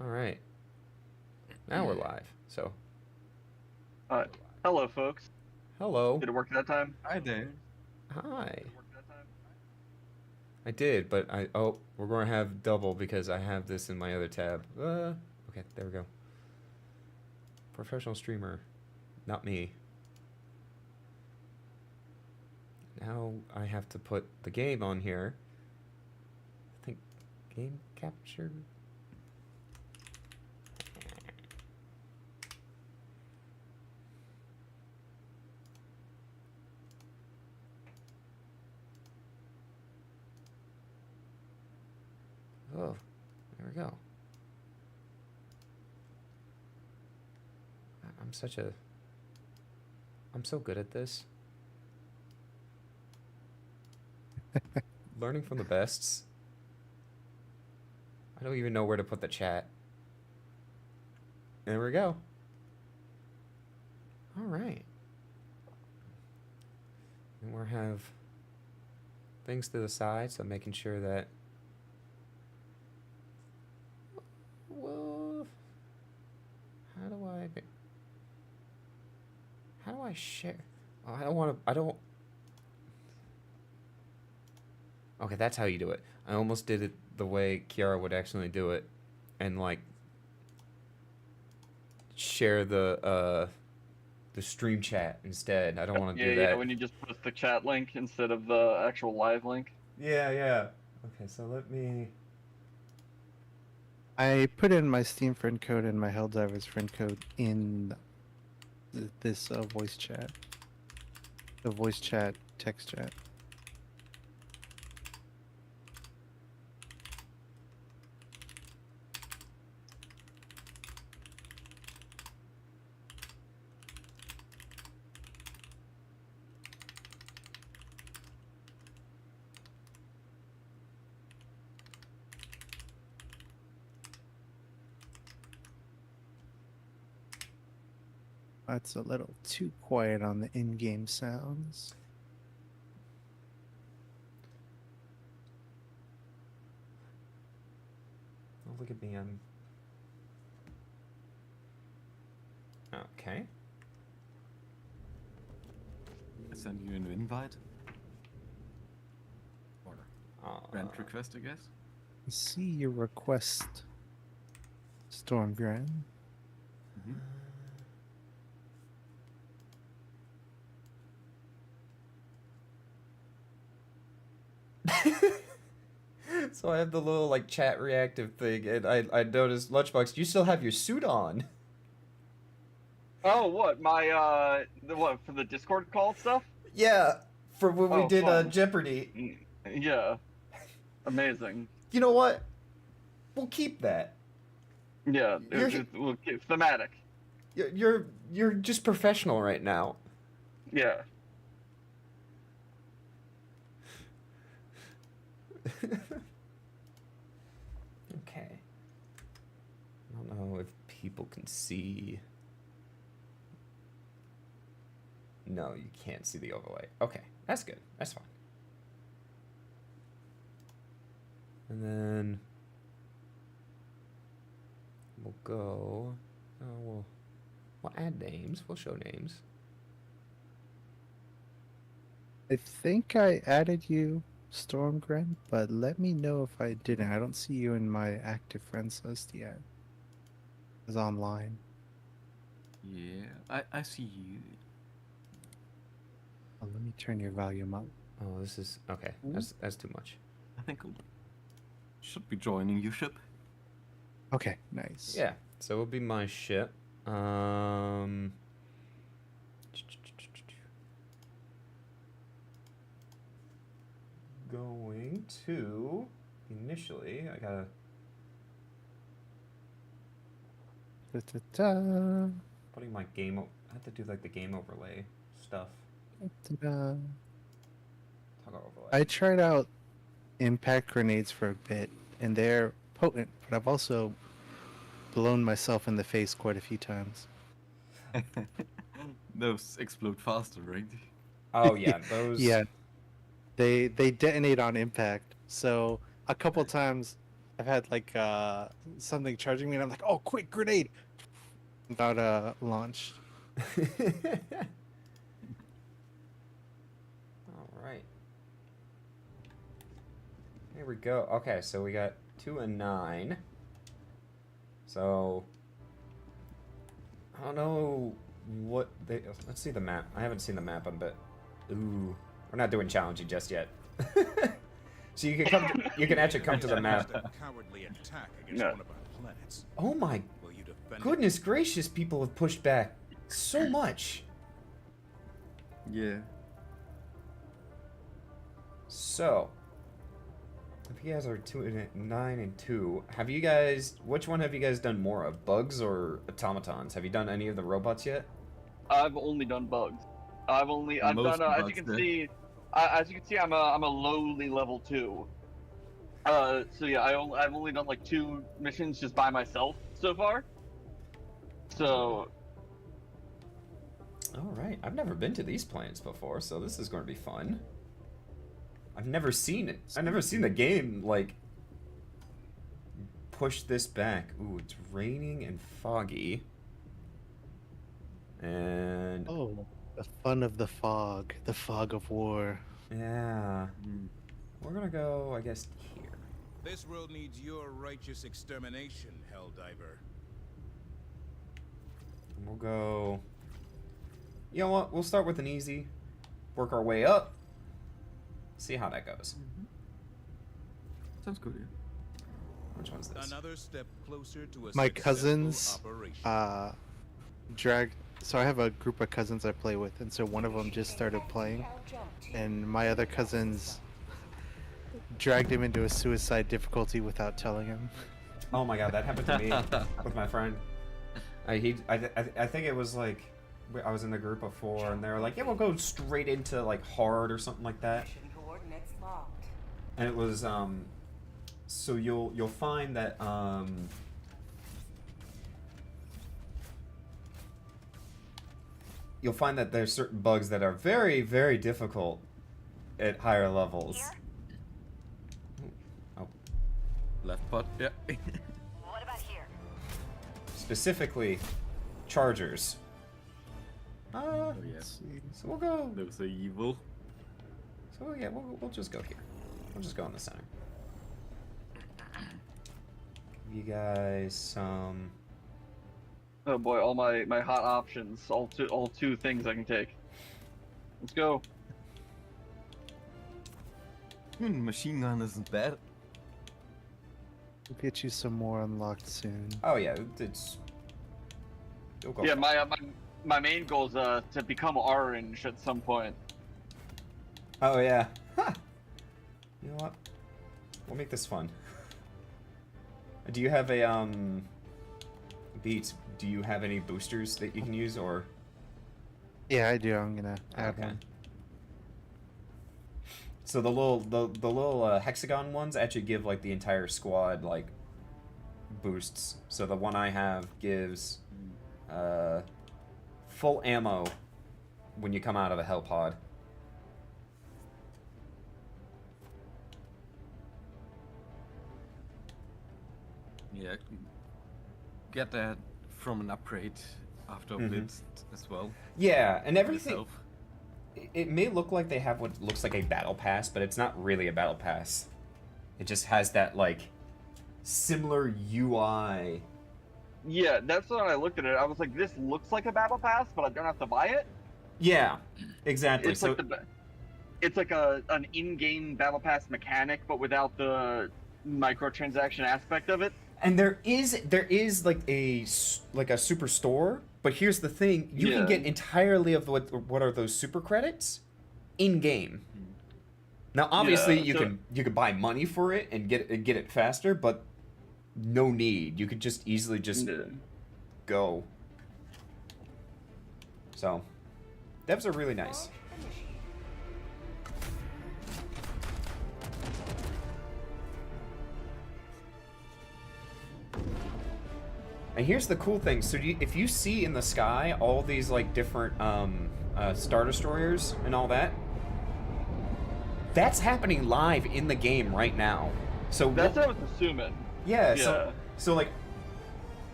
All right. Now we're live. So, Uh, Hello, folks. hello. Did it work that time? Hi there. Hi. I did, but we're going to have double because I have this in my other tab. Okay, there we go. Professional streamer. Not me. Now I have to put the game on here. I think game capture. Oh, there we go. I'm so good at this. Learning from the bests. I don't even know where to put the chat. There we go. All right. And we'll have things to the side, so making sure that. Well, how do I share? Oh, I don't want to. I don't. Okay, that's how you do it. I almost did it the way Kiara would actually do it, and like share the stream chat instead. I don't want to do that. Yeah, when you just post the chat link instead of the actual live link. Yeah. Okay, so let me. I put in my Steam friend code and my Helldivers friend code in this voice chat. The voice chat, text chat. That's a little too quiet on the in-game sounds. Oh, look at me. I'm. Okay. I send you an invite. Or friend request, I guess. See your request, Stormgren. Mm-hmm. So I have the little like chat reactive thing, and I noticed Lunchbox, you still have your suit on. Oh, what? What, for the Discord call stuff? Yeah, for when we Oh, did fun. Jeopardy. Yeah. Amazing. You know what? We'll keep that. Yeah, it's thematic. You're just professional right now. Yeah. Okay. I don't know if people can see. No, you can't see the overlay. Okay, that's good. That's fine. And then we'll go. We'll add names. We'll show names. I think I added you, Stormgren, but let me know if I didn't. I don't see you in my active friends list yet. It's online. Yeah, I see you. Oh, let me turn your volume up. Oh, this is okay. That's too much. I think I should be joining your ship. Okay, nice. Yeah, so it'll be my ship. Going to initially, I gotta. Da-da-da. Putting my game. I have to do like the game overlay stuff. Da-da. Toggle overlay. I tried out impact grenades for a bit, and they're potent, but I've also blown myself in the face quite a few times. Those explode faster, right? Oh yeah, those. Yeah, they detonate on impact. So a couple times I've had like something charging me, and I'm like, oh, quick grenade! Without launch. All right. Here we go. Okay, so we got 2 and 9. So I don't know what they. Let's see the map. I haven't seen the map a bit. Ooh, we're not doing challenging just yet. So you can come. You can actually come to the map. Cowardly attack against Yeah. one of our planets. Oh my Will you defend goodness gracious! People have pushed back so much. Yeah. So, if you guys are 2 and 9 and 2, have you guys? Which one have you guys done more of, bugs or automatons? Have you done any of the robots yet? I've only done bugs. I've Most done as bugs you can there. see. As you can see, I'm a lowly level 2. So yeah, I've only done like 2 missions just by myself so far. So All right, I've never been to these planets before, so this is going to be fun. I've never seen it. I've never seen the game like push this back. Ooh, it's raining and foggy. And Oh, the fun of the fog of war. yeah, Mm. we're gonna go, I guess, here. This world needs your righteous extermination, Helldiver. And we'll go. You know what? We'll start with an easy, work our way up, see how that goes. Sounds good. Yeah. Which one's this? Another step closer to a My successful cousins, operation. dragged. So I have a group of cousins I play with, and so one of them just started playing, and my other cousins dragged him into a suicide difficulty without telling him. Oh my god, that happened to me with my friend. I think it was like I was in the group of 4, and they were like, "Yeah, we'll go straight into like hard or something like that." Coordinates locked. And it was so you'll find that you'll find that there's certain bugs that are very, very difficult at higher levels. Here? Oh, Left pot. Yeah. What about here? specifically chargers. Oh yeah. Let's see. So we'll go. Those are evil. So yeah, we'll just go here. We'll just go in the center. Give you guys some. oh boy, all my hot options, all two things I can take. Let's go. Machine gun isn't bad. We'll get you some more unlocked soon. Oh yeah, it's. You'll go Yeah, for it. my main goal is to become orange at some point. Oh yeah. Ha! You know what? We'll make this fun. Do you have a Beats? Do you have any boosters that you can use, or? Yeah, I do. I'm gonna add Okay. one. So the little hexagon ones actually give like the entire squad like boosts. So the one I have gives full ammo when you come out of a hell pod. Yeah. Get that from an upgrade after Mhm. Blitz as well. Yeah, and everything. Myself. It may look like they have what looks like a battle pass, but it's not really a battle pass. It just has that like similar UI. Yeah, that's when I looked at it. I was like, this looks like a battle pass, but I don't have to buy it. Yeah, exactly. It's So like it's like an in-game battle pass mechanic, but without the microtransaction aspect of it. and there is like a super store, but here's the thing: you can Yeah. get entirely of what are those super credits in game. Now, obviously, Yeah, you can buy money for it and get it faster, but no need. You could just easily just go. So, devs are really nice. And here's the cool thing. So if you see in the sky all these like different Star Destroyers and all that, that's happening live in the game right now. So That's what I was assuming. Yeah, Yeah. so like,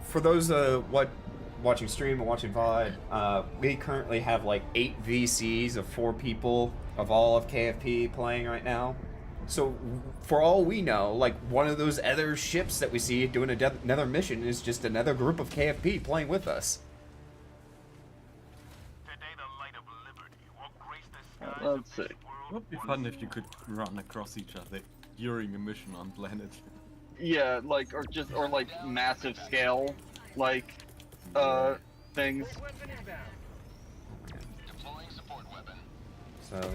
for those watching stream and watching VOD, we currently have like 8 VCs of 4 people of all of KFP playing right now. So for all we know, like one of those other ships that we see doing another mission is just another group of KFP playing with us. Let's see. It would be fun if you could run across each other during a mission on planet. Yeah, like or like massive scale, like things. So,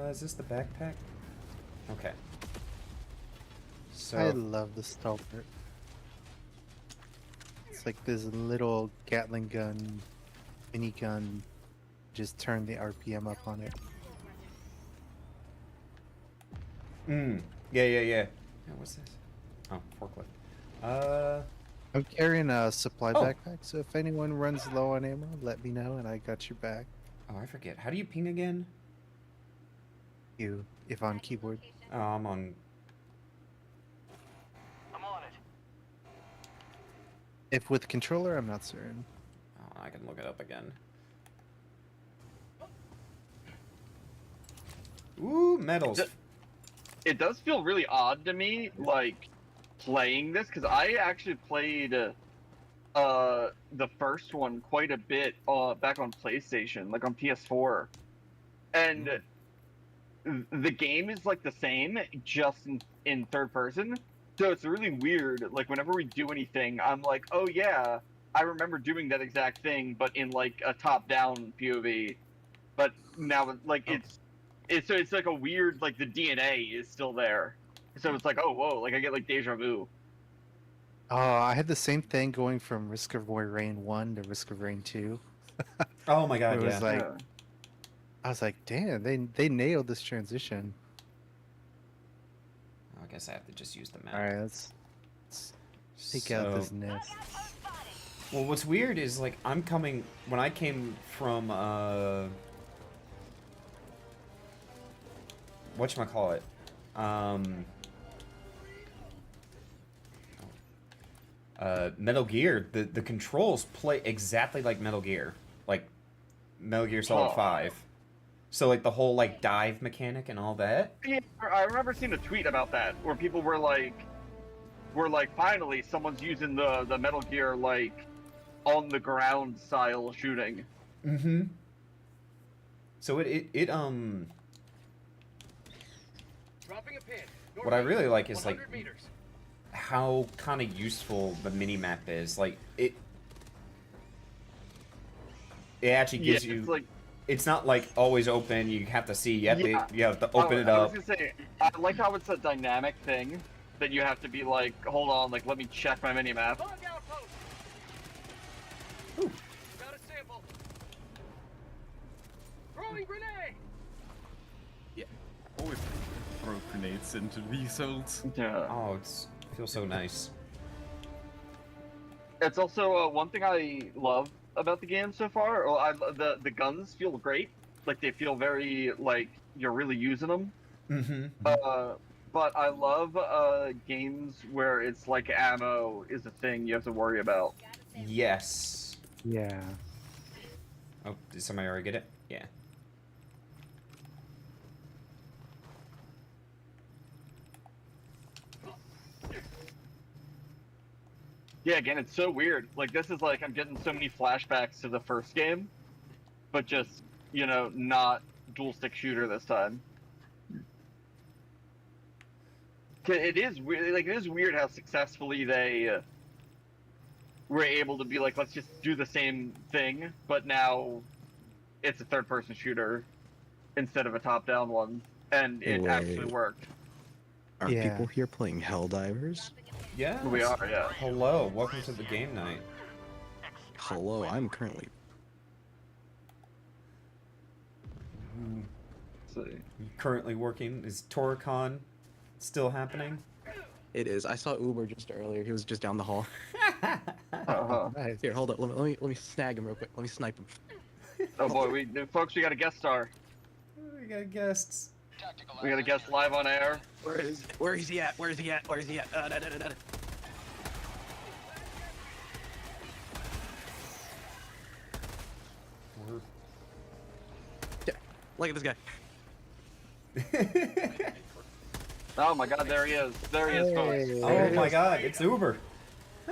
is this the backpack? Okay. So I love the Stalker. It's like this little Gatling gun, minigun. Just turn the RPM up on it. Yeah. What's this? Oh, forklift. I'm carrying a supply Oh. backpack, so if anyone runs low on ammo, let me know and I got your back. Oh, I forget. How do you ping again? You, if on keyboard. Oh, I'm on. If with controller, I'm not certain. Oh, I can look it up again. Ooh, medals. It does feel really odd to me, like playing this, because I actually played the first one quite a bit back on PlayStation, like on PS4, and the game is like the same, just in third person. So it's really weird. Like whenever we do anything, I'm like, oh yeah, I remember doing that exact thing, but in like a top-down POV. But now, like it's like a weird, like the DNA is still there. So it's like, oh whoa, like I get like deja vu. Oh, I had the same thing going from Risk of Rain 1 to Risk of Rain 2. Oh my god, It was yeah. like, Yeah. I was like, damn, they nailed this transition. I guess I have to just use the map. All right, let's take out this nest. Well, what's weird is like when I came from whatchamacallit? Metal Gear, the controls play exactly like Metal Gear. Like Metal Gear Solid Huh. 5. So like the whole like dive mechanic and all that. Yeah, I remember seeing a tweet about that where people were like, finally someone's using the Metal Gear like on the ground style shooting. Mm-hmm. So what I really like is like how kind of useful the mini map is. Like it actually gives you. It's like, It's not like always open. You have to see. You have to open it I up. was gonna say, I like how it's a dynamic thing that you have to be like, hold on, like let me check my mini map. Ooh. Got a sample. Throwing grenade. Always throw grenades into these holes. Yeah. Oh, feels so nice. It's also one thing I love about the game so far. The guns feel great. Like they feel very like you're really using them. Mm-hmm. But I love games where it's like ammo is a thing you have to worry about. Yes. Yeah. Oh, did somebody already get it? Yeah. Yeah, again, it's so weird. Like this is like I'm getting so many flashbacks to the first game, but just not dual stick shooter this time. It is weird. Like it is weird how successfully they were able to be like, let's just do the same thing, but now it's a third-person shooter instead of a top-down one, and it actually worked. Are Yeah. people here playing Helldivers? Yeah. We are, yeah. Hello, welcome to the game night. Hello, I'm currently. Let's see. Currently working. Is Toricon still happening? It is. I saw Uber just earlier. He was just down the hall. Uh-huh. Nice. Here, hold up. Let me snag him real quick. Let me snipe him. Oh boy, folks, we got a guest star. We got guests. We got a guest live on air. Where is he at? Where is he at? Where is he at? Look at this guy. Oh my god, there he is. There he is, folks. Oh my god, it's Uber.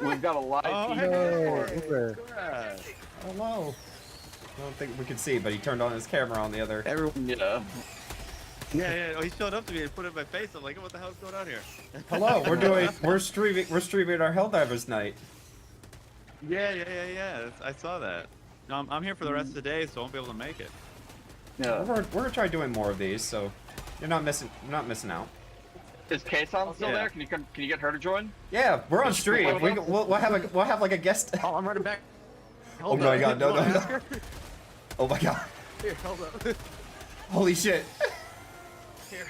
We've got a live feed. Uber. Hello. I don't think we could see, but he turned on his camera on the other. Everyone. Yeah. Yeah. Oh, he showed up to me and put it in my face. I'm like, what the hell's going on here? Hello, we're streaming our Helldivers night. Yeah. I saw that. No, I'm here for the rest of the day, so I won't be able to make it. Yeah. We're gonna try doing more of these, so you're not missing out. Is Kason still there? Can you get her to join? Yeah, we're on stream. We'll have like a guest. Oh, I'm running back. Oh my god, no. Oh my god. Here, hold up. Holy shit. Here.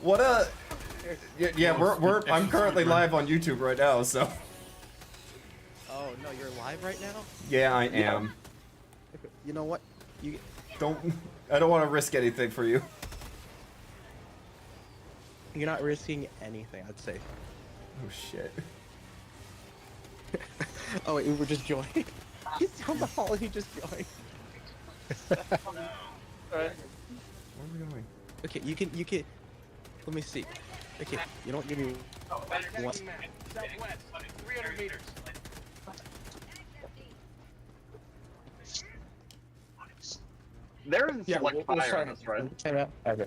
What a. Yeah, I'm currently live on YouTube right now, so. Oh no, you're live right now? Yeah, I am. You know what? I don't want to risk anything for you. You're not risking anything, I'd say. Oh shit. Oh wait, Uber just joined. He's down the hall, he just joined. Alright. Where are we going? Okay, you can, let me see. Okay, you don't give me one. Southwest, 300 meters. There isn't select we'll fire start on this, right? Okay.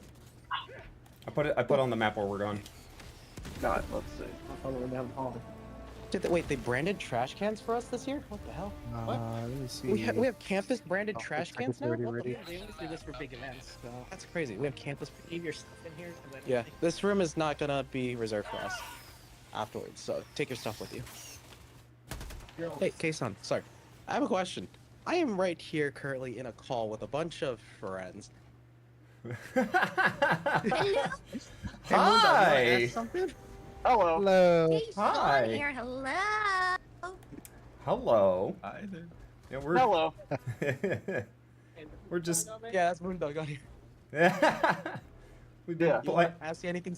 I put on the map where we're going. God, let's see. Wait, they branded trash cans for us this year? What the hell? Let me see. We have campus branded Oh, trash looks like cans it's now? already What the ready. hell? They always do this for big events. So that's crazy. We have campus. Leave your stuff in here. Yeah, this room is not gonna be reserved for us afterwards. So take your stuff with you. Hey, Kason, sorry. I have a question. I am right here currently in a call with a bunch of friends. Hi. Something? Hello. Hello. Hi. Here, hello. Hello. Hi there. Yeah, we're. Hello. We're just. Yeah, that's Moondog on here. We Yeah. You want to ask you anything?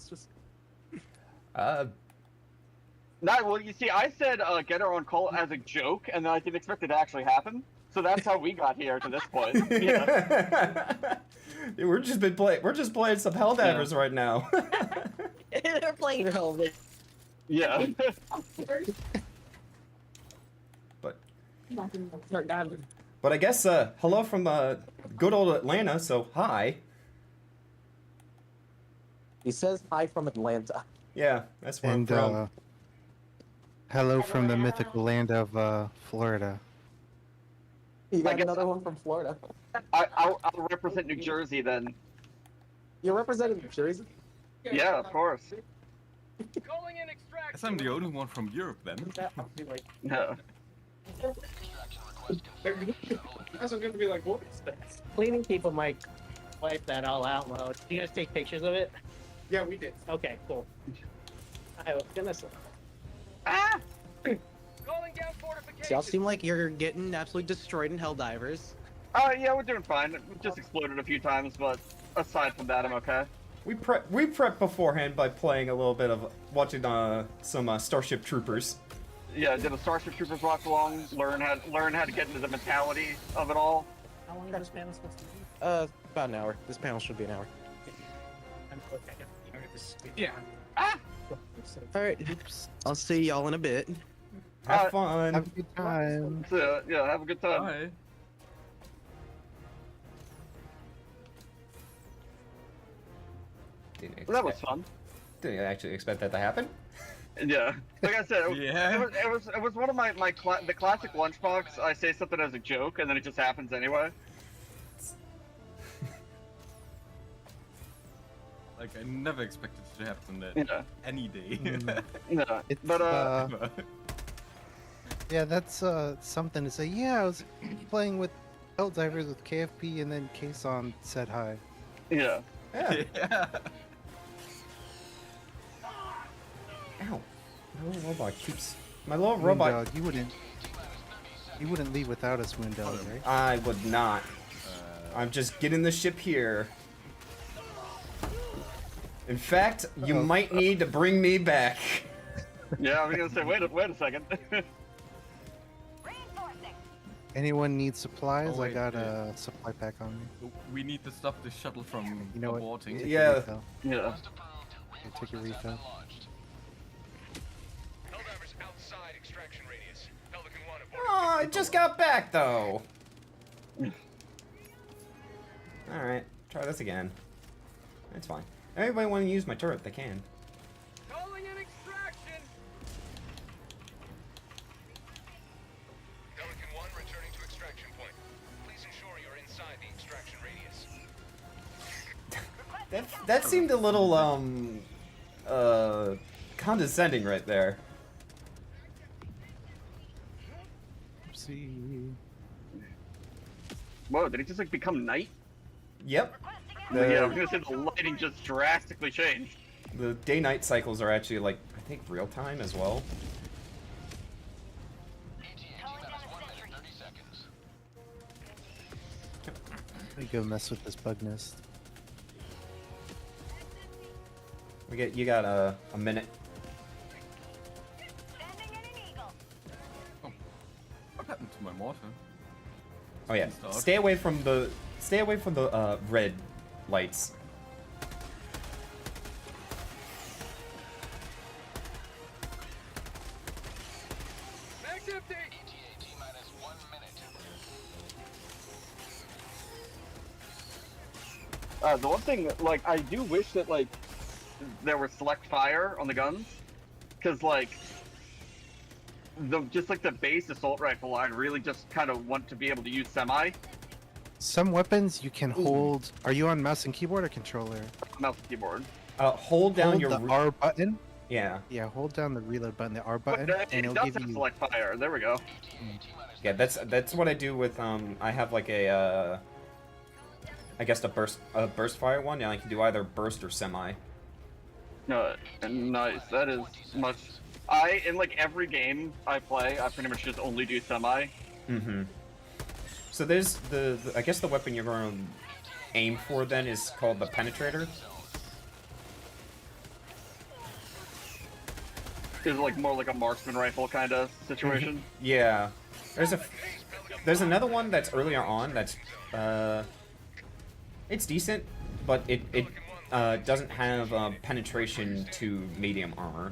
No, well, you see, I said get her on call as a joke, and then I didn't expect it to actually happen. So that's how we got here to this point. Yeah. Yeah, we're just playing some Helldivers right now. They're playing Helldivers. Yeah. But I guess hello from good old Atlanta. So hi. He says hi from Atlanta. Yeah, that's where I'm And from. hello from the mythical land of Florida. You got guess- another one from Florida. I'll represent New Jersey then. You're representing New Jersey? Yeah, of course. Calling in extraction. Guess I'm the only one from Europe then. Yeah. That's going to be like, what is that? Cleaning people might wipe that all out mode. You guys take pictures of it? Yeah, we did. Okay, cool. I was gonna say. Ah! Calling down fortifications. Y'all seem like you're getting absolutely destroyed in Helldivers. Yeah, we're doing fine. We just exploded a few times, but aside from that, I'm okay. We prep beforehand by playing a little bit of watching some Starship Troopers. Yeah, did a Starship Troopers watch along, learn how to get into the mentality of it all. How long is this panel supposed to be? About an hour. This panel should be an hour. I'm okay. Yeah. Alright. I'll see y'all in a bit. Have fun. Have a good time. So, yeah, have a good time. Hi. Well, that was fun. Didn't actually expect that to happen. Yeah, like I said, Yeah. it was one of the classic lunchbox. I say something as a joke, and then it just happens anyway. Like, I never expected it to happen that Yeah. any day. Yeah, It's but yeah, that's something to say. Yeah, I was playing with Helldivers with KFP, and then Kason said hi. yeah. Yeah. Yeah. Ow. My little robot keeps. My little robot. Moondog, you wouldn't leave without us, Moondog, right? I would not. I'm just getting the ship here. In fact, you might need to bring me back. Yeah, I was gonna say, wait a second. Anyone need supplies? Oh, I wait, got yeah. a supply pack on me. We need to stop the shuttle from You know what? aborting. Take Yeah. a refill. Yeah. I'll take a refill. Helldivers outside extraction radius. Pelican 1 aboard. Oh, I just got back though. All right, try this again. That's fine. Everybody want to use my turret? They can. Calling in extraction. Pelican 1 returning to extraction point. Please ensure you're inside the extraction radius. That seemed a little condescending right there. See. Whoa, did it just like become night? Yep. Yeah, I was gonna say the lighting just drastically changed. The day-night cycles are actually like I think real time as well. Let me go mess with this bug nest. You got a minute. What happened to my mortar? Oh yeah. Start. Stay away from the red lights. Max empty. The one thing, like, I do wish that, like, there was select fire on the guns. Because, like, just like the base assault rifle, I really just kind of want to be able to use semi. Some weapons you can hold. Are you on mouse and keyboard or controller? Mouse and keyboard. Hold down Hold your the R button. yeah. Yeah, hold down the reload button, the R But button, it and it'll does give have you. select fire. There we go. Yeah, that's what I do with I have like a I guess a burst fire one. Yeah, I can do either burst or semi. Nice. That is much. In like every game I play, I pretty much just only do semi. Mm-hmm. So there's the I guess the weapon you're going to aim for then is called the penetrator. Is like more like a marksman rifle kind of situation. Yeah. There's another one that's earlier on that's it's decent, but it doesn't have penetration to medium armor.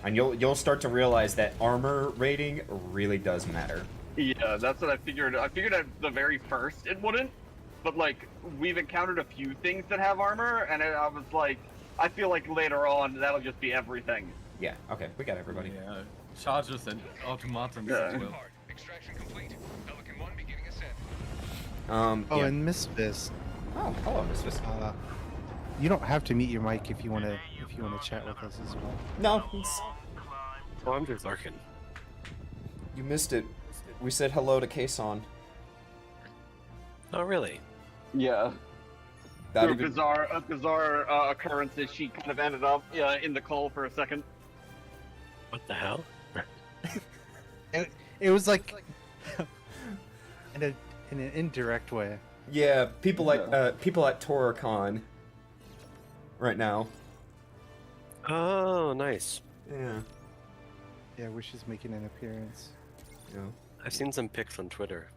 And you'll start to realize that armor rating really does matter. Yeah, that's what I figured. I figured at the very first it wouldn't, but like we've encountered a few things that have armor, and I was like, I feel like later on that'll just be everything. Yeah. Okay, we got everybody. Yeah, chargers and automatons Yeah. as well. Extraction complete. Pelican 1 beginning ascent. Oh, Yeah. and Miss Fist. Oh, hello, Miss Fist. You don't have to mute your mic if you wanna chat with us as well. No, Oh, I'm just lurking. you missed it. We said hello to Kason. Oh, really? Yeah. That Through even, a bizarre occurrence that she kind of ended up in the call for a second. What the hell? It was like in an indirect way. yeah, people at TorahCon right now. Oh, nice. Yeah. Yeah, where she's making an appearance. Yeah. I've seen some pics on Twitter.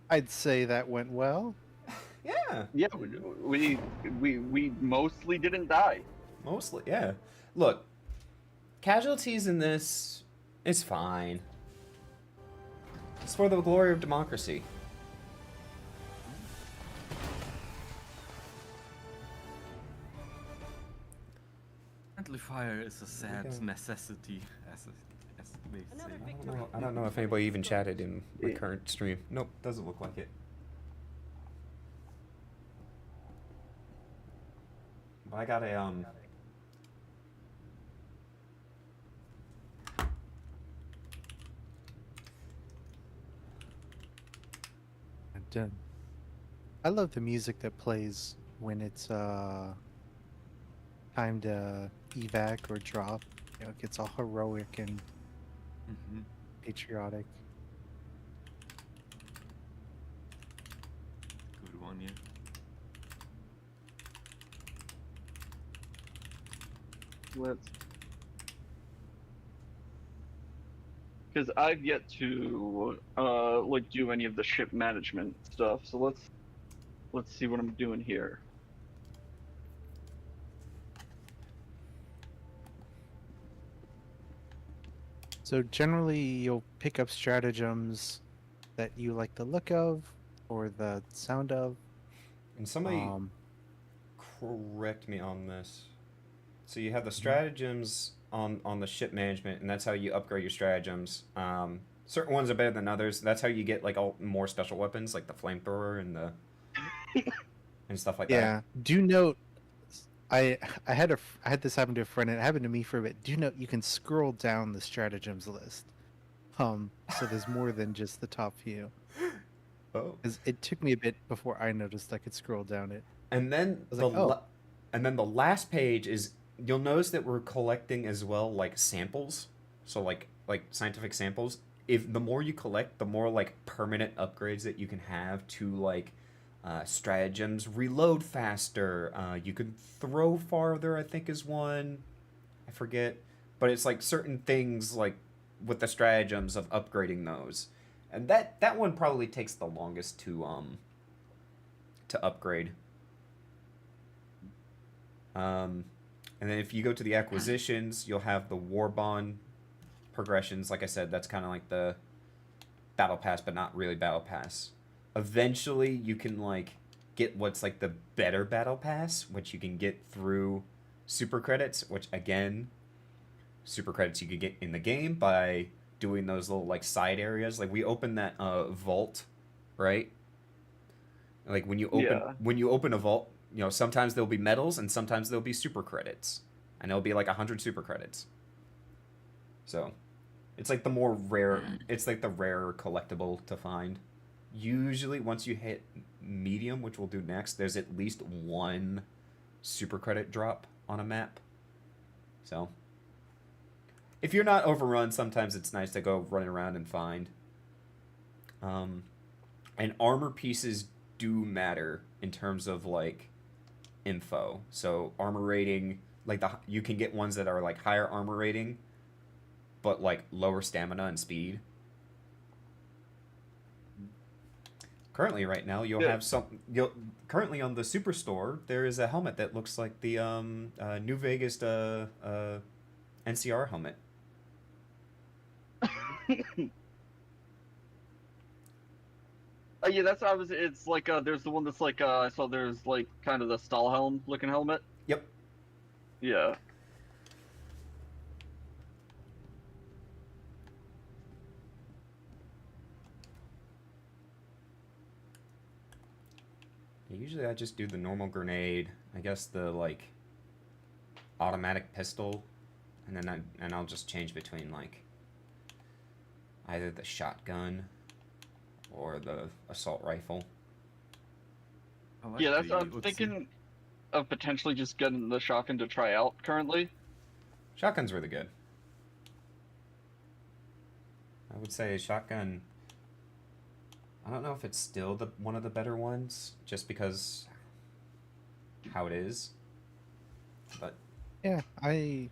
I'd say that went well. Yeah. Yeah, we mostly didn't die. Mostly, yeah. Look, casualties in this is fine. It's for the glory of democracy. Friendly fire is a sad Okay. necessity, as they say. I don't know if anybody even chatted in the current stream. Nope, doesn't look like it. But I got a Done. I love the music that plays when it's time to evac or drop. You know, it gets all heroic and Mhm. patriotic. one, yeah. Let's. Because I've yet to like do any of the ship management stuff, so let's see what I'm doing here. So generally, you'll pick up stratagems that you like the look of or the sound of. And somebody correct me on this. So you have the stratagems on the ship management, and that's how you upgrade your stratagems. Certain ones are better than others. That's how you get like all more special weapons, like the flamethrower and the and stuff like that. Yeah. Do note, I had this happen to a friend, and it happened to me for a bit. Do note you can scroll down the stratagems list. So there's more than just the top few. Oh. Because it took me a bit before I noticed I could scroll down it. And then and then the last page is, you'll notice that we're collecting as well like samples. So like scientific samples. If the more you collect, the more like permanent upgrades that you can have to like stratagems, reload faster, you can throw farther, I think is one. I forget. But it's like certain things like with the stratagems of upgrading those. And that one probably takes the longest to upgrade. And then if you go to the acquisitions, you'll have the war bond progressions. Like I said, that's kind of like the battle pass, but not really battle pass. Eventually, you can like get what's like the better battle pass, which you can get through super credits. Which again, super credits you could get in the game by doing those little like side areas. Like we opened that vault, right? Like when you open a vault, you know, sometimes there'll be medals and sometimes there'll be super credits, and there'll be like 100 super credits. So it's like the more rare, it's like the rarer collectible to find. Usually once you hit medium, which we'll do next, there's at least one super credit drop on a map. So if you're not overrun, sometimes it's nice to go running around and find. And armor pieces do matter in terms of like info. So armor rating, like you can get ones that are like higher armor rating, but like lower stamina and speed. Currently, right now, currently on the Superstore, there is a helmet that looks like the New Vegas NCR helmet. Yeah, that's what I was. It's like there's the one that's like I saw there's like kind of the Stahlhelm looking helmet. Yep. Yeah. Usually I just do the normal grenade, I guess the like automatic pistol, and then I'll just change between like either the shotgun or the assault rifle. Like Yeah, that's I'm thinking of potentially just getting the shotgun to try out currently. Shotgun's really good. I would say shotgun, I don't know if it's still one of the better ones, just because how it is. But yeah, I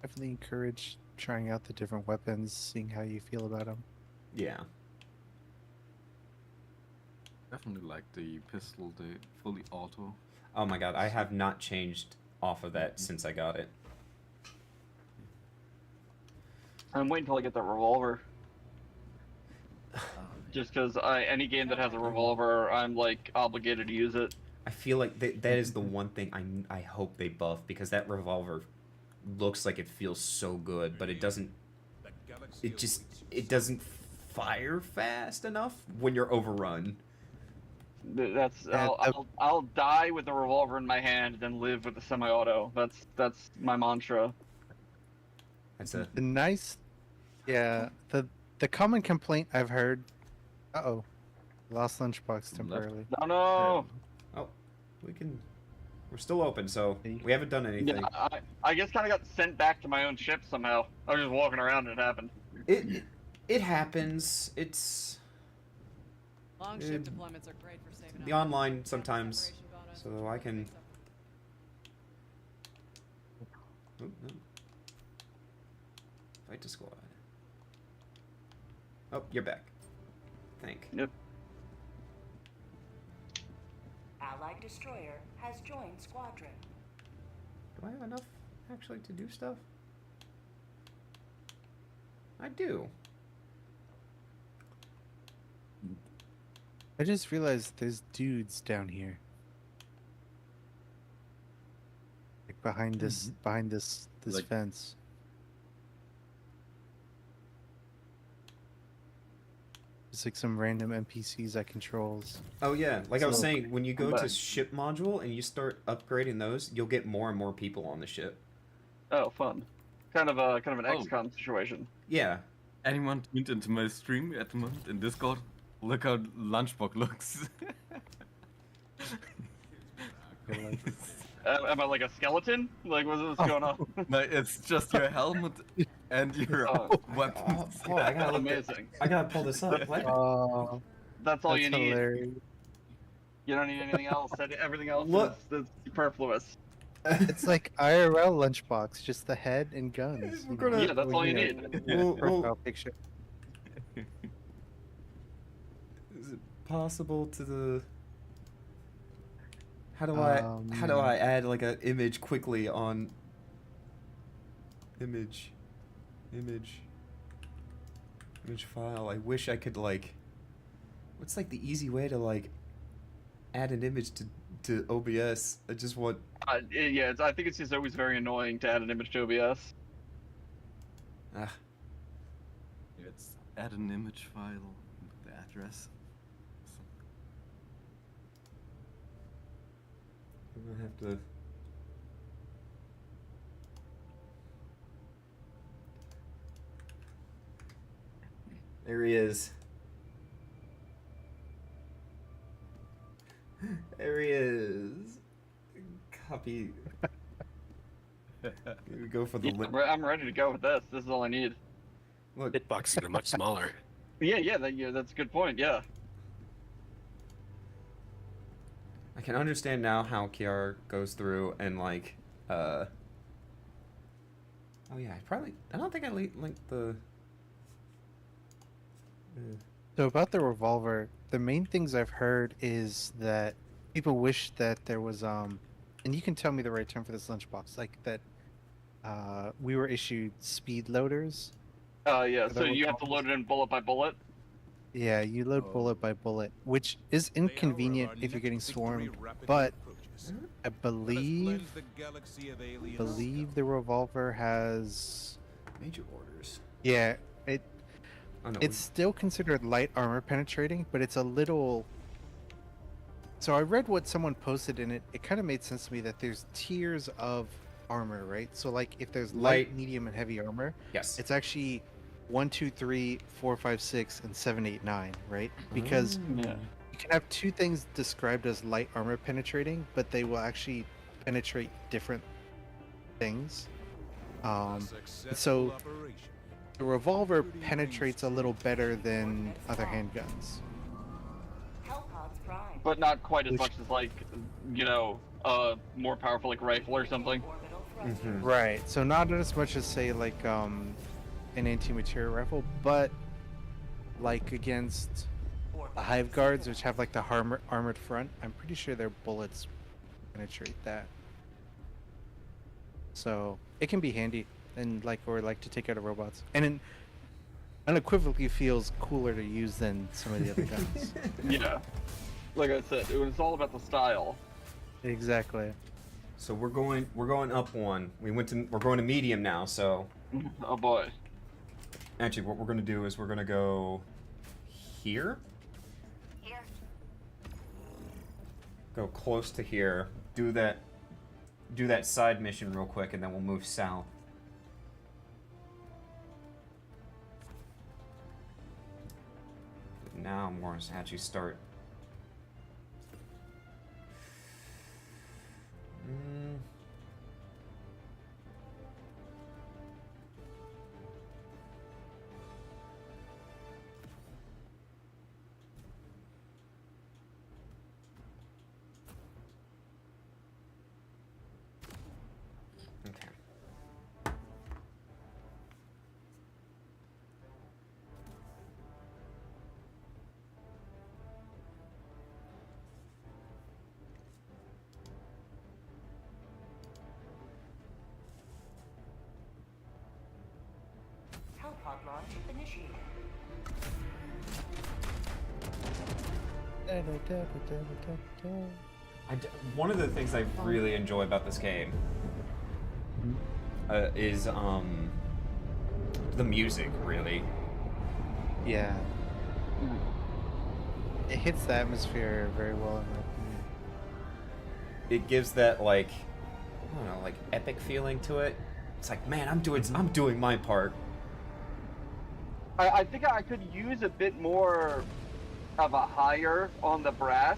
definitely encourage trying out the different weapons, seeing how you feel about them. Yeah. Definitely like the pistol, the fully auto. Oh my god, I have not changed off of that since I got it. I'm waiting until I get that revolver. Just because any game that has a revolver, I'm like obligated to use it. I feel like that is the one thing I hope they buff, because that revolver looks like it feels so good, but it doesn't. It doesn't fire fast enough when you're overrun. That's I'll die with the revolver in my hand, then live with the semi-auto. That's my mantra. That's a nice. Yeah, the common complaint I've heard. Lost lunchbox temporarily. No, no. Oh, we're still open, so we haven't done anything. Yeah, I guess kind of got sent back to my own ship somehow. I was just walking around and it happened. It happens. It's Long ship deployments are great for saving the up. online sometimes, so I can. Oh, no. Fight to squad. Oh, you're back. Thank. Yep. Allied destroyer has joined squadron. Do I have enough actually to do stuff? I do. I just realized there's dudes down here. Like behind this Like- fence. It's like some random NPCs I controls. Oh yeah, like I was So- saying, when you go I'm to back. ship module and you start upgrading those, you'll get more and more people on the ship. Oh, fun. Kind of an Oh. XCOM situation. Yeah. Anyone tuned into my stream at the moment in Discord? Look how Lunchbox looks. Am I like a skeleton? Like, what's going on? No, it's just your helmet and your Oh. weapons. Oh, I gotta look Amazing. I gotta pull this up. What? Oh, That's all you that's need. hilarious. You don't need anything else. Everything else Look. is superfluous. It's like IRL lunchbox, just the head and guns. We're you know, gonna- Yeah, that's all you need. Profile picture. Is it possible to the? How do Um, I add like an image quickly on? Image file. I wish I could like. What's like the easy way to like add an image to OBS? I just want. Yeah, I think it's just always very annoying to add an image to OBS. Ah, Let's add an image file with the address. I'm gonna have to. There he is. There he is. Copy. We go for the Yeah, lip. I'm ready to go with this. This is all I need. Look, Hitboxes are much smaller. Yeah, that's a good point. Yeah. I can understand now how Kiara goes through and like, oh yeah, I don't think I linked the. So about the revolver, the main things I've heard is that people wish that there was and you can tell me the right term for this lunchbox, like that we were issued speed loaders. Yeah. Are So there you have to load it in bullet by bullet. Yeah, you load bullet by bullet, which is inconvenient if you're getting swarmed, but I believe the revolver has Major orders. yeah, Oh, no, it's still considered light armor penetrating, but it's a little. So I read what someone posted in it. It kind of made sense to me that there's tiers of armor, right? So like if there's light, Light- medium, and heavy armor, yes. it's actually 1, 2, 3, 4, 5, 6, and 7, 8, 9, right? Because Yeah. you can have two things described as light armor penetrating, but they will actually penetrate different things. So the revolver penetrates a little better than other handguns. Hellpods Prime. But not quite as Which- much as like, more powerful like rifle or something. Orbital thruster. Mhm. Right. So not as much as say like an anti-material rifle, but like against the hive guards, which have like the armored front, I'm pretty sure their bullets penetrate that. So it can be handy and like to take out robots, and it unequivocally feels cooler to use than some of the other guns. Yeah. Like I said, it was all about the style. Exactly. So we're going up one. We're going to medium now. So Oh boy. actually, what we're gonna do is we're gonna go here. Here. Go close to here. Do that side mission real quick, and then we'll move south. Now I'm going to actually start. Pod launch initiated. One of the things I really enjoy about this game is the music, really. Yeah. It hits the atmosphere very well in my opinion. It gives that like, I don't know, like epic feeling to it. It's like, man, I'm doing my part. I think I could use a bit more of a higher on the brass,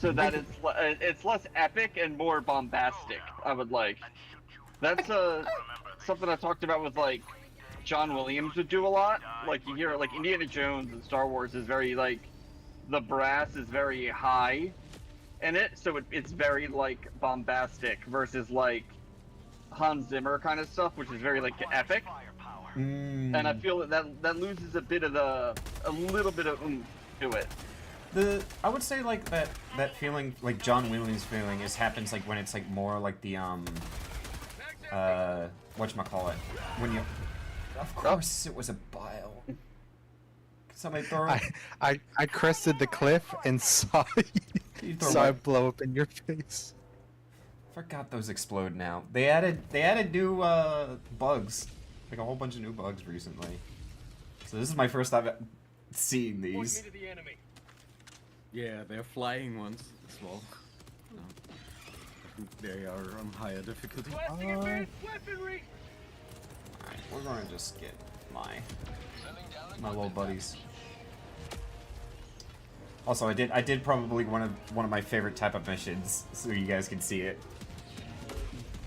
so that it's less epic and more bombastic. I would like. That's something I talked about with like John Williams would do a lot. Like you hear like Indiana Jones and Star Wars is very like the brass is very high in it, so it's very like bombastic versus like Hans Zimmer kind of stuff, which is very like epic. And I feel that loses a little bit of oomph to it. I would say like that feeling, like John Williams feeling, happens like when it's like more like the whatchamacallit, when you, of course it was a bile. Somebody throw I crested the cliff and saw it blow up in your face. Forgot those explode now. They added new bugs, like a whole bunch of new bugs recently. So this is my first time seeing these. Yeah, they're flying ones as well. No. I think they are on higher difficulty. Alright, we're gonna just get my little buddies. Also, I did probably one of my favorite type of missions, so you guys can see it.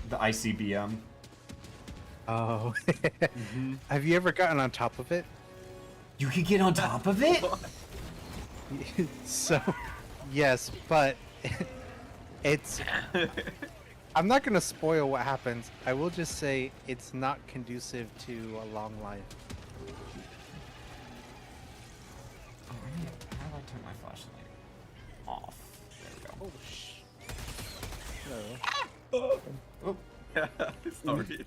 The ICBM. Oh. Have you ever gotten on top of it? You can get on top of it? So, yes, but it's... I'm not going to spoil what happens. I will just say it's not conducive to a long life. Oh, how do I turn my flashlight off? There we go. Oh, Sorry.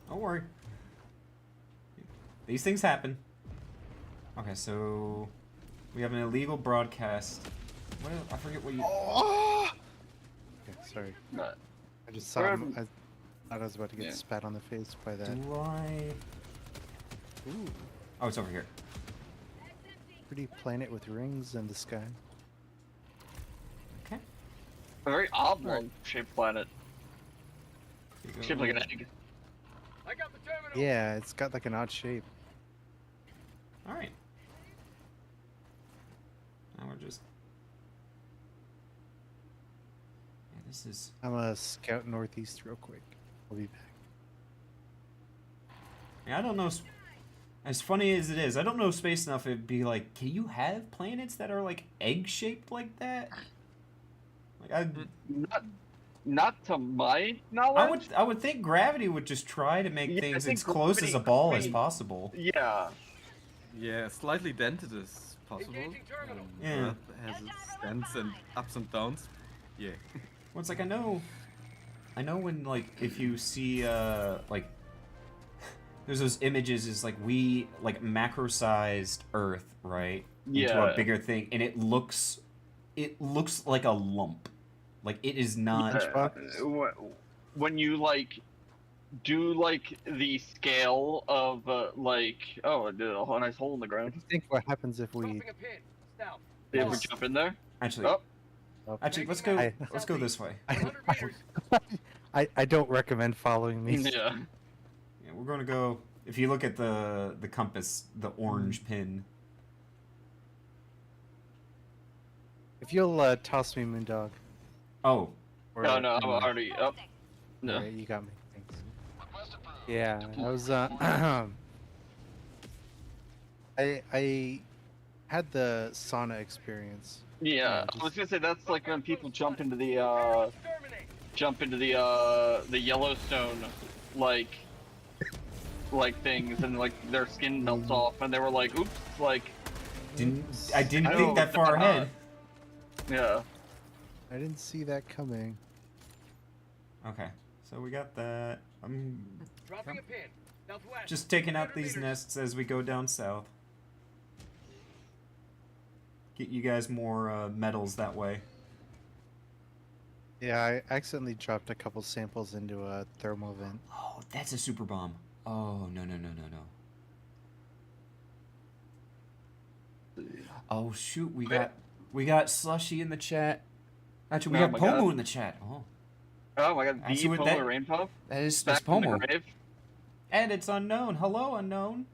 Don't worry. These things happen. Okay, so we have an illegal broadcast. I forget what you. Oh! Okay, sorry. But I just saw him. I thought I was about to get spat on the face by that. Do I? Ooh. Oh, it's over here. Pretty planet with rings in the sky. Okay. a very oblong shaped planet. Shaped like an egg. I got the terminal. Yeah, it's got like an odd shape. Alright. Now we're just... Yeah, this is... I'm gonna scout northeast real quick. I'll be back. Yeah, I don't know... As funny as it is, I don't know space enough. It'd be like, can you have planets that are like egg-shaped like that? Like, not to my knowledge. I would think gravity would just try to make things as close as a ball as possible. Yeah. Yeah, slightly dented is possible. Yeah. Earth has its dents and ups and downs. Yeah. Well, it's like I know when like if you see like there's those images is like we like macro-sized Earth, right? Into Yeah. a bigger thing, and it looks like a lump. Like it is not. When you like do like the scale of like a nice hole in the ground. I think what happens if we If we jump in there. Actually, let's go this way. I don't recommend following me. Yeah. Yeah, we're gonna go. If you look at the compass, the orange pin. If you'll toss me, Moondog. Oh. No, I'm already up. No. Alright, you got me. Thanks. Yeah, I was I had the sauna experience. Yeah, I was gonna say that's like when people jump into the Yellowstone like things and like their skin melts off and they were like, oops, like I didn't think that far ahead. Yeah. I didn't see that coming. Okay, so we got that. I'm Dropping a pin. Southwest. just taking out 300 these meters. nests as we go down south. Get you guys more medals that way. Yeah, I accidentally dropped a couple samples into a thermal vent. Oh, that's a super bomb. Oh, no, no, no, no, no. Oh, shoot, we got Slushy in the chat. Actually, we Oh got my Pomu God. in the chat. Oh, Oh my god, That's the what Polar that- Rainbow? that's Back from the Pomu. grave? And it's unknown. Hello, unknown.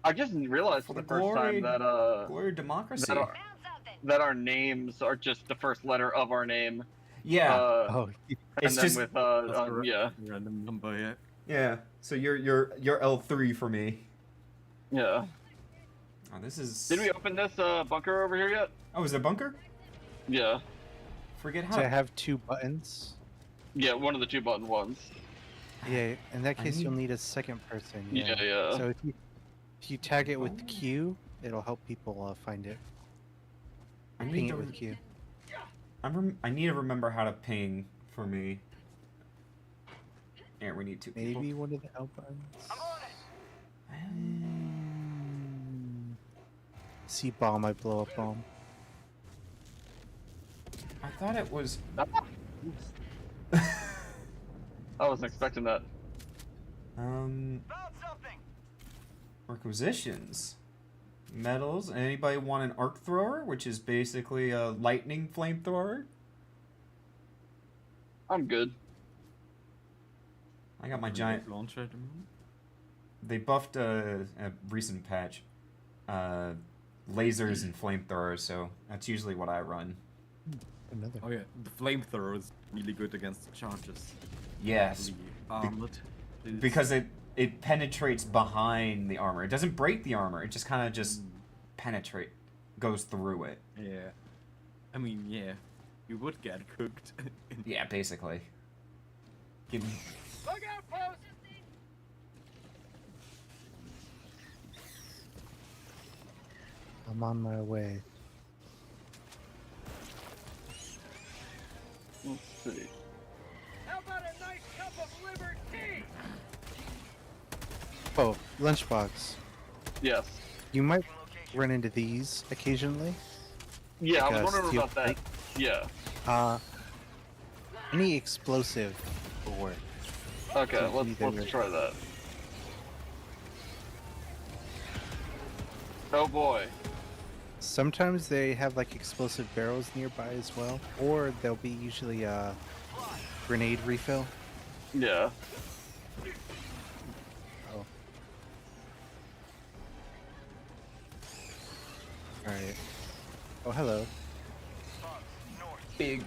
I just realized for For the the first glory- time that Glory of democracy. that our names are just the first letter of our name. Yeah. Oh, And It's then just with That's a yeah. random number, yeah. yeah. So you're L3 for me. Yeah. Oh, this is. Did we open this bunker over here yet? Oh, is it a bunker? Yeah. Forget how. so I have 2 buttons. Yeah, one of the 2 button ones. Yeah, in that I case you'll need- need a second person. Yeah, yeah. So if you tag it with Q, it'll help people find it. I Ping need it to. with Q. I need to remember how to ping for me. Yeah, we need 2 people. Maybe one of the L buttons. See bomb, I blow up bomb. I thought it was. I wasn't expecting that. Requisitions. Medals. Anybody want an arc thrower, which is basically a lightning flamethrower? I'm good. I got my giant. Launcher at the moment. They buffed a recent patch. Lasers and flamethrowers, so that's usually what I run. Another. Oh yeah, the flamethrower is really good against the charges. Yes, The armored. is- because it penetrates behind the armor. It doesn't break the armor. It just kind of just goes through it. Yeah. I mean, yeah. You would get cooked. Yeah, basically. Give me. Look out, post! I'm on my way. Let's see. How about a nice cup of liver tea? Oh, lunchbox. Yes. You might run into these occasionally. Yeah, I was Like a wondering steel about that. plate. Yeah. Any explosive will work. Okay, So let's either- try that. Oh boy. Sometimes they have like explosive barrels nearby as well, or there'll be usually a grenade refill. Yeah. Oh. Alright. Oh, hello. Big.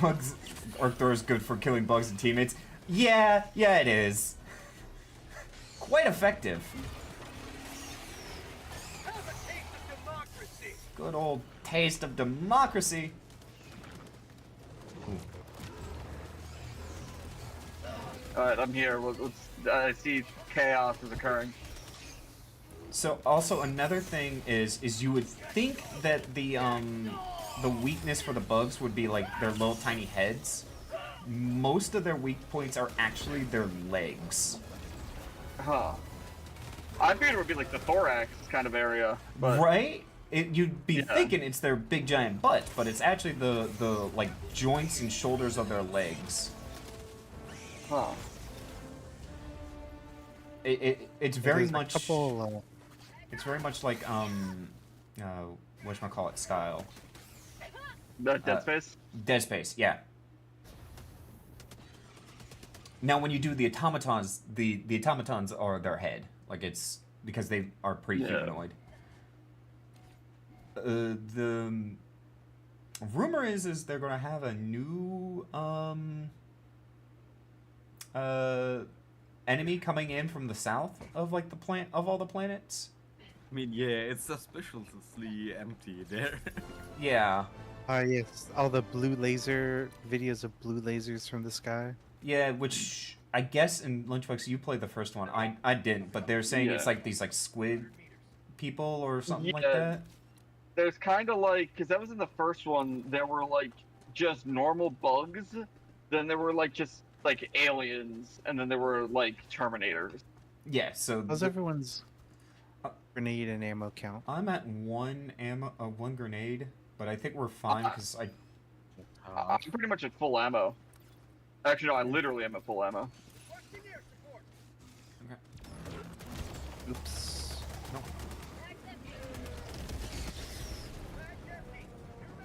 Bugs. Arc thrower is good for killing bugs and teammates. Yeah, it is. Quite effective. Have a taste of democracy. Good old taste of democracy. Alright, I'm here. I see chaos is occurring. So also another thing is you would think that the weakness for the bugs would be like their little tiny heads. Most of their weak points are actually their legs. Huh. I figured it would be like the thorax kind of area. But Right? You'd be Yeah. thinking it's their big giant butts, but it's actually the like joints and shoulders of their legs. Huh. It's very There's a much couple, it's very much like whatchamacallit style. Dead Space? Dead Space, yeah. Now, when you do the automatons, the automatons are their head. Like, it's because they are pretty Yeah. humanoid. The rumor is they're gonna have a new enemy coming in from the south of like of all the planets. I mean, yeah, it's suspiciously empty there. Yeah. yes, all the blue laser videos of blue lasers from the sky. Yeah, which I guess in Lunchbox you played the first one. I didn't, but they're saying it's Yeah. like these like squid people or something like Yeah. that. There's kind of like, because that was in the first one, there were like just normal bugs. Then there were like just like aliens, and then there were like Terminators. Yeah. So How's everyone's grenade and ammo count? I'm at one grenade, but I think we're fine because I'm pretty much at full ammo. Actually, no, I literally am at full ammo. Oops. No.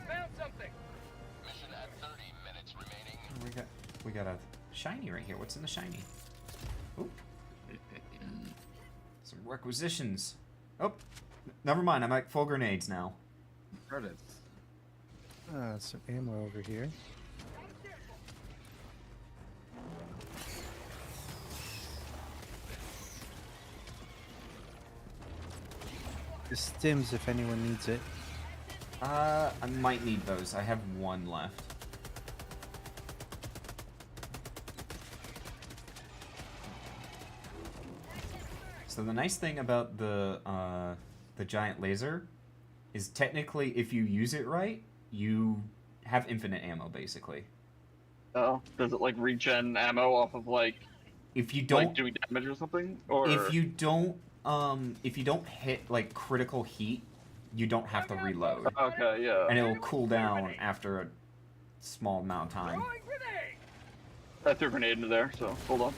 Found something. We got a shiny right here. What's in the shiny? Oop. Some requisitions. Oh, never mind. I'm at full grenades now. Credits. Some ammo over here. The stims if anyone needs it. I might need those. I have one left. So the nice thing about the giant laser is technically if you use it right, you have infinite ammo basically. Oh, does it like regen ammo off of like if you don't like doing damage or something? Or if you don't hit like critical heat, you don't have to reload. Okay, yeah. And it will cool down after a small amount of time. I threw a grenade into there, so hold on.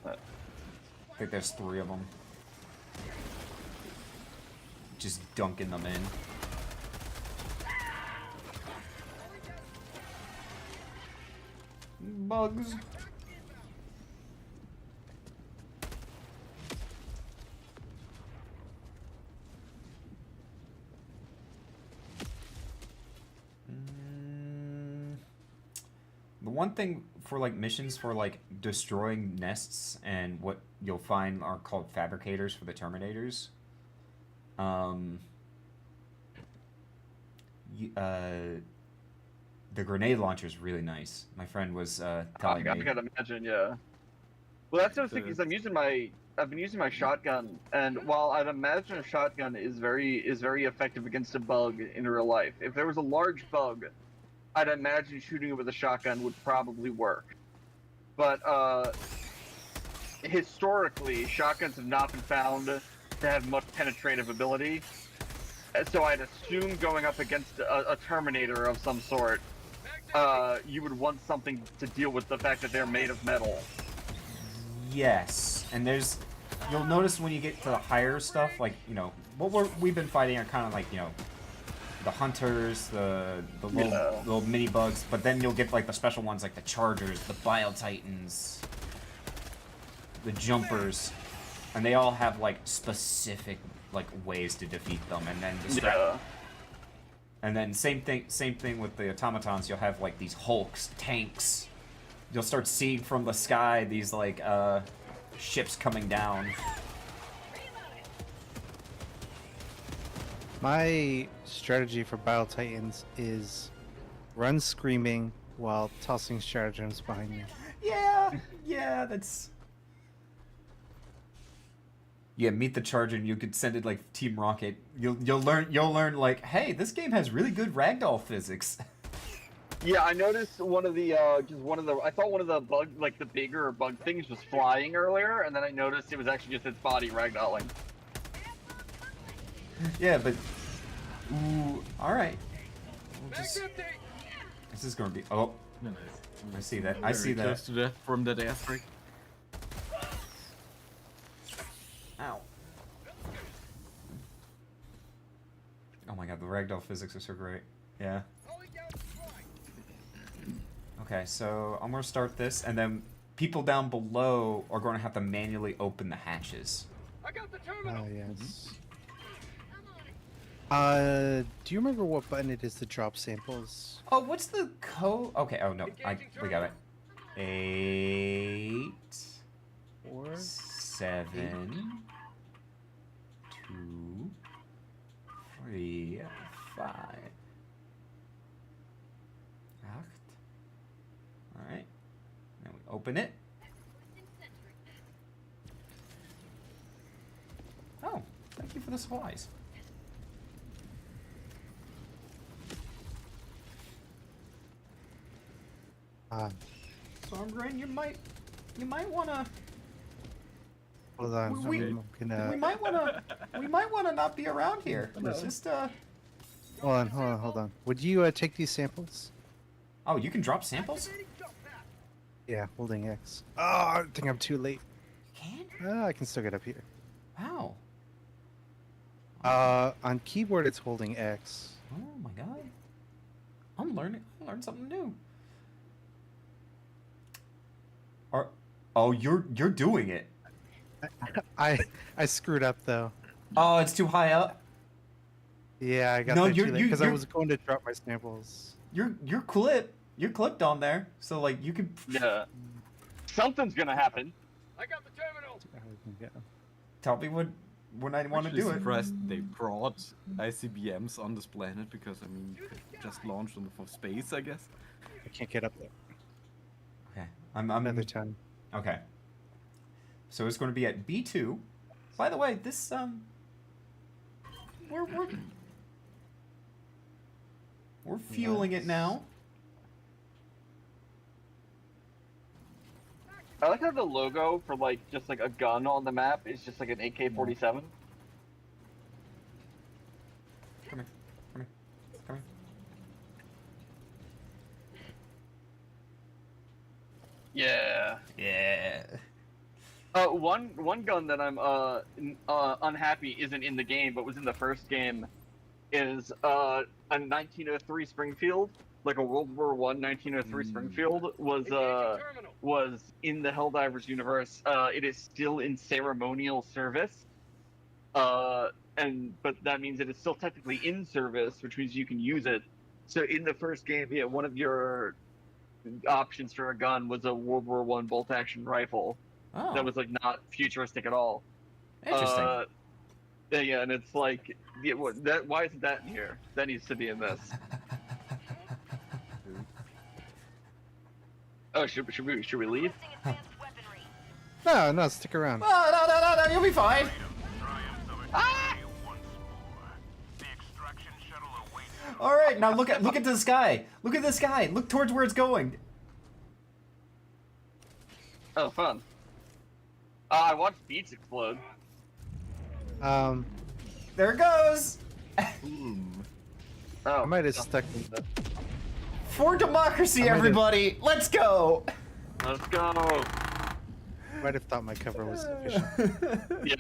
I think there's 3 of them. Just dunking them in. Bugs. The one thing for like missions for like destroying nests and what you'll find are called fabricators for the Terminators. The grenade launcher is really nice. My friend was telling me. I gotta imagine, yeah. Well, that's what I was thinking. Is I've been using my shotgun, and while I'd imagine a shotgun is very effective against a bug in real life, if there was a large bug, I'd imagine shooting it with a shotgun would probably work. But historically, shotguns have not been found to have much penetrative ability. So I'd assume going up against a Terminator of some sort, you would want something to deal with the fact that they're made of metal. Yes, and you'll notice when you get to the higher stuff, like, you know, what we've been fighting are kind of like, you know, the hunters, the little mini bugs, but then you'll get like the special ones like the chargers, the bio titans, the jumpers, and they all have like specific like ways to defeat them, and then and then same thing with the automatons. You'll have like these hulks, tanks. You'll start seeing from the sky these like ships coming down. My strategy for Bio Titans is run screaming while tossing stratagems behind me. Yeah, that's. Yeah, meet the charger, and you could send it like Team Rocket. You'll learn like, hey, this game has really good ragdoll physics. Yeah, I noticed one of the I thought one of the bug, like the bigger bug things, was flying earlier, and then I noticed it was actually just its body ragdolling. Yeah, but ooh, all right. This is gonna be. Oh, I see that. I see that. Close to death from that airstrike. Ow. Oh my god, the ragdoll physics are so great. Yeah. Okay, so I'm gonna start this, and then people down below are going to have to manually open the hatches. I got the terminal. Oh yes. Do you remember what button it is to drop samples? Oh, what's the code? Okay, oh no, we got it. 8, 4, 7, 2, 3, 5. Alright. Now we open it. Oh, thank you for the supplies. Stormgrain, you might wanna. Hold on. We might wanna not be around here. It's just Hold on. Would you take these samples? Oh, you can drop samples? Yeah, holding X. Oh, I think I'm too late. Can? I can still get up here. How? On keyboard it's holding X. Oh my god. I learned something new. Oh, you're doing it. I screwed up though. Oh, it's too high up. Yeah, I got No, there too late because I you're- was going to drop my samples. You're clipped on there, so like you could. Yeah. Something's gonna happen. I got the terminal. Tell me when I want to do it. Surprised they brought ICBMs on this planet because I mean, you could just launch them from space, I guess. I can't get up there. Okay, I'm Another time. Okay. So it's going to be at B2. By the way, this we're fueling it now. I like how the logo for like just like a gun on the map is just like an AK-47. Come here. Yeah. Yeah. One gun that I'm unhappy isn't in the game, but was in the first game, is a 1903 Springfield, like a World War I 1903 Springfield was in the Helldivers universe. It is still in ceremonial service, but that means that it's still technically in service, which means you can use it. So in the first game, yeah, one of your options for a gun was a World War I bolt-action rifle. Oh. That was like not futuristic at all. Interesting. Yeah, and it's like, yeah, why isn't that in here? That needs to be in this. Oh, should we leave? No, stick around. Oh, no, you'll be fine. Ah! All right, now look at the sky. Look at the sky. Look towards where it's going. Oh, fun. I watched beats explode. There it goes. Oh, I might have stuck in the... For democracy, everybody. Let's go. Let's go. Might have thought my cover was sufficient. Yeah.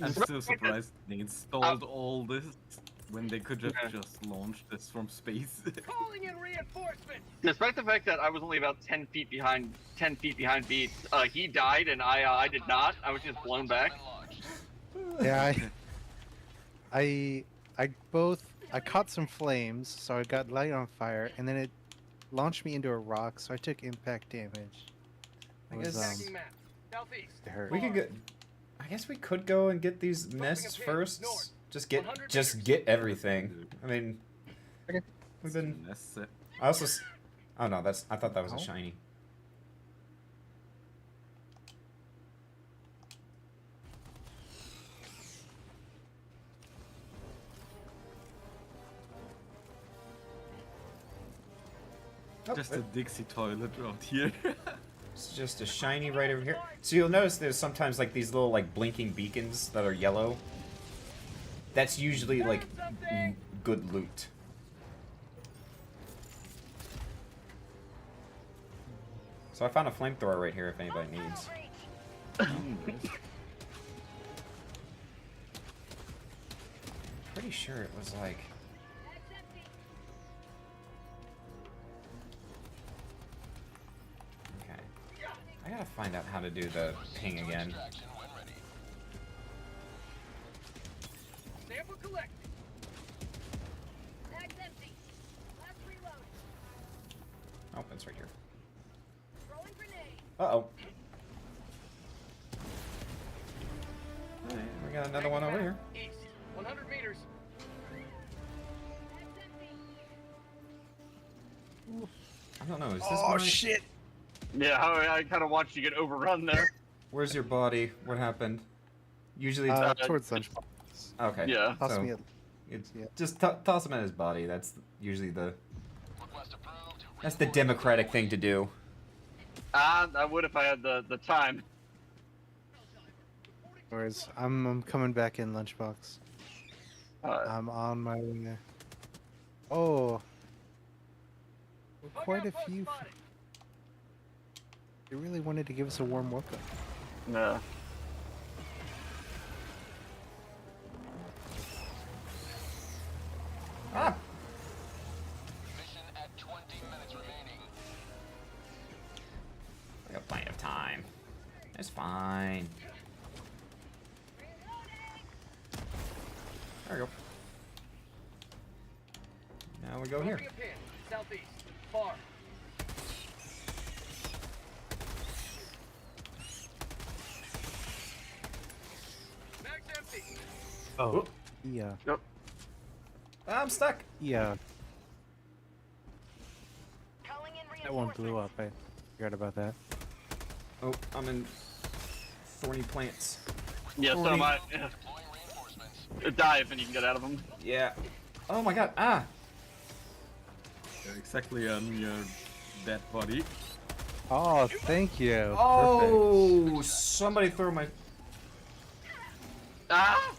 I'm still surprised they installed all this when they could have just launched this from space. Calling in reinforcements. Despite the fact that I was only about 10 feet behind Beats, he died and I did not. I was just blown back. Yeah, I caught some flames, so I got light on fire, and then it launched me into a rock, so I took impact damage. I guess Southeast. It hurt. we could go. I guess we could go and get these nests first. Just get everything. I mean, we've been. I also. Oh no, I thought that was a shiny. Just a Dixie toilet out here. It's just a shiny right over here. So you'll notice there's sometimes like these little like blinking beacons that are yellow. That's usually like good loot. So I found a flamethrower right here if anybody needs. Pretty sure it was like... Okay. I gotta find out how to do the ping again. Sample collected. Oh, it's right here. Throwing grenade. Uh-oh. Alright, we got another one over here. East. 100 meters. I don't know, is this Oh shit! Yeah, I kind of watched you get overrun there. Where's your body? What happened? Usually it's... Towards lunchbox. Okay. Yeah. Toss so me a... it's just toss him in his body. That's usually the... That's the democratic thing to do. I would if I had the time. Whereas I'm coming back in lunchbox. I'm on my way there. Oh, quite a few. They really wanted to give us a warm welcome. No. Ah. Mission at 20 minutes remaining. I got plenty of time. It's fine. There we go. Now we go here. Southeast. Far. Mag's empty. Oh, yeah. Yep. I'm stuck. Yeah. That one blew up. I forgot about that. Oh, I'm in thorny plants. Yeah, so am I. Dive and you can get out of them. Yeah. Oh my god. Ah. They're exactly on your dead body. Oh, thank you. Oh, somebody throw my Ah!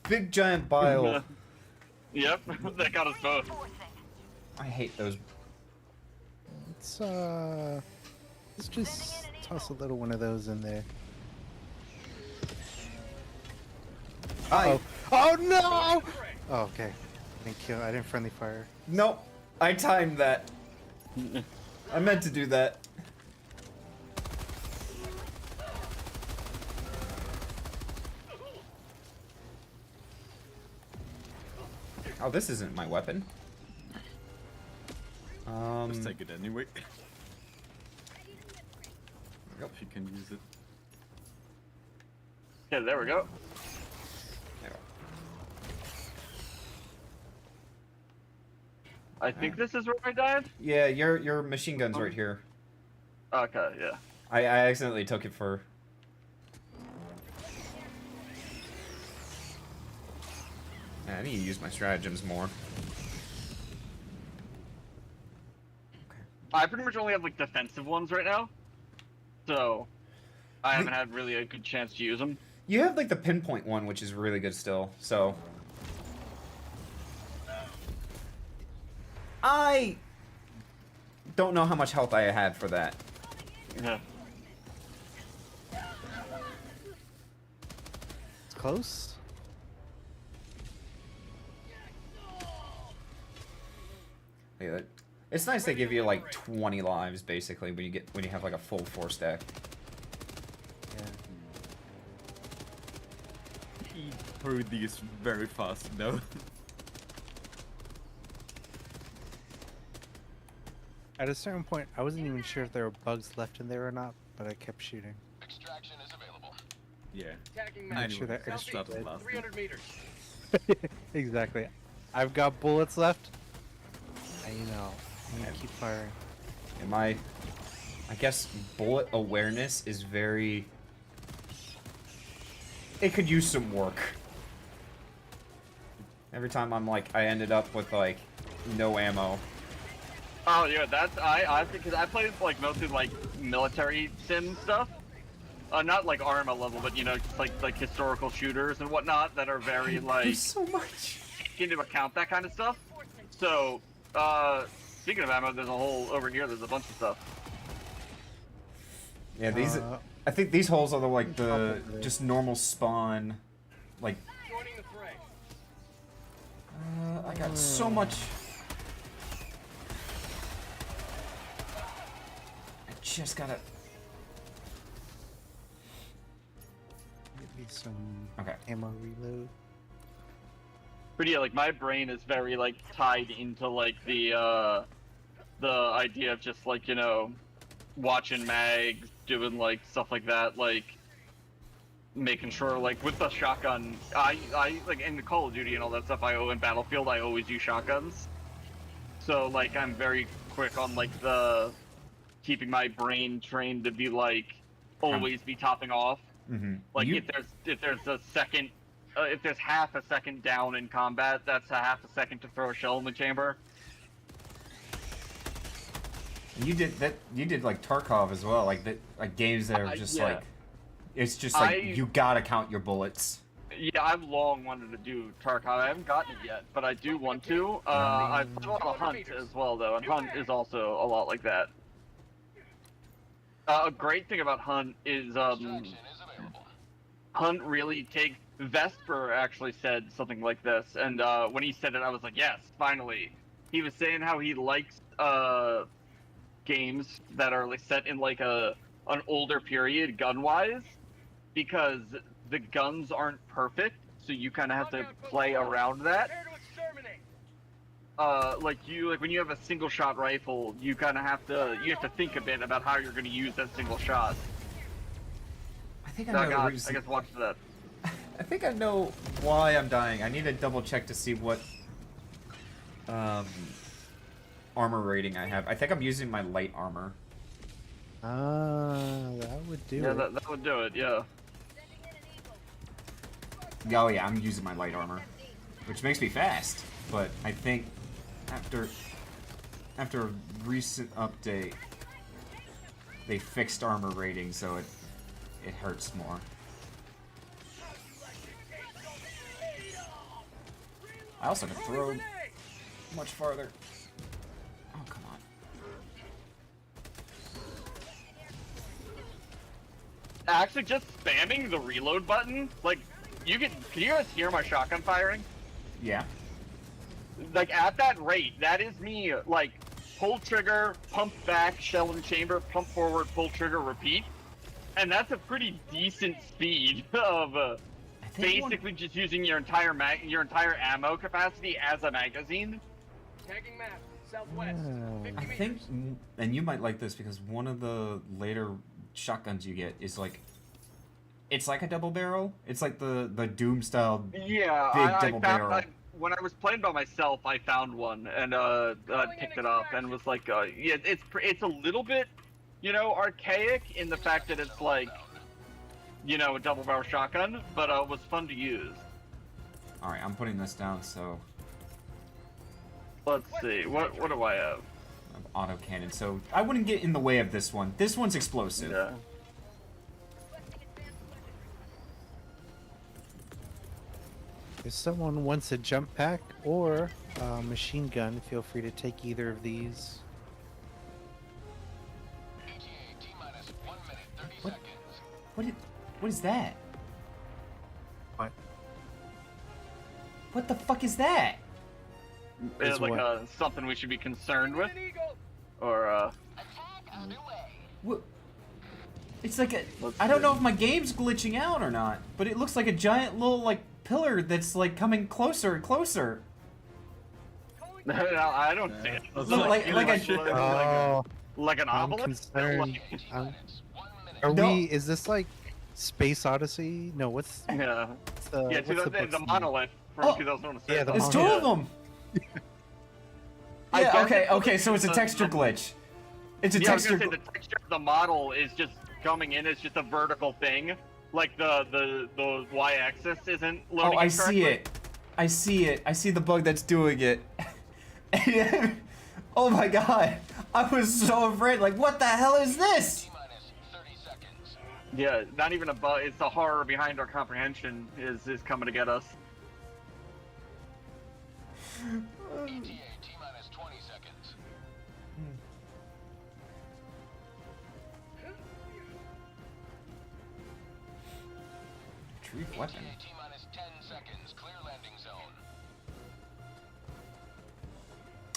big giant bile. Yep, that got us both. I hate those. Let's just toss a little one of those in there. I Oh no! Oh, okay. Thank you. I didn't friendly fire. Nope. I timed that. I meant to do that. Oh, this isn't my weapon. Let's take it anyway. Yep. If you can use it. Yeah, there we go. There we go. I think this is where I died. Yeah, your machine gun's right here. Okay, yeah. I accidentally took it for. Yeah, I need to use my stratagems more. I pretty much only have like defensive ones right now, so I haven't had really a good chance to use them. You have like the pinpoint one, which is really good still. So I don't know how much health I had for that. Yeah. It's close. Yeah, it's nice they give you like 20 lives basically when you have like a full 4-stack. Yeah. Eat through these very fast, though. At a certain point, I wasn't even sure if there were bugs left in there or not, but I kept shooting. Extraction is available. Yeah. Attacking I'm mag. sure that Southeast, extra dead. 300 meters. Exactly. I've got bullets left. You know, I'm gonna keep firing. And I guess bullet awareness is very. It could use some work. Every time I ended up with like no ammo. Oh yeah, that's I because I played like mostly like military sim stuff. Not like Arma level, but you know, just like historical shooters and whatnot that are very like so much take into account that kind of stuff. So speaking of ammo, there's a whole over here. There's a bunch of stuff. Yeah, these. I think these holes are the just normal spawn, like. Joining the fray. I got so much. I just gotta. Give me some Okay. ammo reload. But yeah, like my brain is very like tied into like the idea of just like, you know, watching mags, doing like stuff like that, like making sure like with the shotgun, I like in the Call of Duty and all that stuff, in Battlefield I always use shotguns. So like I'm very quick on like the keeping my brain trained to be like always be topping off. Mm-hmm. Like if there's a second, if there's half a second down in combat, that's a half a second to throw a shell in the chamber. You did that. You did like Tarkov as well, like that, like games that are just yeah. like, it's just like you gotta count your bullets. Yeah, I've long wanted to do Tarkov. I haven't gotten it yet, but I do want to. I've played a lot of Hunt as well, though, and Hunt is also a lot like that. A great thing about Hunt is Hunt really takes. Vesper actually said something like this, and when he said it, I was like, yes, finally. He was saying how he likes games that are like set in like an older period gun-wise, because the guns aren't perfect, so you kind of have to play around that. Like when you have a single shot rifle, you kind of have to think a bit about how you're going to use that single shot. I think I know the I reason. guess watch that. I think I know why I'm dying. I need to double check to see what armor rating I have. I think I'm using my light armor. That would do Yeah, it. that would do it. Yeah. Oh yeah, I'm using my light armor, which makes me fast. But I think after a recent update, they fixed armor rating, so it hurts more. I also can throw much farther. Oh come on! Actually, just spamming the reload button, like can you guys hear my shotgun firing? Yeah. Like at that rate, that is me like pull trigger, pump back, shell and chamber, pump forward, pull trigger, repeat, and that's a pretty decent speed of basically just using your entire ammo capacity as a magazine. Tagging map, southwest. 50 I think, and you might like this because one of the later shotguns you get is like, it's like a double barrel. It's like the Doom style Yeah, big I double found barrel. when I was playing by myself, I found one and picked it up and was like, yeah, it's a little bit, archaic in the fact that it's like, a double barrel shotgun, but it was fun to use. All right, I'm putting this down. So Let's see, what do I have? Auto cannon. So I wouldn't get in the way of this one. This one's explosive. Yeah. If someone wants a jump pack or a machine gun, feel free to take either of these. What is that? What? What the fuck is that? Is Is like what? something we should be concerned with, or What? It's like I don't know if my game's glitching out or not, but it looks like a giant little like pillar that's like coming closer and closer. no, I don't see it. Look, like Like an I'm obelisk. concerned. Is this like Space Odyssey? No, what's Yeah. the, Yeah, what's the book's the name? monolith from Oh, 2006. yeah, the There's two of them. I Yeah. guess Okay. So it's a texture glitch. It's a Yeah, I was texture. gonna say the texture of the model is just coming in as just a vertical thing. Like the y-axis isn't loading. Oh, I see it. I see it. I see the bug that's doing it. Oh my god! I was so afraid. Like, what the hell is this? Yeah, not even a bug. It's the horror behind our comprehension is coming to get us. Retrieve weapon.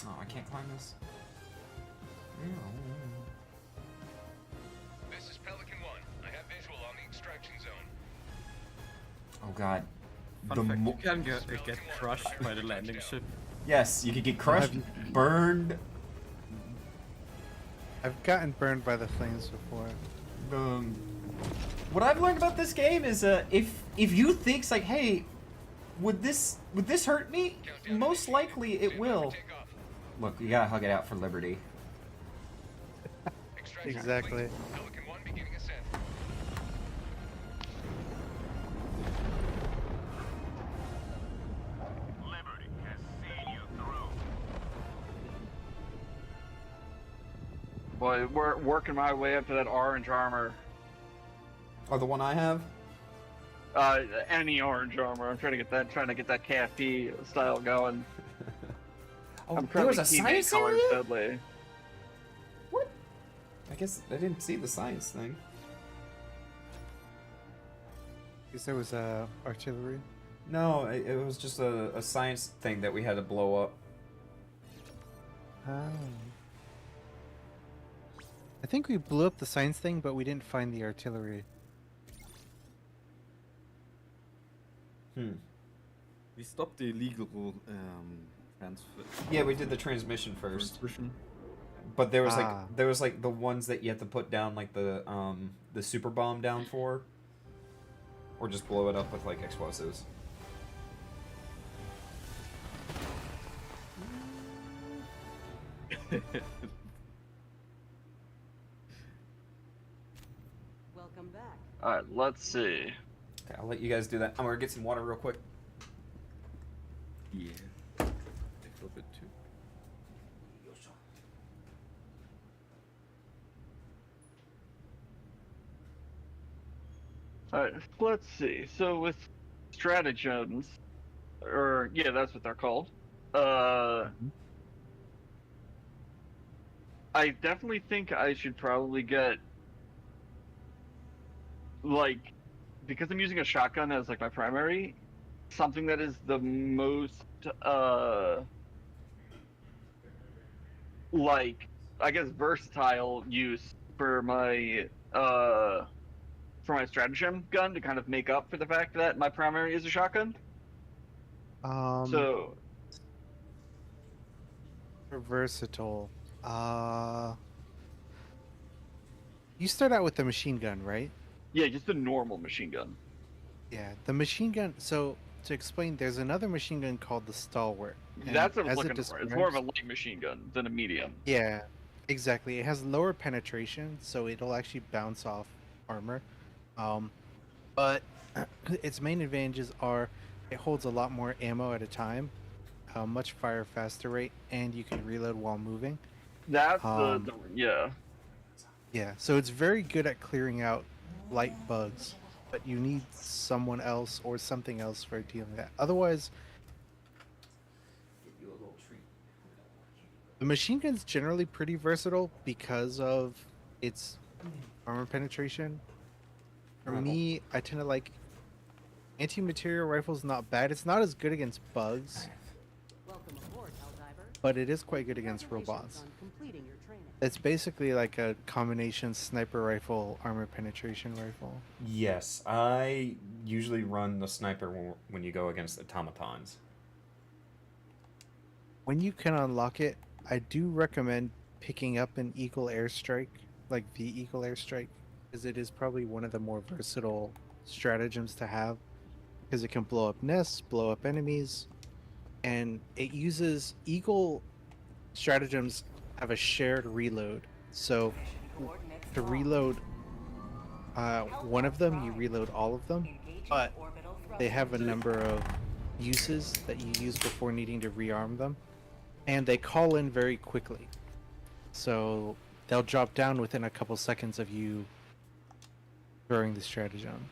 Oh, I can't climb this. This is Pelican 1. I have visual on the extraction zone. Oh god. Fun fact, you can get crushed by the landing ship. Yes, you could get crushed, burned. I've gotten burned by the flames before. What I've learned about this game is if you think like, hey, would this hurt me? Most likely it will. Look, you gotta hug it out for liberty. Exactly. Pelican 1 beginning ascent. Liberty has seen you through. Boy, we're working my way up to that orange armor. Oh, the one I have? Any orange armor. I'm trying to get that KFP style going. Oh, I'm there was a currently teammate science colors area? deadly. What? I guess I didn't see the science thing. Because there was artillery. No, it was just a science thing that we had to blow up. Oh. I think we blew up the science thing, but we didn't find the artillery. We stopped the illegal transfer. Yeah, we did the transmission first. Transmission. But there was like the ones that you have to put down like the super bomb down for, or just blow it up with like explosives. Welcome back. Alright, let's see. Okay, I'll let you guys do that. I'm gonna get some water real quick. Yeah. I feel good too. Alright, let's see. So with stratagems, or yeah, that's what they're called. I definitely think I should probably get, like, because I'm using a shotgun as like my primary, something that is the most like, I guess, versatile use for my stratagem gun to kind of make up for the fact that my primary is a shotgun. So versatile. You start out with the machine gun, right? yeah, just a normal machine gun. Yeah, the machine gun. So to explain, there's another machine gun called the Stalwart. and That's what I as was it looking for. It's more of a describes- light machine gun than a medium. Yeah, exactly. It has lower penetration, so it'll actually bounce off armor. But its main advantages are it holds a lot more ammo at a time, much faster rate, and you can reload while moving. That's Yeah, so it's very good at clearing out light bugs, but you need someone else or something else for dealing with that. Otherwise, the machine gun's generally pretty versatile because of its armor penetration. For me, I tend to like anti-material rifles. Not bad. It's not as good against bugs, Welcome aboard, Helldivers. but it is quite good against robots. Congratulations on completing your training. It's basically like a combination sniper rifle, armor penetration rifle. Yes, I usually run the sniper when you go against automatons. When you can unlock it, I do recommend picking up an Eagle Airstrike, like the Eagle Airstrike, because it is probably one of the more versatile stratagems to have, because it can blow up nests, blow up enemies, and it uses Eagle stratagems have a shared reload. So to reload one of them, you reload all of them, but they have a number of uses that you use before needing to rearm them, and they call in very quickly. So they'll drop down within a couple seconds of you throwing the stratagem.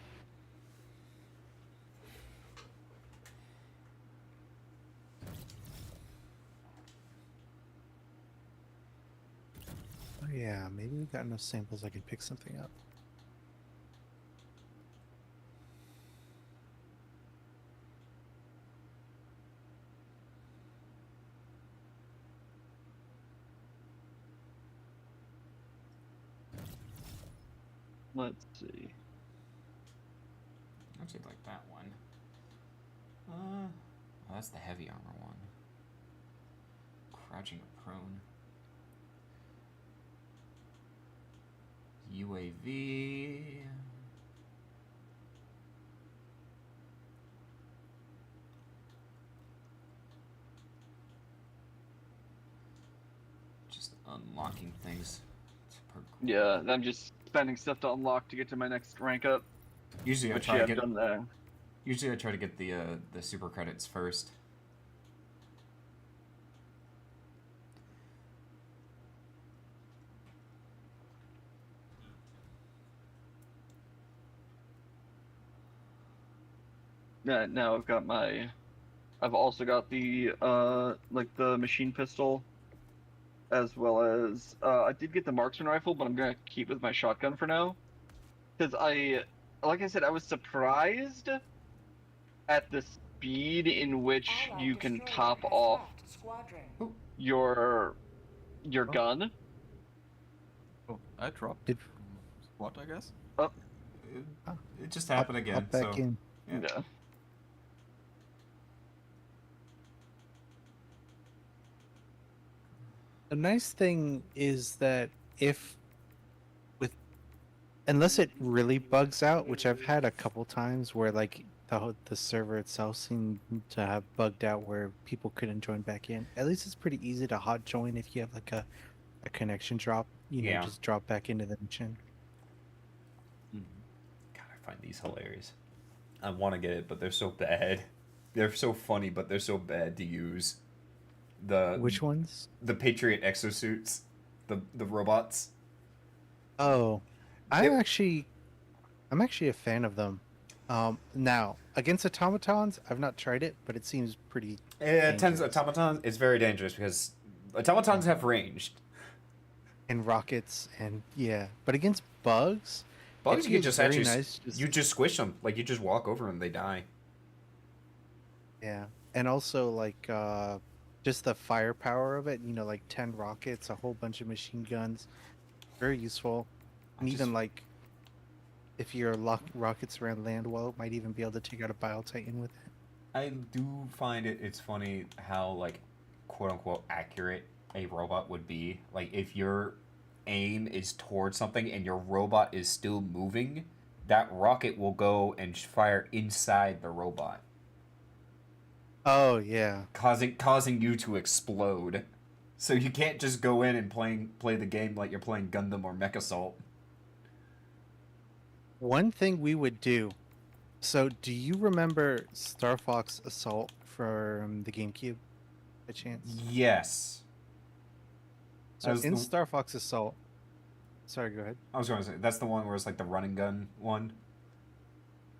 Oh yeah, maybe we got enough samples I can pick something up. Let's see. Actually, like that one. Oh, that's the heavy armor one. Crouching or prone. UAV. Just unlocking things. Yeah, I'm just spending stuff to unlock to get to my next rank up. Usually I Which, try yeah, to I've get done that. Usually I try to get the super credits first. now I've got my. I've also got the like the machine pistol, as well as I did get the marksman rifle, but I'm gonna keep with my shotgun for now, because like I said, I was surprised at the speed in which you can top off your gun. Oh, I dropped. Did- What, I guess? Oh, It just happened again. Hop back so in. yeah. The nice thing is that unless it really bugs out, which I've had a couple times where like the server itself seemed to have bugged out where people couldn't join back in. At least it's pretty easy to hot join if you have like a connection drop. Yeah. Just drop back into the mission. God, I find these hilarious. I want to get it, but they're so bad. They're so funny, but they're so bad to use. Which ones? The Patriot exosuits, the robots. Oh, I'm actually a fan of them. Now against automatons, I've not tried it, but it seems pretty. Automatons. It's very dangerous because automatons have range. And rockets, and yeah, but against bugs, Bugs, you can just actually nice. You just squish them. Like you just walk over them, they die. Yeah, and also like just the firepower of it. Like 10 rockets, a whole bunch of machine guns, very useful. And even like if your rockets around land well, might even be able to take out a Bile Titan with it. I do find it's funny how like quote unquote accurate a robot would be. Like if your aim is towards something and your robot is still moving, that rocket will go and fire inside the robot. Oh yeah, causing you to explode. So you can't just go in and play the game like you're playing Gundam or Mech Assault. One thing we would do. So, do you remember Star Fox Assault from the GameCube, by chance? Yes. So in Star Fox Assault. Sorry, go ahead. I was going to say that's the one where it's like the running gun one.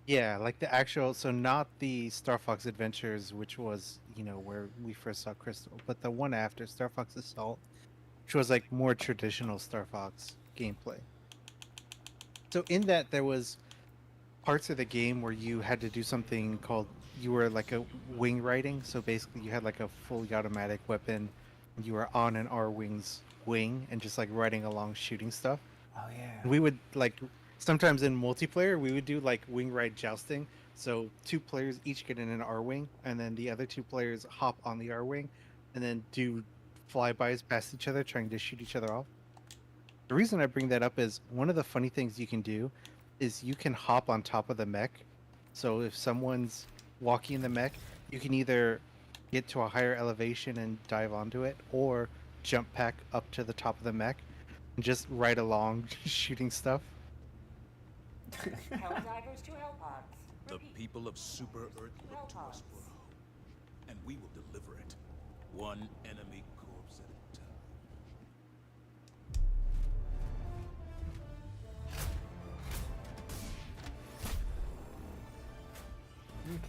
Yeah, like the actual. So not the Star Fox Adventures, which was where we first saw Crystal, but the one after Star Fox Assault, which was like more traditional Star Fox gameplay. So in that there was parts of the game where you had to do something called you were like a wing riding. So basically you had like a fully automatic weapon and you were on an R-Wing's wing and just like riding along shooting stuff. Oh yeah. And we would like sometimes in multiplayer we would do like wing ride jousting. So 2 players each get in an R-Wing and then the other 2 players hop on the R-Wing and then do flybys past each other trying to shoot each other off. The reason I bring that up is one of the funny things you can do is you can hop on top of the mech. So if someone's walking in the mech, you can either get to a higher elevation and dive onto it, or jump back up to the top of the mech and just ride along shooting stuff. Helldivers to Hellpods. The people of Super Earth look to us for hope, and we will deliver it. One enemy corpse at a time.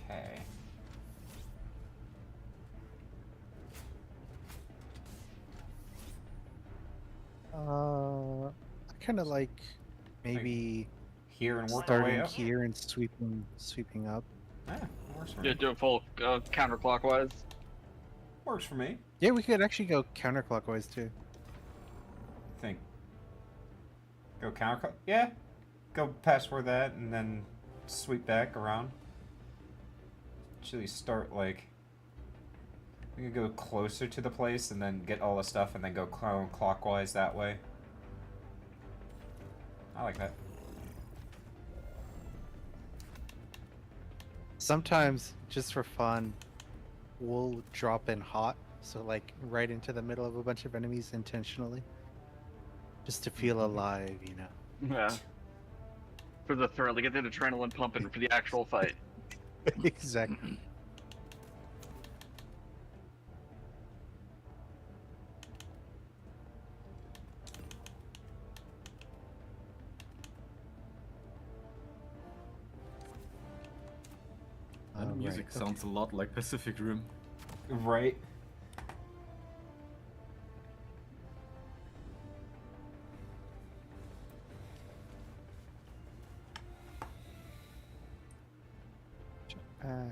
Okay. I kind of like maybe Here and work our way starting up. here and sweeping up. Yeah, works for Yeah, me. do it full counterclockwise. Works for me. Yeah, we could actually go counterclockwise too. Think. Go counter. Yeah. Go past where that and then sweep back around. Actually, start like. We could go closer to the place and then get all the stuff and then go clockwise that way. I like that. Sometimes, just for fun, we'll drop in hot, so like right into the middle of a bunch of enemies intentionally, just to feel alive, Yeah. For the thrill, to get the adrenaline pumping for the actual fight. Exactly. music Right, sounds a lot like Pacific Rim. Right. Back.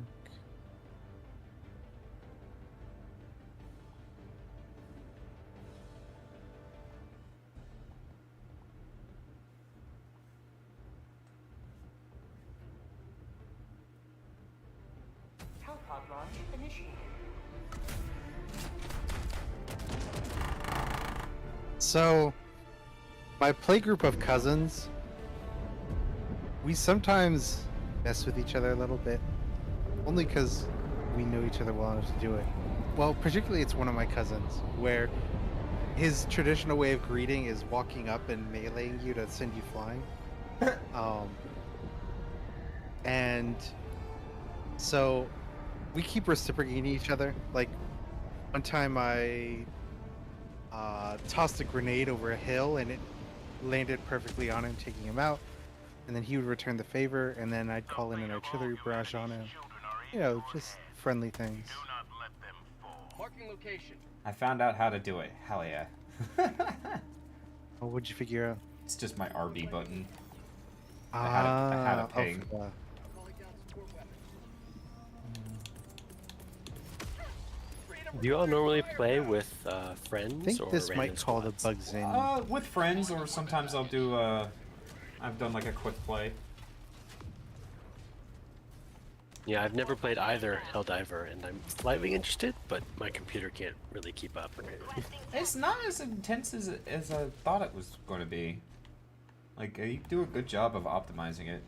Hellpod launch initiated. So, my playgroup of cousins, we sometimes mess with each other a little bit, only because we know each other well enough to do it. Well, particularly it's one of my cousins, where his traditional way of greeting is walking up and meleeing you to send you flying. And so we keep reciprocating each other. Like, one time I tossed a grenade over a hill and it landed perfectly on him, taking him out. And then he would return the favor, and then I'd call in an artillery barrage on him. You know, just friendly things. Marking location. I found out how to do it. Hell yeah. Oh, what'd you figure out? It's just my RB button. I had a ping. Oh, Do you all normally play with friends I think or this might random call the squads? bugs in. With friends, or sometimes I'll do, I've done like a quick play. Yeah, I've never played either Helldiver, and I'm slightly interested, but my computer can't really keep up. It's not as intense as I thought it was going to be. Like, you do a good job of optimizing it.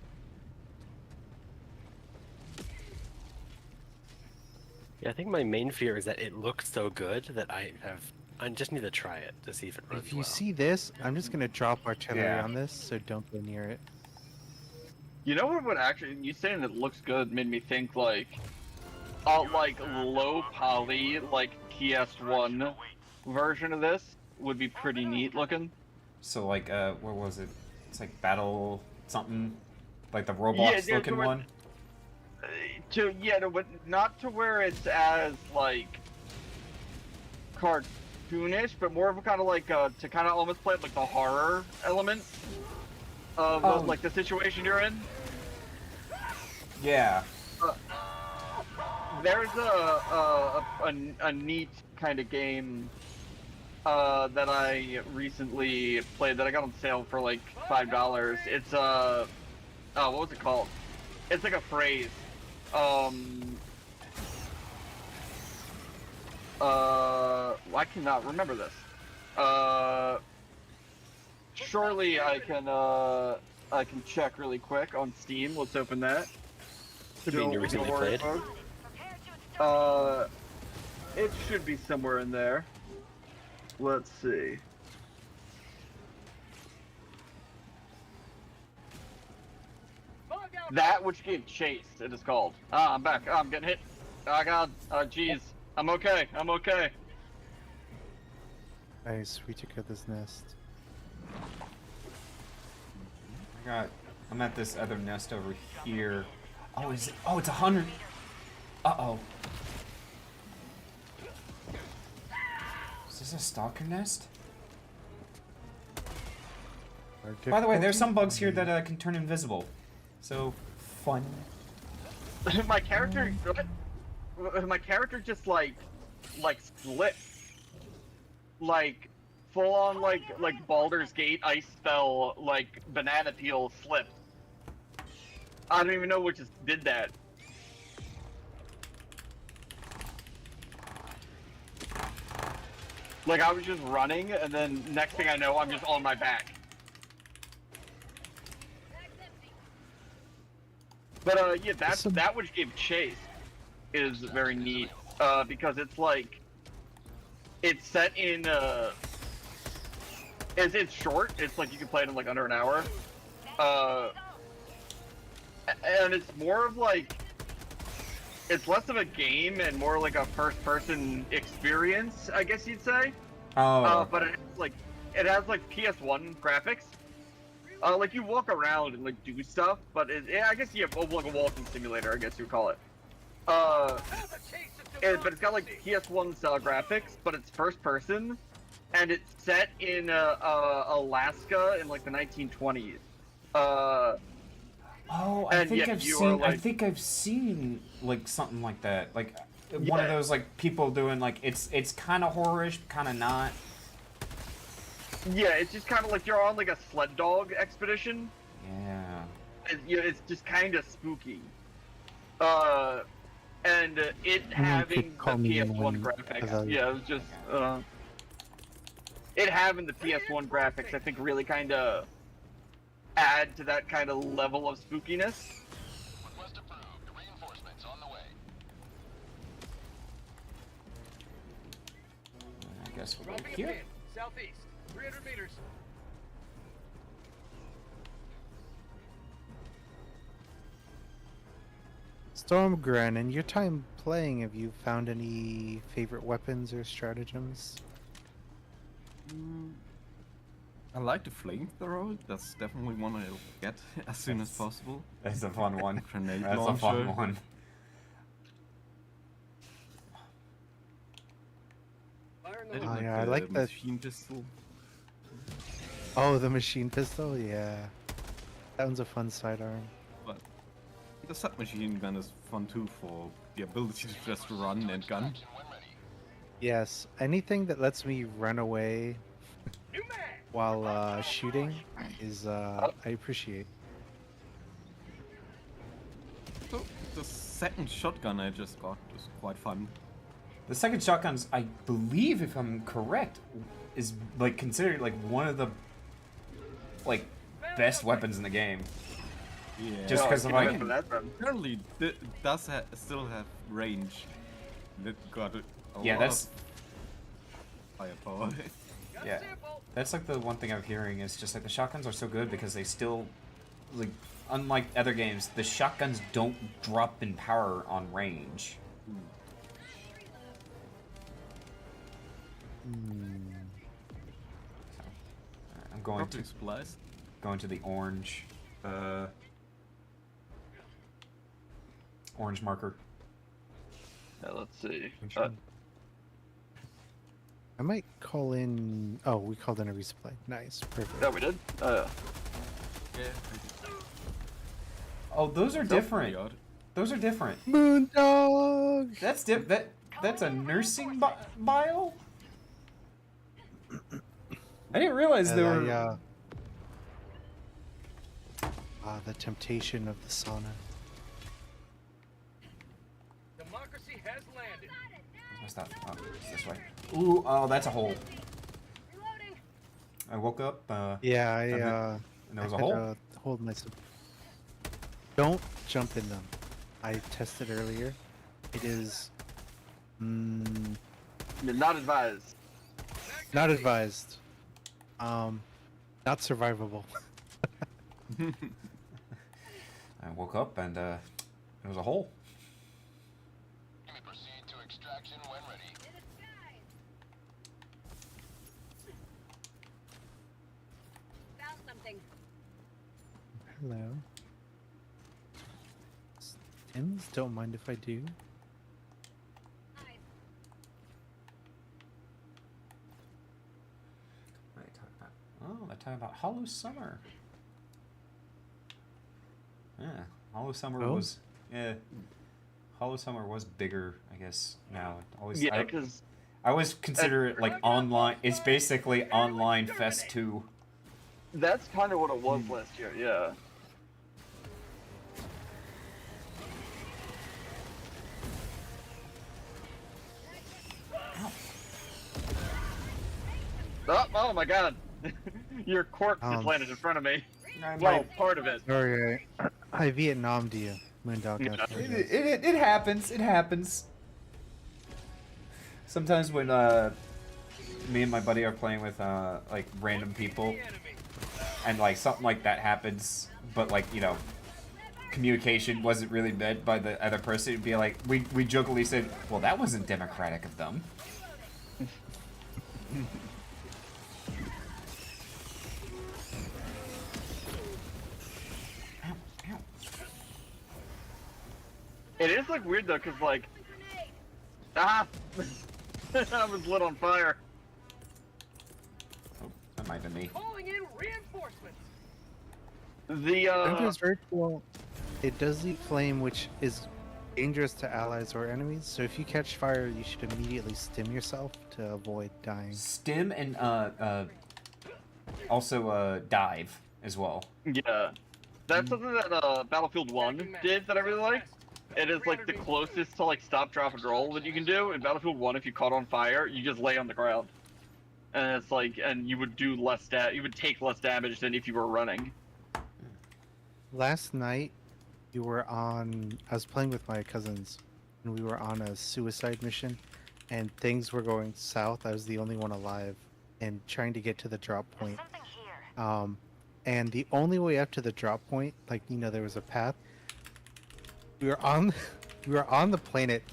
Yeah, I think my main fear is that it looks so good that I just need to try it to see if it runs If you well. see this, I'm just gonna drop artillery Yeah. on this, so don't go near it. You know what would actually, you saying it looks good made me think like low poly, like PS1 version of this would be pretty neat looking. So, like, what was it? It's like Battle something? Like the Roblox looking one? Not to where it's as, like, cartoonish, but more of a kind of like, to kind of almost play like the horror element of, like, the situation you're in. Yeah. There's a neat kind of game that I recently played that I got on sale for like $5. It's what was it called? It's like a phrase. I cannot remember this. Surely I can check really quick on Steam. Let's open that. Could be you recently played. It should be somewhere in there. Let's see. That which gave chase, it is called. Ah, I'm back. I'm getting hit. Oh god. Jeez. I'm okay. I'm okay. Nice, we took out this nest. I'm at this other nest over here. Oh, is it? Oh, it's 100. Uh-oh. Is this a stalker nest? By the way, there's some bugs here that can turn invisible. So, fun. My character just like split. Like full on like Baldur's Gate ice spell, like banana peel slipped. I don't even know what just did that. Like I was just running and then next thing I know I'm just on my back. But yeah, that which gave chase is very neat because it's like it's set in it's short. It's like you can play it in like under an hour, and it's more of like it's less of a game and more like a first-person experience, I guess you'd say. Oh. But it has like PS1 graphics. Like you walk around and like do stuff, but I guess you have like a walking simulator, I guess you would call it. but it's got like PS1 style graphics, but it's first person, and it's set in Alaska in like the 1920s. Oh, I And think yeah, I've you seen. are, like- I think I've seen like something like that. Like one of Yeah. those like people doing like it's kind of horrorish, kind of not. Yeah, it's just kind of like you're on like a sled dog expedition. Yeah. It's just kind of spooky. And it Someone having could the call me in PS1 when graphics, I- yeah, it was just it having the PS1 graphics, I think, really kind of add to that kind of level of spookiness. I guess we'll go Dropping a here. pin. Southeast. 300 meters. Stormgren, in your time playing, have you found any favorite weapons or stratagems? I like the flamethrower. That's definitely one I'll get as soon as possible. That's a fun one. Grenade That's launcher. a fun one. Fire in I the do Oh, hole. yeah, I the like that. machine pistol. Oh, the machine pistol? Yeah. That one's a fun sidearm. But the submachine gun is fun too for the ability to just run and gun. Yes, anything that lets me run away New mag. while shooting is I appreciate. So the second shotgun I just got is quite fun. The second shotgun's, I believe, if I'm correct, is like considered like one of the like best weapons in the game. Yeah. Just because of like Apparently, it does still have range. That got a Yeah, lot that's- of firepower. Yeah, that's like the one thing I'm hearing is just like the shotguns are so good because they still, like, unlike other games, the shotguns don't drop in power on range. I'm going Probably supplies. going to the orange, orange marker. Yeah, let's see. I might call in. Oh, we called in a resupply. Nice, perfect. Yeah, we did. Yeah. Oh, those are Sounds different. pretty odd. Those are different. Moondog. That's that's a nursing bio. I didn't realize there were. The temptation of the sauna. Democracy has landed. What's that? Oh, it's this way. Ooh, oh, that's a hole. I woke up. Yeah, and there was a I hole. had to hold myself. Don't jump in them. I tested earlier. It is You're not advised. not advised. Not survivable. I woke up and there was a hole. Proceed to extraction when ready. Found something. Hello. Tim's, don't mind if I do. Oh, they're talking about Hollow Summer. Yeah, Hollow Summer Oh? was Hollow Summer was bigger, I guess. Now always Yeah, because I always consider it like online. It's basically online Fest 2. that's kind of what it was last year. Yeah. Oh my God! Your corpse just landed in front of me. Well, part of it. Sorry, I Vietnam'd you, Moondog. Yeah. It happens. It happens. Sometimes when me and my buddy are playing with like random people, and like something like that happens, but like communication wasn't really meant by the other person. It'd be like we jokingly said, "Well, that wasn't democratic of them." It is like weird though, cause like, I was lit on fire. Oh, that might have been me. Calling in reinforcements. The Hunter's very cool. It does leave flame, which is dangerous to allies or enemies. So if you catch fire, you should immediately stim yourself to avoid dying. Stim and also dive as well. yeah, that's something that Battlefield 1 did that I really liked. It is like the closest to like stop, drop, and roll that you can do. In Battlefield 1, if you caught on fire, you just lay on the ground, and it's like, and you would do less you would take less damage than if you were running. Last night, I was playing with my cousins, and we were on a suicide mission, and things were going south. I was the only one alive, and trying to get to the drop point. And the only way up to the drop point, like, you know, there was a path. We were on the planet,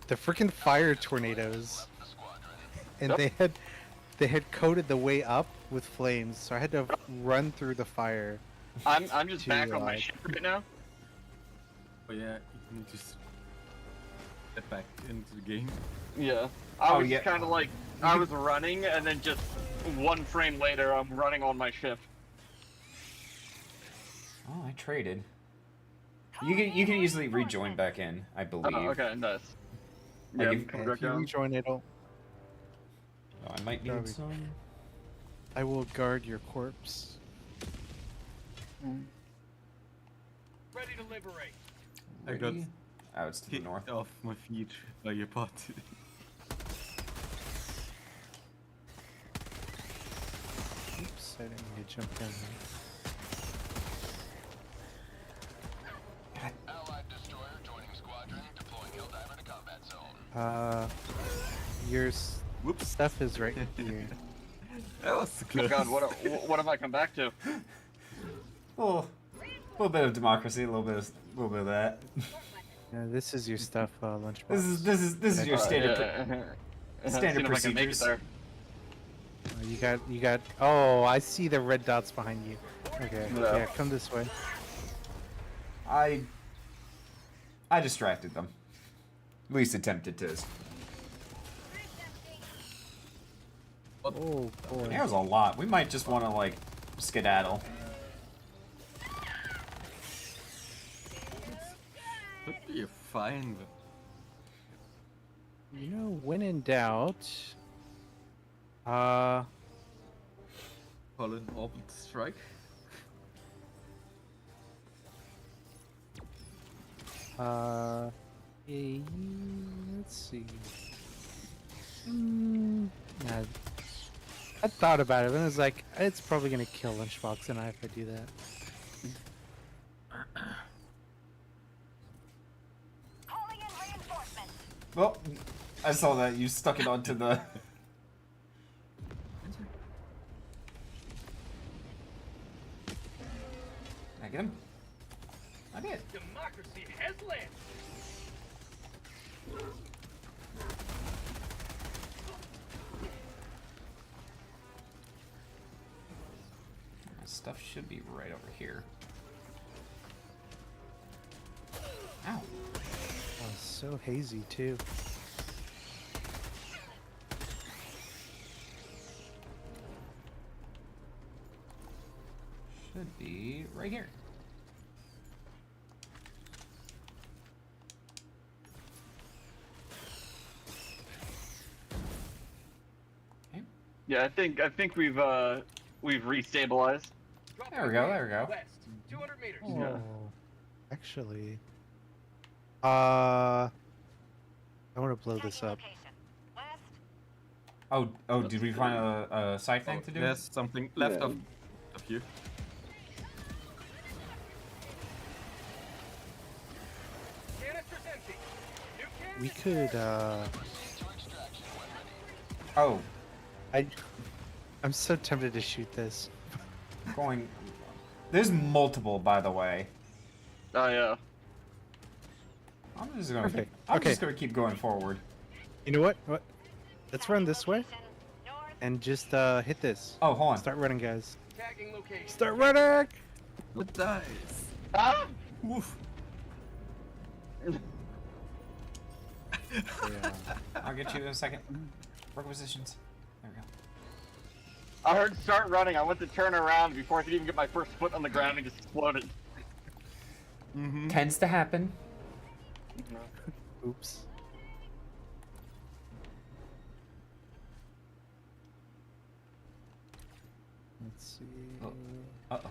the freaking fire tornadoes, and they had coated the way up with flames, so I had to run through the fire. I'm just back on my ship right now. Oh yeah, you can just get back into the game. Yeah, I was just kind of like, I was running, and then just 1 frame later, I'm running on my ship. Oh, I traded. You can easily rejoin back in, I believe. Oh, okay, nice. Like Yeah, if- come back If you down. rejoin, it'll. Oh, I might need some. I will guard your corpse. Ready to liberate. I got Ready? Oh, it's to the kicked north. off my feet by your bot. Oops, I didn't mean to jump down there. Allied destroyer joining squadron, deploying Helldiver to combat zone. Your Whoops. stuff is right here. That was Oh close. God, what have I come back to? Oh, a little bit of democracy, a little bit of that. This is your stuff, lunchbox. This is your standard standard Seeing if I can make it procedures. there. You got. Oh, I see the red dots behind you. Okay, Yeah. yeah, come this way. I distracted them. At least attempted to. Oh boy. There's a lot. We might just want to like skedaddle. You're fine. You know, when in doubt, Call an orbital strike. let's see. Yeah, I thought about it, and I was like, it's probably gonna kill Lunchbox and I if I do that. Well, I saw that you stuck it onto the. Did I get him? I did. Democracy has landed. My stuff should be right over here. Ow. Oh, so hazy too. Should be right here. Okay. Yeah, I think we've restabilized. There we go. There we go. West, 200 meters. Oh, actually, I want to blow this up. Oh, did we find a side thing to do? There's something left of you. Canister's empty. New canister. We could. Oh, I'm so tempted to shoot this. going. There's multiple, by the way. Oh yeah. I'm just gonna. Perfect. I'm Okay. just gonna keep going forward. You know what? What? Let's run this way, and just hit this. Oh, hold on. Start running, guys. Tagging location. Start running. What dies? Ah! Oof. Yeah. I'll get you in a second. Work positions. There we go. I heard start running. I went to turn around before I could even get my first foot on the ground and just exploded. Tends to happen. Oops. Let's see. Uh-oh.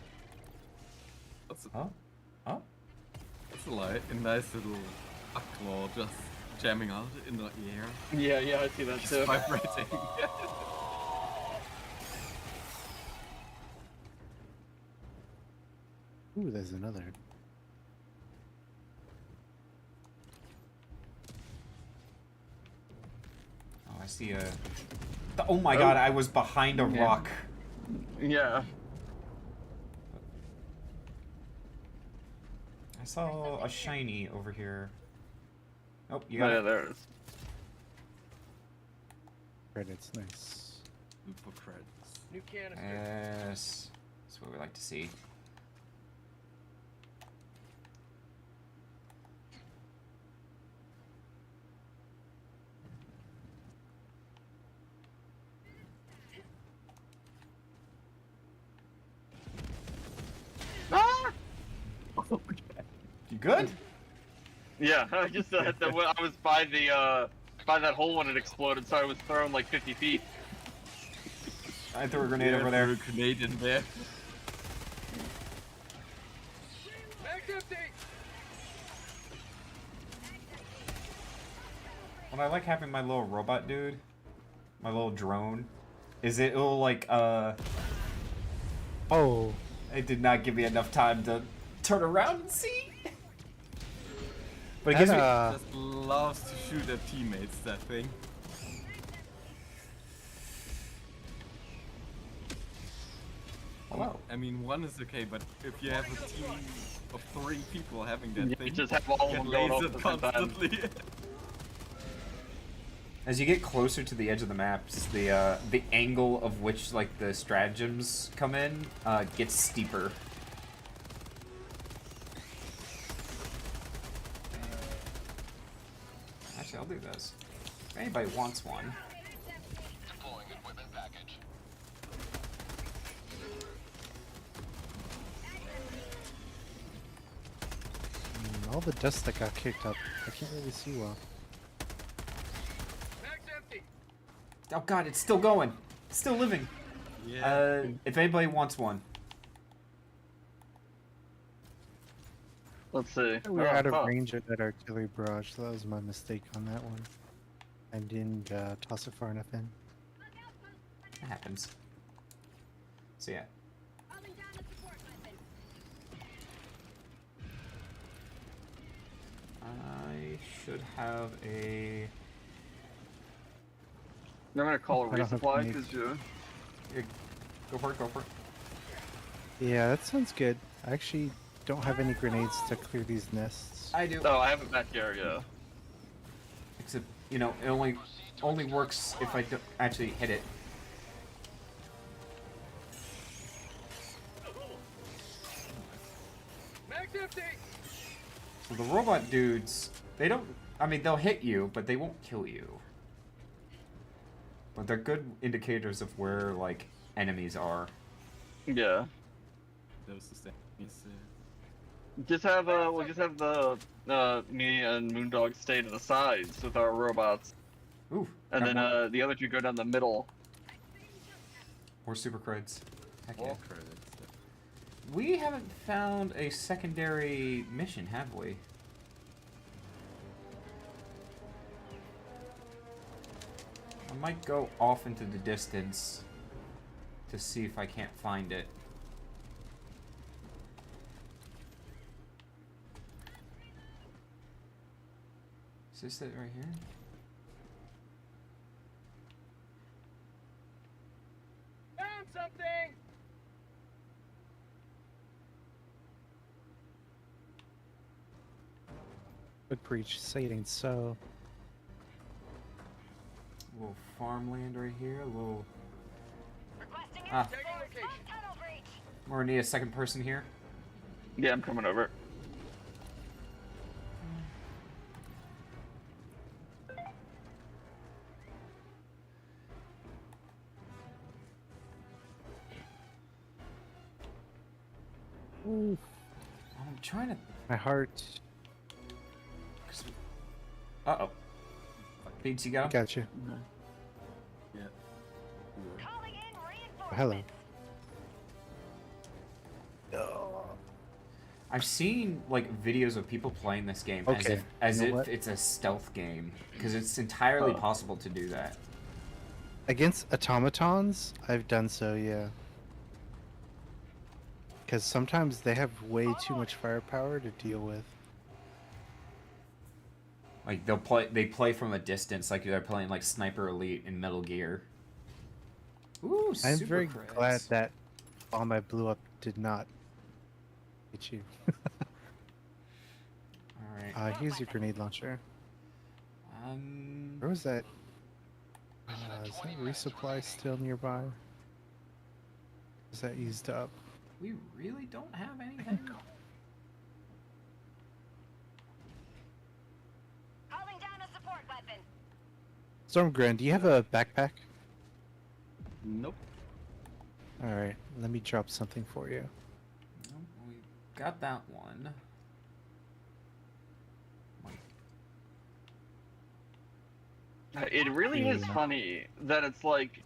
That's a, Oh? that's a nice little claw just jamming out in the air. Yeah, I see that Just too. vibrating. Ooh, there's another. Oh, I see a... Oh my god, I was behind a Yeah. rock. Yeah. I saw a shiny over here. Oh, you Oh, got yeah, it. there it is. Credits, nice. Super credits. New canister. Yes. That's what we like to see. Ah! You good? Yeah, I just I was by the by that hole when it exploded, so I was thrown like 50 feet. I threw a grenade over threw there. a grenade in there. Mag's empty. What I like having my little robot dude, my little drone, is it'll like, Oh. it did not give me enough time to turn around and see. But it gives me... Just loves to shoot at teammates, that thing. Hello. I mean, one is okay, but if you have a team of 3 people having that You thing, just have all of get them going off lasered at the same time. constantly. As you get closer to the edge of the maps, the angle of which like the stratagems come in gets steeper. Actually, I'll do this. If anybody wants one. All the dust that got kicked up, I can't really see well. Mag's empty. Oh god, it's still going. It's still living. Yeah. If anybody wants one. Let's see. We were out of Oh, range of that artillery barrage, so that was my mistake on that one. I didn't toss it far enough in. It happens. So yeah. I should have a... I'm gonna call a I don't have resupply grenades. because you. Here, go for it, go for it. Yeah, that sounds good. I actually don't have any grenades to clear these nests. I do. Oh, I have it back here. Yeah. Except, you know, it only works if I don't actually hit it. Mag's empty. So the robot dudes, they don't... I mean, they'll hit you, but they won't kill you. But they're good indicators of where, like, enemies are. Yeah. Those the same. Just have we'll just have the me and Moondog stay to the sides with our robots, Ooh. and got then more- the other two go down the middle. More super creds. Heck yeah. All credits. We haven't found a secondary mission, have we? I might go off into the distance to see if I can't find it. Is this it right here? Found something. Good preach, say it ain't so. A little farmland right here, a little... Requesting Ah, Taking location. tunnel breach. we're gonna need a second person here. Yeah, I'm coming over. No. I'm trying to. My heart. Uh-oh. Beats, you got him? Got you. Yeah. Calling in Oh, hello. I've seen like videos of people playing this game Okay, as you know if what? it's a stealth game, because it's entirely possible to do that. Against automatons, I've done so, yeah. Because sometimes they have way too much firepower to deal with. Like they play from a distance, like they're playing like Sniper Elite in Metal Gear. Ooh, I'm super very crits. glad that bomb I blew up did not hit you. All right. Here's your grenade launcher. Where was that? Is that resupply still nearby? Is that used up? We really don't have anything. Calling down a support weapon. Stormgren, do you have a backpack? Nope. Alright, let me drop something for you. Nope, we got that one. It really is funny that it's like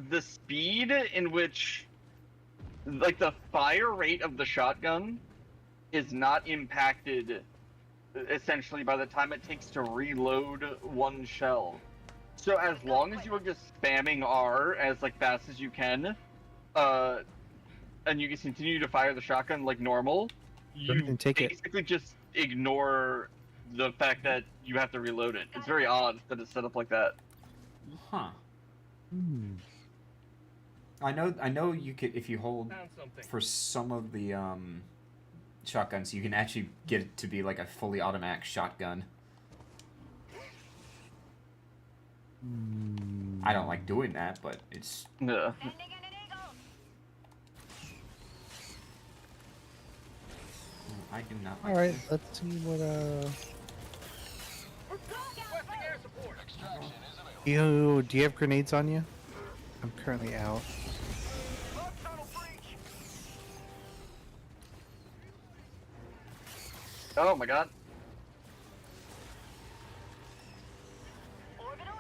the speed in which, like, the fire rate of the shotgun is not impacted essentially by the time it takes to reload one shell. So as long as you are just spamming R as like fast as you can, and you just continue to fire the shotgun like normal, you take it. basically just ignore the fact that you have to reload it. It's very odd that it's set up like that. Huh. Hmm. I know you could, if you hold for some of the shotguns, you can actually get it to be like a fully automatic shotgun. I don't like doing that, but it's Yeah. I do not like Alright, this. let's see what do you have grenades on you? I'm currently out. Oh my god. Orbital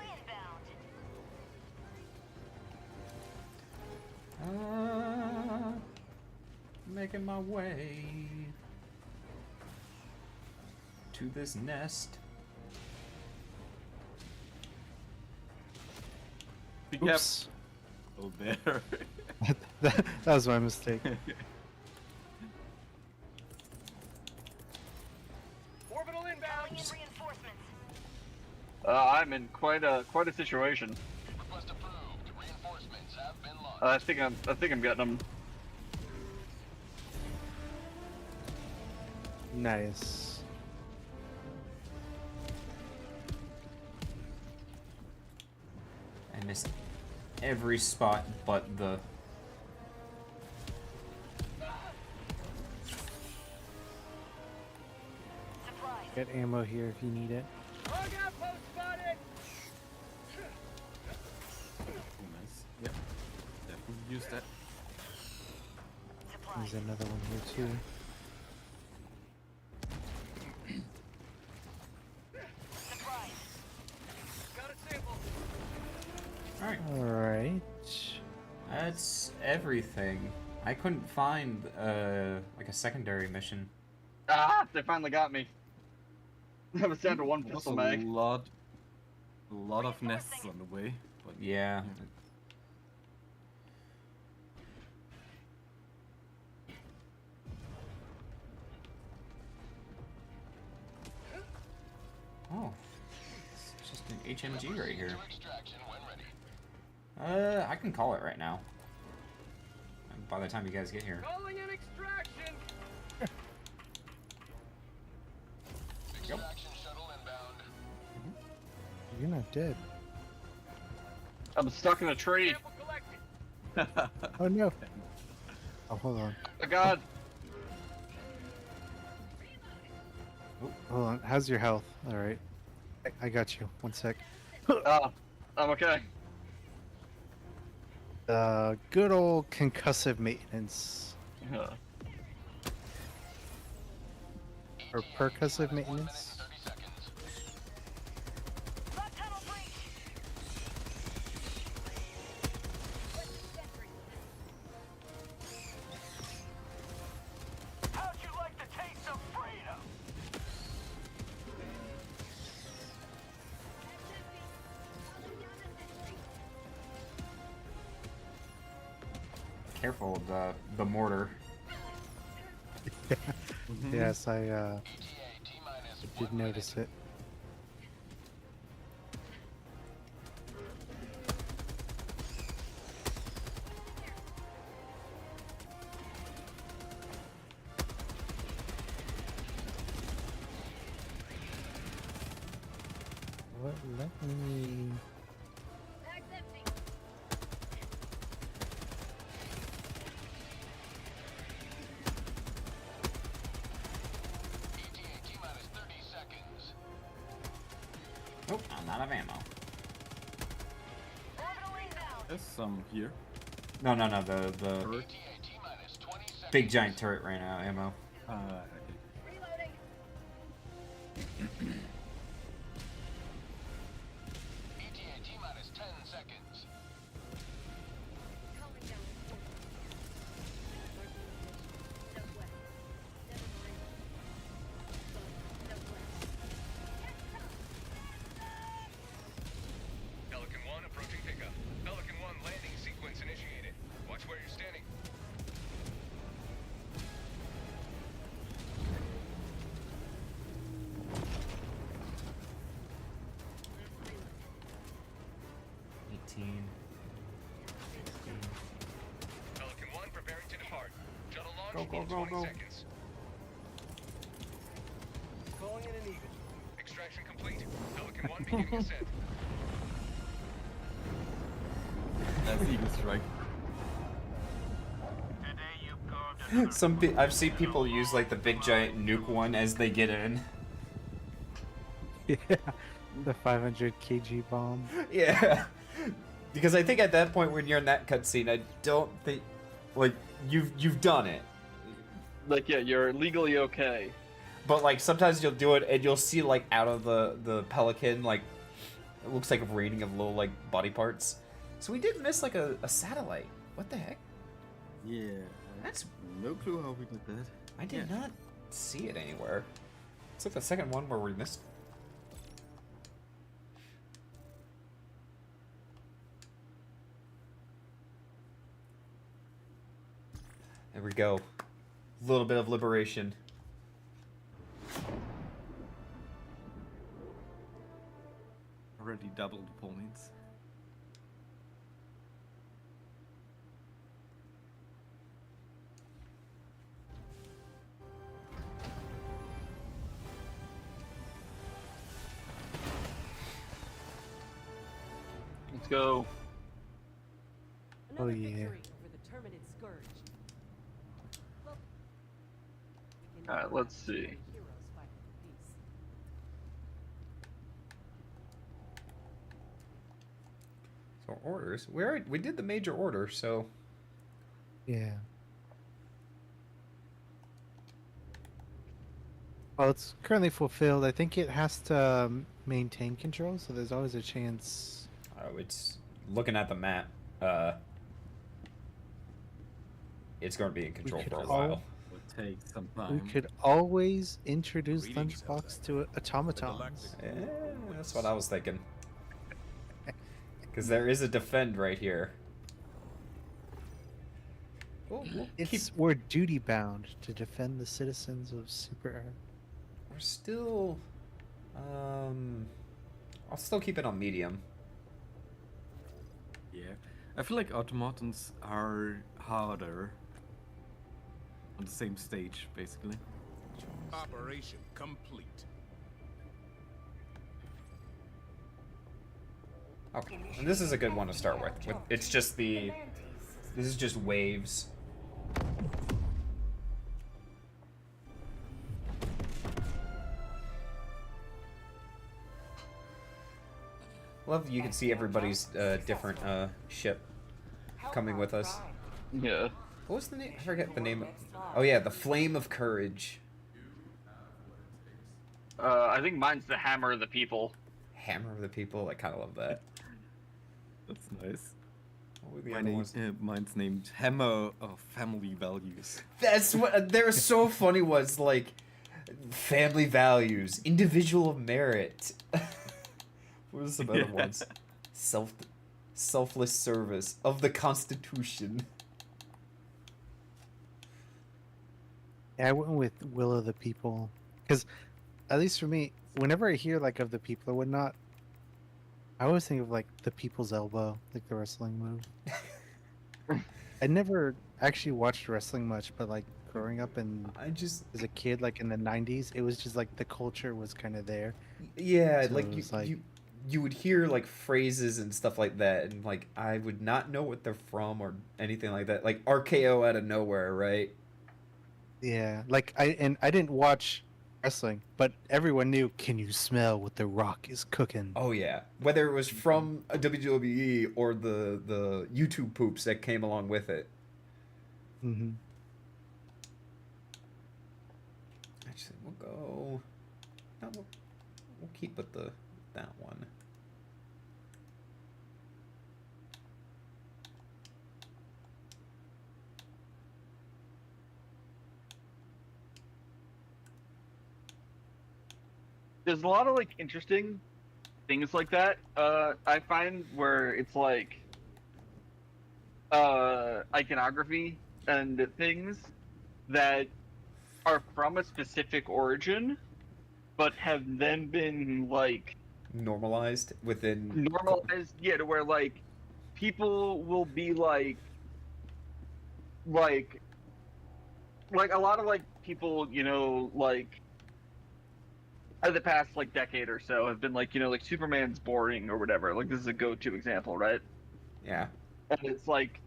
inbound. Making my way to this nest. Oops. Oh, there. that was my mistake. Orbital inbound. Calling in reinforcements. I'm in quite a situation. Request approved. Reinforcements have been launched. I think I'm getting them. Nice. I missed every spot but the. Get ammo here if you need it. Log outpost spotted. Oh, nice. Yep. Definitely use that. There's another one here too. Got a sample. Alright. Alright. That's everything. I couldn't find like a secondary mission. Ah, they finally got me. I was down to one There's pistol a mag. lot of nests on the way. But Yeah. Oh, it's just an HMG right here. I can call it right now. By the time you guys get here. Calling in extraction. Extraction shuttle inbound. You're not dead. I'm stuck in a tree. Sample collected. Oh no. Oh, hold on. Oh god. Hold on. How's your health? Alright. I got you. One sec. I'm okay. Good old concussive maintenance. Yeah. or percussive maintenance. How'd you like the taste of freedom? Careful of the mortar. Yes, I did notice it. What? Let me. Nope, I'm out of ammo. There's some here. No, the big giant turret ran out of ammo. Okay. Pelican 1 approaching pickup. Pelican 1 landing sequence initiated. Watch where you're standing. Pelican 1 preparing to depart. Shuttle launch in 20 seconds. Calling in an even. Extraction complete. Pelican 1 beginning ascent. That's Eagle Strike. I've seen people use like the big giant nuke one as they get in. Yeah, the 500 kg bomb. Yeah, because I think at that point when you're in that cutscene, I don't think like you've done it. Like, yeah, you're legally okay. But like sometimes you'll do it and you'll see like out of the pelican like it looks like a raining of little like body parts. So we did miss like a satellite. What the heck? Yeah. That's no clue how we did that. I did not see it anywhere. It's like the second one where we missed. There we go. A little bit of liberation. Already doubled points. Let's go. Oh yeah. Over the Terminid Scourge. Alright, let's see. Heroes fighting for peace. So orders. We did the major order, so Yeah. Well, it's currently fulfilled. I think it has to maintain control, so there's always a chance. it's looking at the map. It's going to be in control for a while. Will take some We time. could always introduce Lunchbox to automatons. Yeah, that's what I was thinking. Because there is a defend right here. We're duty bound to defend the citizens of Super Earth. We're still, I'll still keep it on medium. Yeah. I feel like automatons are harder on the same stage, basically. Operation complete. Okay, and this is a good one to start with. It's just this is just waves. Love you can see everybody's different ship coming with us. Yeah. What was the name? I forget the name. Oh yeah, the Flame of Courage. I think mine's the Hammer of the People. Hammer of the People. I kind of love that. That's nice. What were the other ones? Mine's named Hammer of Family Values. That's what they were so funny. Was like family values, individual merit. What was some other ones? Selfless service of the Constitution. Yeah, I went with Will of the People because, at least for me, whenever I hear like of the people or whatnot, I always think of like the People's Elbow, like the wrestling move. I never actually watched wrestling much, but like growing up and as a kid, like in the '90s, it was just like the culture was kind of there. Yeah, So like it was like you would hear like phrases and stuff like that, and like I would not know what they're from or anything like that. Like RKO out of nowhere, right? yeah, like I didn't watch wrestling, but everyone knew. Can you smell what The Rock is cooking? Oh yeah, whether it was from a WWE or the YouTube poops that came along with it. Mm-hmm. Actually, we'll go. No, we'll keep with that one. There's a lot of like interesting things like that. I find where it's like iconography and things that are from a specific origin, but have then been like Normalized within. normalized, yeah, to where like people will be like a lot of like people, you know, like the past like decade or so have been like, you know, like Superman's boring or whatever. Like this is a go-to example, right? Yeah. And it's like,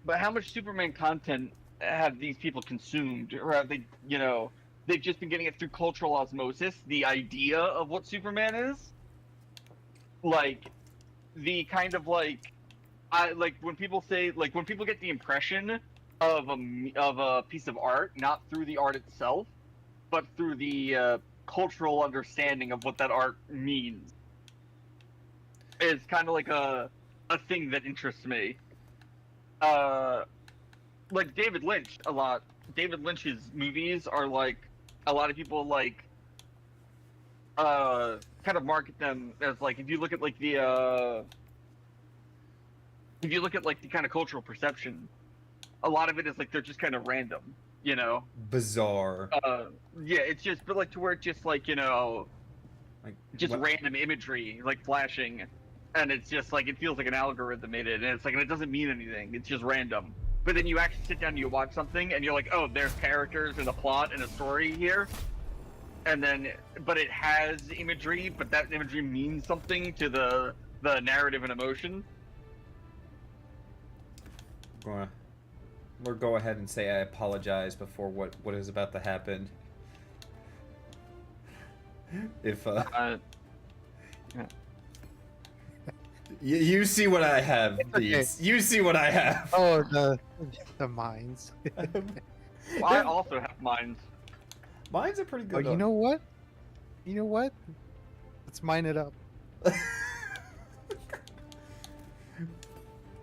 but how much Superman content have these people consumed, or have they, you know, they've just been getting it through cultural osmosis, the idea of what Superman is? Like, the kind of like, when people say, like when people get the impression of a piece of art, not through the art itself, but through the cultural understanding of what that art means, is kind of like a thing that interests me. Like David Lynch a lot. David Lynch's movies are like, a lot of people like kind of market them as like, if you look at like the kind of cultural perception, a lot of it is like they're just kind of random, you know, Bizarre. yeah, it's just, but like to where it's just like, you know, Like just what- random imagery like flashing, and it's just like, it feels like an algorithm made it, and it's like, and it doesn't mean anything, it's just random. But then you actually sit down and you watch something and you're like, oh, there's characters and a plot and a story here, and then but it has imagery, but that imagery means something to the narrative and emotion. We'll go ahead and say I apologize before what is about to happen. If you see what I have, Beats. You see what I have. Oh, the mines. Well, I also have mines. Mines are pretty Oh, good. you know what? You know what? Let's mine it up.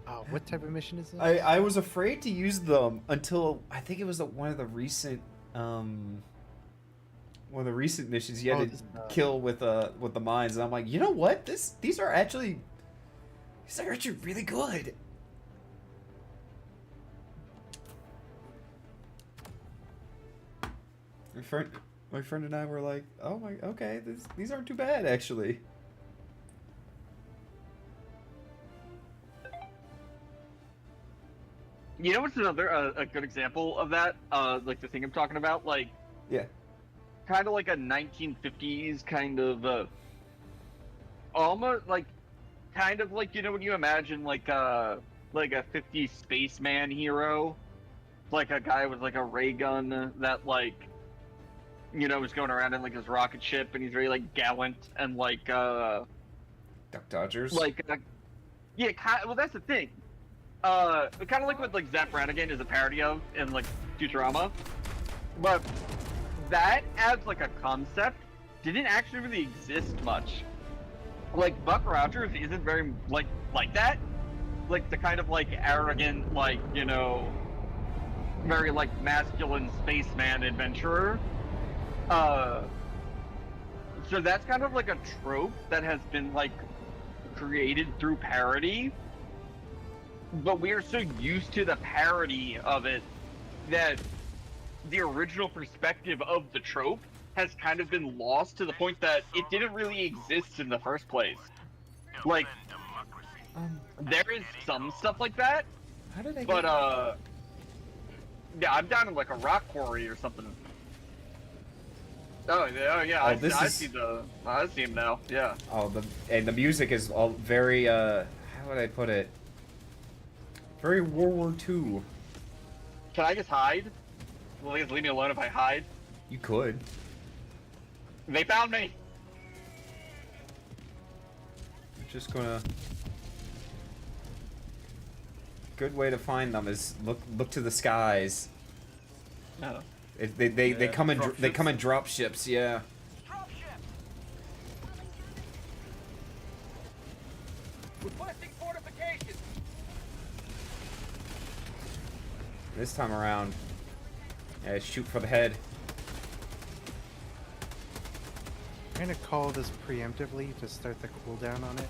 Oh, what type of mission is this? I was afraid to use them until I think it was one of the recent missions you had to kill with the mines, and I'm like, you know what? These are actually really good. My friend and I were like, oh my, okay, these aren't too bad actually. You know what's another a good example of that? Like the thing I'm talking about, like, Yeah. kind of like a 1950s kind of almost like, kind of like, you know, when you imagine like a 50s spaceman hero, like a guy with like a ray gun that like, you know, is going around in like his rocket ship, and he's very like gallant and like Duck Dodgers. like yeah, well that's the thing. Kind of like what like Zap Brannigan is a parody of in like Futurama, but that as like a concept didn't actually really exist much. Like Buck Rogers isn't very like that. Like the kind of like arrogant, like, you know, very like masculine spaceman adventurer. So that's kind of like a trope that has been like created through parody. But we are so used to the parody of it that the original perspective of the trope has kind of been lost to the point that it didn't really exist in the first place. Like, there is some stuff like that, How did I but get... yeah, I'm down in like a rock quarry or something. Oh yeah, Oh, I this see I see him now. Yeah. Oh, the music is all very, how would I put it? Very World War II. Can I just hide? Will they just leave me alone if I hide? You could. They found me! I'm just gonna... Good way to find them is look to the skies. Oh. They come in they come in drop ships, yeah. Requesting fortifications. This time around, yeah, shoot for the head. I'm gonna call this preemptively to start the cooldown on it.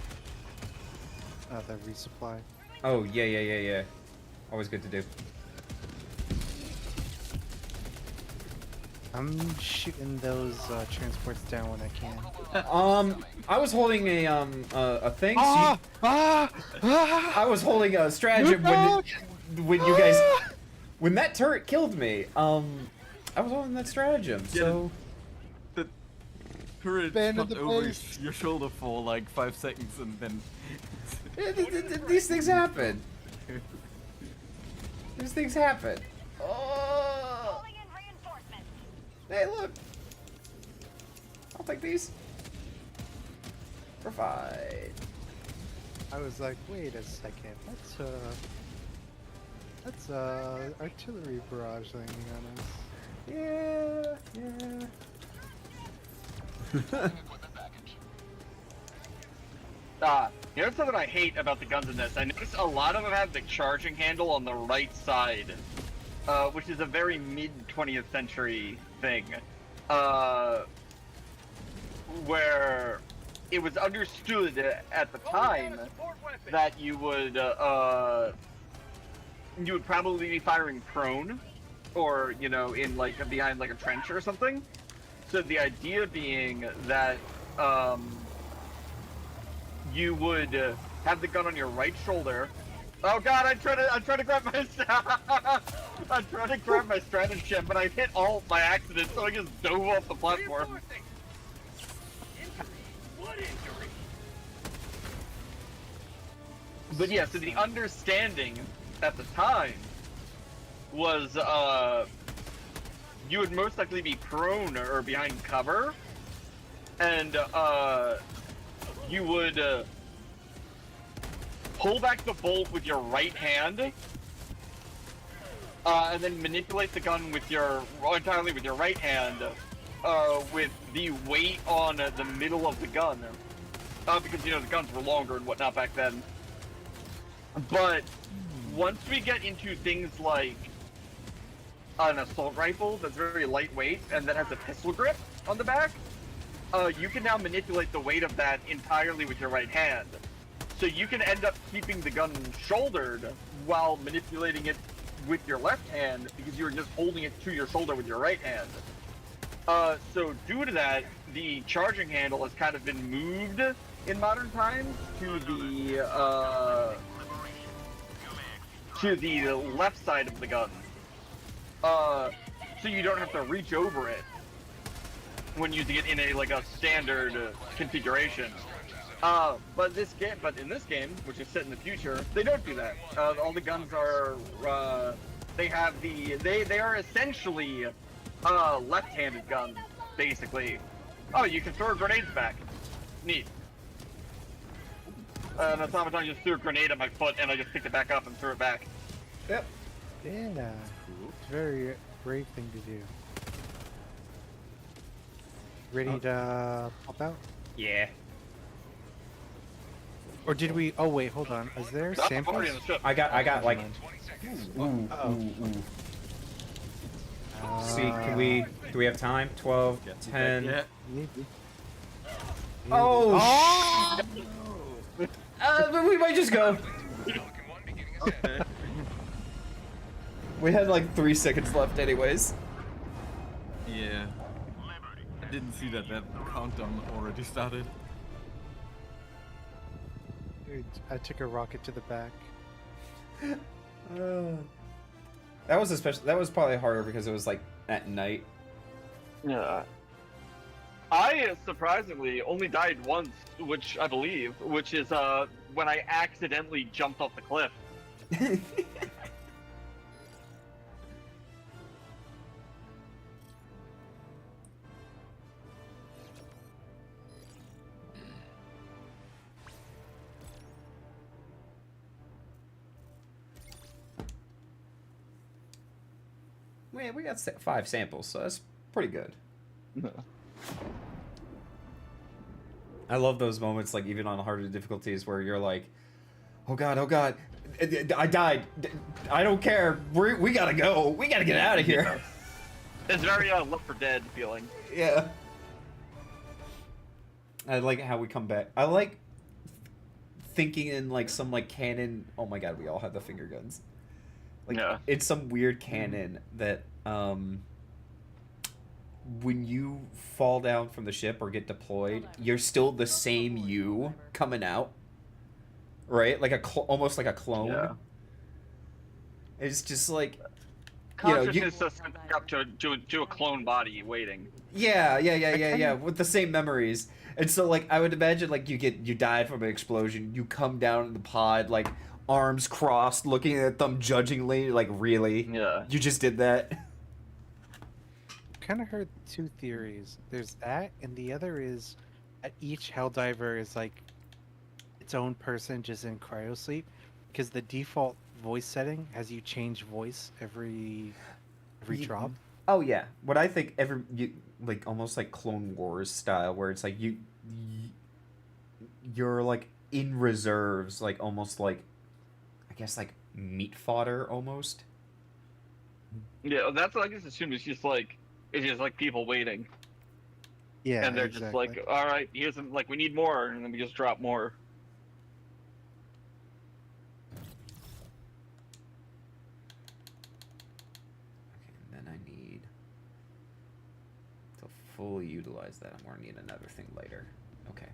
The resupply. Oh yeah. Always good to do. I'm shooting those transports down when I can. I was holding a thing. So I was holding a stratagem when you guys when that turret killed me. I was holding that stratagem. So the turret Abandon shot the over base. your shoulder for like 5 seconds and then. these things happen. These things happen. Oh. Calling in reinforcements. Hey, look. I'll take these. Provide. I was like, wait a second, that's artillery barrage thing on us. Yeah. Here's something I hate about the guns in this. I notice a lot of them have the charging handle on the right side, which is a very mid-20th century thing, where it was understood at the time that you would probably be firing prone, or, you know, in like behind like a trench or something. So the idea being that you would have the gun on your right shoulder. Oh god, I'm trying to grab my I'm trying to grab my stratagem, but I hit alt by accident, so I just dove off the platform. But yeah, so the understanding at the time was you would most likely be prone or behind cover, and you would pull back the bolt with your right hand, and then manipulate the gun with entirely with your right hand, with the weight on the middle of the gun, because, you know, the guns were longer and whatnot back then. But once we get into things like an assault rifle that's very lightweight and that has a pistol grip on the back, you can now manipulate the weight of that entirely with your right hand. So you can end up keeping the gun shouldered while manipulating it with your left hand, because you're just holding it to your shoulder with your right hand. So due to that, the charging handle has kind of been moved in modern times to the left side of the gun. So you don't have to reach over it when using it in a standard configuration. But in this game, which is set in the future, they don't do that. All the guns are they are essentially left-handed guns, basically. Oh, you can throw grenades back. Neat. An automaton just threw a grenade at my foot, and I just picked it back up and threw it back. Yep. Yeah. It's a very brave thing to do. ready to pop out? Yeah. Or did we? Oh wait, hold on. Is there I'm samples? already on the ship. I got like. 20 seconds. See, can we? Do we have time? 12, Get me back 10. yet. Maybe. Oh! But we might just go. Pelican 1 beginning ascent. We had like 3 seconds left, anyways. Yeah. I didn't see that countdown already started. I took a rocket to the back. That was especially. That was probably harder because it was like at night. Yeah. I surprisingly only died once, which I believe, which is when I accidentally jumped off the cliff. We got 5 samples, so that's pretty good. I love those moments, like even on harder difficulties, where you're like, "Oh god, I died. I don't care. We gotta go. We gotta get out of here." It's very Left 4 Dead feeling. Yeah. I like how we come back. I like thinking in like some like canon. Oh my god, we all have the finger guns. Like it's some weird canon that when you fall down from the ship or get deployed, you're still the same you coming out, right? Like almost like a clone. Yeah. It's just like Consciousness is sent up to a clone body waiting. Yeah, with the same memories. And so like I would imagine like you died from an explosion, you come down in the pod like arms crossed, looking at them judgingly, like really? Yeah. You just did that? Kind of heard 2 theories. There's that, and the other is that each Helldiver is like its own person just in cryosleep, because the default voice setting has you change voice every drop. Oh yeah. What I think like almost like Clone Wars style, where it's like you're like in reserves, like almost like I guess like meat fodder almost. Yeah, that's what I just assumed. It's just like people waiting. Yeah. And they're just like, all right, here's like we need more, and then we just drop more. Okay, and then I need to fully utilize that. I'm gonna need another thing later. Okay.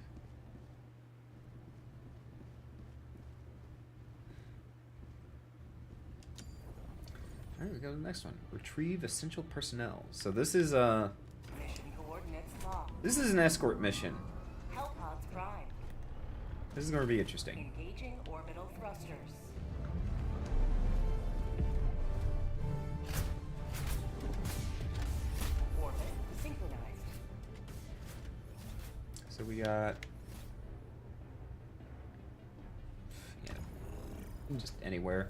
Alright, we go to the next one. Retrieve essential personnel. So this is Mission coordinates locked. this is an escort mission. Hellpods prime. This is going to be interesting. Engaging orbital thrusters. Orbit synchronized. So we got just anywhere.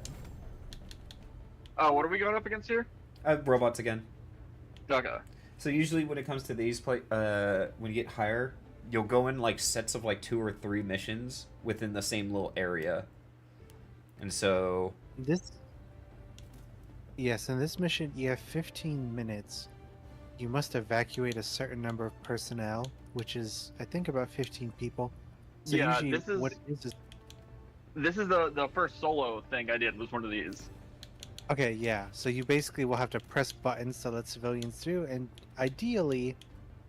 Oh, what are we going up against here? Robots again. Okay. So usually when it comes to these when you get higher, you'll go in like sets of like 2 or 3 missions within the same little area. And so Yes, in this mission you have 15 minutes. You must evacuate a certain number of personnel, which is I think about 15 people. So Yeah, usually this is what it is this is the first solo thing I did was one of these. okay, yeah. So you basically will have to press buttons to let civilians through, and ideally,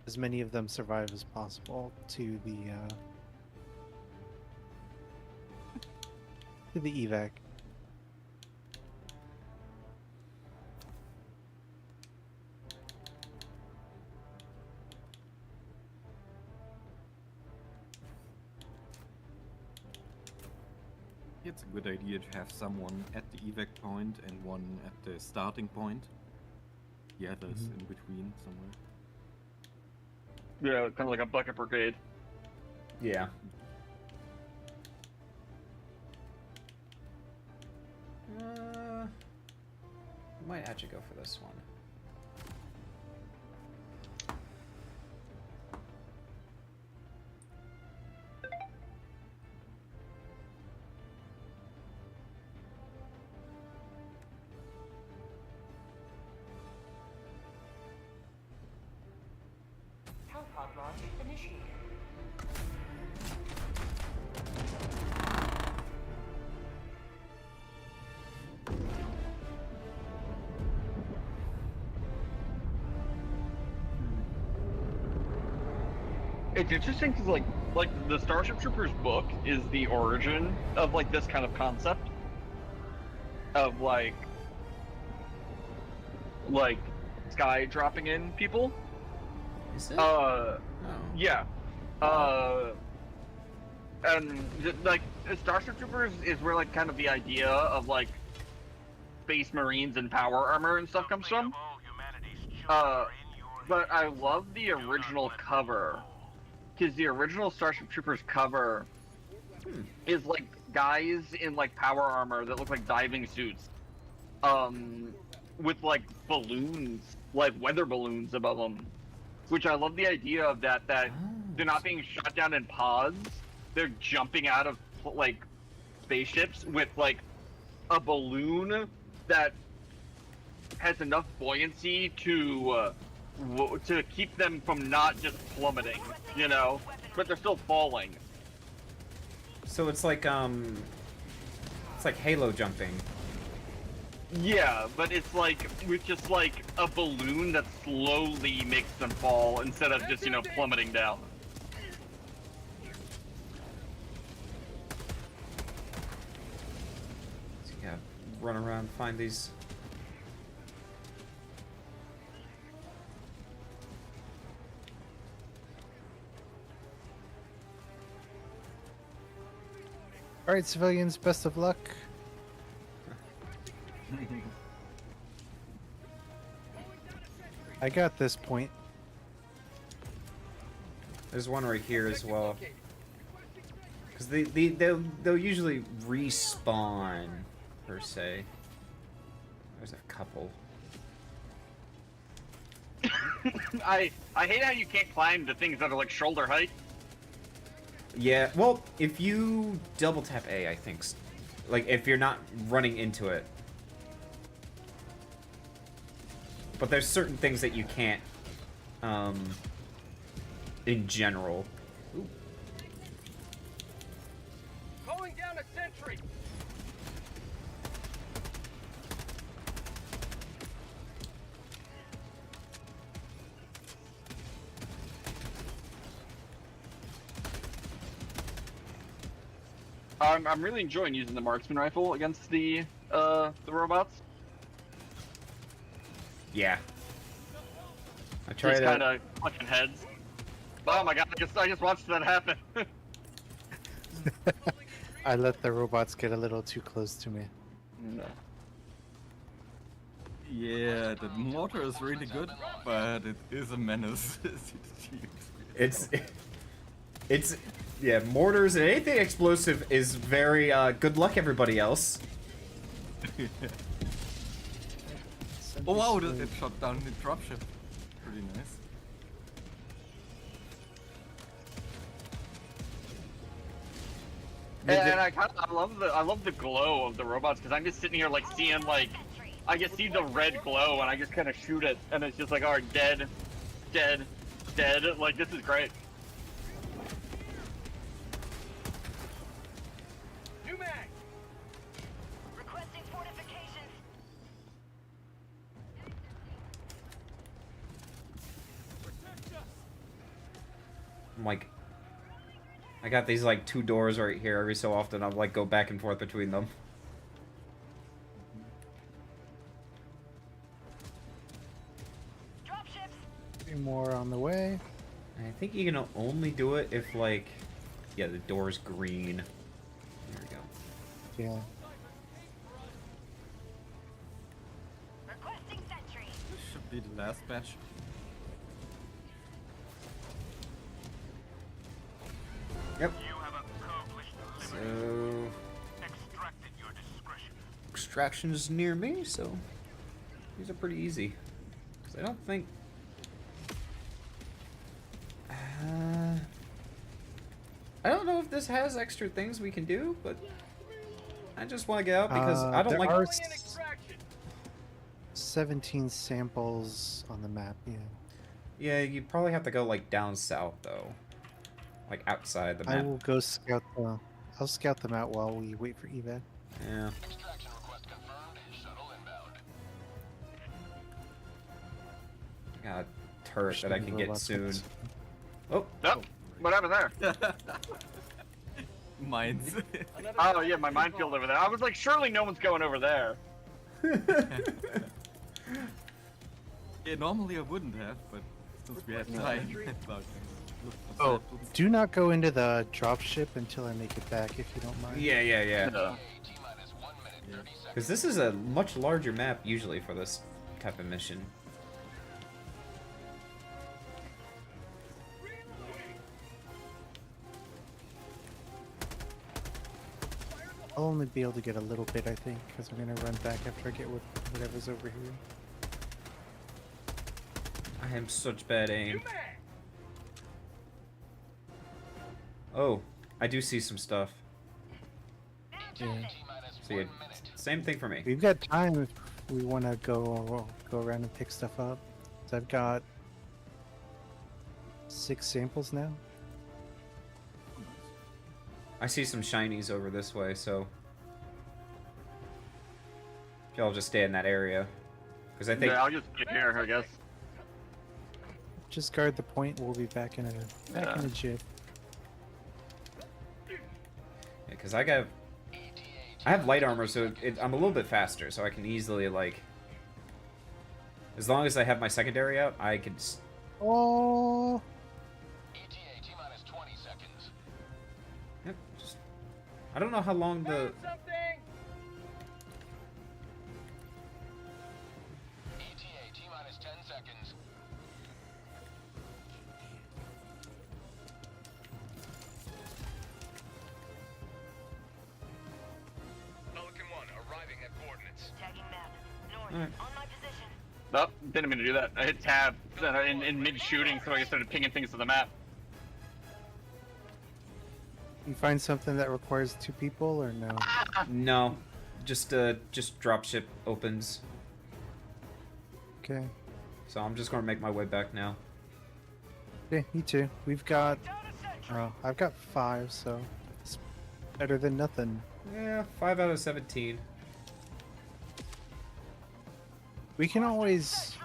as many of them survive as possible to the evac. It's a good idea to have someone at the evac point and one at the starting point. The others in between somewhere. Yeah, kind of like a bucket brigade. yeah. Might actually go for this one. initiated. It's interesting because like the Starship Troopers book is the origin of like this kind of concept of like sky dropping in people. Is it? Uh, Oh. yeah. And like Starship Troopers is where like kind of the idea of like Space Marines and power armor and stuff comes from. But I love the original cover because the original Starship Troopers cover is like guys in like power armor that look like diving suits, with like balloons, like weather balloons above them. Which I love the idea of that they're not being shot down in pods. They're jumping out of like spaceships with like a balloon that has enough buoyancy to keep them from not just plummeting, you know, but they're still falling. So it's like Halo jumping. Yeah, but it's like with just like a balloon that slowly makes them fall instead of just, you know, plummeting down. So yeah, run around, find these. All right, civilians, best of luck. I got this point. There's one right here as well. Because they'll usually respawn, per se. There's a couple. I hate how you can't climb the things that are like shoulder height. Yeah, well, if you double tap A, I think. Like, if you're not running into it. But there's certain things that you can't, in general. Ooh. Calling down a sentry. I'm really enjoying using the marksman rifle against the robots. Yeah. I tried Just it. kind of clutching heads. Oh my god! I just watched that happen. I let the robots get a little too close to me. No. Yeah, the mortar is really good, but it is a menace. It's yeah, mortars and anything explosive is very good luck, everybody else. Oh wow, it shot down the dropship. Pretty nice. And I love the glow of the robots because I'm just sitting here like seeing like I just see the red glow and I just kind of shoot it and it's just like, all right, dead, dead, dead. Like this is great. New mag. Requesting fortifications. I'm like, I got these like 2 doors right here. Every so often I'll like go back and forth between them. Dropships. 3 more on the way. I think you can only do it if like, yeah, the door's green. There we go. Yeah. Requesting sentry. This should be the last batch. Yep. You have accomplished the So extracted your discretion. extraction is near me, so these are pretty easy. 'Cause I don't think. I don't know if this has extra things we can do, but I just want to get out because I don't there like. are 17 samples on the map. Yeah. Yeah, you probably have to go like down south though, like outside the I map. will go scout the. I'll scout them out while we wait for evac. Yeah. Extraction request confirmed. Shuttle inbound. Got a turret that I can get soon. Oh. Nope. What happened there? Mines. Oh yeah, my minefield over there. I was like, surely no one's going over there. Yeah, normally I wouldn't have, but since we have time. Oh, do not go into the drop ship until I make it back, if you don't mind. Yeah. Because this is a much larger map usually for this type of mission. I'll only be able to get a little bit, I think, because I'm gonna run back after I get whatever's over here. I am such bad aim. Oh, I do see some stuff. Yeah. So yeah, same thing for me. We've got time if we want to go around and pick stuff up. So I've got 6 samples now. I see some shinies over this way, so if y'all just stay in that area, because I think Yeah, I'll just get here, I guess. Just guard the point. We'll be back in a jiff. Yeah, because I have light armor, so I'm a little bit faster, so I can easily like, as long as I have my secondary out, I can. Oh. Yep, just, I don't know how long the. Pelican 1 arriving at coordinates. Tagging map. North. Alright. On my position. Nope, didn't mean to do that. I hit tab in mid-shooting, so I started pinging things to the map. You find something that requires 2 people or no? No, just dropship opens. Okay. So I'm just gonna make my way back now. Okay, me too. We've got. I've got 5, so it's better than nothing. Yeah, 5 out of 17. We can always,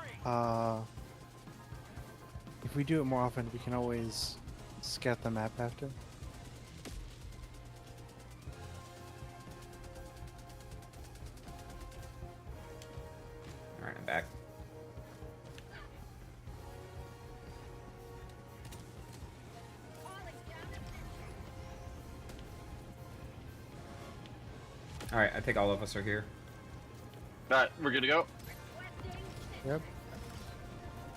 if we do it more often, we can always scout the map after. Alright, I'm back. Alright, I think all of us are here. Alright, we're good to go. Yep.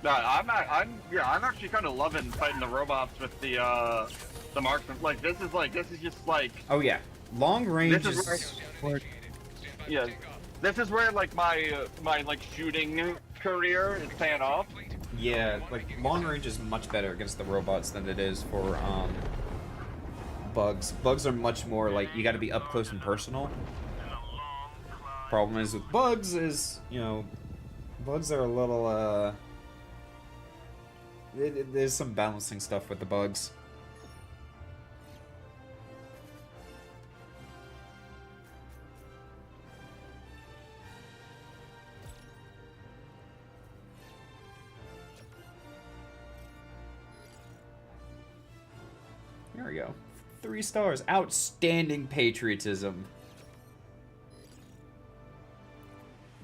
No, I'm actually kind of loving fighting the robots with the marksman. Like this is just like. Oh yeah, long range This is yeah, this is where like my like shooting career is paying off. Yeah, like long range is much better against the robots than it is for bugs. Bugs are much more like you got to be up close and personal. Problem is with bugs is, you know, bugs are a little there's some balancing stuff with the bugs. There we go. 3 stars. Outstanding patriotism.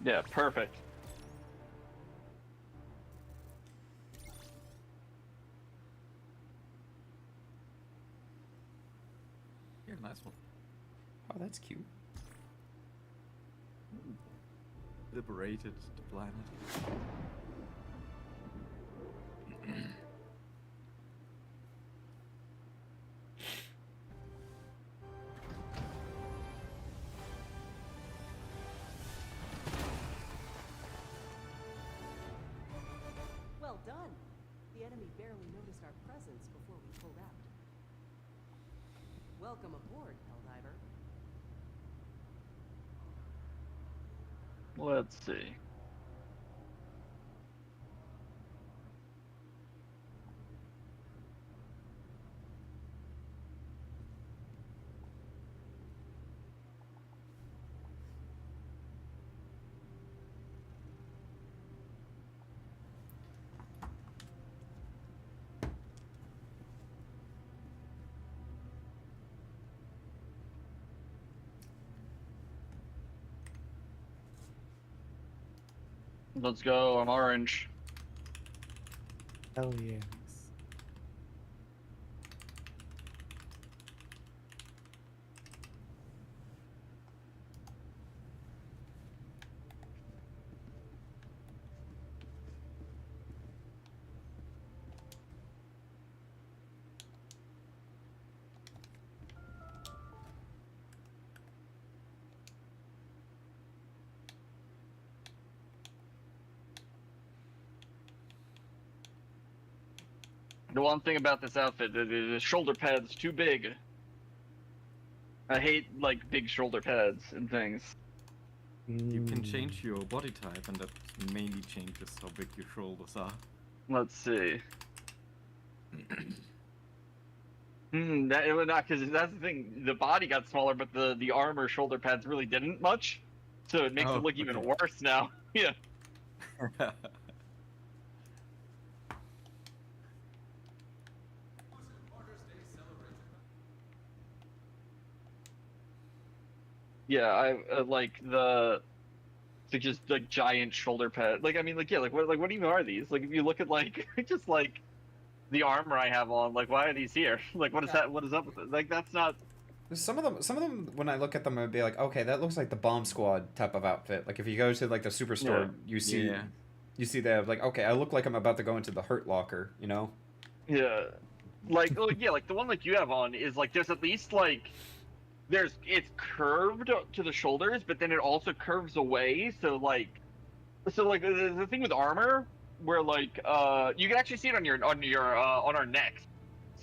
Yeah, perfect. Yeah, nice one. Oh, that's cute. Liberated the planet. Well done. The enemy barely noticed our presence before we pulled out. Welcome aboard, Helldiver. Let's see. Let's go. I'm orange. Hell yeah. The one thing about this outfit, the shoulder pads too big. I hate like big shoulder pads and things. You can change your body type, and that mainly changes how big your shoulders are. Let's see. That it would not, because that's the thing. The body got smaller, but the armor shoulder pads really didn't much, so it makes it look even worse now. Yeah. Yeah, I like the just like giant shoulder pad. Like I mean, like yeah, like what even are these? Like if you look at like just like the armor I have on, like why are these here? Like what is that? What is up with it? Like that's not. Some of them, when I look at them, I'd be like, okay, that looks like the Bomb Squad type of outfit. Like if you go to like the Superstore, you see that like, okay, I look like I'm about to go into the Hurt Locker, you know? Yeah, like yeah, like the one like you have on is like there's at least like. It's curved to the shoulders, but then it also curves away. So like the thing with armor, where like you can actually see it on our necks.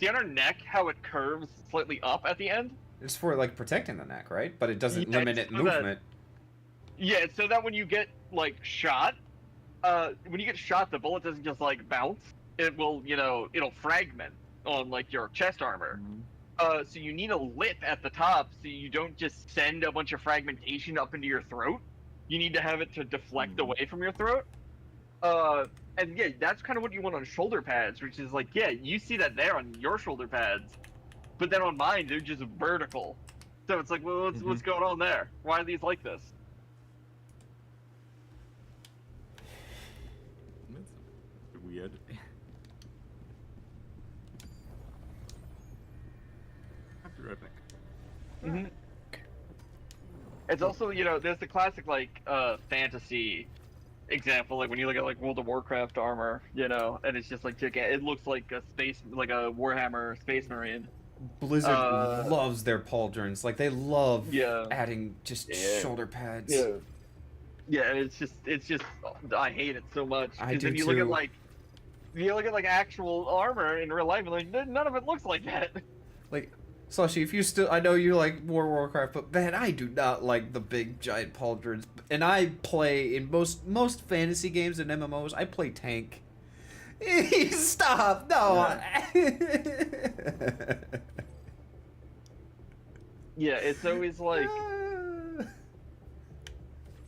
See on our neck how it curves slightly up at the end. It's for like protecting the neck, right? But it doesn't limit it movement. Yeah, so that when you get like shot, the bullet doesn't just like bounce. It will, it'll fragment on like your chest armor. So you need a lip at the top so you don't just send a bunch of fragmentation up into your throat. You need to have it to deflect away from your throat. And yeah, that's kind of what you want on shoulder pads, which is like, yeah, you see that there on your shoulder pads, but then on mine, they're just vertical. So it's like, well, what's going on there? Why are these like this? That's weird. Right back. It's also, there's the classic like fantasy example, like when you look at like World of Warcraft armor, and it's just like it looks like a Warhammer Space Marine. Blizzard loves their pauldrons. Like they love adding just shoulder pads. Yeah, and it's just I hate it so much. I do then you too. look at like actual armor in real life, and like none of it looks like that. Like, Slushy, if you still, I know you like World of Warcraft, but man, I do not like the big giant pauldrons. And I play in most fantasy games and MMOs. I play tank. Stop! No. Yeah, it's always like,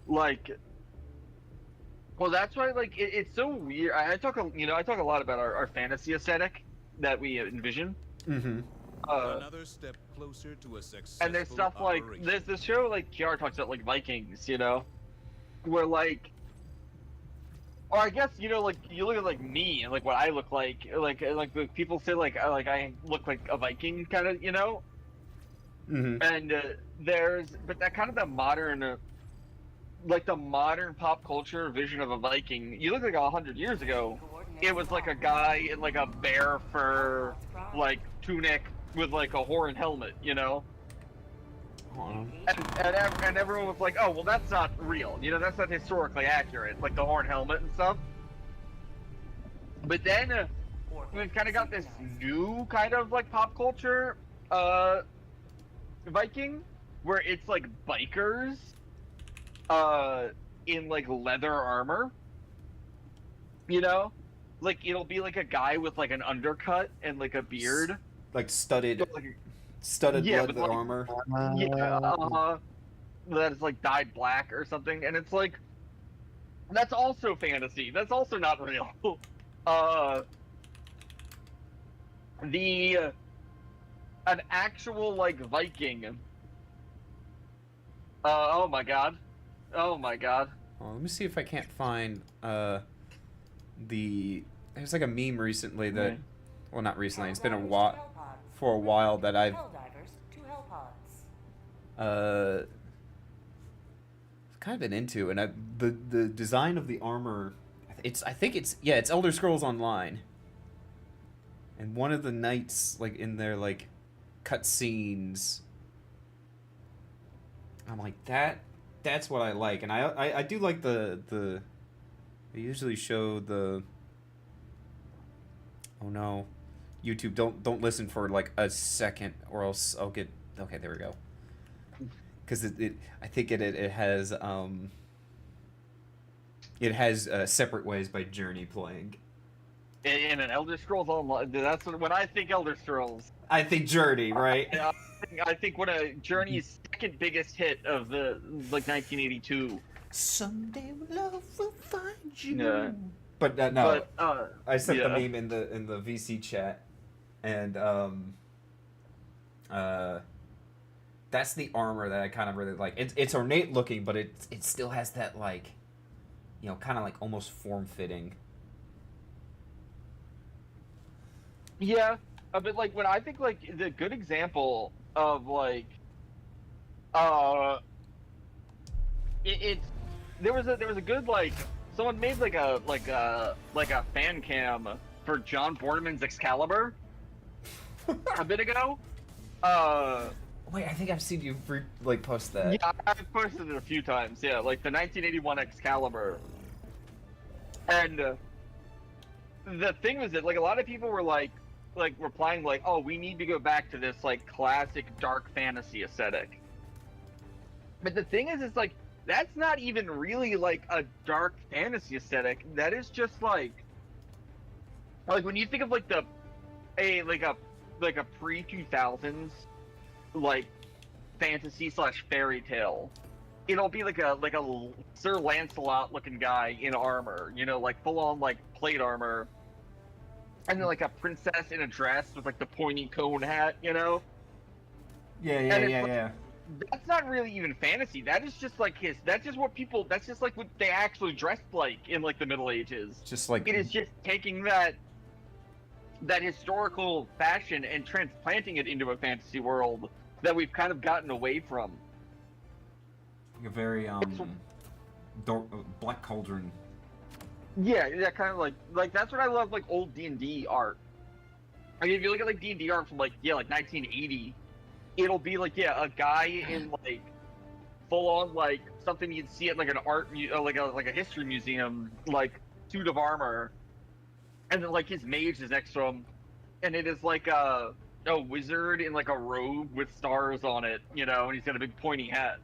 well, that's why like it's so weird. I talk a lot about our fantasy aesthetic that we envision. Mm-hmm. Another step closer to a successful and there's stuff like there's this show like Kiara talks about like Vikings, where like, or I guess like you look at like me and like what I look like people say like I look like a Viking kind of, Mm-hmm. and but that kind of the modern pop culture vision of a Viking, you look like 100 years ago, it was like a guy in like a bear fur like tunic with like a horn helmet, and everyone was like, oh well, that's not real, that's not historically accurate, like the horn helmet and stuff. But then we've kind of got this new kind of like pop culture Viking, where it's like bikers in like leather armor, like it'll be like a guy with like an undercut and like a beard, like studded leather armor. That is like dyed black or something, and it's like that's also fantasy. That's also not real. An actual like Viking. Oh my god. Oh, let me see if I can't find the. There's like a meme recently that, well, not recently. It's been a while, for a while that I've kind of been into, and the design of the armor. I think it's Elder Scrolls Online. And one of the knights, like in their like cutscenes, I'm like that's what I like, and I do like the they usually show the. Oh no, YouTube, don't listen for like a second, or else I'll get. Okay, there we go. Because I think it has Separate Ways by Journey playing. In an Elder Scrolls Online, that's when I think Elder Scrolls. I think Journey, right? I think one of Journey's second biggest hit of the like 1982. Someday love will find you. Yeah. But no, But, I sent yeah. the meme in the VC chat, and that's the armor that I kind of really like. It's ornate looking, but it still has that like, you know, kind of like almost form fitting. Yeah, but like when I think like the good example of like, it's there was a good like someone made like a fan cam for John Boorman's Excalibur a bit ago. Wait, I think I've seen you post that. Yeah, I've posted it a few times. Yeah, like the 1981 Excalibur, and the thing was that like a lot of people were like replying like, oh, we need to go back to this like classic dark fantasy aesthetic. But the thing is, it's like that's not even really like a dark fantasy aesthetic. That is just like when you think of like a pre-2000s like fantasy / fairy tale, it'll be like a Sir Lancelot looking guy in armor, you know, like full on like plate armor. And then like a princess in a dress with like the pointy cone hat, you know? Yeah. That's not really even fantasy. That is just like that's just what they actually dressed like in like the Middle Ages. Just like it is just taking that historical fashion and transplanting it into a fantasy world that we've kind of gotten away from. a very Black Cauldron. Yeah, kind of like that's what I love, like old D&D art. I mean, if you look at like D&D art from like 1980, it'll be like a guy in like full on like something you'd see at like an like a history museum, like suit of armor, and then like his mage is next to him, and it is like a wizard in like a robe with stars on it, you know, and he's got a big pointy hat,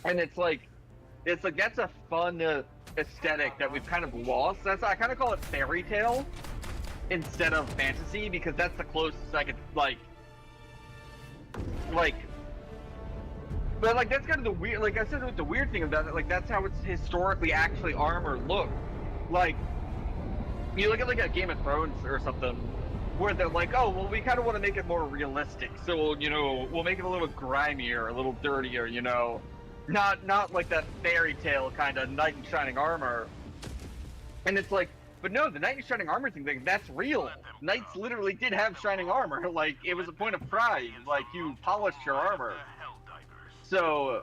and it's like that's a fun aesthetic that we've kind of lost. I kind of call it fairy tale instead of fantasy, because that's the closest I could like but like that's kind of the weird, like I said, the weird thing about it, like that's how it's historically actually armor looked. Like you look at like a Game of Thrones or something where they're like, oh well, we kind of want to make it more realistic, so we'll make it a little grimier, a little dirtier, you know. Not like that fairy tale kind of knight in shining armor. And it's like, but no, the knight in shining armor thing, like, that's real. Knights literally did have shining armor. Like, it was a point of pride. Like, you polished your armor. So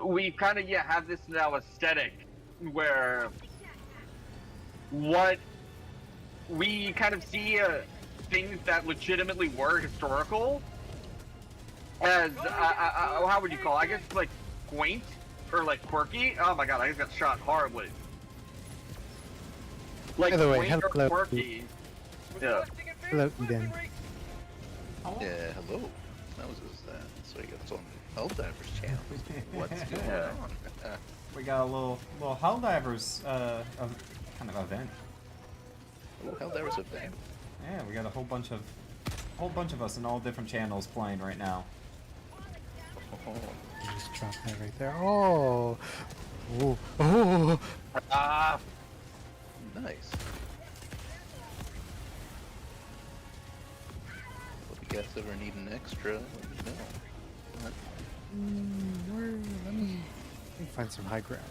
we kind of have this now aesthetic where what we kind of see things that legitimately were historical as how would you call it? I guess like quaint or like quirky. Oh my god, I just got shot horribly. Like by the way, quaint or hello. quirky. Yeah. Hello, Eden. Yeah, hello. That was so you got some Helldivers channel. What's going on? We got a little Helldivers kind of event. Oh, Helldivers event. Yeah, we got a whole bunch of us in all different channels playing right now. Oh, just drop that right there. Oh, Nice. Well, if you guys ever need an extra, let me know. Let me find some high ground.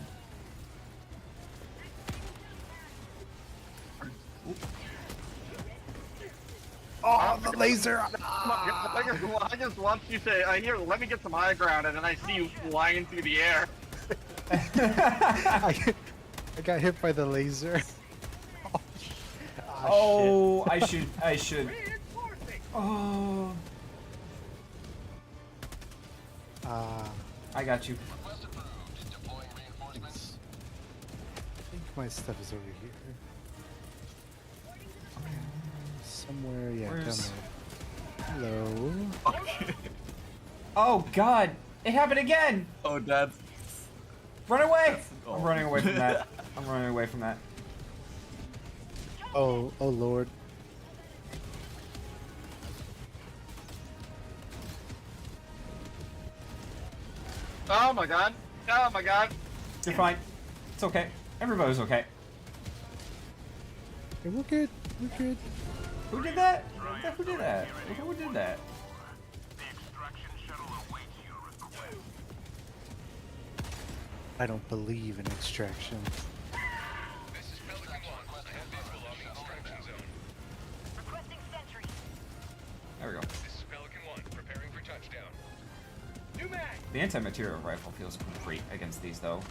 Oh, the laser! I just watched you say, "I hear. Let me get some high ground," and then I see you flying through the air. I got hit by the laser. Oh, I should. Oh. I got you. Thanks. I think my stuff is over here. Somewhere, yeah, down there. Hello. Okay. Oh God! It happened again! Oh, Dad. Run away! I'm running away from that. I'm running away from that. Oh Lord. Oh my god! Oh my god! You're fine. It's okay. Everybody's okay. Hey, we're good. We're good. Who did that? Who did that? Who did that? I don't believe in extraction. This is Pelican 1. I have visual on the extraction zone. Requesting sentry. There we go. This is Pelican 1. Preparing for touchdown. New mag! The anti-material rifle feels great against these, though.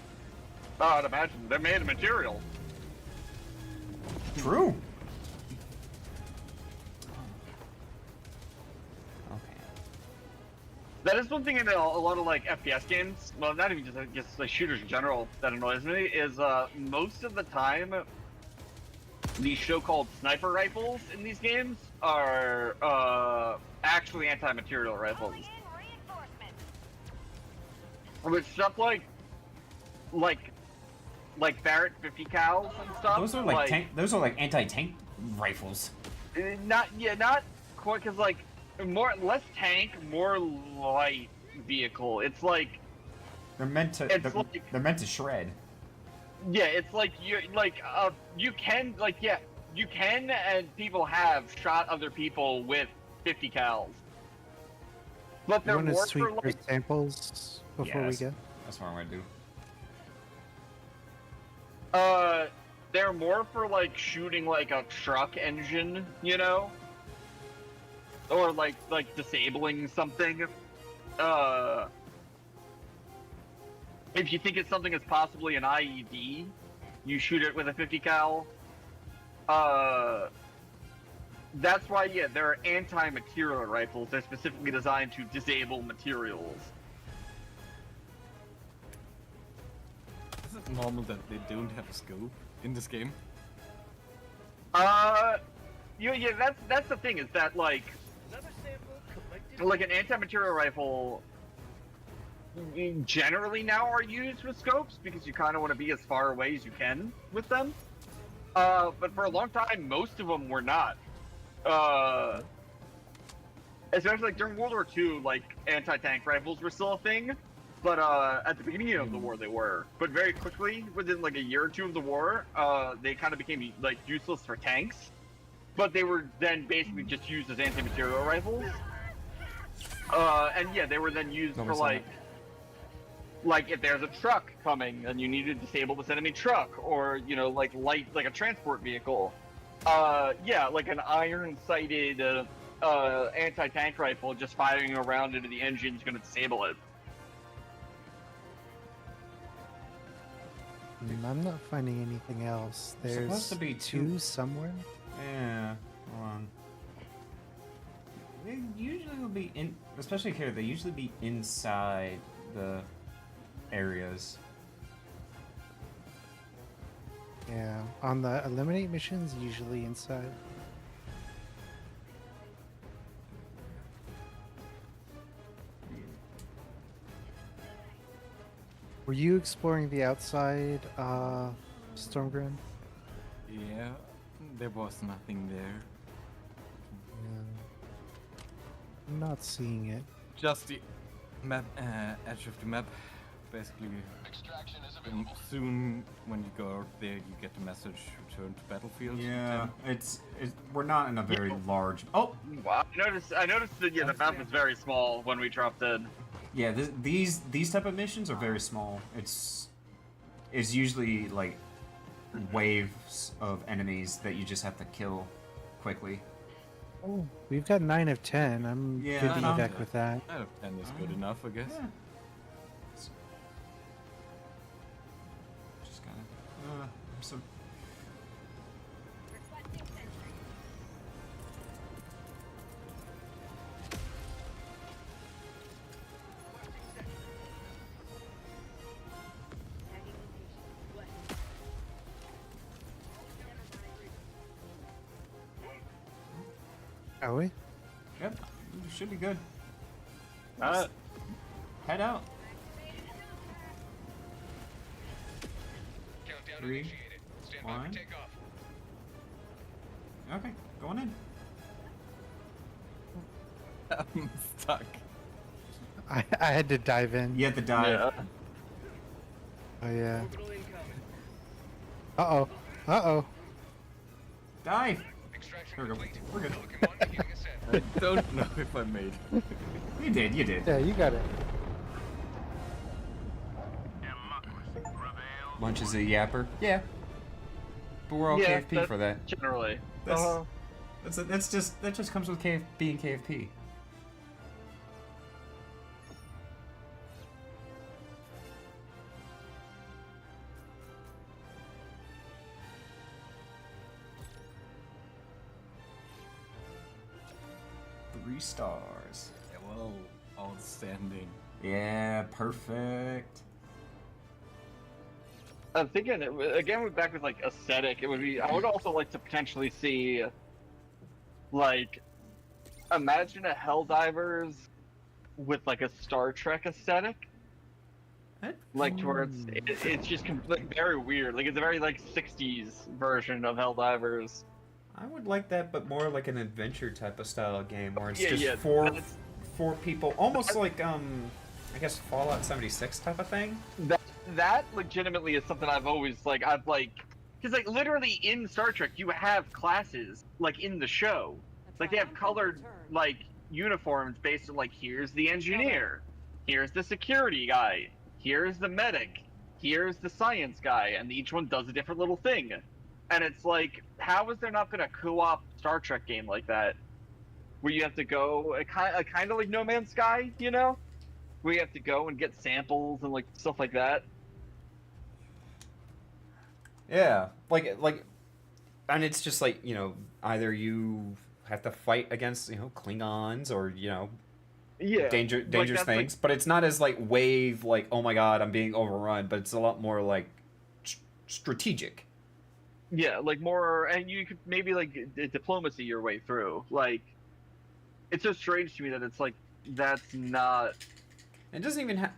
Oh, I'd imagine they're made of material. True. That is one thing in a lot of like FPS games, well, not even just like shooters in general, that annoys me, is most of the time these so-called sniper rifles in these games are actually anti-material rifles. With stuff like Barrett 50 cals and stuff. Those are like tank. Those are like anti-tank rifles. Not quite, because like less tank, more light vehicle. It's like they're meant to. They're meant to shred. Yeah, it's like you can and people have shot other people with 50 cals. But they're You want to more sweep for your like samples before we go? That's what I'm gonna do. they're more for like shooting like a truck engine, you know? Or like disabling something. If you think it's something that's possibly an IED, you shoot it with a 50 cal. That's why, yeah, there are anti-material rifles. They're specifically designed to disable materials. Is it normal that they don't have a scope in this game? Yeah, that's the thing, is that like an anti-material rifle generally now are used with scopes because you kind of want to be as far away as you can with them. But for a long time, most of them were not. Especially like during World War II, like anti-tank rifles were still a thing. But at the beginning of the war, they were. But very quickly, within like a year or two of the war, they kind of became like useless for tanks. But they were then basically just used as anti-material rifles. And yeah, they were then used for like if there's a truck coming and you need to disable this enemy truck, or you know, like a transport vehicle. Yeah, like an iron-sighted anti-tank rifle just firing around into the engine is going to disable it. I'm not finding anything else. There's supposed to be two somewhere. Yeah, hold on. They usually will be in, especially here. They usually be inside the areas. Yeah, on the eliminate missions, usually inside. Were you exploring the outside, Stormgren? Yeah, there was nothing there. Yeah. I'm not seeing it. Just the map, edge of the map. Basically, soon when you go out there, you get the message return to battlefield. Yeah, it's we're not in a very large. Oh, wow! I noticed that the map was very small when we dropped in. Yeah, these type of missions are very small. It's usually like waves of enemies that you just have to kill quickly. Oh, we've got 9 of 10. I'm Yeah, good to no. evac with that. 9 of 10 is good enough, I guess. Yeah. Just gotta. I'm so. Are we? Yep, should be good. Alright. Head out. Countdown 3, initiated. Stand by 1. for takeoff. Okay, going in. I'm stuck. I had to dive in. You have to dive. Yeah. Oh yeah. Uh-oh. Uh-oh. Dive. Extraction There we go. complete. We're good. Pelican 1 beginning ascent. I don't know if I made it. You did. You did. Yeah, you got it. Lunch is a yapper. Yeah. But we're all Yeah, KFP that's for that. Generally. That just comes with KFP and KFP. Three stars. Yeah, well, outstanding. Yeah, perfect. I'm thinking again back with like aesthetic. It would be. I would also like to potentially see, like, imagine a Helldivers with like a Star Trek aesthetic. Like towards it's just like, very weird. Like it's a very like 60s version of Helldivers. I would like that, but more like an adventure type of style game where it's Yeah, just yeah, four people, almost like I guess Fallout 76 type of thing. That legitimately is something I've because like literally in Star Trek you have classes like in the show, like they have colored like uniforms based on like here's the engineer, here's the security guy, here's the medic, here's the science guy, and each one does a different little thing. And it's like, how is there not been a co-op Star Trek game like that, where you have to go a kind of like No Man's Sky, you know, where you have to go and get samples and like stuff like that. Yeah, like, and it's just like, you know, either you have to fight against, you know, Klingons or, you know, Yeah, dangerous things, but it's not as like wave, like, oh my god, I'm being overrun, but it's a lot more like strategic. Yeah, like more, and you could maybe like diplomacy your way through. Like, it's so strange to me that it's like that's not. It doesn't even have.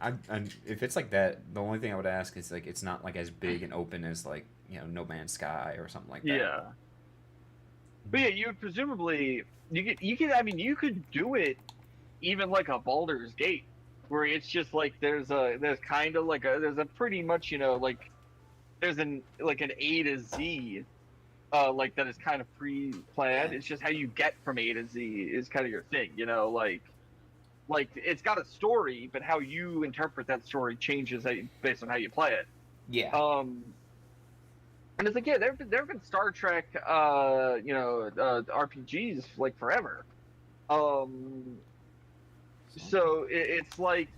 If it's like that, the only thing I would ask is like it's not like as big and open as like, you know, No Man's Sky or something like that. Yeah. But yeah, you would presumably you could do it even like a Baldur's Gate, where it's just like there's kind of like there's a pretty much, you know, like there's an A to Z, like that is kind of pre-planned. It's just how you get from A to Z is kind of your thing, you know, like it's got a story, but how you interpret that story changes based on how you play it. Yeah. And it's like, yeah, there have been Star Trek, RPGs like forever. So it's like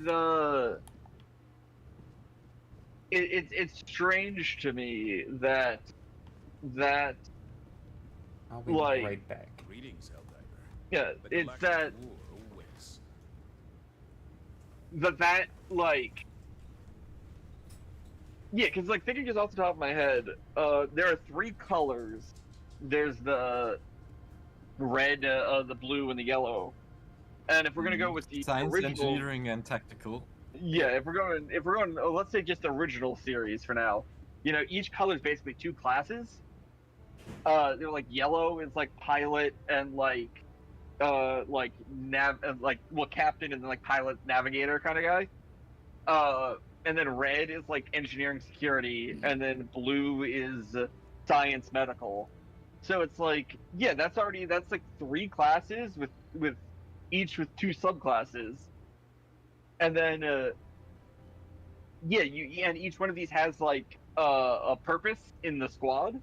it's strange to me that I'll be like right back. Greetings, Helldiver. Yeah, The it's galactic that war awaits. that like. Yeah, because like thinking just off the top of my head, there are 3 colors. There's the red, the blue, and the yellow. And if we're gonna go with the Science, original, engineering, and tactical. yeah, if we're going, let's say just the original series for now. You know, each color is basically 2 classes. They're like yellow is like pilot and like captain and then like pilot navigator kind of guy. And then red is like engineering security, and then blue is science medical. So it's like, yeah, that's like 3 classes with each with 2 subclasses. and then and each one of these has like a purpose in the squad,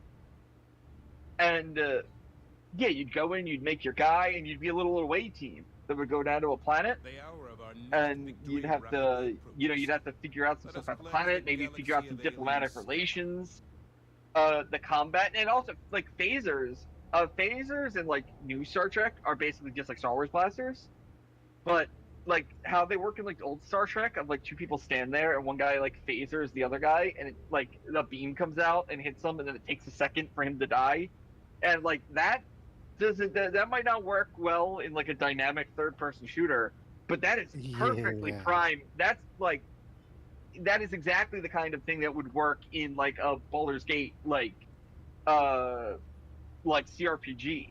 and you'd go in, you'd make your guy, and you'd be a little away team that would go down to a planet, and you'd have to figure out some stuff about the planet, maybe figure out some diplomatic relations, the combat, and also like phasers. Phasers in like new Star Trek are basically just like Star Wars blasters, but like how they work in like old Star Trek of like two people stand there and one guy like phasers the other guy, and it, like the beam comes out and hits him, and then it takes a second for him to die, and like that that might not work well in like a dynamic third-person shooter, but that is perfectly prime. That's like that is exactly the kind of thing that would work in like a Baldur's Gate like CRPG,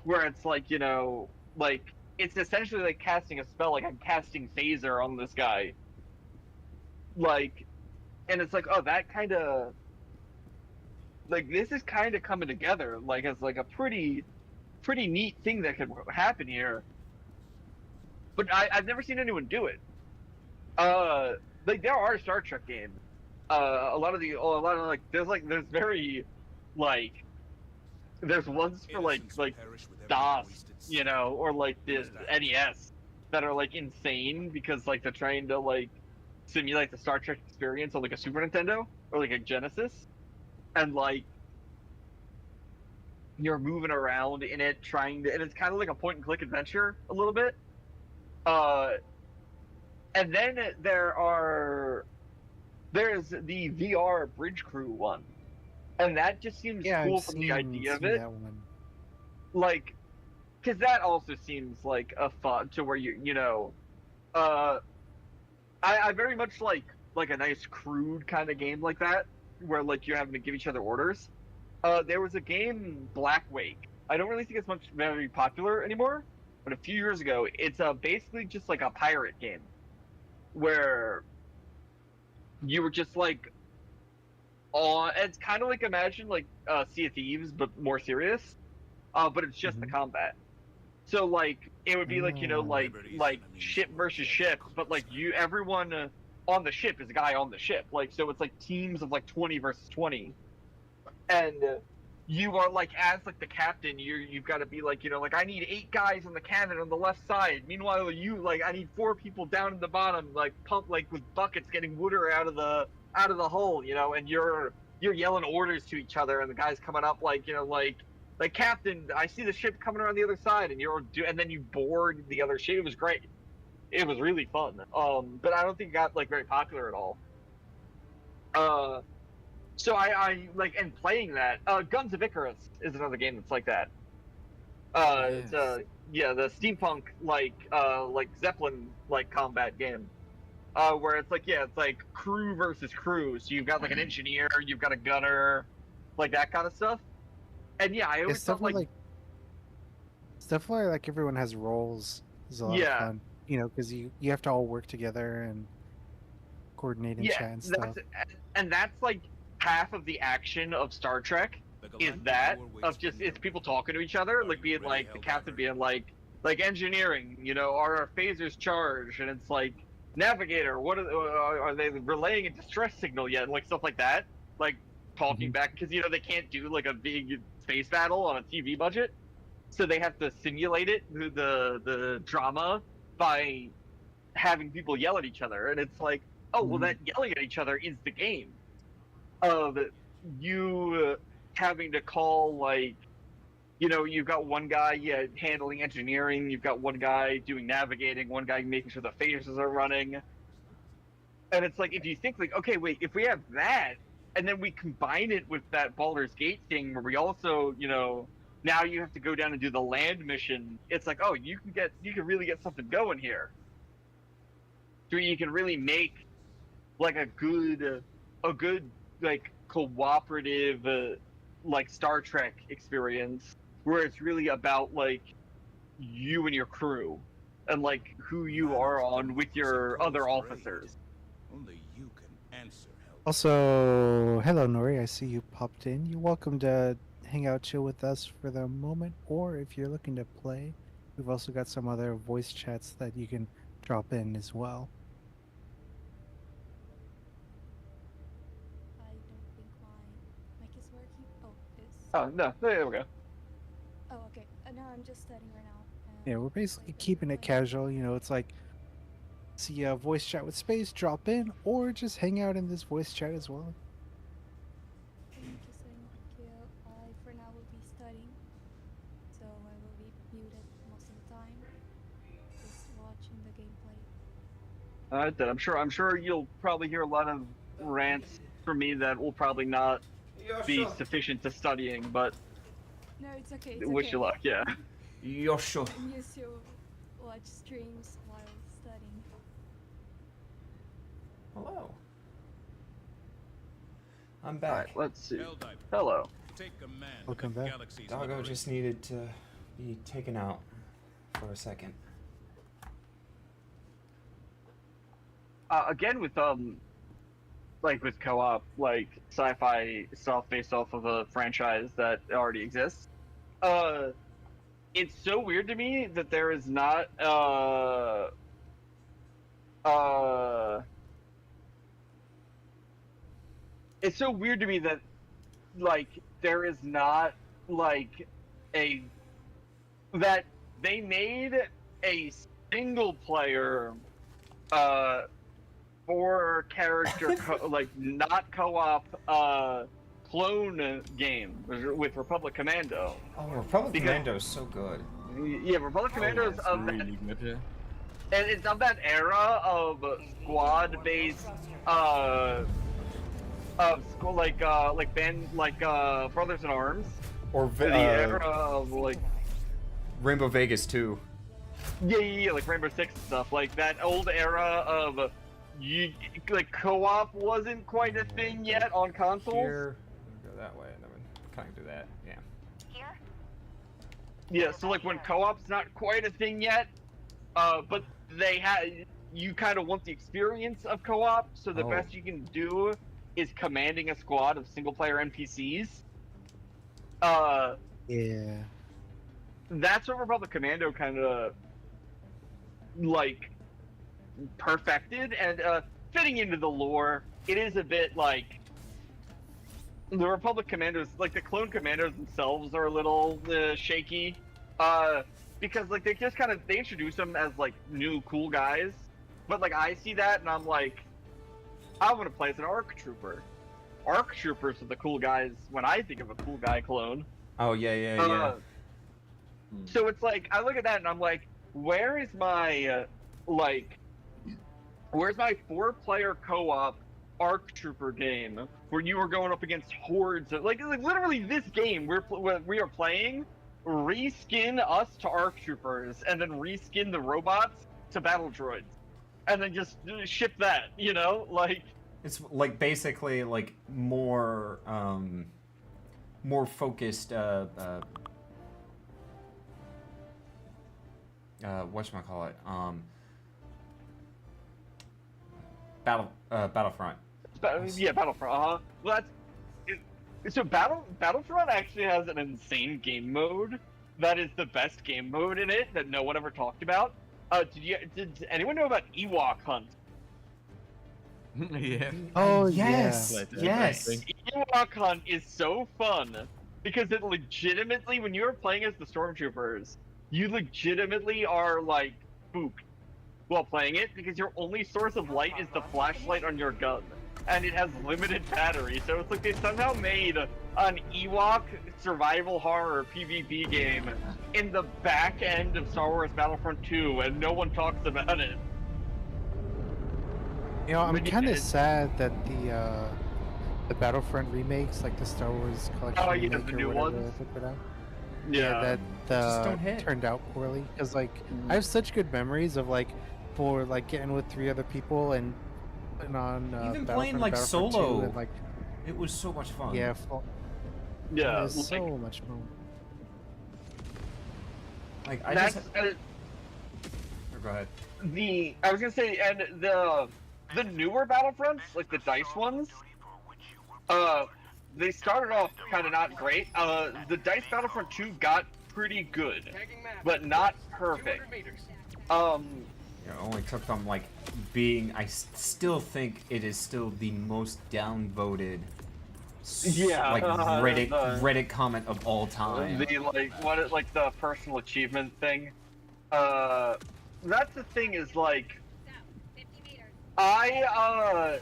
where it's like, you know, like it's essentially like casting a spell, like I'm casting phaser on this guy, like, and it's like, oh, that kind of like this is kind of coming together like as like a pretty neat thing that could happen here, but I've never seen anyone do it. Like there are Star Trek games, a lot of like there's very like there's ones for like DOS, you know, or like the NES that are like insane because like they're trying to like simulate the Star Trek experience on like a Super Nintendo or like a Genesis, and like you're moving around in it trying to, and it's kind of like a point and click adventure a little bit. And then there's the VR Bridge Crew one, and that just seems cool from the idea of it. Like, because that also seems like a fun to where you know, I very much like a nice crude kind of game like that, where like you're having to give each other orders. There was a game, Black Wake. I don't really think it's very popular anymore, but a few years ago, it's basically just like a pirate game, where you were just like, it's kind of like imagine like Sea of Thieves, but more serious. But it's just the combat. So like it would be like, you know, like ship versus ship, but like everyone on the ship is a guy on the ship. Like so it's like teams of like 20 versus 20. And you are like, as like the captain, you've got to be like, you know, like I need 8 guys on the cannon on the left side. Meanwhile, you like I need 4 people down in the bottom, like pump like with buckets getting water out of the hole, you know, and you're yelling orders to each other, and the guy's coming up like, you know, like Captain, I see the ship coming around the other side, and and then you board the other ship. It was great. It was really fun. But I don't think it got like very popular at all. So I like, and playing that, Guns of Icarus is another game that's like that. It's the steampunk like Zeppelin like combat game, where it's like it's like crew versus crew. So you've got like an engineer, you've got a gunner, like that kind of stuff. And I always felt like stuff where like everyone has roles is a lot of fun. You know, because you have to all work together and coordinate and chat and stuff. And that's like half of the action of Star Trek is that of just it's people talking to each other, like being like the captain being like engineering, you know, are our phasers charged? And it's like navigator, what are they relaying a distress signal yet? And like stuff like that, like talking back, because you know they can't do like a big space battle on a TV budget, so they have to simulate it the drama by having people yell at each other. And it's like, oh well, that yelling at each other is the game of you having to call, like, you know, you've got one guy handling engineering, you've got one guy doing navigating, one guy making sure the phasers are running. And it's like, if you think like, okay, wait, if we have that and then we combine it with that Baldur's Gate thing where we also, you know, now you have to go down and do the land mission, it's like, oh, you can really get something going here. So you can really make like a good like cooperative like Star Trek experience where it's really about like you and your crew and like who you are on with your other officers. Only you can answer. Also, hello Nori, I see you popped in. You're welcome to hang out, chill with us for the moment, or if you're looking to play, we've also got some other voice chats that you can drop in as well. Oh no, there we go. Oh, okay. No, I'm just studying right now. Yeah, we're basically keeping it casual. You know, it's like see a voice chat with space, drop in, or just hang out in this voice chat as well. I'm just studying. I for now will be studying, so I will be muted most of the time, just watching the gameplay. Alright then, I'm sure you'll probably hear a lot of rants from me that will probably not be sufficient to studying, but No, it's okay. It's wish okay. you luck, yeah. Yosho. I'm used to watch streams while studying. Hello. I'm back. Let's see. Helldiver, Hello. take command Welcome of the back. galaxy's Doggo liberation. just needed to be taken out for a second. Again with like with co-op, like sci-fi stuff based off of a franchise that already exists. It's so weird to me that there is not it's so weird to me that like there is not like that they made a single player 4-character like not co-op clone game with Republic Commando. Oh, Republic Commando is so good. Yeah, Republic Commando is of that, really good. Yeah. and it's of that era of squad-based Brothers in Arms, Or the era of like Rainbow Vegas too. yeah, like Rainbow Six and stuff, like that old era of like co-op wasn't quite a thing yet on consoles. Here, go that way, and then kind of do that. Yeah. Here? Yeah, so like when co-op's not quite a thing yet, but they had you kind of want the experience of co-op, so the Oh. best you can do is commanding a squad of single-player NPCs. Yeah. That's what Republic Commando kind of like perfected, and fitting into the lore, it is a bit like the Republic Commandos, like the clone commandos themselves are a little shaky, because like they just kind of they introduce them as like new cool guys, but like I see that and I'm like, I want to play as an ARC trooper. ARC troopers are the cool guys when I think of a cool guy clone. Oh yeah, yeah, yeah. So it's like I look at that and I'm like, where is my where's my 4-player co-op ARC Trooper game where you are going up against hordes of like literally this game we are playing, reskin us to ARC Troopers and then reskin the robots to battle droids, and then just ship that, you know, like It's like basically like more focused whatchamacallit? Battlefront. Yeah, Battlefront. Well, so Battlefront actually has an insane game mode that is the best game mode in it that no one ever talked about. Did anyone know about Ewok Hunt? Yeah. Oh yes, yes. Ewok Hunt is so fun because it legitimately, when you are playing as the stormtroopers, you legitimately are like spooked while playing it because your only source of light is the flashlight on your gun, and it has limited battery. So it's like they somehow made an Ewok survival horror PvP game in the back end of Star Wars Battlefront 2, and no one talks about it. You know, I'm But kind of it- sad that the Battlefront remakes, like the Star Wars Collection Oh, yeah, remake the or new whatever ones? they put out, Yeah. Just don't hit. turned out poorly. Because like I have such good memories of like getting with 3 other people and putting on Even Battlefront playing and like Battlefront 2 solo, and, like it was so much fun. yeah, Yeah, it's so much fun. Like I that's just. Go ahead. I was gonna say, and the newer Battlefronts, like the DICE ones, they started off kind of not great. The DICE Battlefront 2 got pretty good, but not perfect. It only took them like being. I still think it is still the most downvoted Yeah, like Reddit comment of all time. The like the personal achievement thing. That's the thing is like, I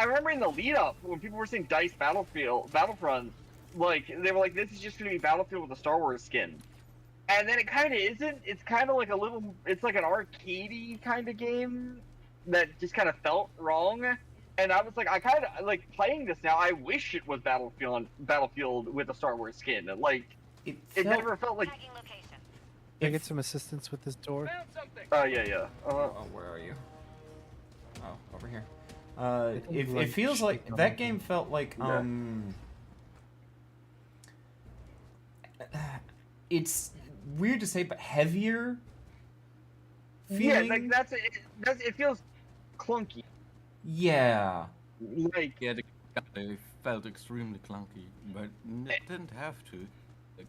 remember in the lead up when people were saying Dice Battlefront, like they were like, this is just gonna be Battlefield with a Star Wars skin, and then it kind of isn't. It's kind of like it's like an arcadey kind of game that just kind of felt wrong. And I was like, I kind of like playing this now. I wish it was Battlefield with a Star Wars skin. Like, it never felt like. Can I get some assistance with this door? Oh yeah. Where are you? Oh, over here. It feels like that game felt like it's weird to say, but heavier. Feeling? Yeah, like it feels clunky. Yeah. Like yeah, they felt extremely clunky, but it didn't have to. Like,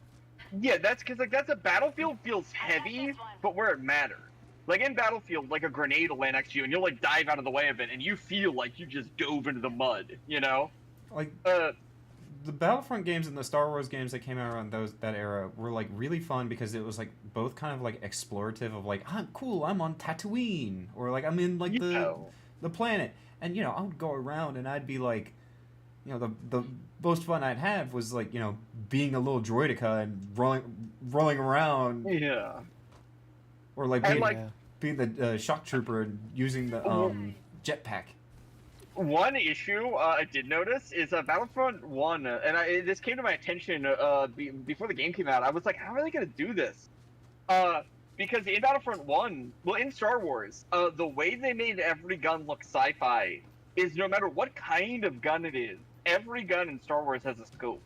yeah, that's because like that's a Battlefield feels heavy, but where it matters. Like in Battlefield, like a grenade will land next to you, and you'll like dive out of the way of it, and you feel like you just dove into the mud. You know, like the Battlefront games and the Star Wars games that came out around that era were like really fun because it was like both kind of like explorative of like, I'm cool, I'm on Tatooine, or like I'm in like the planet, and you know I would go around and I'd be like, you know, the most fun I'd have was like, you know, being a little droideka and rolling around. Yeah. Or like being the shock trooper and using the jetpack. One issue I did notice is Battlefront 1, and this came to my attention before the game came out. I was like, how are they going to do this? Because in Battlefront 1, well, in Star Wars, the way they made every gun look sci-fi is no matter what kind of gun it is, every gun in Star Wars has a scope.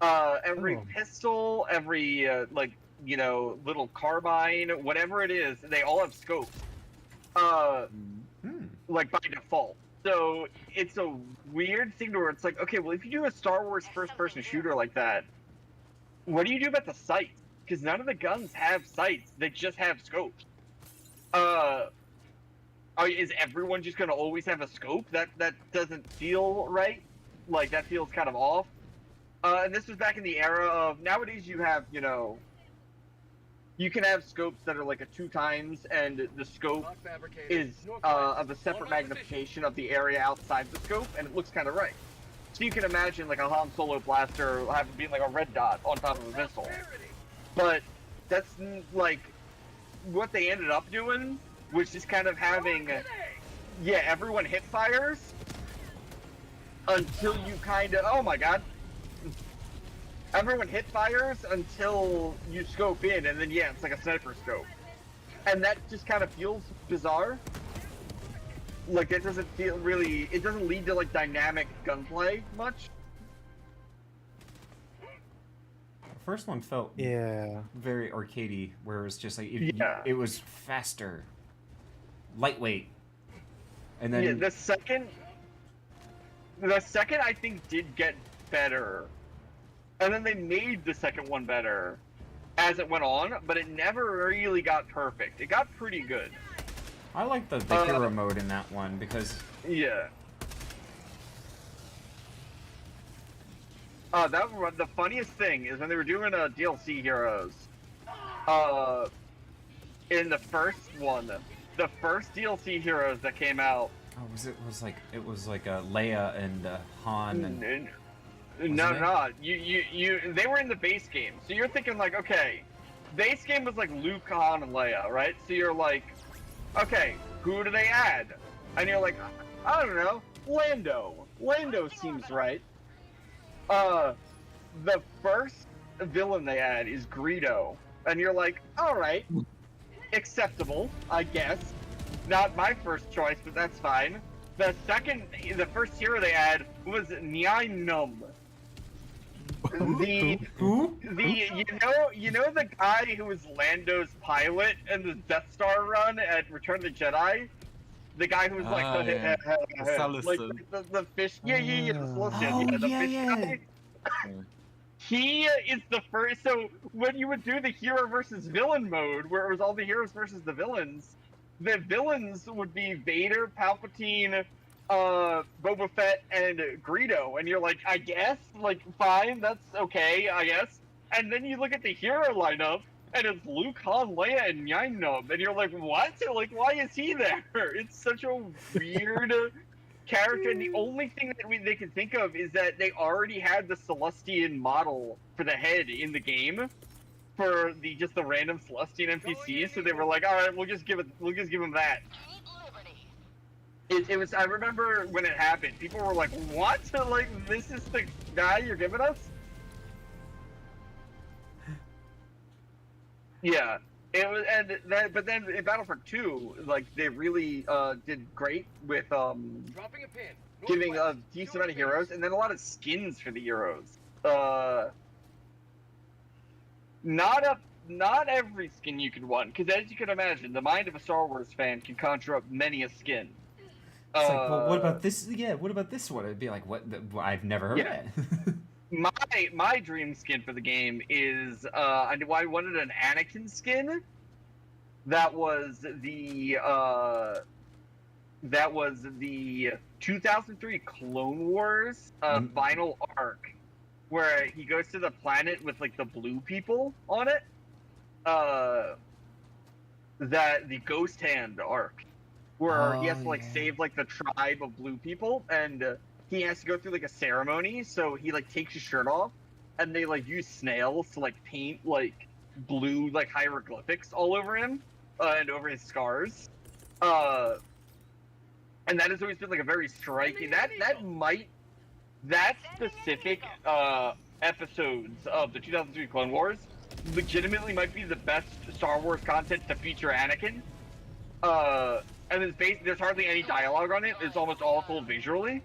Every pistol, every, like, you know, little carbine, whatever it is, they all have scopes. Like, by default. So, it's a weird thing to where it's like, okay, well, if you do a Star Wars first-person shooter like that, what do you do about the sights? Because none of the guns have sights, they just have scopes. Is everyone just going to always have a scope? That doesn't feel right. Like, that feels kind of off. And this was back in the era of, nowadays you have, you know, you can have scopes that are like a 2x, and the scope is of a separate magnification of the area outside the scope, and it looks kind of right. So you can imagine like a Han Solo blaster being like a red dot on top of a missile. But that's like what they ended up doing was just kind of having, yeah, everyone hip fires until you kind of, oh my god. Everyone hit fires until you scope in, and then yeah, it's like a sniper scope. And that just kind of feels bizarre. Like, it doesn't feel really, it doesn't lead to like dynamic gunplay much. The first one felt very arcadey, where it was just like, it was faster, lightweight. And then... Yeah, the second I think did get better. And then they made the second one better as it went on, but it never really got perfect. It got pretty good. I like the hero mode in that one because... Yeah. The funniest thing is when they were doing DLC heroes, in the first one, the first DLC heroes that came out... Oh, it was like Leia and Han and... No. They were in the base game. So you're thinking like, okay, base game was like Luke, Han, and Leia, right? So you're like, okay, who do they add? And you're like, I don't know, Lando. Lando seems right. The first villain they add is Greedo. And you're like, alright, acceptable, I guess. Not my first choice, but that's fine. The first hero they add was Nyai Num. You know the guy who was Lando's pilot in the Death Star run at Return of the Jedi? The guy who was like the fish. The Celestian. Fish guy. He is the first. So when you would do the hero versus villain mode, where it was all the heroes versus the villains would be Vader, Palpatine, Boba Fett and Greedo, and you're like, I guess, like, fine, that's okay, I guess. And then you look at the hero lineup, and it's Luke, Han, Leia, and Yinub, and you're like, what? Like, why is he there? It's such a weird character, and the only thing that they can think of is that they already had the Celestian model for the head in the game for just the random Celestian NPCs, so they were like, all right, we'll just give him that. It was. I remember when it happened. People were like, "What? Like, this is the guy you're giving us?" Yeah, it was. And then, but then in Battlefront 2, like, they really did great with giving a decent amount of heroes, and then a lot of skins for the heroes. Not every skin you could want, because as you can imagine, the mind of a Star Wars fan can conjure up many a skin. It's like, well, what about this? Yeah, what about this one? It'd be like, what? I've never heard of it. My dream skin for the game is I wanted an Anakin skin. That was the 2003 Clone Wars final arc, where he goes to the planet with like the blue people on it. That the Ghost Hand arc, where he has to like save like the tribe of blue people, and he has to go through like a ceremony. So he like takes his shirt off, and they like use snails to like paint like blue like hieroglyphics all over him and over his scars. And that has always been like a very striking. That specific episodes of the 2003 Clone Wars legitimately might be the best Star Wars content to feature Anakin. And there's hardly any dialogue on it. It's almost all told visually.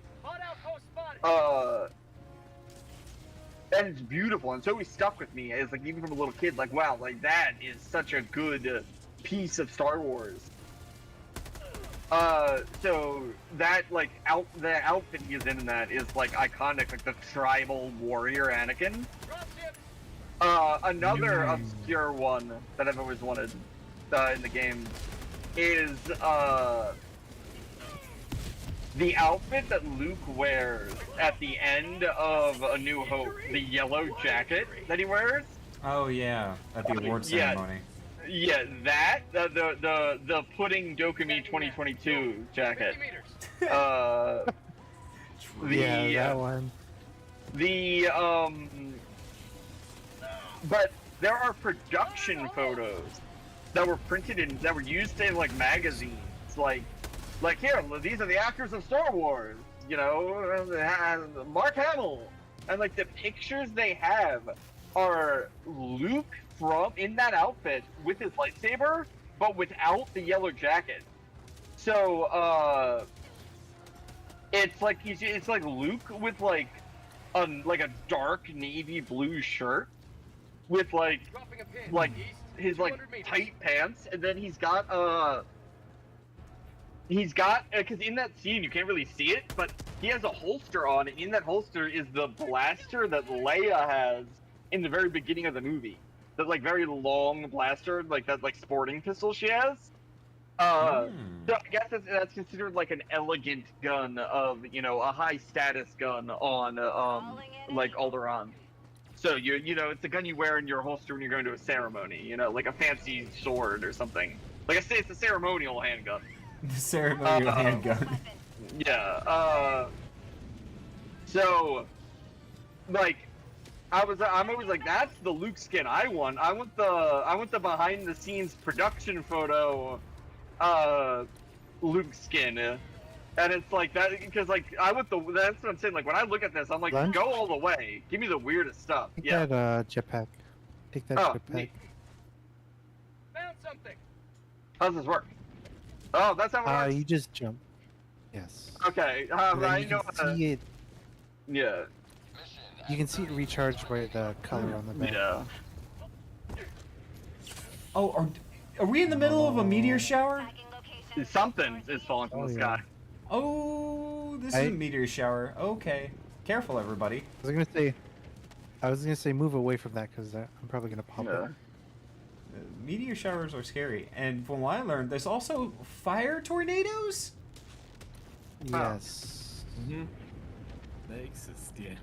And it's beautiful, and so it stuck with me as like even from a little kid. Like, wow, like that is such a good piece of Star Wars. So that like the outfit he is in that is like iconic, like the tribal warrior Anakin. Another obscure one that I've always wanted in the game is the outfit that Luke wears at the end of A New Hope, the yellow jacket that he wears. Oh yeah, at the award ceremony. Yeah, that the Pudding Dokumi 2022 jacket. Yeah, that one. But there are production photos that were printed that were used in like magazines, like here, these are the actors of Star Wars, you know, Mark Hamill, and like the pictures they have are Luke in that outfit with his lightsaber, but without the yellow jacket. So it's like Luke with like a dark navy blue shirt with like his like tight pants, and then he's got because in that scene you can't really see it, but he has a holster on, and in that holster is the blaster that Leia has in the very beginning of the movie. That like very long blaster, like that like sporting pistol she has. So I guess that's considered like an elegant gun of, you know, a high status gun on like Alderaan. So you know, it's a gun you wear in your holster when you're going to a ceremony, you know, like a fancy sword or something. Like I say, it's a ceremonial handgun. The ceremonial handgun. Yeah. So like I'm always like, that's the Luke skin I want. I want the behind the scenes production photo Luke skin. And it's like that because like that's what I'm saying. Like when I look at this, I'm like, go all the way. Give me the weirdest stuff. Take Yeah. that jetpack. Take that jetpack. Neat. Found something. How does this work? Oh, that's how it works. You just jump. Yes. Okay. And then I you know. can see it. Yeah. You can see it recharged by the color on the back. Yeah. Oh, are we in the middle of a meteor shower? Something is falling from the sky. Oh, this is a meteor shower. Okay. Careful, everybody. I was gonna say move away from that because I'm probably gonna pop it. Meteor showers are scary, and from what I learned, there's also fire tornadoes. Yes. Mm-hmm. They exist, yeah.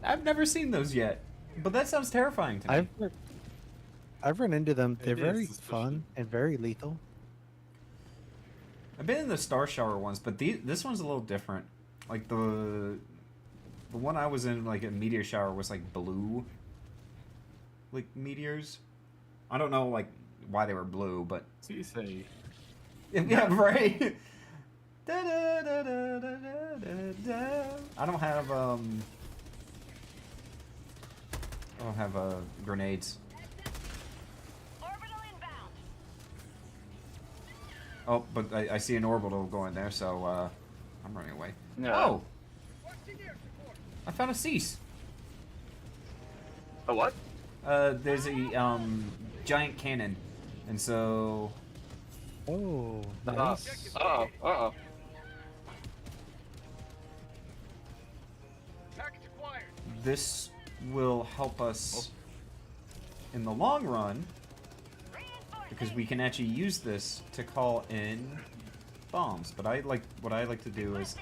I've never seen those yet, but that sounds terrifying to me. I've run into them. They're It is very suspicious. fun and very lethal. I've been in the Star Shower ones, but this one's a little different. Like the one I was in, like a meteor shower, was like blue, like meteors. I don't know like why they were blue, but So you say. yeah, right. I don't have grenades. Oh, but I see an orbital going there, so I'm running away. No. Oh! I found a cease. A what? There's a giant cannon, and so Oh, nice. Uh-oh. this will help us in the long run, because we can actually use this to call in bombs. But what I like to do is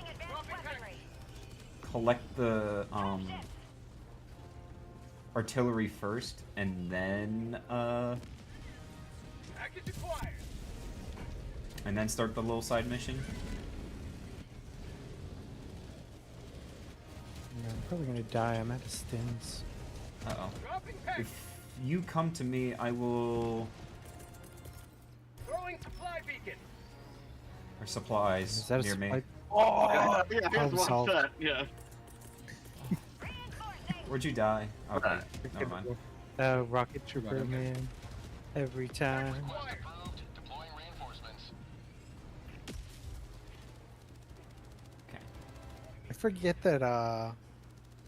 collect the artillery first, and then start the little side mission. Yeah, I'm probably gonna die. I'm out of stims. Uh-oh. If you come to me, I will... Throwing supply beacon. Or supplies Is that a near me. supply? Oh, yeah, here's Problem one solved. set. Yeah. Where'd you die? Okay, never mind. Rocket Trooper, Rocket. man. Every time. Deploying reinforcements. Okay. I forget that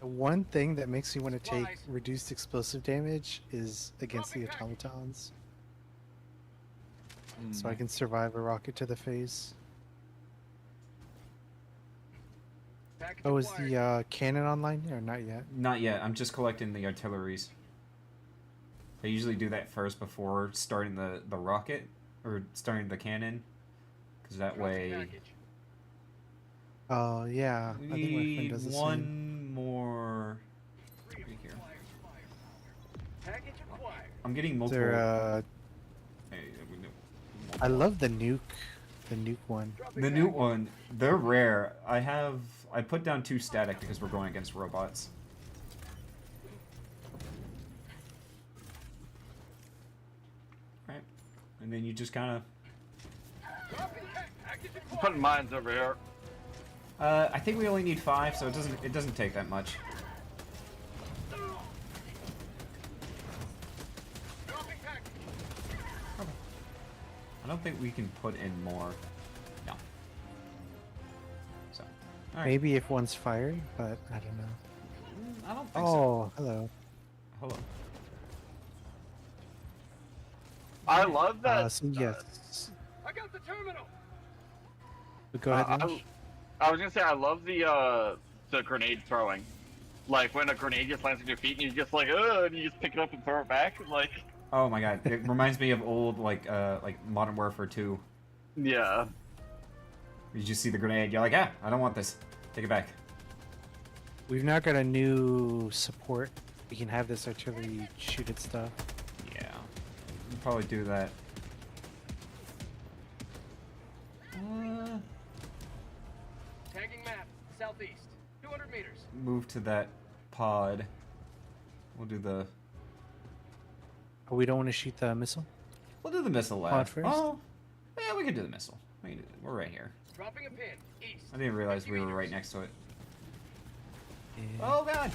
the one thing that makes me want to take reduced explosive damage is against the automatons. So I can survive a rocket to the face. Oh, is the cannon online or not yet? Not yet. I'm just collecting the artilleries. I usually do that first before starting the rocket, or starting the cannon, because that way Oh yeah, I we think my friend need does the same. one more. Right here. I'm getting multiple. There, Hey, we know- I love the nuke one. The new one, they're rare. I put down 2 static because we're going against robots. Right. And then you just kind I'm putting mines over here. of... I think we only need 5, so it doesn't take that much. I don't think we can put in more. No. So, alright. Maybe if one's fired, but I don't know. I don't think so. Oh, hello. Hello. I love that. So yes. I got the terminal. But go ahead, Nash. I was gonna say I love the grenade throwing. Like when a grenade just lands on your feet and you just like, and you just pick it up and throw it back. Like, Oh my god, it reminds me of old like Modern Warfare 2. yeah. You just see the grenade, you're like, I don't want this. Take it back. We've now got a new support. We can have this artillery shoot at stuff. Yeah. We'll probably do that. Tagging map. Southeast. 200 meters. Move to that pod. We'll do the... Oh, we don't want to shoot the missile? We'll do the missile Pod lab. first? Oh, yeah, we can do the missile. We're right here. Dropping a pin. East. I didn't realize we were right next to it. Yeah. Oh god!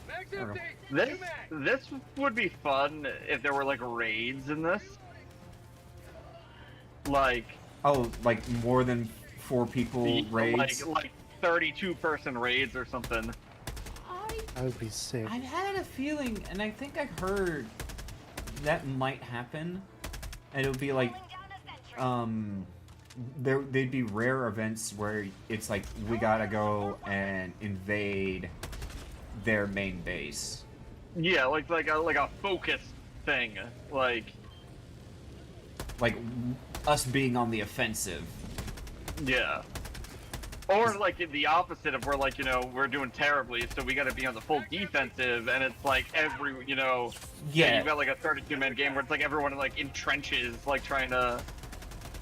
Mags There we go. empty. This would be fun if there were like raids in this. Like Oh, like more than 4 people raids? like 32-person raids or something. That would be sick. I've had a feeling, and I think I heard that might happen, and it would be like, they'd be rare events where it's like, we gotta go and invade their main base. Yeah, like a focus thing. Like us being on the offensive. Yeah. Or like the opposite of where like, you know, we're doing terribly, so we gotta be on the full defensive, and it's like every, you know, Yeah. you've got like a 32-man game where it's like everyone like in trenches, like trying to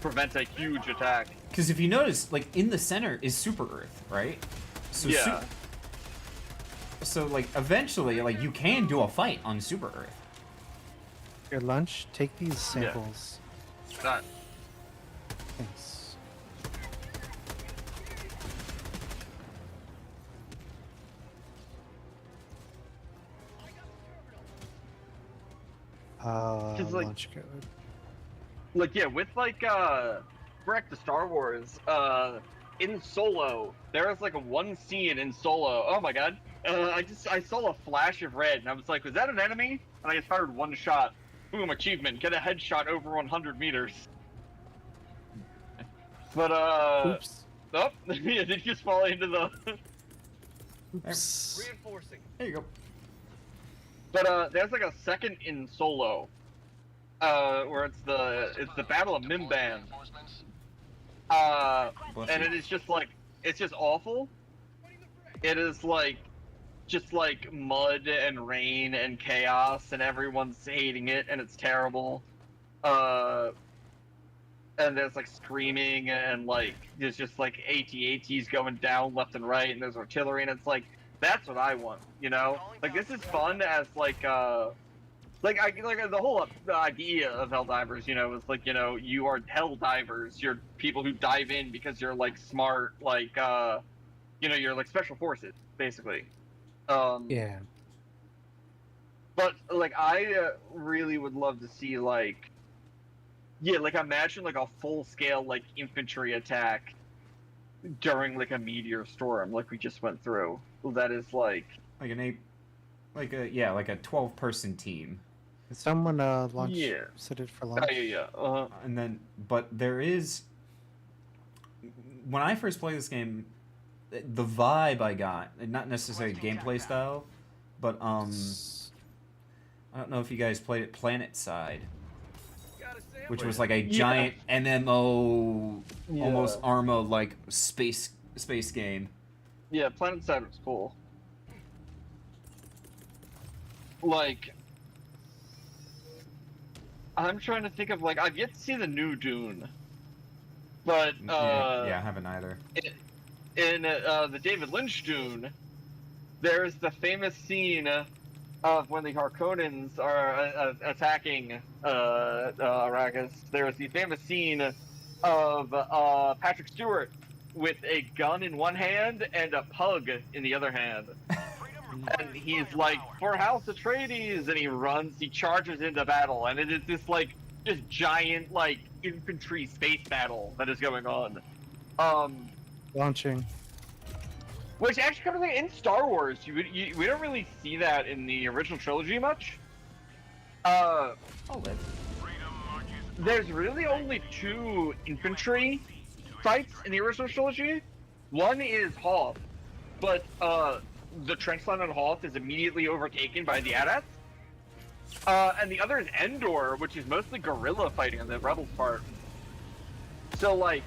prevent a huge attack. Because if you notice, like in the center is Super Earth, right? So Yeah. So like eventually, like you can do a fight on Super Earth. Your lunch, take these samples. That. Thanks. Like, lunch code. Like yeah, with like back to Star Wars, in Solo, there was like a one scene in Solo. Oh my god. I saw a flash of red and I was like, was that an enemy? And I just fired one shot. Boom, achievement, get a headshot over 100 meters. But Oops. Oh, yeah, did you just fall into the Oops. Reinforcing. There you go. But there's like a second in Solo, where it's the Battle of Mimban. And it is just like, it's just awful. It is like, just like mud and rain and chaos and everyone's hating it and it's terrible. And there's like screaming and like, there's just like AT-ATs going down left and right and there's artillery and it's like, that's what I want, you know? Like this is fun as like the whole idea of Helldivers, you know, is like, you know, you are Helldivers. You're people who dive in because you're like smart, like you know, you're like special forces, basically. Yeah. But like I really would love to see like, yeah, like imagine like a full scale like infantry attack during like a meteor storm like we just went through. That is like a 12-person team. Did someone launch set it for launch? And then, but there is, when I first played this game, the vibe I got, not necessarily gameplay style, but I don't know if you guys played it Planet Side, which was like a giant MMO, almost Arma like space game. Yeah, Planet Side was cool. Like, I'm trying to think of like, I've yet to see the new Dune, but yeah, I haven't either. In the David Lynch Dune, there's the famous scene of when the Harkonnens are attacking Arrakis. There's the famous scene of Patrick Stewart with a gun in one hand and a pug in the other hand. And he's like, for House Atreides, and he charges into battle, and it is this like, just giant like infantry space battle that is going on. Launching. Which actually kind of like in Star Wars, we don't really see that in the original trilogy much. There's really only 2 infantry fights in the original trilogy. One is Hoth, but the trench line on Hoth is immediately overtaken by the AT-ATs. And the other is Endor, which is mostly guerrilla fighting on the Rebels' part. So like,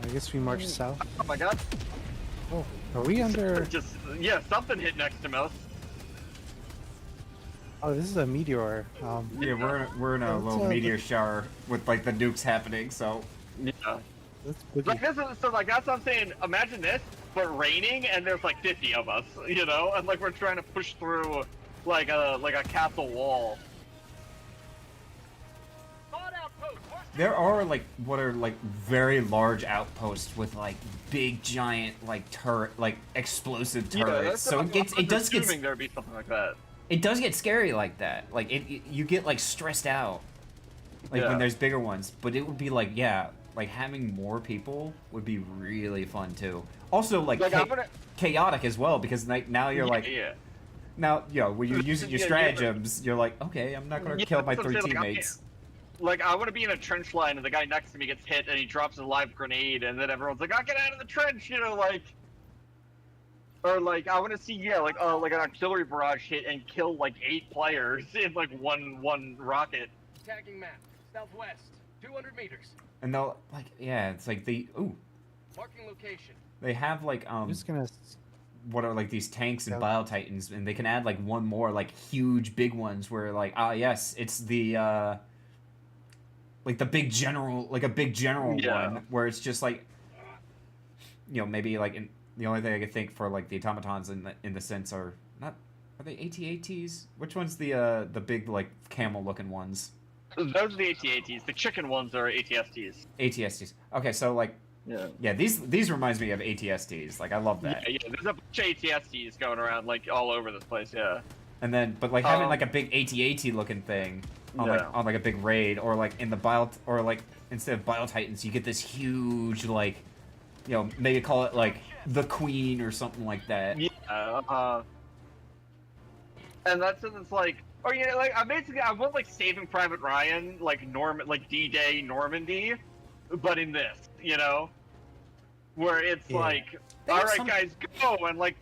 I guess we march south. oh my god. Oh, are we under? Just yeah, something hit next to us. Oh, this is a meteor. Yeah, we're in a little meteor shower with like the nukes happening. So yeah, like this is so like that's what I'm saying. Imagine this, but raining, and there's like 50 of us, you know, and like we're trying to push through like a castle wall. there are like what are like very large outposts with like big giant like turret like explosive turrets. So it does get there'd be something like that. It does get scary like that. Like you get like stressed out like when there's bigger ones. But it would be like like having more people would be really fun too. Also like chaotic as well because like now you're like now when you're using your stratagems you're like okay I'm not gonna kill my 3 teammates. Like, I want to be in a trench line and the guy next to me gets hit and he drops a live grenade and then everyone's like, get out of the trench, you know, like... Or, like, I want to see, like an artillery barrage hit and kill, like, 8 players in, like, one rocket. Tagging map, southwest, 200 meters. And they'll like, yeah, it's like Marking location. they have like I'm just gonna. what are like these tanks and Yep. Bile Titans, and they can add like one more like huge big ones where like yes, it's the like the big general, like a big general one where it's just like, you know, maybe like the only thing I could think for like the automatons in the sense are they AT-ATs? Which one's the big like camel looking ones? Those are the AT-ATs. The chicken ones are AT-STs. AT-STs. Okay, so like these reminds me of AT-STs. Like I love that. Yeah, there's a bunch of AT-STs going around like all over this place. Yeah. And then, but like having like a big AT-AT looking thing on like a big raid, or like in the Bile, or like instead of Bile Titans, you get this huge like, you know, maybe call it like the Queen or something like that. Yeah. And it's like, or yeah, like I want like Saving Private Ryan, like D-Day Normandy, but in this, you know, where it's like, all right, guys, go, and like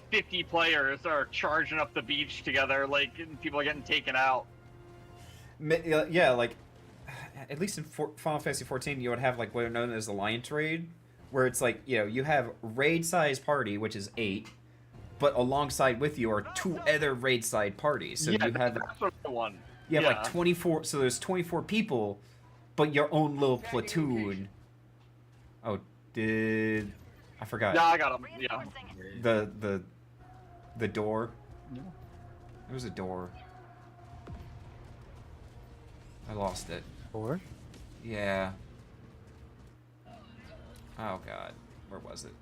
50 players are charging up the beach together, like and people are getting taken out. Yeah, like at least in Final Fantasy XIV, you would have like what are known as Alliance Raid, where it's like, you know, you have raid size party, which is 8. But alongside with you are 2 other raid side parties. So you have that's what I want. You have like 24. So there's 24 people, but your own little platoon. Oh, I forgot? Yeah, I got him. Yeah. The door. There was a door. I lost it. Door? Yeah. Oh god, where was it?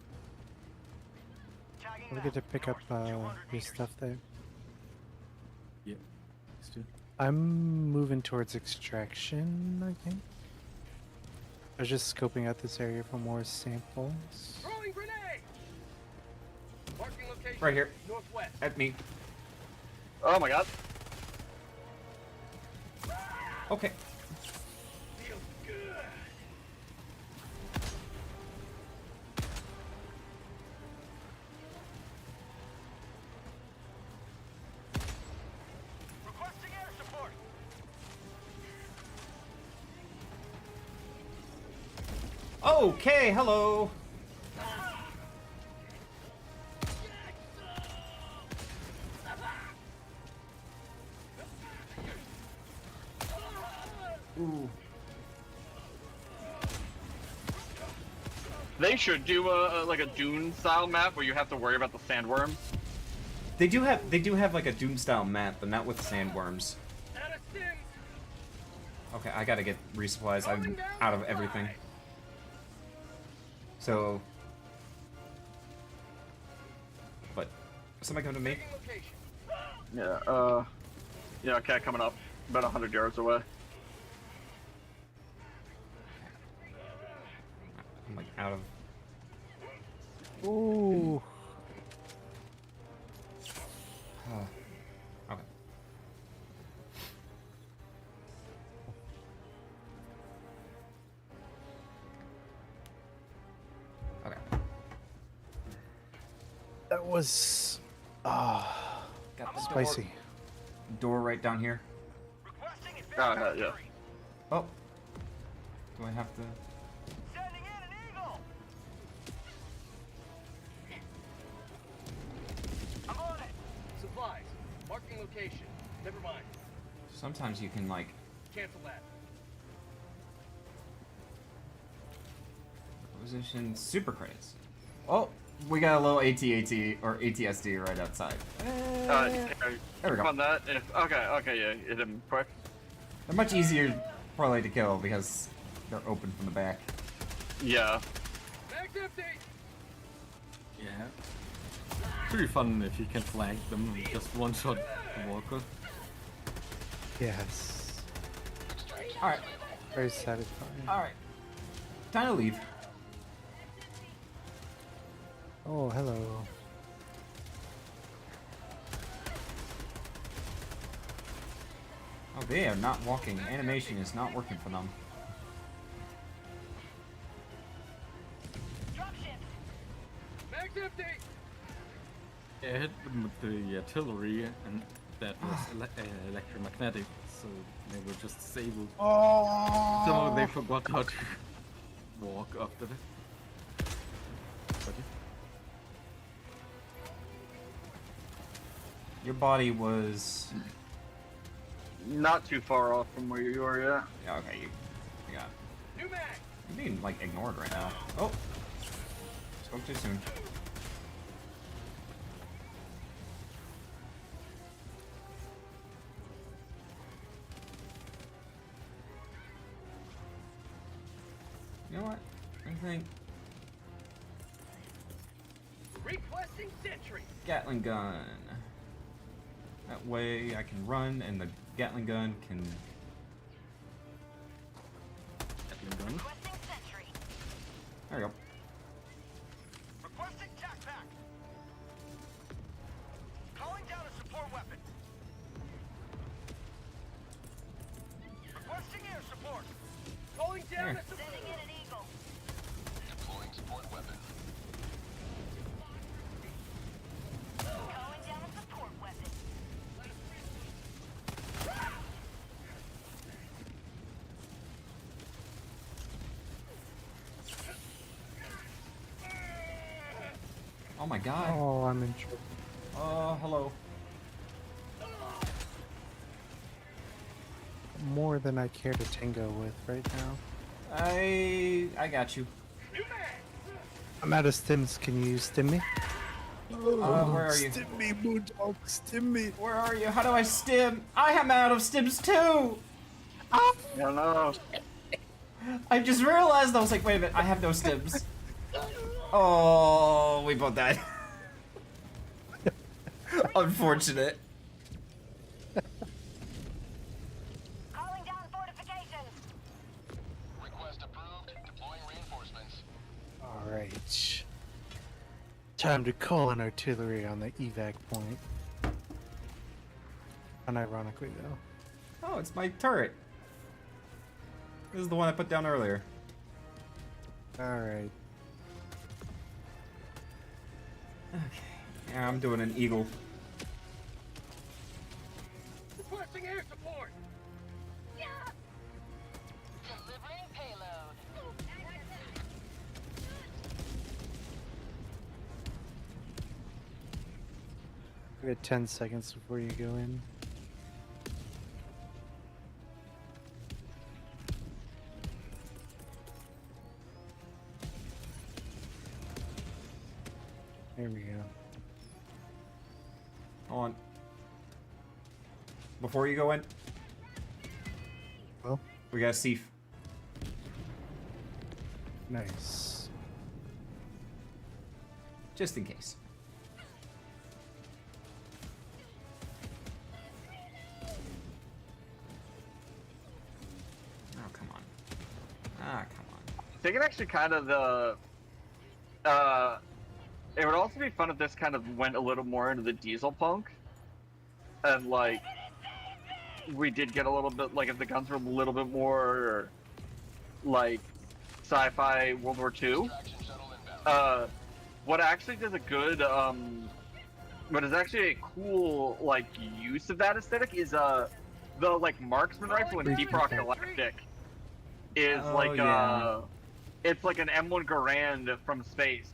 We get to pick up your stuff there. Yep. I'm moving towards extraction, I think. I was just scoping out this area for more samples. Throwing grenade. Marking location. Right here. Northwest. At me. Oh my god. Okay. Feels good. Requesting air support. Okay, hello. Ooh. They should do like a Dune style map where you have to worry about the sandworms. They do have like a Doom style map, but not with sandworms. Okay, I gotta get resupplies. I'm out of everything. So, but somebody come to me. Yeah. Yeah. Okay, coming up, about 100 yards away. I'm like out of. Ooh. Okay. Okay. That was Got the spicy. Door right down here. Yeah. Oh. Do I have to? I'm on it. Supplies. Marking location. Never mind. Sometimes you can like. Cancel that. Position super credits. Oh, we got a little AT-AT or AT-ST right outside. There we go. On that. Okay, yeah, hit him quick. They're much easier probably to kill because they're open from the back. Yeah. Bag's empty. Yeah. Pretty fun if you can flank them and just one-shot the walker. Yes. Alright. Very satisfying. Alright. Time to leave. Oh, hello. Oh, they are not walking. Animation is not working for them. Bag's empty. Yeah, hit them with the artillery and that was electromagnetic, so they were just disabled. Oh. So they forgot how to walk after that. But yeah. Your body was... Not too far off from where you are, yeah. Yeah, okay, you got... You're being, like, ignored right now. Oh! Spoke too soon. You know what? I think... Requesting sentry. Gatling gun. That way I can run and the Gatling gun can... Gatling gun? There we go. Requesting backpack. Calling down a support weapon. Requesting air support. Calling down a support. Sending in an eagle. Deploying support weapon. Calling down a support weapon. Oh my god. Oh, I'm in trouble. Oh, hello. More than I care to tango with right now. I got you. I'm out of stims. Can you stim me? Where are you? Stim me, Moondog. Stim me. Where are you? How do I stim? I am out of stims too! I don't know. I just realized, I was like, wait a minute, I have no stims. Oh, we both died. Unfortunate. Calling down fortifications. Request approved. Deploying reinforcements. Alright. Time to call in artillery on the evac point. Unironically, though. Oh, it's my turret. This is the one I put down earlier. Alright. Okay. Yeah, I'm doing an eagle. Requesting air support. Yeah. Delivering payload. We got 10 seconds before you go in. There we go. Hold on. Before you go in, Well, we got a Seif. nice. Just in case. Oh, come on. Ah, come on. I think it actually kind of it would also be fun if this kind of went a little more into the diesel punk. And like we did get a little bit, like if the guns were a little bit more like sci-fi World War II. What actually does a good what is actually a cool like use of that aesthetic is the like marksman rifle in Deep Rock Galactic is like yeah. it's like an M1 Garand from space.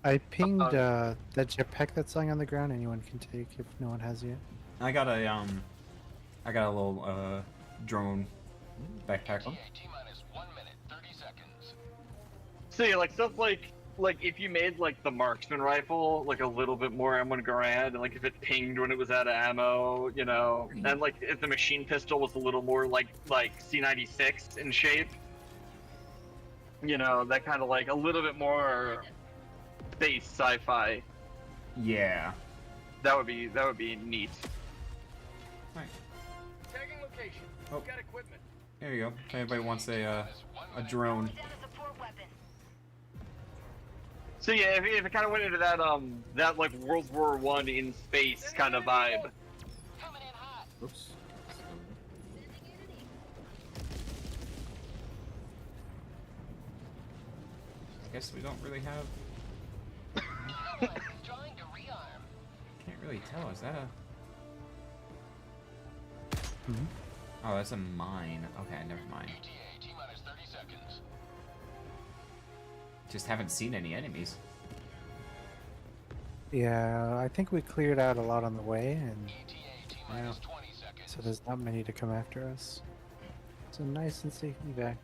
I pinged that jetpack that's lying on the ground. Anyone can take if no one has yet. I got a little drone backpack. T-minus 1 minute, 30 seconds. See, like stuff like if you made like the marksman rifle like a little bit more M1 Garand, and like if it pinged when it was out of ammo, you know, and like if the machine pistol was a little more like C96 in shape, you know, that kind of like a little bit more space sci-fi. Yeah. That would be neat. Right. Tagging location. Oh. Got equipment. There you go. If anybody wants a drone. So yeah, if it kind of went into that that like World War I in space kind of vibe. Oops. I guess we don't really have. Trying to rearm. Can't really tell. Is that a... Hmm? Oh, that's a mine. Okay, never mind. ETA T-minus 30 seconds. Just haven't seen any enemies. Yeah, I think we cleared out a lot on the way, and ETA T-minus 20 seconds. so there's not many to come after us. So nice and safe evac.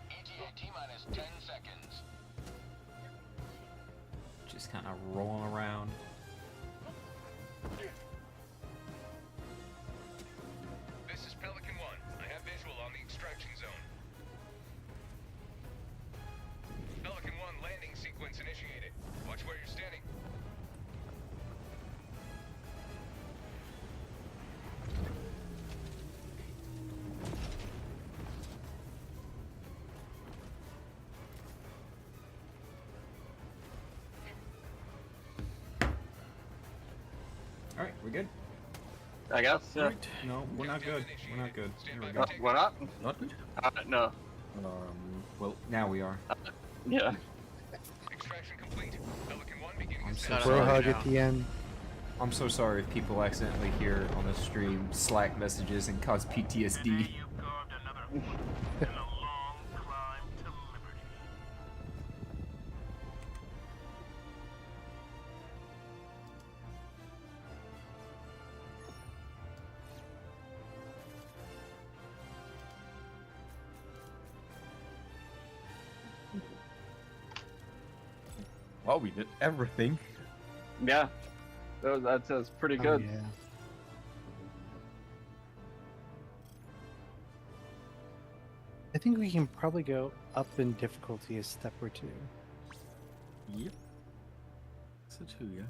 ETA T-minus 10 seconds. Just kind of rolling around. This is Pelican 1. I have visual on the extraction zone. Pelican 1 landing sequence initiated. Watch where you're standing. Alright, we good? I guess. Yeah. No, we're not good. We're not good. Here we go. What not? Not good? No. Well, now we are. Yeah. Extraction complete. Pelican 1 beginning I'm so ascent. Bro sorry. hug at the end. I'm so sorry if people accidentally hear on the stream Slack messages and cause PTSD. Wow, we did everything. Yeah. That says pretty good. Oh, yeah. I think we can probably go up in difficulty a step or two. Yep. So too, yeah.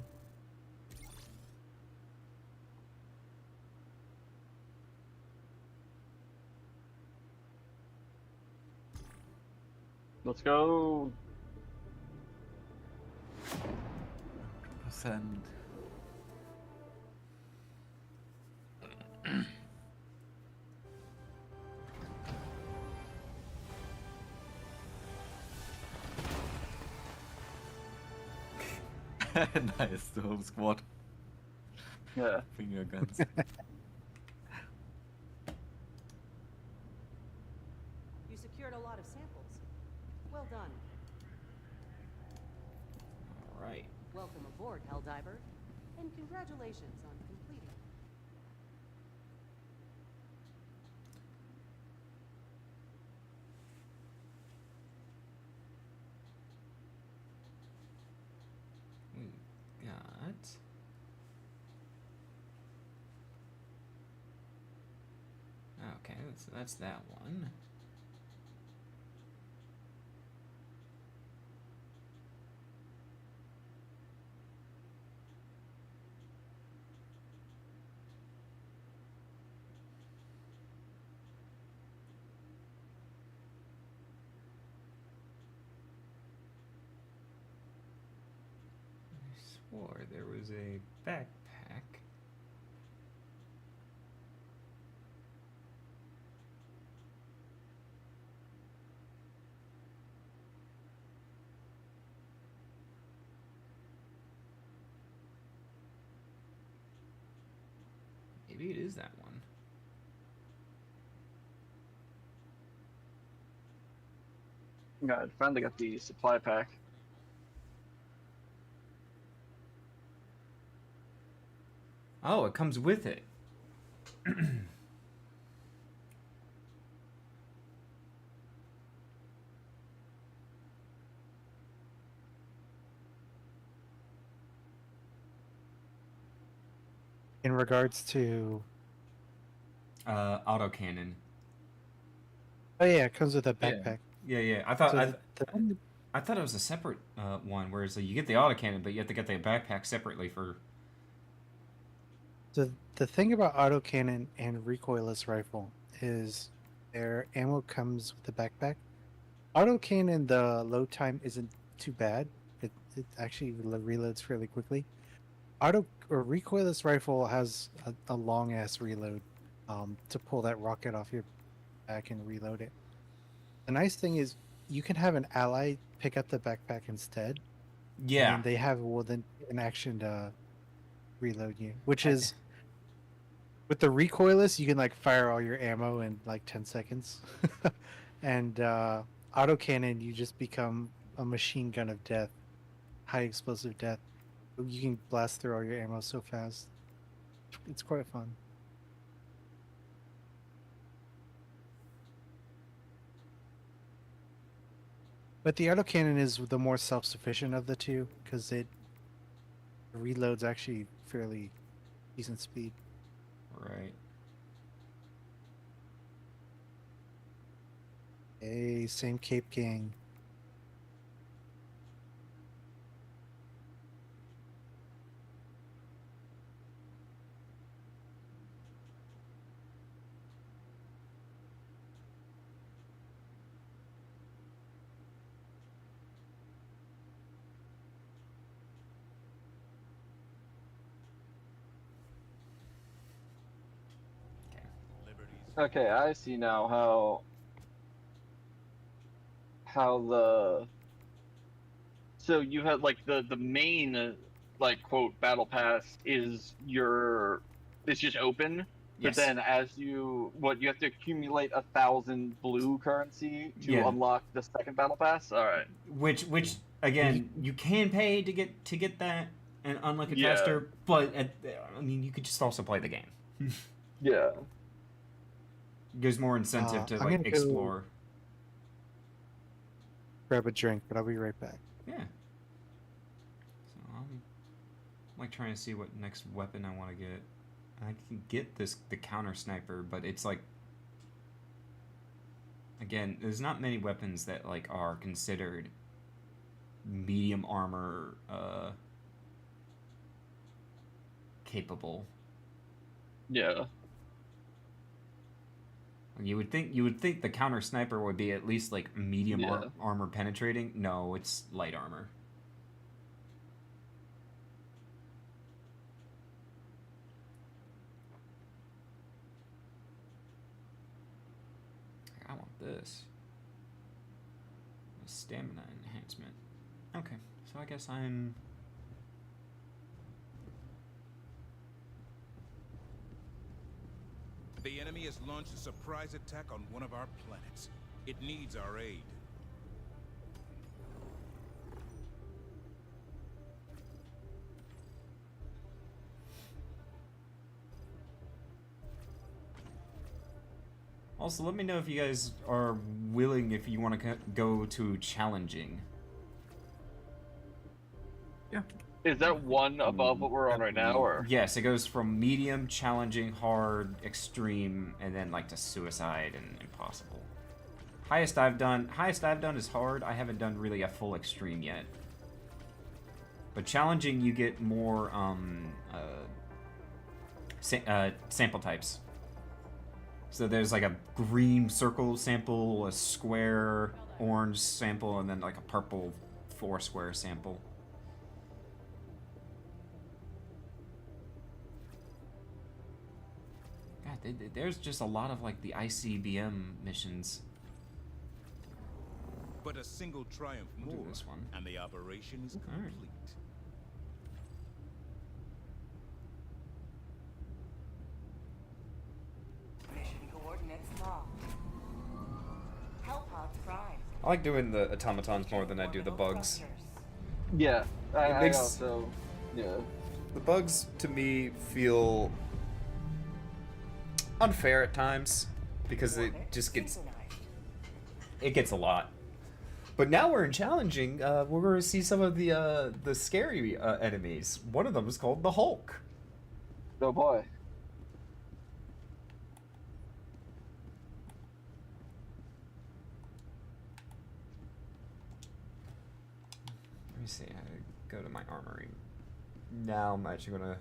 Let's go. %. Nice, the whole squad. Yeah. Finger guns. You secured a lot of samples. Well done. Alright. Welcome aboard, Helldiver. And congratulations on completing. We got... Okay, that's that one. I swore there was a backpack. Maybe it is that one. Yeah, I finally got the supply pack. Oh, it comes with it. In regards to... Autocannon. Oh yeah, it comes with a backpack. Yeah. I thought So I thought it was a separate one, whereas you get the autocannon, but you have to get the backpack separately for. So the thing about autocannon and recoilless rifle is their ammo comes with the backpack. Autocannon, the load time isn't too bad. It actually reloads fairly quickly. Recoilless rifle has a long ass reload to pull that rocket off your back and reload it. The nice thing is you can have an ally pick up the backpack instead, Yeah. And they have an action to reload you, which is with the recoilless, you can like fire all your ammo in like 10 seconds. And autocannon, you just become a machine gun of death, high explosive death. You can blast through all your ammo so fast. It's quite fun. But the autocannon is the more self-sufficient of the two because it reloads actually fairly decent speed. Right. Hey, same Cape gang. Okay, I see now how the so you had like the main like quote battle pass is it's just open. But Yes. then as you have to accumulate 1,000 blue currency to Yeah. unlock the second battle pass. All right. Which again, you can pay to get that and unlock it Yeah. faster, but I mean, you could just also play the game. Yeah. Gives more incentive to I'm like gonna explore. Grab a drink, but I'll be right back. Yeah. So I'm like trying to see what next weapon I want to get. I can get the counter sniper, but it's like, again, there's not many weapons that like are considered medium armor capable. Yeah. You would think the counter sniper would be at least like medium Yeah. armor penetrating. No, it's light armor. I want this. Stamina enhancement. Okay, so I guess I'm... The enemy has launched a surprise attack on one of our planets. It needs our aid. Also, let me know if you guys are willing, if you want to go to challenging. Yeah. Is that one above what we're on right now, or? Yes, it goes from medium, challenging, hard, extreme, and then like to suicide and impossible. Highest I've done is hard. I haven't done really a full extreme yet. But challenging, you get more sample types. So there's like a green circle sample, a square orange sample, and then like a purple 4-square sample. God, there's just a lot of like the ICBM missions. But a single triumph We'll do more, this one. and the operation is All right. complete. Mission coordinates locked. Hellpod prime. I like doing the automatons more than I do the bugs. Yeah, I makes- also, yeah. The bugs, to me, feel unfair at times because it just gets a lot. But now we're in challenging. We're going to see some of the scary enemies. One of them is called the Hulk. Oh boy. Let me see. I go to my armory. Now I'm actually going to...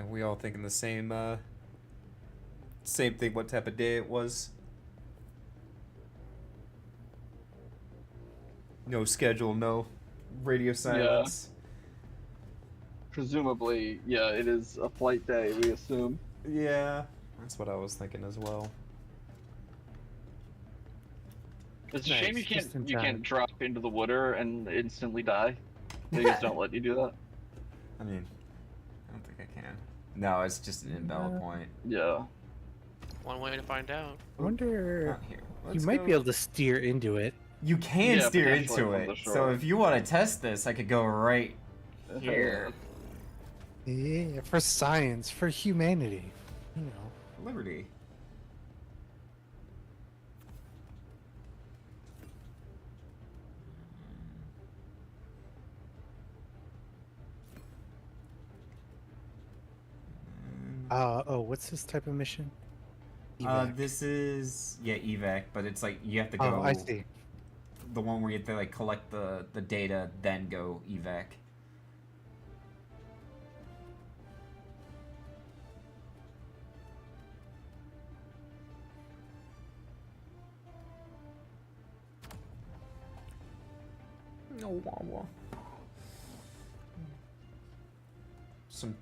we all thinking the same thing. What type of day it was? No schedule, no radio silence. Presumably, yeah, it is a flight day, we assume. Yeah, that's what I was thinking as well. It's a Nice, shame just in you time. can't drop into the water and instantly die. They just don't let you do that. I mean, I don't think I can. No, it's just an invalid point. Yeah. One way to find out. I wonder. Not here. You Let's might go- be able to steer into it. You can Yeah, steer potentially into from the it. shore. So if you want to test this, I could go right here. Yeah, for science, for humanity. You know. Liberty. Oh, what's this type of mission? Evac. This is evac, but it's like you have to go. Oh, I see. The one where you have to like collect the data, then go evac. No Wawa. Some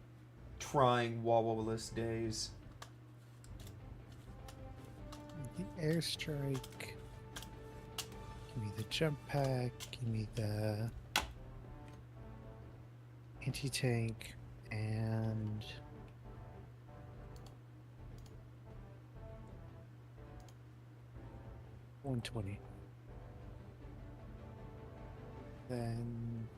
trying Wawa-less days. The airstrike. Give me the jump pack. Give me the anti-tank and $120. Then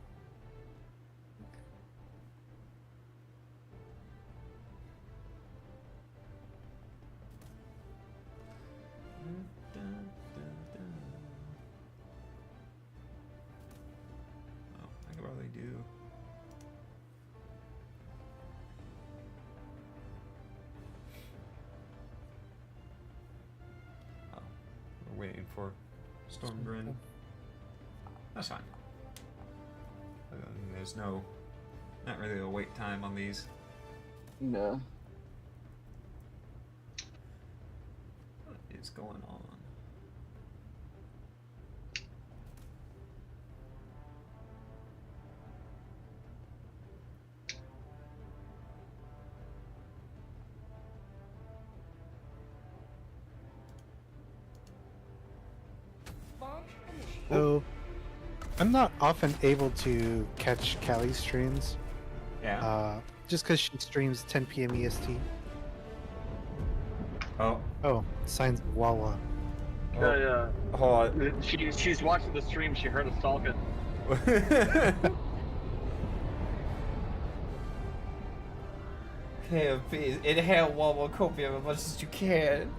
Oh, I could probably do. Oh, we're waiting for Stormgrin. That's fine. There's not really a wait time on these. No. What is going on? so I'm not often able to catch Callie's streams. Yeah. Just because she streams 10 p.m. EST. Oh, signs of Wawa. Yeah. Hold on. She's watching the stream. She heard us talking. KFP, inhale Wawa copium as much as you can.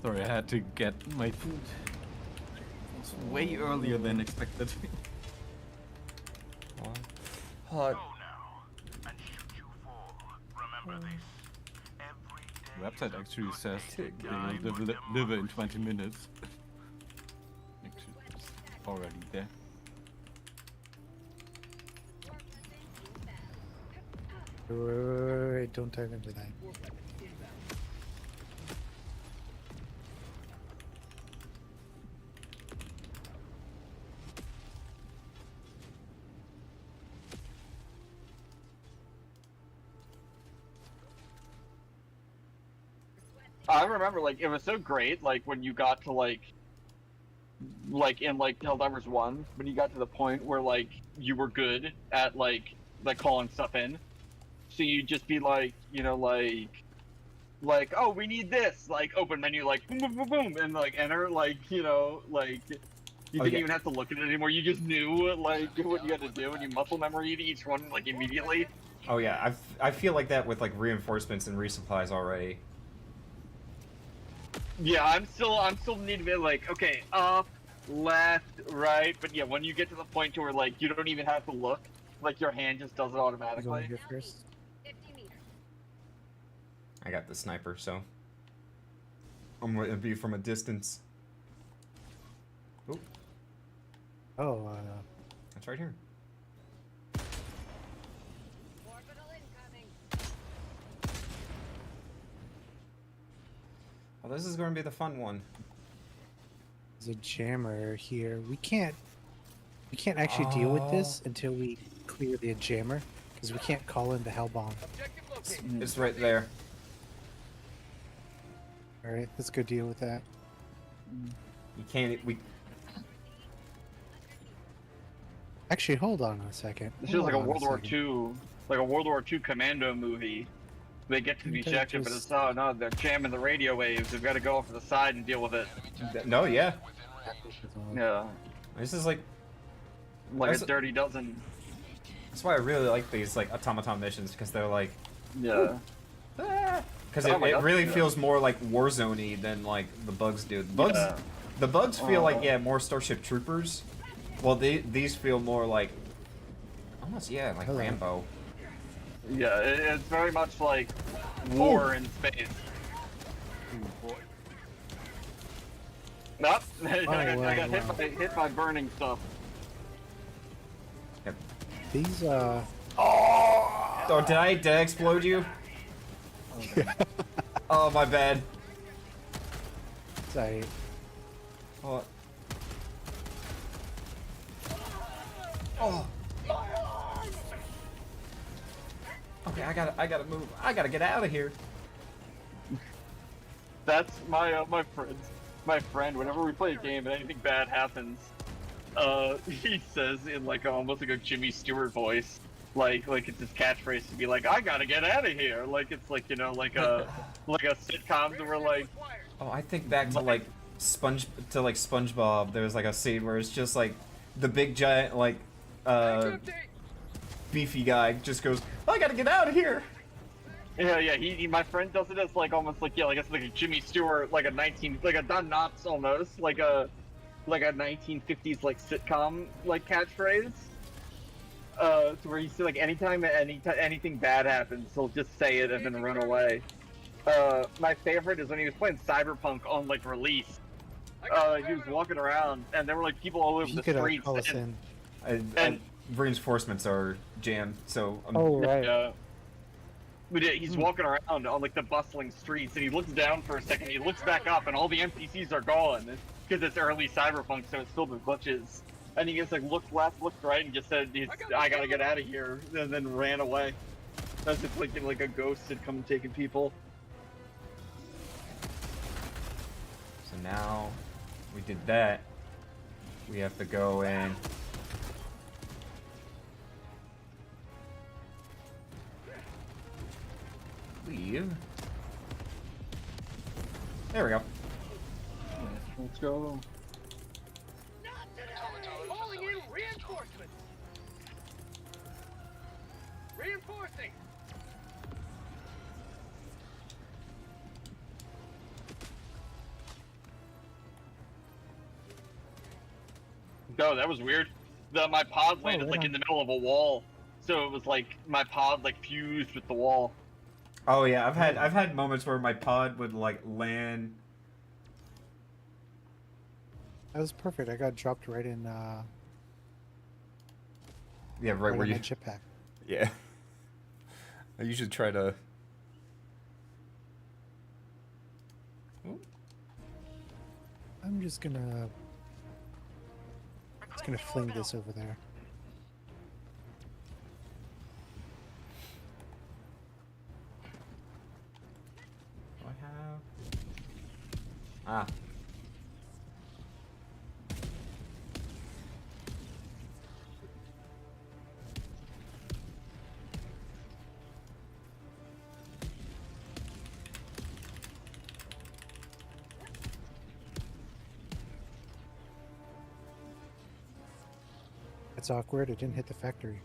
Sorry, I had to get my food. It's way earlier than expected. Hot. The website actually says they will deliver in 20 minutes. Actually, it's already there. Wait, don't dive into that. I remember, like, it was so great, like, when you got to, like in, like, Helldivers 1, when you got to the point where, like, you were good at, like calling stuff in. So you'd just be like, you know, like, oh, we need this, like, open menu, like, boom, boom, boom, boom, and, like, enter, like, you know, like, you didn't even have to look at it anymore, you just knew, like, what you had to do, and you muscle memory each one, like, immediately. Oh yeah, I feel like that with like reinforcements and resupplies already. Yeah, I'm still need to be like, okay, up, left, right, but yeah, when you get to the point to where, like, you don't even have to look, like, your hand just does it automatically. Here first. I got the sniper, so. I'm going to be from a distance. Oop, Oh, that's right here. Well, this is going to be the fun one. there's a jammer here. We can't actually deal with this until we clear the jammer, because we can't call in the hell bomb. It's right there. All right, let's go deal with that. You can't. We. Actually, hold on a second. This feels like a Hold on World War second. II, like a World War II commando movie. They get to the Okay, objective, but just- it's no, they're jamming the radio waves. They've got to go off to the side and deal with it. No, yeah. Yeah, This is like. like That's- a dirty dozen. That's why I really like these like automaton missions, because they're like. Yeah. Because Oh it, my it God, really yeah. feels more like Warzone-y than like the bugs do. The bugs feel like, yeah, more Starship Troopers. Well, these feel more like almost, yeah, like Hello. Rambo. Yeah, it's very much like war in space. Nope. I got hit by burning stuff. Yep. These Oh, did I explode you? Oh, my bad. Sorry. Oh. Oh. Okay, I gotta move. I gotta get out of here. That's my my friend. Whenever we play a game and anything bad happens, he says in like almost like a Jimmy Stewart voice, like it's his catchphrase to be like, "I gotta get out of here." Like it's like, you know, like a sitcom that we're like. Oh, I think back to like SpongeBob. There's like a scene where it's just like the big giant like beefy guy just goes, "I gotta get out of here." Yeah, he my friend does it as like almost like, yeah, like it's like a Jimmy Stewart, like a Don Knotts almost, like a 1950s like sitcom like catchphrase. To where you see like anytime anything bad happens, he'll just say it and then run away. My favorite is when he was playing Cyberpunk on like release. He was walking around and there were like people all over You the could streets. call us in. And reinforcements are jammed, so Oh, right. But yeah, he's walking around on like the bustling streets, and he looks down for a second. He looks back up, and all the NPCs are gone because it's early Cyberpunk, so it's filled with glitches. And he just like looked left, looked right, and just said, "I gotta get out of here," and then ran away. As if like a ghost had come taking people. So now we did that. We have to go and leave. There we go. Let's go. Calling in reinforcements. Reinforcing. No, that was weird. My pod landed right like on. in the middle of a wall, so it was like my pod like fused with the wall. Oh yeah, I've had moments where my pod would like land. That was perfect. I got dropped right in. Yeah, right where on you. my chip pack. Yeah. I usually try to. I'm just gonna fling this over there. Do I have? Ah. That's awkward. It didn't hit the factory.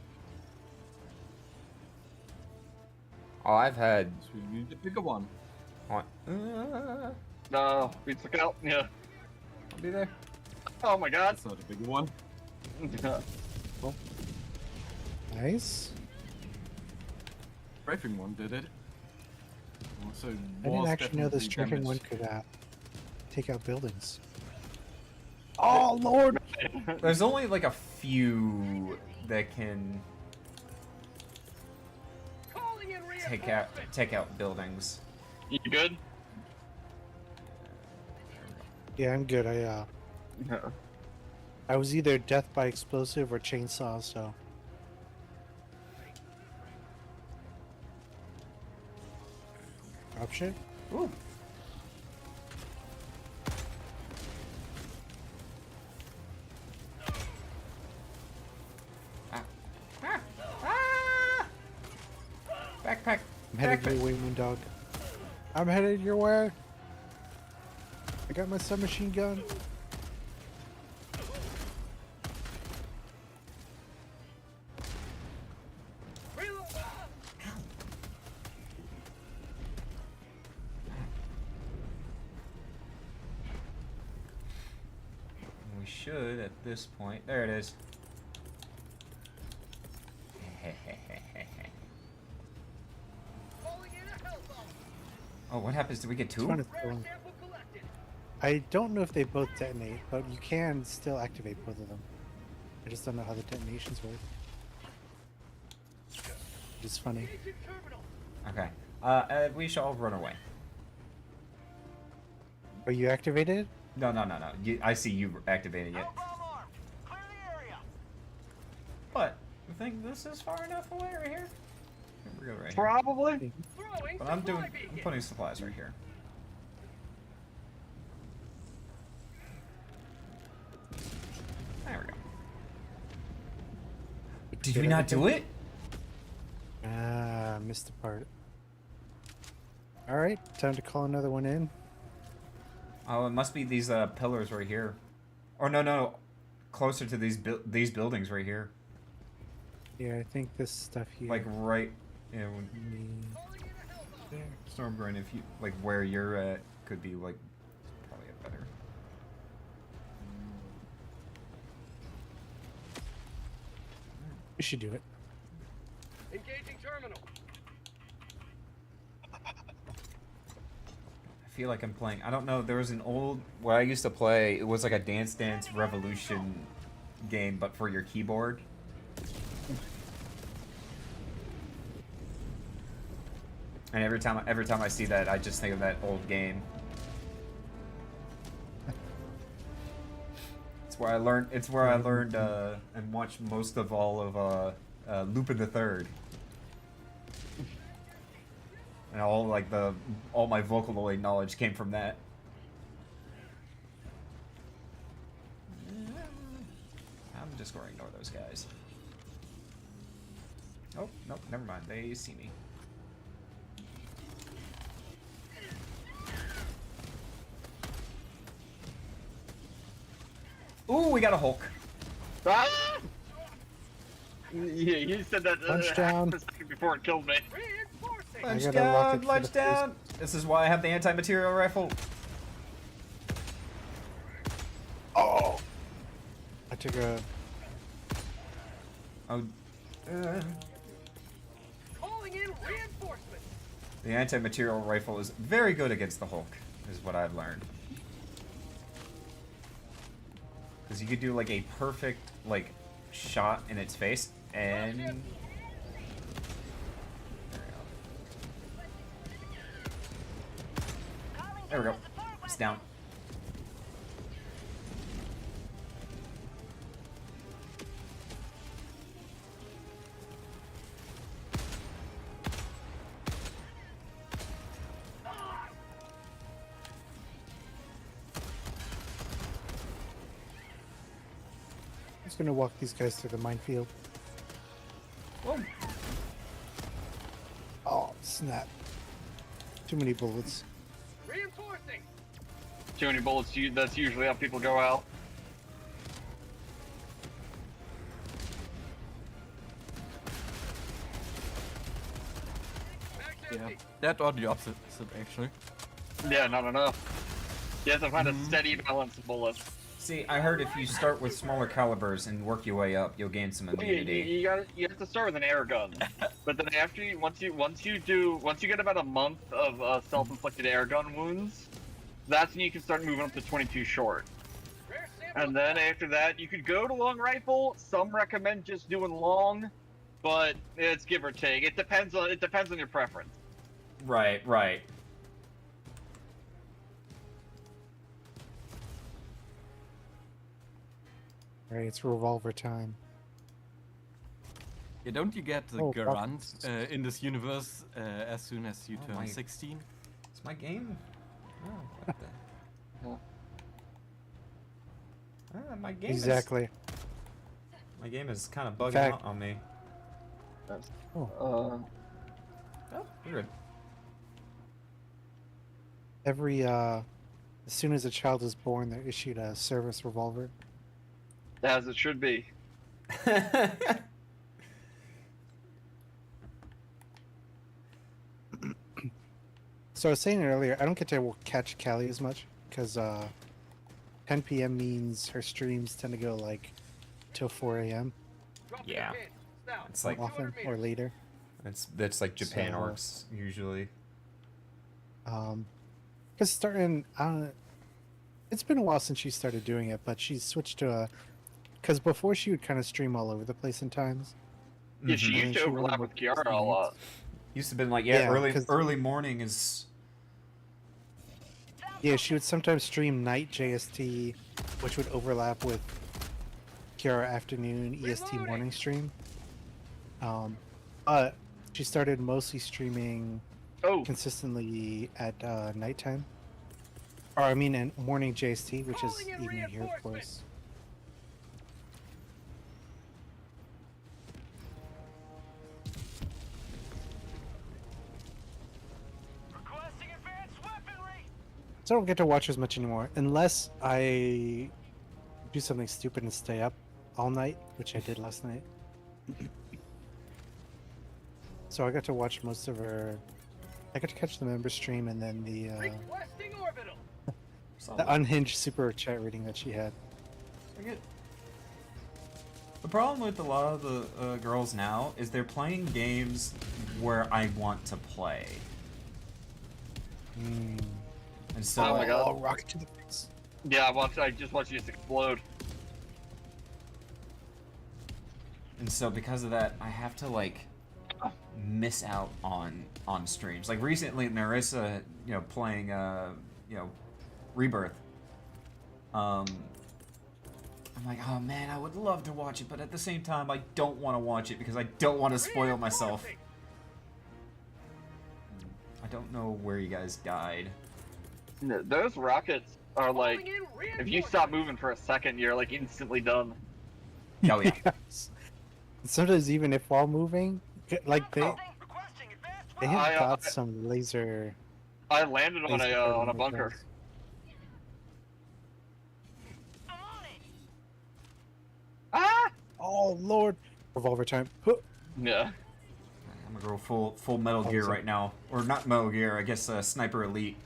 Oh, I've had. So you need to pick a one. No, we took out. Yeah. I'll be there. Oh my god. That's not a bigger one. Nice. Strafing one did it. Also, I didn't actually know the strafing one could take out buildings. Oh Lord! There's only like a few that can take out buildings. You good? Yeah, I'm good. I was either death by explosive or chainsaw, so. Option? Ooh. Backpack. I'm headed your way, Moondog. I'm headed your way. I got my submachine gun. We should at this point. There it is. Oh, what happens? Do we get two? I don't know if they both detonate, but you can still activate both of them. I just don't know how the detonations work. It's funny. Okay. We shall run away. Are you activated? No. I see you activating it. But I think this is far enough away right here. Here we go, right here. Probably. But I'm putting supplies right here. There we go. Did we not do it? Ah, missed the part. Alright, time to call another one in. Oh, it must be these pillars right here. Or no. Closer to these buildings right here. Yeah, I think this stuff here. Like right, yeah. Stormbrain, if you like where you're at, could be like probably a better. We should do it. Engaging terminal. I feel like I'm playing. I don't know. There was an old where I used to play. It was like a Dance Dance Revolution game, but for your keyboard. And every time I see that, I just think of that old game. It's where I learned. It's where I learned and watched most of all of Lupin the Third. And all my Vocaloid knowledge came from that. I'm just going to ignore those guys. Oh, nope, never mind. They see me. Ooh, we got a Hulk. Ah! Yeah, you said that Punch down. a second before it killed me. Lunch down. This is why I have the anti-material rifle. Oh! I took a... Oh. Calling in reinforcements. The anti-material rifle is very good against the Hulk, is what I've learned. Because you could do like a perfect shot in its face, and there we go. It's down. I'm just gonna walk these guys through the minefield. Whoa. Oh, snap. Too many bullets. Reinforcing. Too many bullets. That's usually how people go out. Yeah, that or the opposite, actually. Yeah, not enough. You have to find a steady balance of bullets. See, I heard if you start with smaller calibers and work your way up, you'll gain some immunity. You have to start with an air gun, but then after once you get about a month of self-inflicted air gun wounds, that's when you can start moving up to 22 short. And then after that, you could go to long rifle. Some recommend just doing long, but it's give or take. It depends on your preference. Right, right. Alright, it's revolver time. Yeah, don't you get the Oh, Garant in this universe as soon as you turn my- 16? It's my game. Oh, what the? My game Exactly. My game is kind of bugging fact- out on me. Oh. Oh, we're good. As soon as a child is born, they're issued a service revolver. As it should be. So I was saying earlier, I don't get to catch Callie as much because 10 p.m. means her streams tend to go like till 4 a.m. Yeah. It's like often or later. That's like Japan So- orcs usually. Because starting, I don't know, it's been a while since she started doing it, but she's switched to a. Because before she would kind of stream all over the place in times. Yeah, she And used to she really overlap with worked Kiara a nights. lot. Used to been like early 'cause- early morning is. Yeah, she would sometimes stream night JST, which would overlap with Kiara afternoon EST morning stream. But she started mostly streaming consistently at nighttime. Or I mean, in morning JST, which is evening here, of course. So I don't get to watch as much anymore, unless I do something stupid and stay up all night, which I did last night. So I got to watch most of her. I got to catch the member stream and then the unhinged super chat reading that she had. The problem with a lot of the girls now is they're playing games where I want to play. And so, Oh my god. Rocket to the face. Yeah, I just watched you just explode. And so because of that, I have to like miss out on streams. Like recently, Narissa, playing Rebirth. I'm like, oh man, I would love to watch it, but at the same time, I don't want to watch it because I don't want to spoil myself. I don't know where you guys died. No, those rockets are like, if you stop moving for a second, you're like instantly done. Oh yeah. Yes. Sometimes even if while moving, like they have got some laser. I landed on a bunker. Ah! Oh lord! Revolver time. Huh. Yeah. I'm gonna go full Metal Gear right now, or not Metal Gear. I guess Sniper Elite.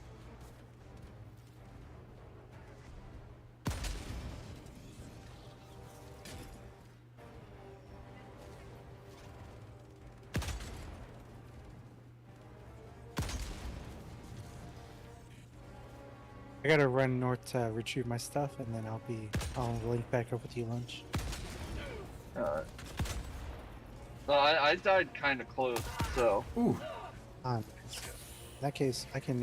I gotta run north to retrieve my stuff, and then I'll link back up with you lunch. Alright. No, I died kind of close, so. Ooh. In that case, I can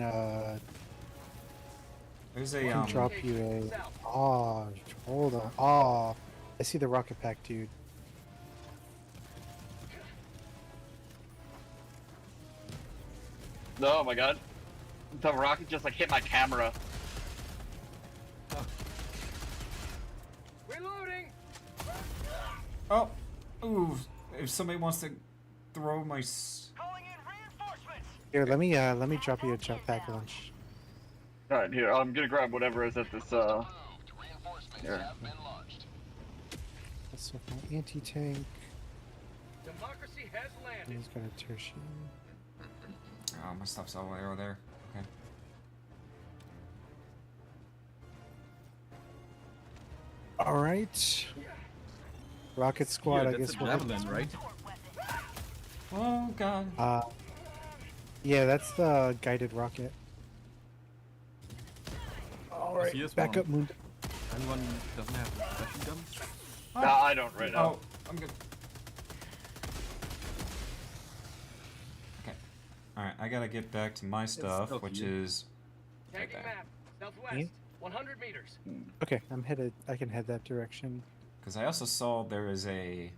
There's I a can drop you a. Oh, hold on. Oh, I see the rocket pack, dude. No, oh my god. The rocket just like hit my camera. Reloading. Oh, ooh! If somebody wants to throw my. Here, let me drop you a jetpack lunch. Alright, here, I'm gonna grab whatever is at this, here. That's with my anti-tank. Democracy has landed. He's got a tertiary. Oh, my stuff's all the way over there. Okay. All right. Rocket squad, Yeah, I that's guess a we'll. javelin, right? Oh god. Yeah, that's the guided rocket. All right, Here's back one. up, Moon. Anyone doesn't have a machine gun? No, I don't right now. Oh, I'm good. Okay. Alright, I gotta get back to my stuff, still which here. is right Tagging there. map. Southwest. Me? 100 meters. Okay, I'm headed. I can head that direction. Because I also saw there is a...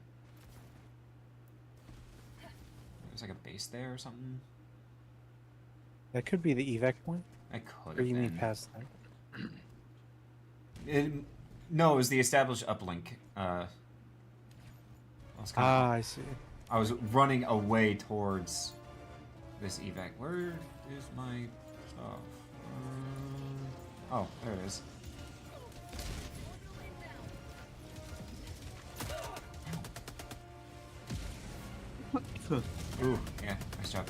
There's like a base there or something. That could be the evac point. I could Or you have mean been. past that? No, it was the established uplink. I was kinda- I see. I was running away towards this evac. Where is my stuff? Oh, there it is. Ooh, yeah, nice job.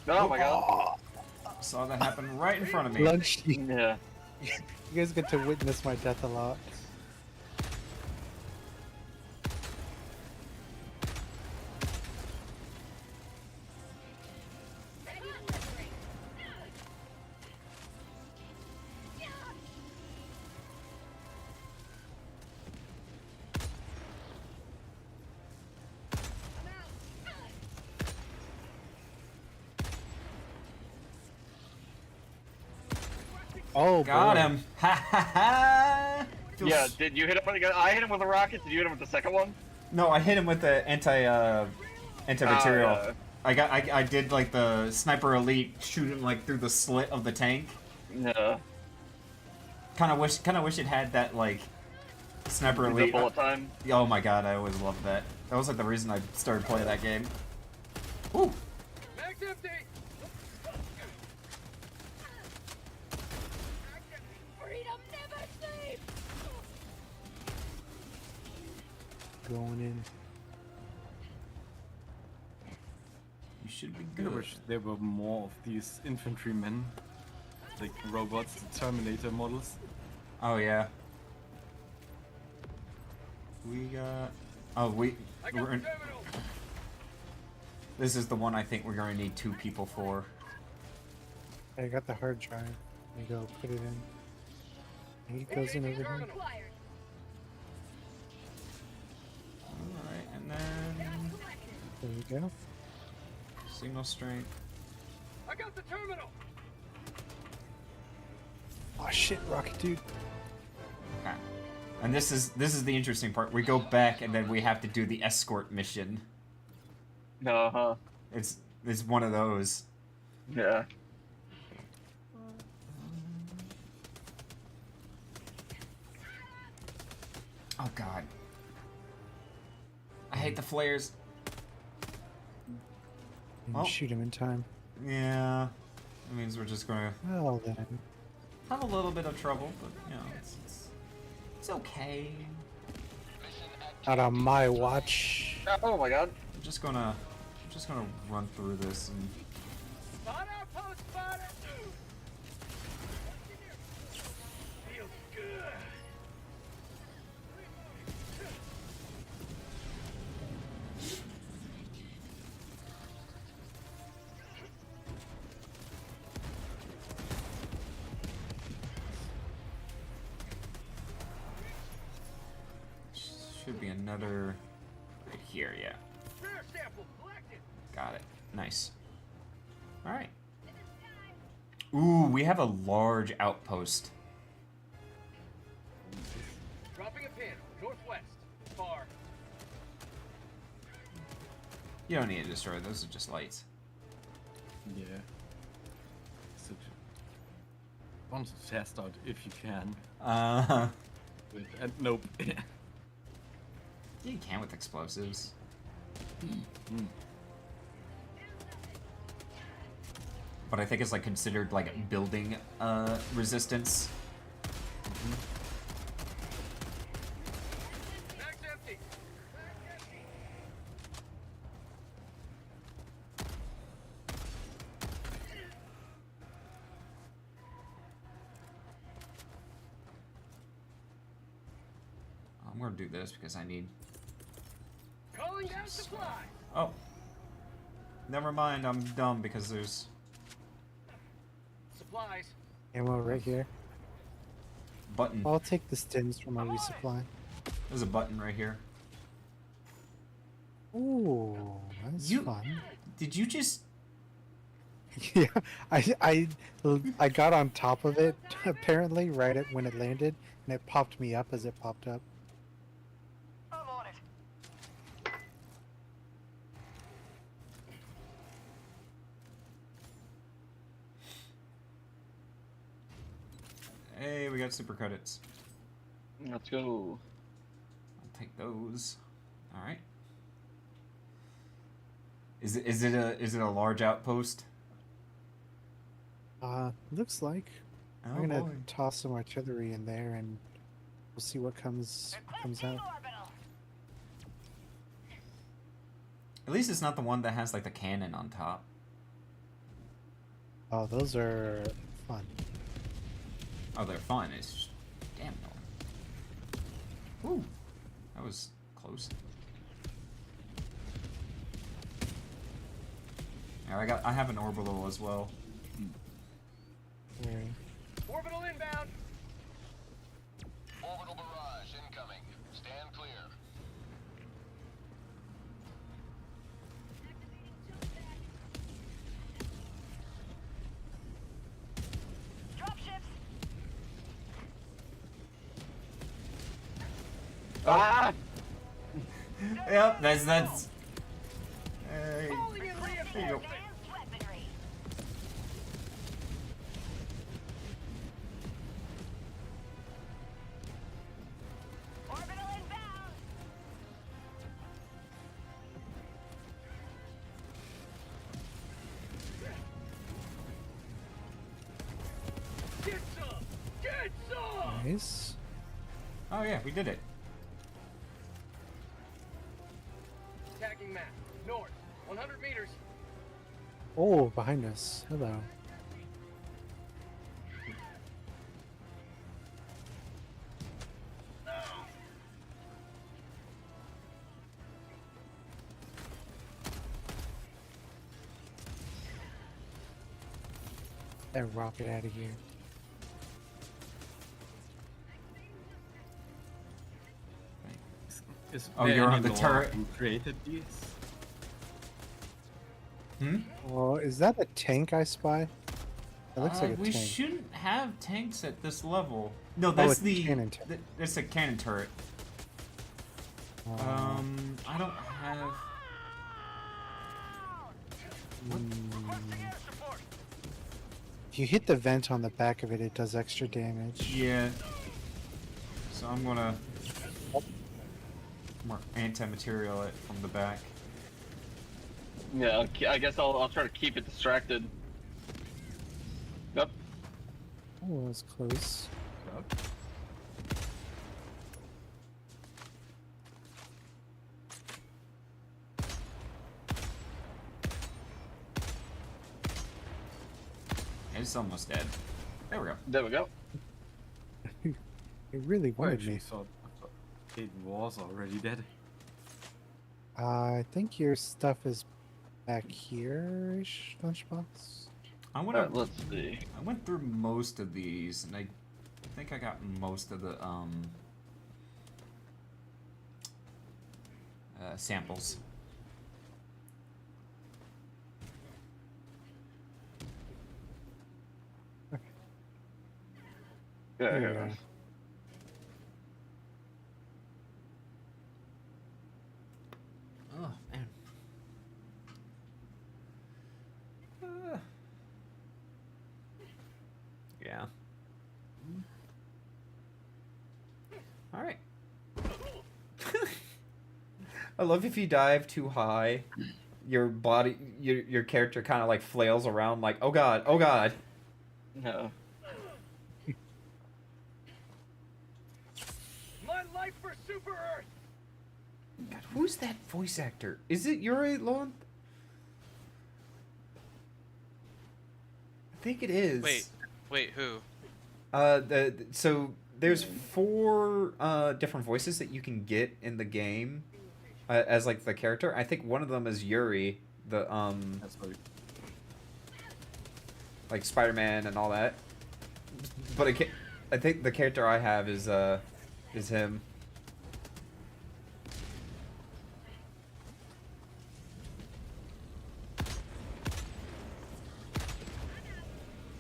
Oh my god. Saw that happen right in front of me. Lunch. Yeah. You guys get to witness my death a lot. Oh, Got boy. him! Ha ha ha! Yeah, did you hit him with a gun? I hit him with a rocket. Did you hit him with the second one? No, I hit him with the anti-material. yeah. I did like the sniper elite, shoot him like through the slit of the tank. No. Kind of wish it had that like sniper The elite. bullet time. Oh my god, I always loved that. That was like the reason I started playing that game. Ooh. Mag's empty. Freedom never sleeps. Going in. You should be I good. wish there were more of these infantrymen. Like robots, the Terminator models. Oh yeah. We got. Oh we're in... This is the one I think we're gonna need 2 people for. I got the hard drive. There you go, put it in. I think it goes in over here. Alright, and then There you go. signal strength. I got the terminal. Oh shit, Rocket Dude. Okay. And this is the interesting part. We go back and then we have to do the escort mission. Uh-huh. It's one of those. Yeah. Oh god. I hate the flares. And Oh. shoot him in time. Yeah. That means we're just gonna Well then. have a little bit of trouble, but you know, it's okay. Not on my watch. Oh my god. I'm just gonna run through this and Spot outpost spotted. Feels good. should be another right here, yeah. Rare sample collected. Got it. Nice. Alright. Ooh, we have a large outpost. Dropping a pin. Northwest. Far. You don't need to destroy those, are just lights. Yeah. So, want to test out if you can. Nope. You can with explosives. But I think it's like considered like building resistance. Mag's empty. I'm gonna do this because I need Calling down supply. Oh. Never mind, I'm dumb because there's Supplies. Ammo right here. button. I'll take the stims from my resupply. There's a button right here. Ooh, that's fun. Did you just... Yeah, I got on top of it apparently right at when it landed, and it popped me up as it popped up. I'm on it. Hey, we got super credits. Let's go. I'll take those. All right. Is it a large outpost? Looks like. Oh, I'm gonna boy. toss some artillery in there, and we'll see what comes out. At least it's not the one that has like the cannon on top. Oh, those are fun. Oh, they're fun. It's just damn no. Ooh, that was close. Yeah, I have an orbital as well. Yeah. Orbital inbound. Orbital barrage incoming. Stand clear. Ah! Yep, that's. There you go. Get some. Get some. Nice. Oh yeah, we did it. Tagging map. North. 100 meters. Oh, behind us. Hello. That rocket out of here. Oh, you're on the turret. Who created these? Hmm? Oh, is that a tank I spy? It looks like a we tank. shouldn't have tanks at this level. No, Oh, that's it's a the cannon turret. that's a cannon turret. I don't have. If you hit the vent on the back of it, it does extra damage. Yeah. So I'm gonna more anti-material it from the back. Yeah, I guess I'll try to keep it distracted. Yep. Oh, that was close. It's almost dead. There we go. There we go. It really I wanted actually me. thought it was already dead. I think your stuff is back here-ish, Lunchbox. I wanna. Let's see. I went through most of these, and I think I got most of the samples. Yeah. Yeah. Oh man. Yeah. All right. I love if you dive too high, your body, your character kind of like flails around, like, oh god, oh god. No. My life for Super Earth. God, who's that voice actor? Is it Yuri Lon? I think it is. Wait, who? So there's 4 different voices that you can get in the game. as like the character. I think one of them is Yuri, the That's like, like Spider-Man and all that. But I think the character I have is him.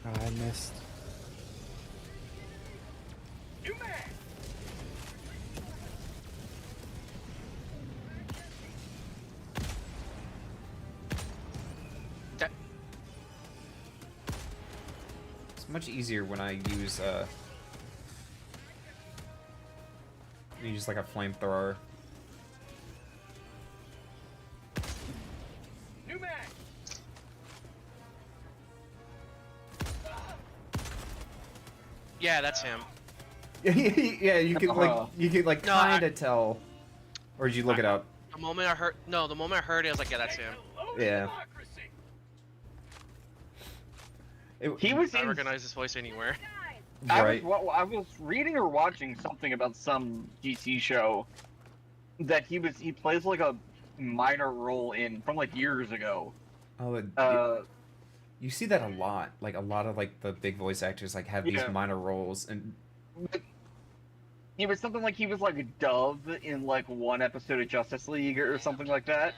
Oh, I missed. It's much easier when I use like a flamethrower. Yeah, that's him. Yeah, you can like No, kind of tell. Or did you look it up? The moment I heard, no, the moment I heard it, I was like, yeah, that's him. Yeah. He was I in. recognize his voice anywhere. Right. I was reading or watching something about some DC show that he plays like a minor role in from like years ago. Oh, you see that a lot. Like a lot of like the big voice actors like have these Yeah. minor roles, and It was something like he was like a Dove in like one episode of Justice League or something like that.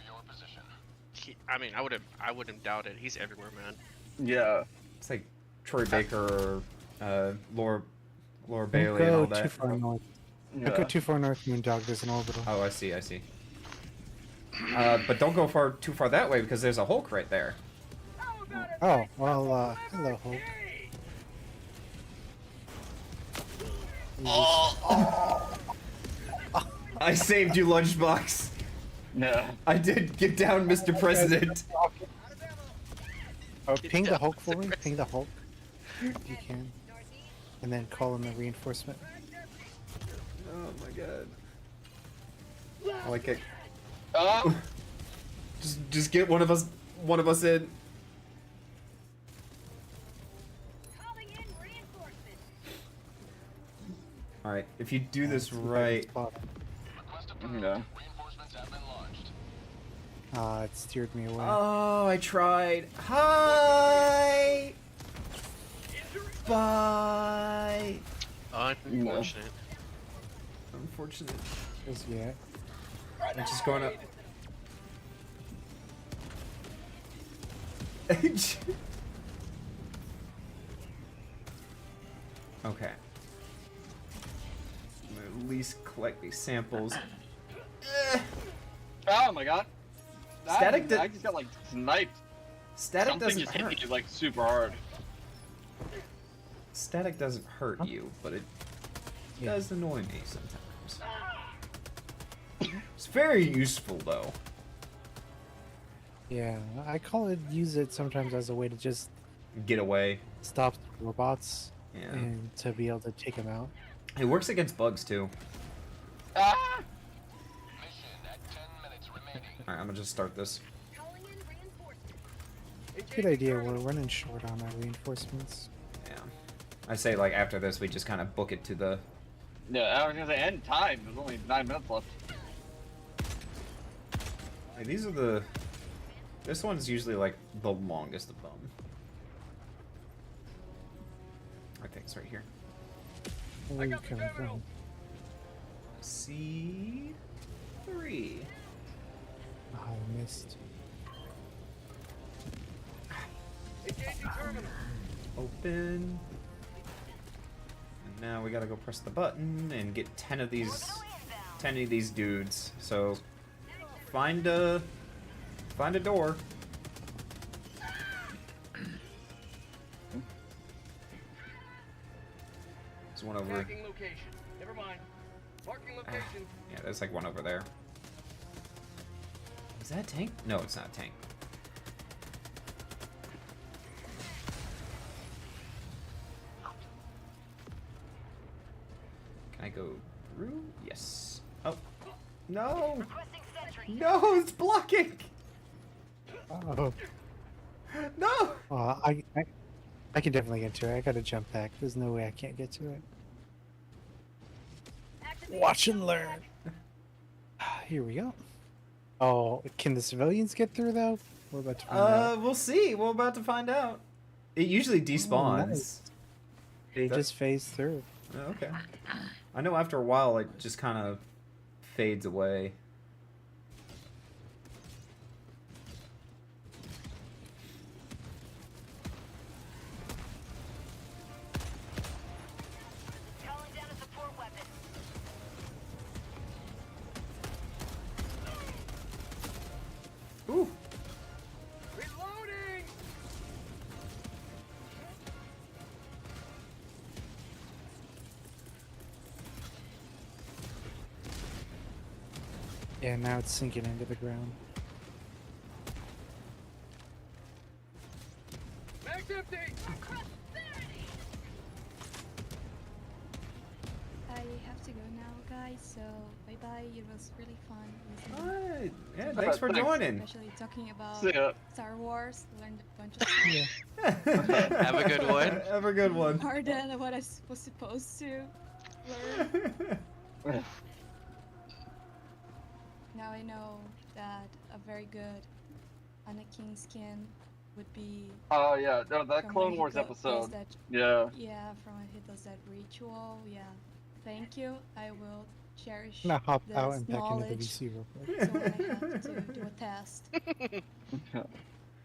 I mean, I wouldn't doubt it. He's everywhere, man. Yeah. it's like Troy Baker or Laura Don't Bailey and all go too that. far north. Yeah. Don't go too far north, Moondog. There's an orbital. Oh, I see. But don't go too far that way because there's a Hulk right there. Oh, well, hello, Hulk. I saved you, Lunchbox. No. I did get down, Mr. President. Oh, ping the Hulk for me. Ping the Hulk, if you can, and then call in the reinforcement. Oh my god. I like it. Oh. Just get one of us in. All right, if you do this right. Yeah. It steered me away. Oh, I tried. Hi. Bye. Unfortunate. Unfortunate. Yeah. I'm just going up. Okay. I'm gonna at least collect these samples. Oh my god. Static I just got like sniped. Static Something doesn't just hit hurt. me like super hard. Static doesn't hurt you, but it does annoy me sometimes. It's very useful though. Yeah, I use it sometimes as a way to just get away, stop robots, Yeah. and to be able to take them out. It works against bugs too. Ah! Alright, I'm gonna just start this. Good idea. We're running short on our reinforcements. Yeah. I say like after this we just kind of book it to the. Yeah, I was gonna say end time. There's only 9 minutes left. Like, these are the. This one's usually like the longest of them. I think it's right here. Where are you coming from? C3. Oh, I missed. Open. And now we gotta go press the button and get 10 of these dudes. So find a door. There's one over. Marking location. Never mind. Marking location. Yeah, there's like one over there. Is that a tank? No, it's not a tank. Can I go through? Yes. Oh. No! No, it's blocking! Oh. No! I can definitely get to it. I gotta jump back. There's no way I can't get to it. Watch and learn. Here we go. Oh, can the civilians get through though? We're about to find out. We'll see. We're about to find out. It usually despawns. Nice. They That- just phase through. Oh, okay. I know after a while it just kind of fades away. Calling down a support weapon. Ooh. Reloading! Yeah, now it's sinking into the ground. Mag's empty! I have to go now, guys. So bye bye. It was really fun listening. Alright. Yeah, thanks for joining. Especially talking about See ya. Star Wars. Learned a bunch of stuff. Yeah. Have a good one. Have a good one. More than what I was supposed to learn. Now I know that a very good Anakin skin would be. Oh yeah, no, that from Clone when he Wars does episode. that- Yeah. Yeah, from when he does that ritual. Yeah. Thank you. I will cherish I'm gonna hop this out and back into the knowledge. VC real quick. So when I have to do a test.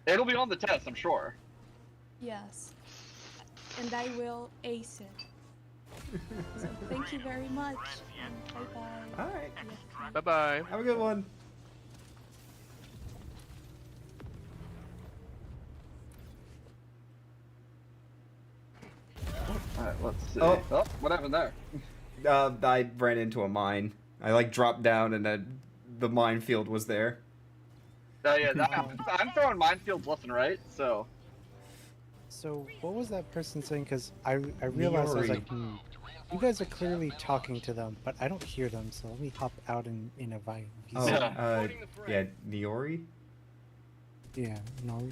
It'll be on the test, I'm sure. Yes. And I will ace it. So thank you very much. Bye bye. Alright. Bye bye. Have a good one. Alright, let's see. Oh. Oh, what happened there? I ran into a mine. I like dropped down and then the minefield was there. Oh yeah, I'm throwing minefields left and right, so. So what was that person saying? Because I realized I was like, you guys are clearly talking to them, but I don't hear them. So let me hop out in a VC. Oh, yeah, Niori? Yeah, Nori.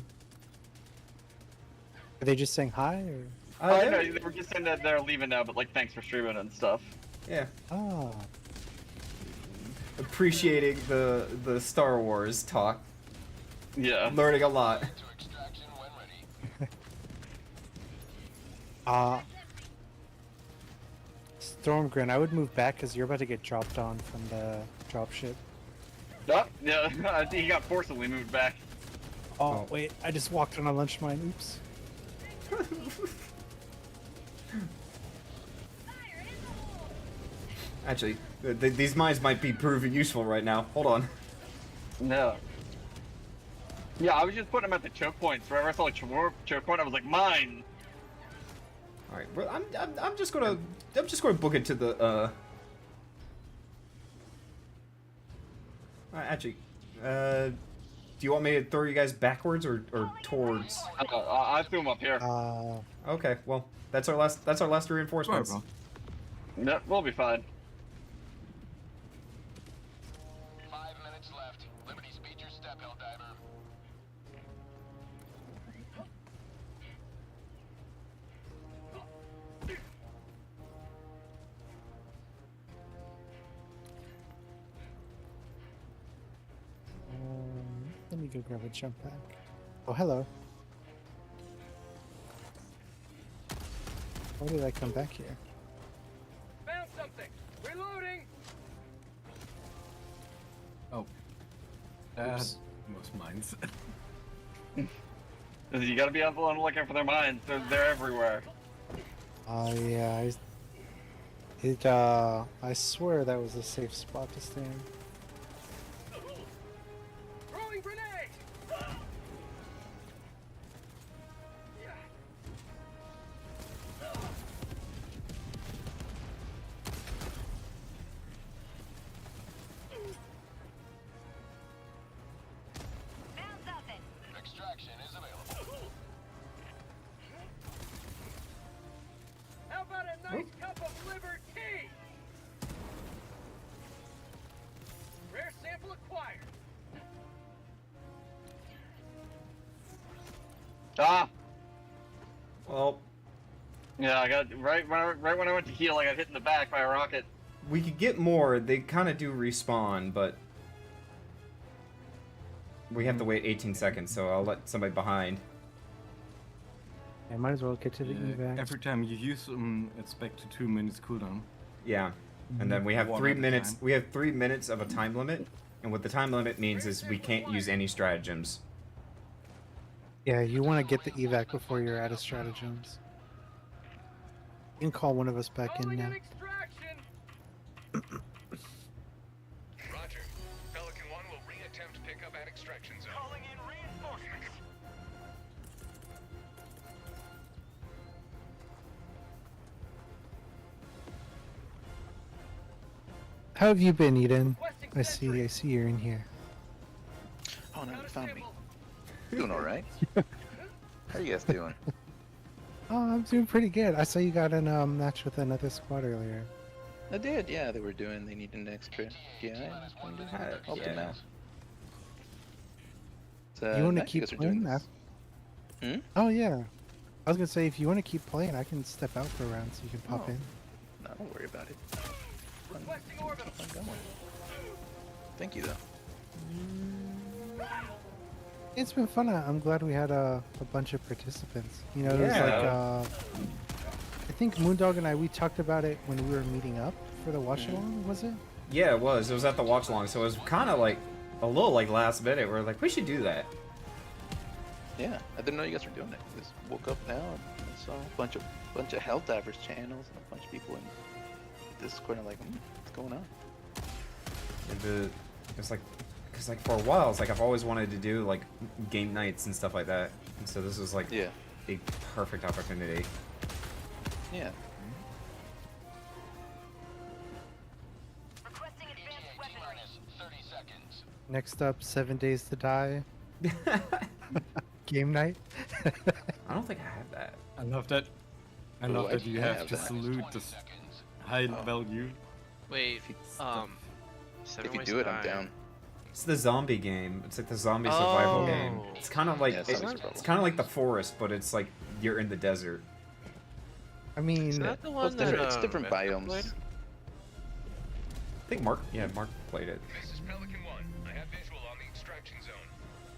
Are they just saying hi or? Oh, no, they were just saying that they're leaving now, but like thanks for streaming and stuff. Yeah. Oh. Appreciating the Star Wars talk. Yeah. Learning a lot. Stormgren, I would move back because you're about to get dropped on from the dropship. Oh, yeah, I think he got forcibly moved back. Oh, wait, I just walked on a lunch mine. Oops. Actually, these mines might be proving useful right now. Hold on. No. Yeah, I was just putting them at the choke points. Wherever I saw a choke point, I was like, mine. All right, well, I'm just gonna book it to the actually, do you want me to throw you guys backwards or towards? I threw them up here. Okay, well, that's our last reinforcements. Yep, we'll be fine. 5 minutes left. Liberty, speed your step, Helldiver. Let me go grab a jump pack. Oh, hello. Why did I come back here? Found something. Reloading. Oh. Oops. Most mines. You gotta be on the one looking for their mines. They're everywhere. Oh yeah, I swear that was a safe spot to stand. Throwing grenade. Extraction is available. How about a nice cup of liver tea? Rare sample acquired. Ah. Well, yeah, I got right when I went to heal, I got hit in the back by a rocket. We could get more. They kind of do respawn, but we have to wait 18 seconds, so I'll let somebody behind. I might as well get to the evac. Every time you use them, expect a 2 minutes cooldown. Yeah, and then we have One 3 at a minutes. time. We have 3 minutes of a time limit, and what the time limit means is we can't use any stratagems. Yeah, you want to get the evac before you're out of stratagems. You can call one of us back in now. Roger. Pelican 1 will re-attempt pickup at extraction zone. Calling in reinforcements. How have you been, Eden? I see you're in here. Oh no, you found me. Doing alright. How you guys doing? Oh, I'm doing pretty good. I saw you got in a match with another squad earlier. I did, yeah, they needed an extra guy. I helped them out. You want to nice keep guys are doing playing? this. Oh yeah. I was gonna say if you want to keep playing, I can step out for a round so you can pop Oh. in. No, don't worry about it. Keep on going. Thank you though. It's been fun. I'm glad we had a bunch of participants. You know, it was like I think Moondog and we talked about it when we were meeting up for the watch along. Was it? Yeah, it was. It was at the watch along, so it was kind of like a little like last minute. We're like, we should do that. Yeah, I didn't know you guys were doing it. Just woke up now and saw a bunch of Helldivers channels and a bunch of people in Discord. I'm like, what's going on? And it's like, cause like for a while, it's like I've always wanted to do like game nights and stuff like that. And so this was like a perfect opportunity. Yeah. Next up, 7 Days to Die. Game night. I don't think I have that. I love that. I love that you have to salute this high value. Wait, If you do it, I'm down. It's the zombie game. It's like the zombie survival game. It's kind of like it's kind of like the forest, but it's like you're in the desert. I mean, is that the one it's different biomes. played? I think Mark played it. This is Pelican 1. I have visual on the extraction zone.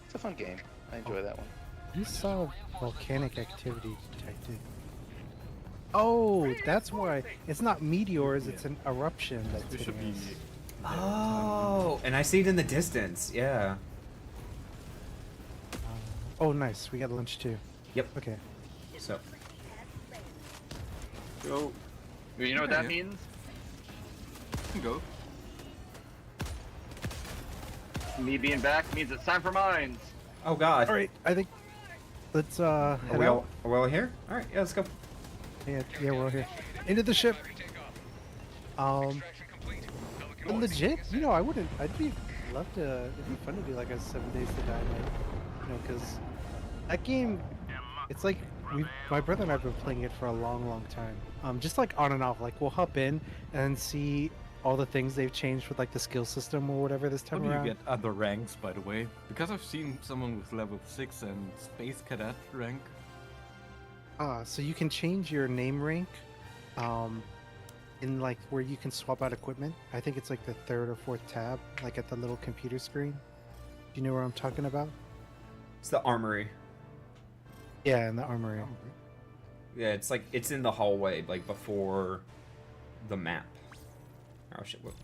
It's a fun game. I enjoy that one. you saw volcanic activity detected. Oh, that's why it's not meteors. It's an eruption. That's It should be. Oh, and I see it in the distance. Yeah. Oh, nice. We got lunch too. Yep. Okay. So. Go. You know what that means? Go. Me being back means it's time for mines. Oh God. All right. I think let's head Are we out. all here? All right. Yeah, let's go. Yeah, we're all here. Into the ship. Legit, you know, I'd love to, it'd be fun to do like a 7 Days to Die night, you know, because that game, it's like, my brother and I have been playing it for a long time, just like on and off, like we'll hop in and see all the things they've changed with like the skill system or whatever this time How do around. you get other ranks, by the way? Because I've seen someone with level 6 and Space Cadet rank. So you can change your name rank, in like where you can swap out equipment. I think it's like the 3rd or 4th tab, like at the little computer screen. Do you know where I'm talking about? It's the armory. Yeah, in the armory. Yeah, it's like it's in the hallway, like before the map.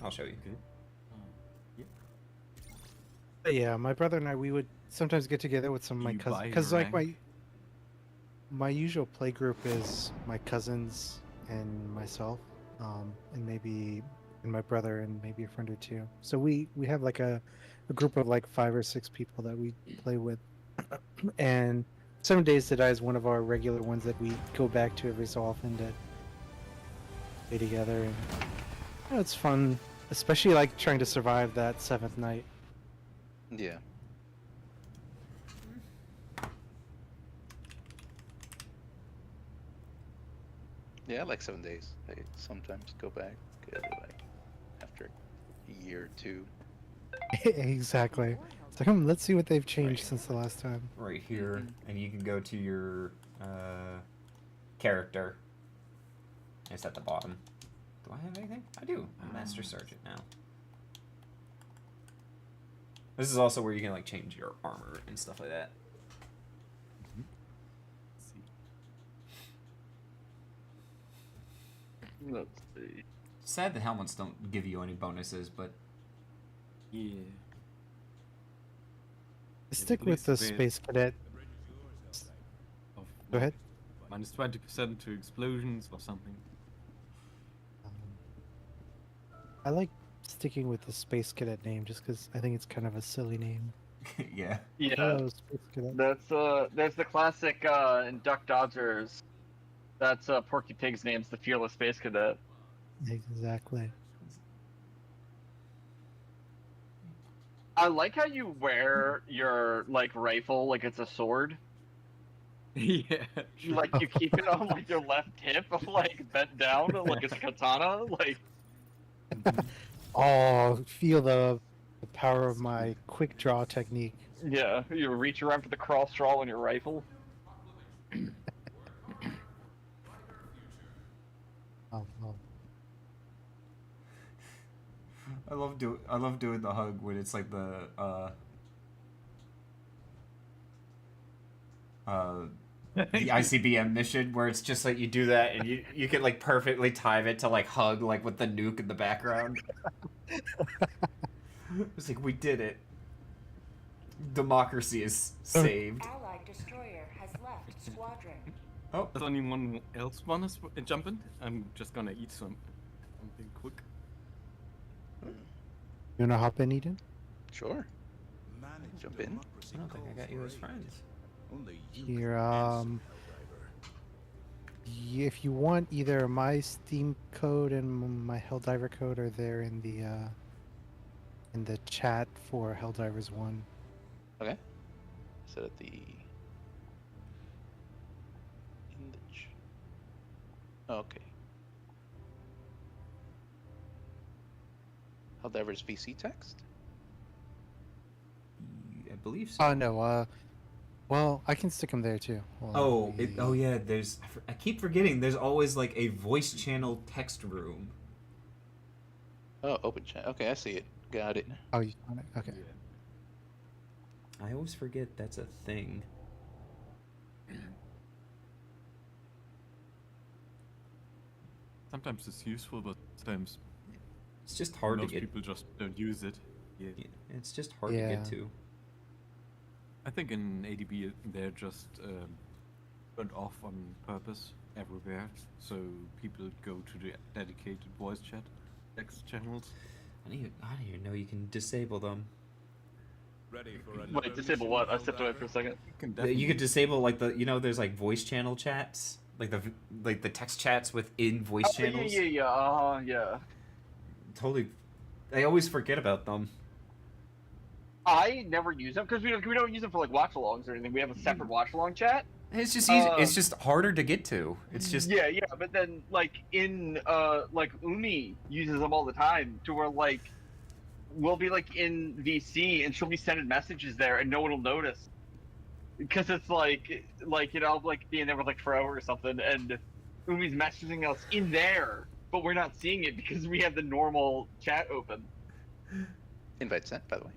I'll show you. But yeah, my brother and I, we would sometimes get together with some of my cousins, because like my usual play group is my cousins and myself, and my brother and maybe a friend or two. So we have like a group of like 5 or 6 people that we play with, and 7 Days to Die is one of our regular ones that we go back to every so often to play together, and you know, it's fun, especially like trying to survive that 7th night. Yeah. Yeah, I like 7 days. I sometimes go back like after a year or 2. Exactly. It's like, let's see what they've changed since the last time. Right here, and you can go to your character. It's at the bottom. Do I have anything? I do. I'm Master Sergeant now. This is also where you can like change your armor and stuff like that. Let's see. Sad that helmets don't give you any bonuses, but Yeah. Stick at with the least a bit Space Cadet. Go ahead. Minus 20% to explosions or something. I like sticking with the Space Cadet name just because I think it's kind of a silly name. yeah. Yeah. Hello, Space Cadet. There's the classic in Duck Dodgers. That's Porky Pig's name's the Fearless Space Cadet. Exactly. I like how you wear your like rifle like it's a sword. Yeah. Like you keep it on like your left hip, like bent down, like it's a katana. Like Oh, feel the power of my quick draw technique. yeah, you reach around for the cross draw on your rifle. Oh, oh. I love doing the hug when it's like the the ICBM mission where it's just like you do that and you can like perfectly time it to like hug like with the nuke in the background. It's like we did it. Democracy is saved. Allied destroyer has left squadron. Oh, does anyone else want to jump in? I'm just gonna eat something quick. You wanna hop in, Eden? Sure. Jump in. I don't think I got you as friends. Here, if you want, either my Steam code and my Helldiver code are there in the chat for Helldivers 1. Okay. Set at the okay. Helldivers VC text? I believe so. Oh no, well, I can stick them there too. Oh, yeah. I keep forgetting. There's always like a voice channel text room. Oh, open chat. Okay, I see it. Got it. Oh, you found it? Okay. I always forget that's a thing. Sometimes it's useful, but sometimes it's just hard to most get. people just don't use it. Yeah. It's just hard to get to. I think in ADB they're just turned off on purpose everywhere, so people go to the dedicated voice chat text channels. I didn't even know you can disable them. Ready for Wait, disable what? I stepped away for a second. You could disable like there's like voice channel chats, like the text chats within voice channels. Yeah. Totally, I always forget about them. I never use them because we don't use them for like watch-alongs or anything. We have a separate watch-along chat. It's just easy. It's just harder to get to. It's just yeah. But then like in like Umi uses them all the time to where like we'll be like in VC and she'll be sending messages there and no one will notice because it's like you know I'll like be in there with like Fro or something and Umi's messaging us in there but we're not seeing it because we have the normal chat open. Invite sent, by the way.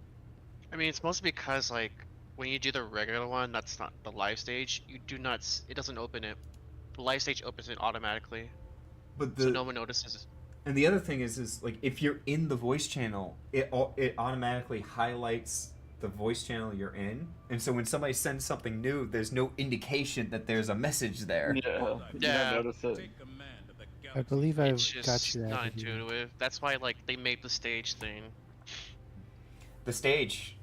I mean, it's mostly because like when you do the regular one, that's not the live stage. You do not. It doesn't open it. The live stage opens it automatically, but so no one notices. And the other thing is like if you're in the voice channel, it automatically highlights the voice channel you're in, and so when somebody sends something new, there's no indication that there's a message there. Yeah. Notice it. I believe I've It's just got you that. not intuitive. That's why like they made the stage thing. The stage,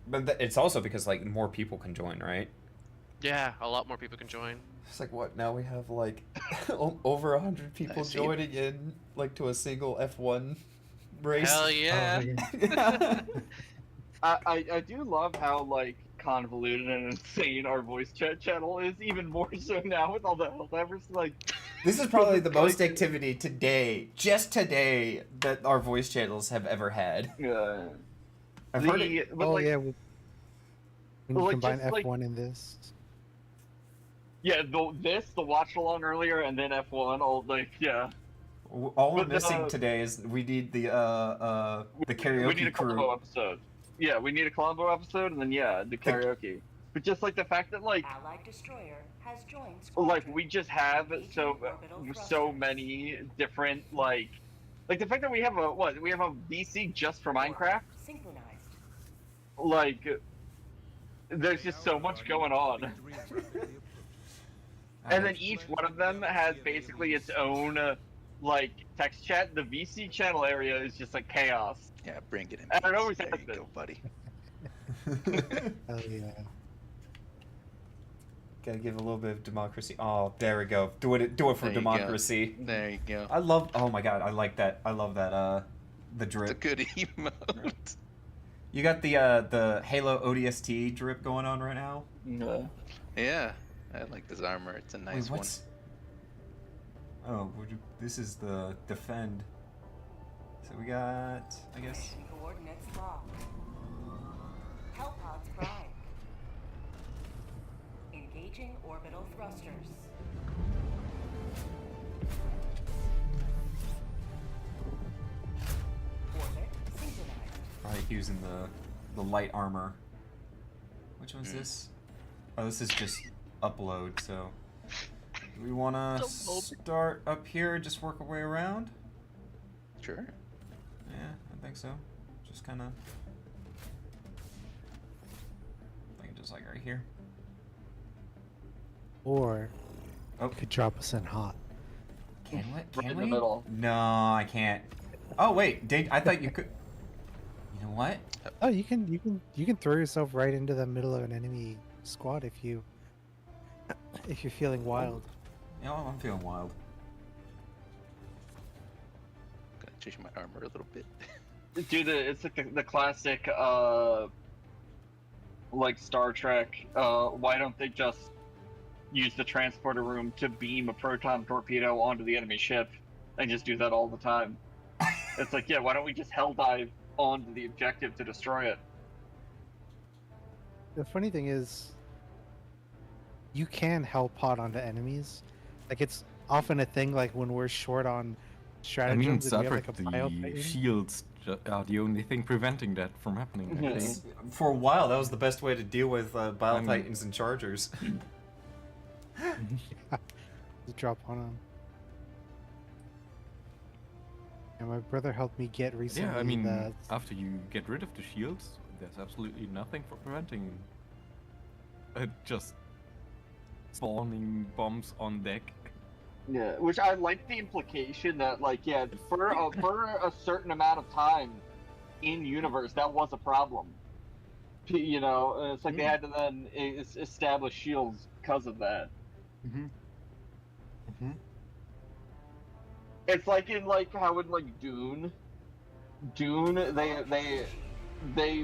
but it's also because like more people can join, right? Yeah, a lot more people can join. It's like what now we have like over 100 people joining in like to a single F1 race. Hell yeah! I do love how like convoluted and insane our voice chat channel is, even more so now with all the Helldivers. Like, this is probably the most activity today, just today, that our voice channels have ever had. Yeah. I've heard it. Oh yeah. When you like, combine just, F1 like- and this. Yeah, the watch along earlier, and then F1. All like, yeah. All we're missing today is we need the karaoke we need a crew. combo episode. Yeah, we need a Colombo episode, and then yeah, the karaoke. But just like the fact that like Allied destroyer has joined like squadron. we just have so many different like the fact that we have a VC just for Minecraft. Synchronized. Like there's just so much going on. And then each one of them has basically its own like text chat. The VC channel area is just like chaos. Yeah, bring it in. I don't know who's There has you this. go, buddy. Hell yeah. Gotta give a little bit of democracy. Oh, there we go. Do it for There you democracy. go. There you go. I love. Oh my god, I like that. I love that. The drip. It's a good emote. You got the Halo ODST drip going on right now. Yeah, I like this armor. It's a nice Wait, what's... Oh, this is the defend. So we got, I guess. Coordinates locked. Hellpods prime. Engaging orbital thrusters. Orbit synchronized. Probably using the light armor. Which one's this? Oh, this is just upload. So, do we want to start up here? Just work our way around. Sure. Yeah, I think so. Just kind of. I think just like right here. Or could drop us in hot. Can we? Right in the middle. No, I can't. Oh wait, I thought you could. You know what? Oh, you can throw yourself right into the middle of an enemy squad if you're feeling wild. Yeah, I'm feeling wild. Gotta change my armor a little bit. Dude, it's like the classic like Star Trek. Why don't they just use the transporter room to beam a proton torpedo onto the enemy ship and just do that all the time? It's like, yeah, why don't we just hell dive onto the objective to destroy it? The funny thing is, you can hell pod onto enemies. Like, it's often a thing, like when we're short on I stratagems mean, and we have like a separate, bio the fighting. shields are the only thing preventing that from happening. I think. For a while, that was the best way to deal with Bile Titans and Chargers. Just drop on them. And my brother helped me get recently. Yeah, I mean, the... after you get rid of the shields, there's absolutely nothing for preventing just spawning bombs on deck. Yeah, which I like the implication that, like, yeah, for a certain amount of time in universe, that was a problem. You know, it's like they had to then establish shields because of that. It's like in how in Dune,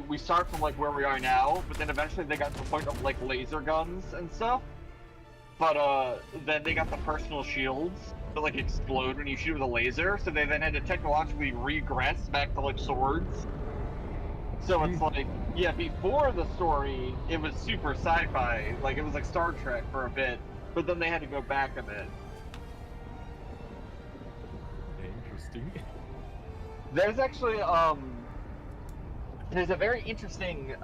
we start from like where we are now, but then eventually they got to the point of like laser guns and stuff. But then they got the personal shields that like explode when you shoot with a laser, so they then had to technologically regress back to like swords. So it's like, yeah, before the story, it was super sci-fi, like it was like Star Trek for a bit, but then they had to go back a bit. Interesting. There's actually there's a very interesting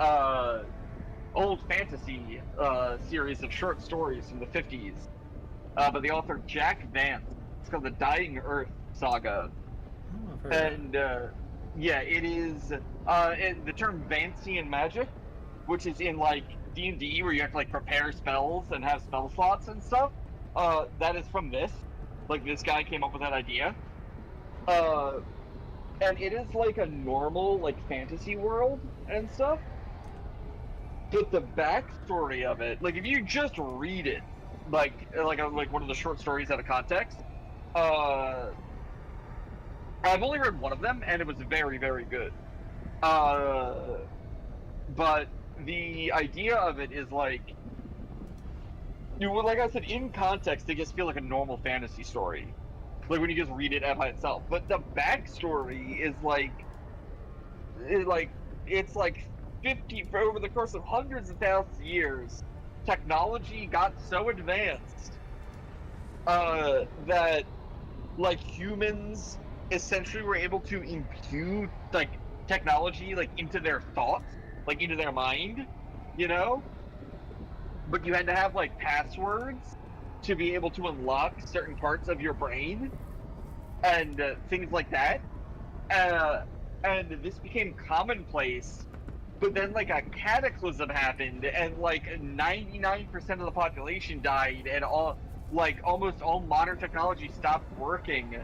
old fantasy series of short stories from the 50s by the author Jack Vance. It's called the Dying Earth Saga. And yeah, it is the term Vancian magic, which is in like D&D where you have to like prepare spells and have spell slots and stuff. That is from this. Like this guy came up with that idea. And it is like a normal like fantasy world and stuff. But the backstory of it, like if you just read it, like one of the short stories out of context, I've only read one of them, and it was very, very good. But the idea of it is like, like I said, in context, they just feel like a normal fantasy story, like when you just read it by itself. But the backstory is it's like 50 for over the course of hundreds of thousands of years, technology got so advanced that like humans essentially were able to impute like technology like into their thoughts like into their mind, you know. But you had to have like passwords to be able to unlock certain parts of your brain and things like that. And this became commonplace. But then like a cataclysm happened, and like 99% of the population died, and almost all modern technology stopped working.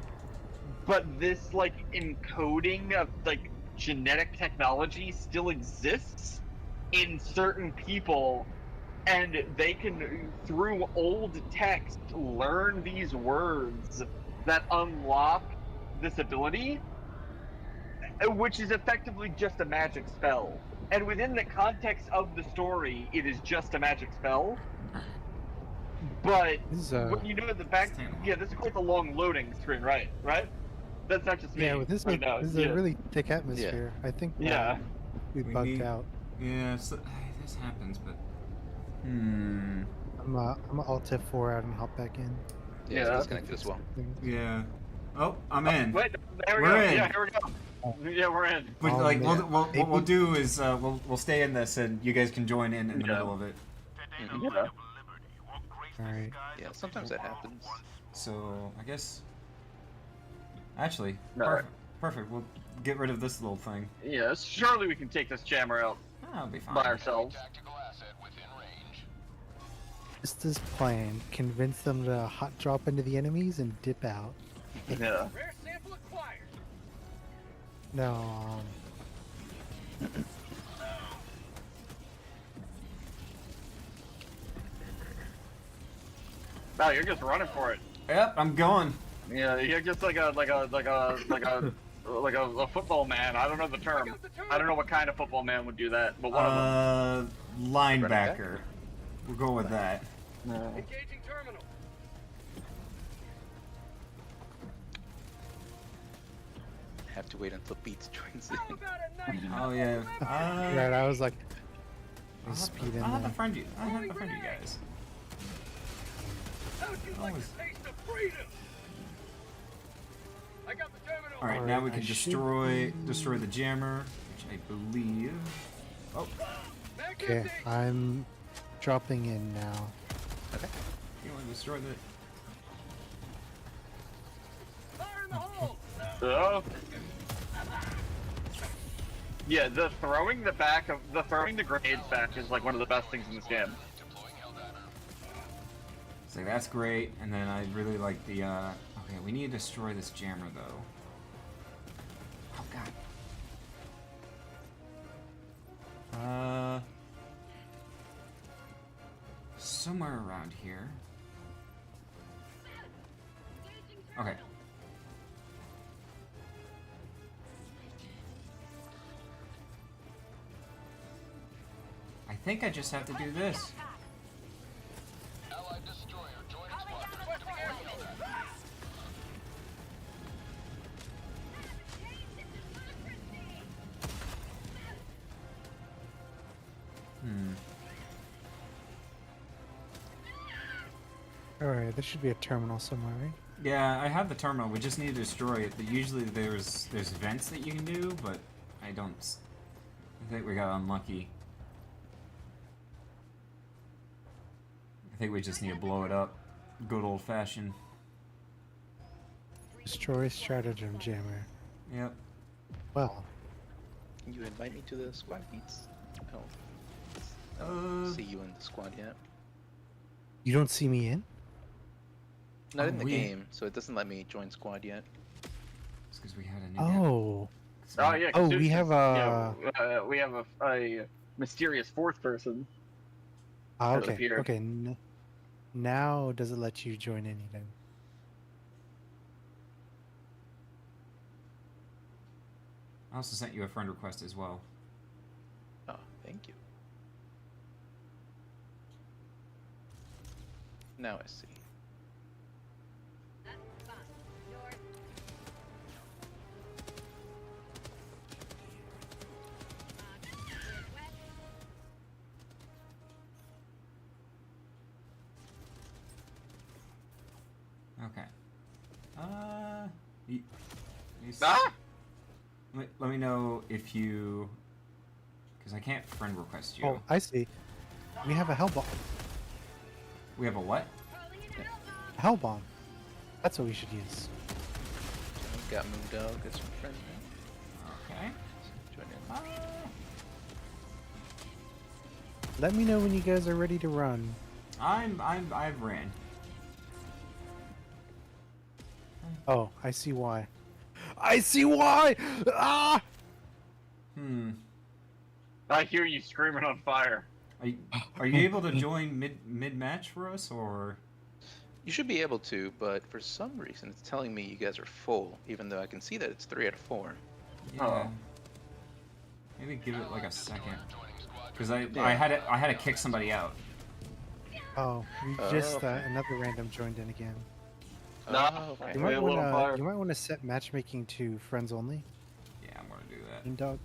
But this like encoding of like genetic technology still exists in certain people, and they can, through old text, learn these words that unlock this ability, which is effectively just a magic spell. And within the context of the story, it is just a magic spell. But when you know the back, yeah, this is quite the long loading screen, right? Right? That's not just me. Yeah, with this, right now. this is a really thick atmosphere. I think we bugged need- out. Yeah, so, this happens, but I'm I'm Alt F4 out and hop back in. Yeah, it's disconnected as well. Yeah. Oh, I'm in. Wait, there we We're go. in. Yeah, here we go. Yeah, we're in. But like, what we'll do is we'll stay in this, and you guys can join in the middle of it. Yeah. Alright. Yeah, sometimes that happens. So I guess. Actually, No. perfect. We'll get rid of this little thing. Yeah, surely we can take this jammer out That'll be fine. by ourselves. Just this plan, convince them to hot drop into the enemies and dip out. Yeah. No. No, you're just running for it. Yep, I'm going. Yeah, you're just like a football man. I don't know the term. I don't know what kind of football man would do that, but one of them. Linebacker. We'll go with that. Engaging terminal. Have to wait until Beats joins in. Oh yeah. Right, I was like, speed in I'll have to there. friend you. I'll have to friend you guys. All right, now we can destroy the jammer, which I believe. Oh. Okay, I'm dropping in now. Okay. You want to destroy the? Oh. Yeah, the throwing the grenades back is like one of the best things in this game. So that's great, and then I really like the. Okay, we need to destroy this jammer though. Oh god. Somewhere around here. Okay. I think I just have to do this. Alright, there should be a terminal somewhere, right? Yeah, I have the terminal. We just need to destroy it. But usually there's vents that you can do, but I don't. I think we got unlucky. I think we just need to blow it up. Good old fashioned. Destroy stratagem jammer. Yep. Well. Can you invite me to the squad, Beats? I don't see you in the squad yet. You don't see me in? Not in the game, so it doesn't let me join squad yet. It's because we had a new. Oh. Oh yeah. Oh, we have a. Yeah, we have a mysterious fourth person. Ah, that okay. appeared. Okay. Now does it let you join anything? I also sent you a friend request as well. Oh, thank you. Now I see. Okay. You Ah! let me know if you, Because I can't friend request you. Oh, I see. We have a hell bomb. We have a what? A hell bomb. That's what we should use. Got moved out. Got some friends now. Okay. Join in. Let me know when you guys are ready to run. I've ran. Oh, I see why. I see why! Ah! I hear you screaming on fire. Are you able to join mid match for us, or? You should be able to, but for some reason it's telling me you guys are full, even though I can see that it's 3 out of 4. Yeah. Maybe give it like a second, because I had to kick somebody out. Oh, we just another random joined in again. Oh, okay. You might want to set matchmaking to friends only. Yeah, I'm gonna do that. Mean dog.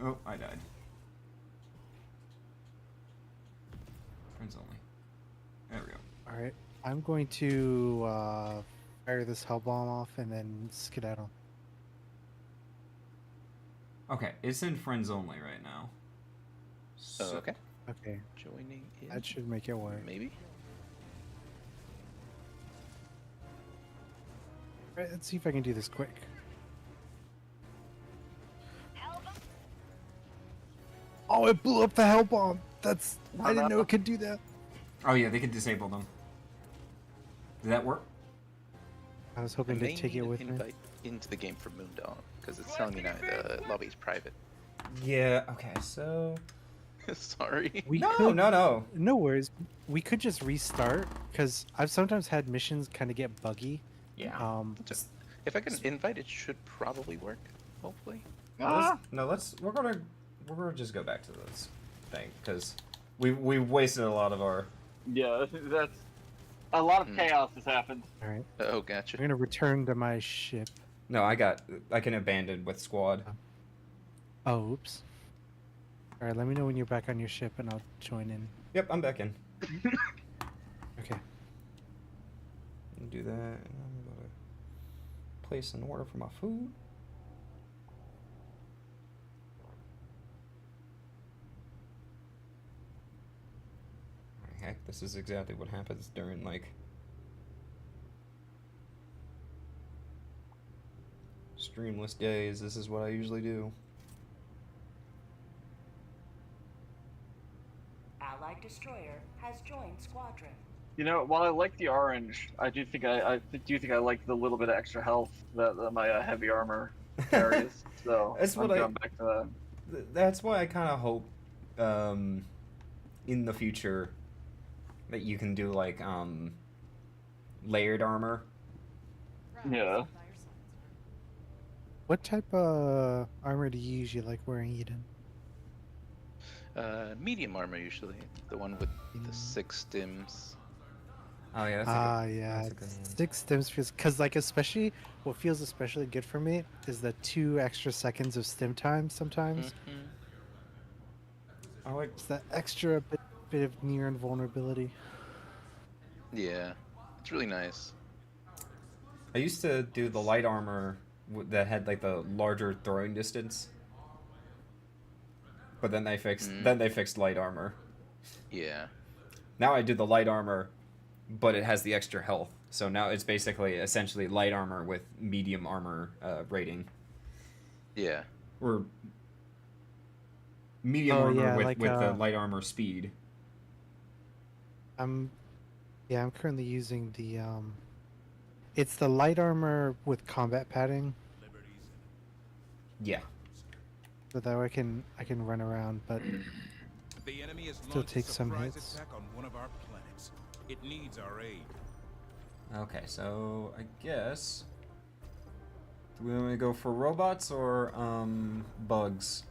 Oh, I died. Friends only. There we go. All right, I'm going to fire this hell bomb off and then skedaddle. Okay, it's in friends only right now. Oh, okay. Okay. Joining in. That should make it work. Maybe. All right, let's see if I can do this quick. Oh, it blew up the hell bomb. I didn't know it could do that. Oh yeah, they can disable them. Did that work? I was hoping to take it with me. Invite into the game for Moondog because it's telling me now the lobby's private. Yeah. Okay. So. Sorry. No worries. We could just restart because I've sometimes had missions kind of get buggy. Yeah. If I can invite, it should probably work. Hopefully. We're gonna just go back to this thing because we've wasted a lot of our. Yeah, that's a lot of chaos has happened. All right. Oh, gotcha. I'm gonna return to my ship. No, I can abandon with squad. Oh, oops. All right, let me know when you're back on your ship, and I'll join in. Yep, I'm back in. Okay. Do that. And I'm gonna place an order for my food. Heck, this is exactly what happens during like streamless days. This is what I usually do. Allied destroyer has joined squadron. You know, while I like the orange, I do think I like the little bit of extra health that my heavy armor carries. So That's what I'm going back to that. That's why I kind of hope in the future that you can do like layered armor. Yeah. What type of armor do you usually like wearing, Eden? Medium armor usually. The one with the 6 stims. Oh yeah. That's a good one. 6 stims feels because what feels especially good for me is the 2 extra seconds of stim time sometimes. I like it's that extra bit of near invulnerability. Yeah, it's really nice. I used to do the light armor that had like the larger throwing distance, but then they fixed light armor. Yeah. Now I do the light armor, but it has the extra health. So now it's basically essentially light armor with medium armor rating. Yeah. Or medium armor with the light armor speed. I'm currently using the it's the light armor with combat padding. Yeah. So that way I can run around, but The enemy is still take some hits. attack on one of our planets. It needs our aid. Okay, so I guess do we want to go for robots or bugs?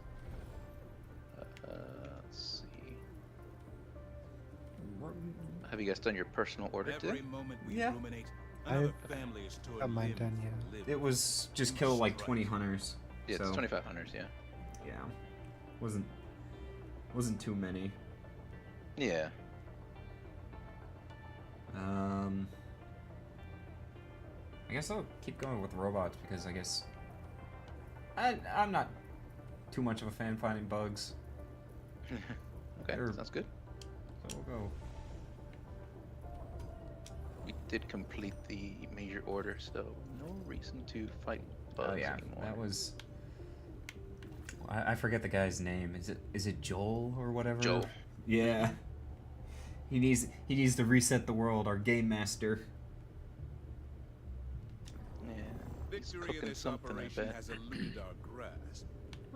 Let's see. Have you guys done your personal order today? Yeah. I got mine done, yeah. It was just kill like 20 hunters. Yeah, it's so 25 hunters, yeah. Yeah. Wasn't too many. Yeah. I guess I'll keep going with robots because I guess I'm not too much of a fan finding bugs. Okay, Sure. sounds good. So we'll go. We did complete the major order, so no reason to fight bugs Oh yeah, anymore. that was. I forget the guy's name. Is it Joel or whatever? Joel. Yeah. He needs to reset the world. Our game master. Yeah. Victory in cooking this something, I operation bet. has eluded our grasp,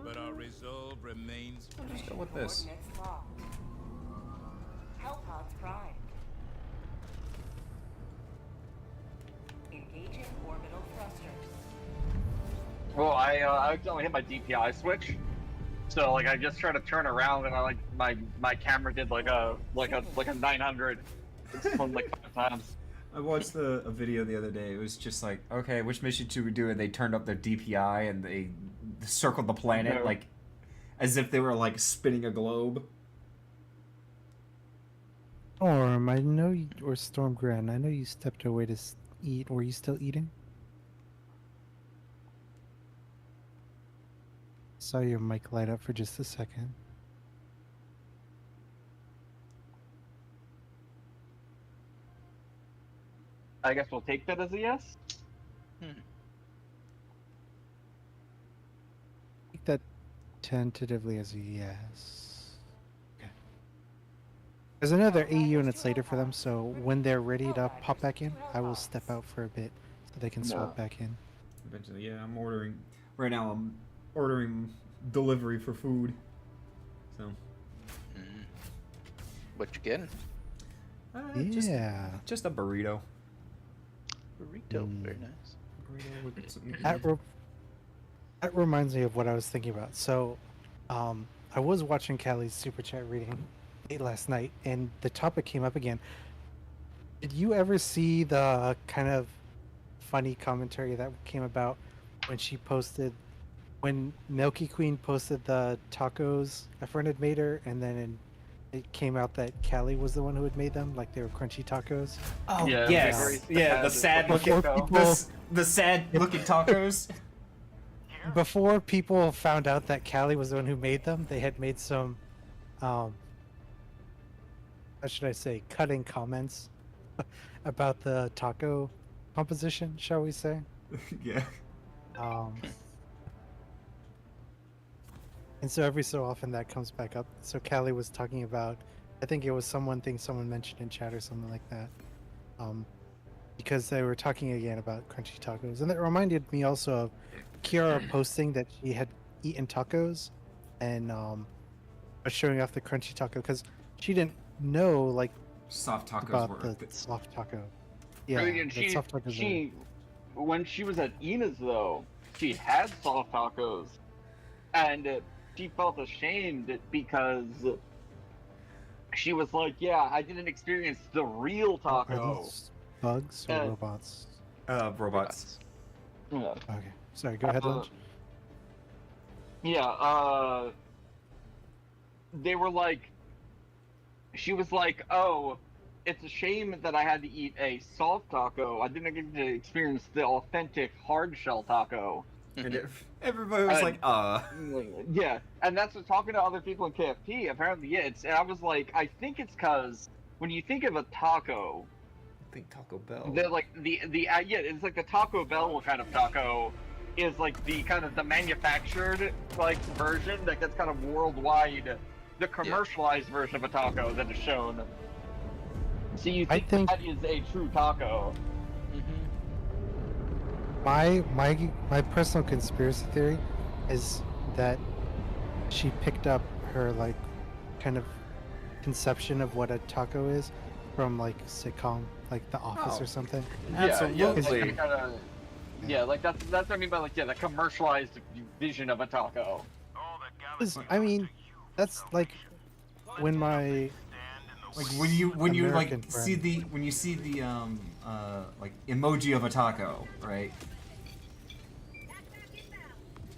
but our resolve remains. Let's go with this. Coordinates locked. Hellpods primed. Engaging orbital thrusters. Well, I accidentally hit my DPI switch, so like I just tried to turn around and I like my camera did like a 900. It's spun like 5 times. I watched a video the other day. It was just like, okay, which mission should we do? And they turned up their DPI and they circled the planet No. like as if they were like spinning a globe. Storm, I know you, or Storm Grand, I know you stepped away to eat. Were you still eating? Saw your mic light up for just a second. I guess we'll take that as a yes. Take that tentatively as a yes. Okay. There's another 8 units later for them, so when they're ready to pop back in, I will step out for a bit so they can swap back in. Eventually, yeah, I'm ordering. Right now, I'm ordering delivery for food. So. What you getting? Yeah. Just a burrito. Burrito, very nice. Burrito with some That reminds me of what I was thinking about. So, I was watching Callie's super chat reading late last night, and the topic came up again. Did you ever see the kind of funny commentary that came about when Milky Queen posted the tacos a friend had made her, and then it came out that Callie was the one who had made them, like they were crunchy tacos? Oh Yeah, yes, yeah, the sad looking, the sad looking tacos. Before people found out that Callie was the one who made them, they had made some, how should I say, cutting comments about the taco composition, shall we say? Yeah. And so every so often that comes back up. So Callie was talking about, I think it was someone mentioned in chat or something like that. Because they were talking again about crunchy tacos. And that reminded me also of Kiara posting that she had eaten tacos and was showing off the crunchy taco because she didn't know like soft tacos about were the soft taco. Yeah, Really, and that soft tacos when she was at Ina's though, she had soft tacos, and she felt ashamed because she was like, "Yeah, I didn't experience the real taco." Are these bugs or robots? Robots. Yeah. Okay, sorry. Go ahead, Lunch. Yeah. They were like, she was like, "Oh, it's a shame that I had to eat a soft taco. I didn't get to experience the authentic hard shell taco." And everybody was like, Yeah, and that's what talking to other people in KFP. Apparently, yeah. And I was like, I think it's because when you think of a taco, I think Taco Bell. they're like yeah, it's like the Taco Bell kind of taco is like the kind of the manufactured like version that gets kind of worldwide, the commercialized version of a taco that is shown. So you think that is a true taco? My personal conspiracy theory is that she picked up her like kind of conception of what a taco is from like sitcom, like The Office or something. Absolutely. Yeah, like that's what I mean by like the commercialized vision of a taco. I mean, that's like when my like when you like American see the like emoji of a taco, right?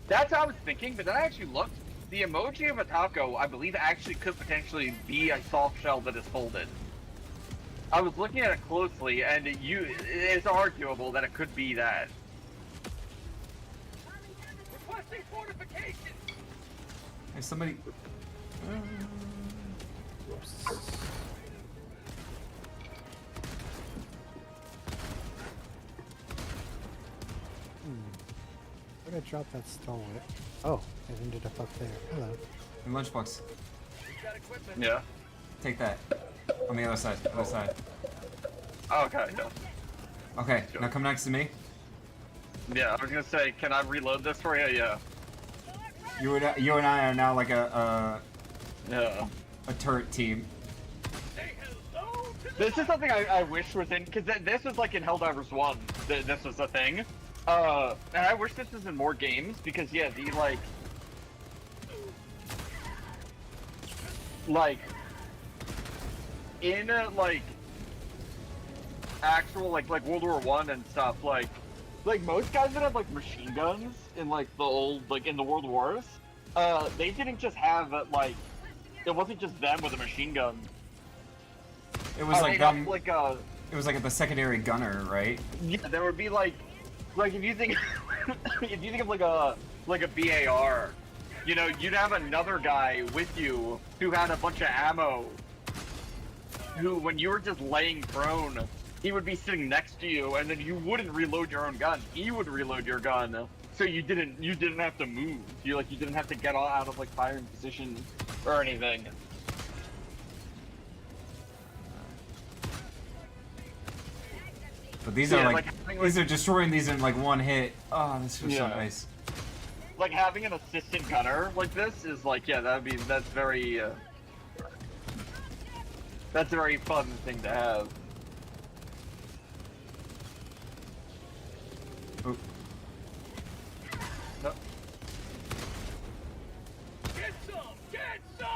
That's what I was thinking, but then I actually looked. The emoji of a taco, I believe, actually could potentially be a soft shell that is folded. I was looking at it closely, and it's arguable that it could be that. Requesting fortification. Hey, somebody. Where'd I drop that stalwart? Oh, it ended up there. Hello. Your lunchbox. Yeah. Take that. On the other side. Other side. Oh, okay. Yeah. Okay, now come next to me. Yeah, I was gonna say, can I reload this for you? Yeah. You and I are now like a turret team. This is something I wish was in, because this was like in Helldivers 1. This was a thing. And I wish this was in more games, because yeah, the like in like actual like World War I and stuff, like most guys that have like machine guns in like the old in the World Wars, they didn't just have like, it wasn't just them with a machine gun. It was like them. It was like the secondary gunner, right? Yeah, there would be like if you think if you think of like a BAR, you know, you'd have another guy with you who had a bunch of ammo. Who, when you were just laying prone, he would be sitting next to you, and then you wouldn't reload your own gun. He would reload your gun, so you didn't have to move. You didn't have to get out of like firing position or anything. But these are these are destroying these in like one hit. Oh, this was so nice. Like having an assistant gunner like this is like, yeah, that's very that's a very fun thing to have. Oop. No. Get some! Get some!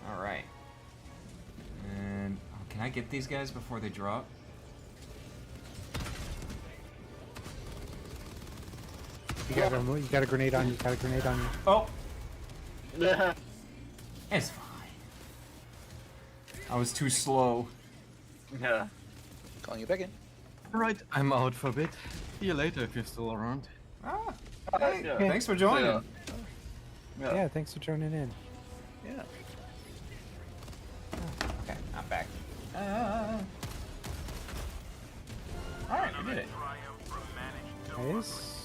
All right. And can I get these guys before they drop? You got a grenade on you. Got a grenade on you. Oh. It's fine. I was too slow. Yeah. Calling you back in. Alright, I'm out for a bit. See you later if you're still around. Ah, hey, thanks for joining. Yeah, thanks for joining in. Yeah. Okay, I'm back. Alright, we did it. Nice.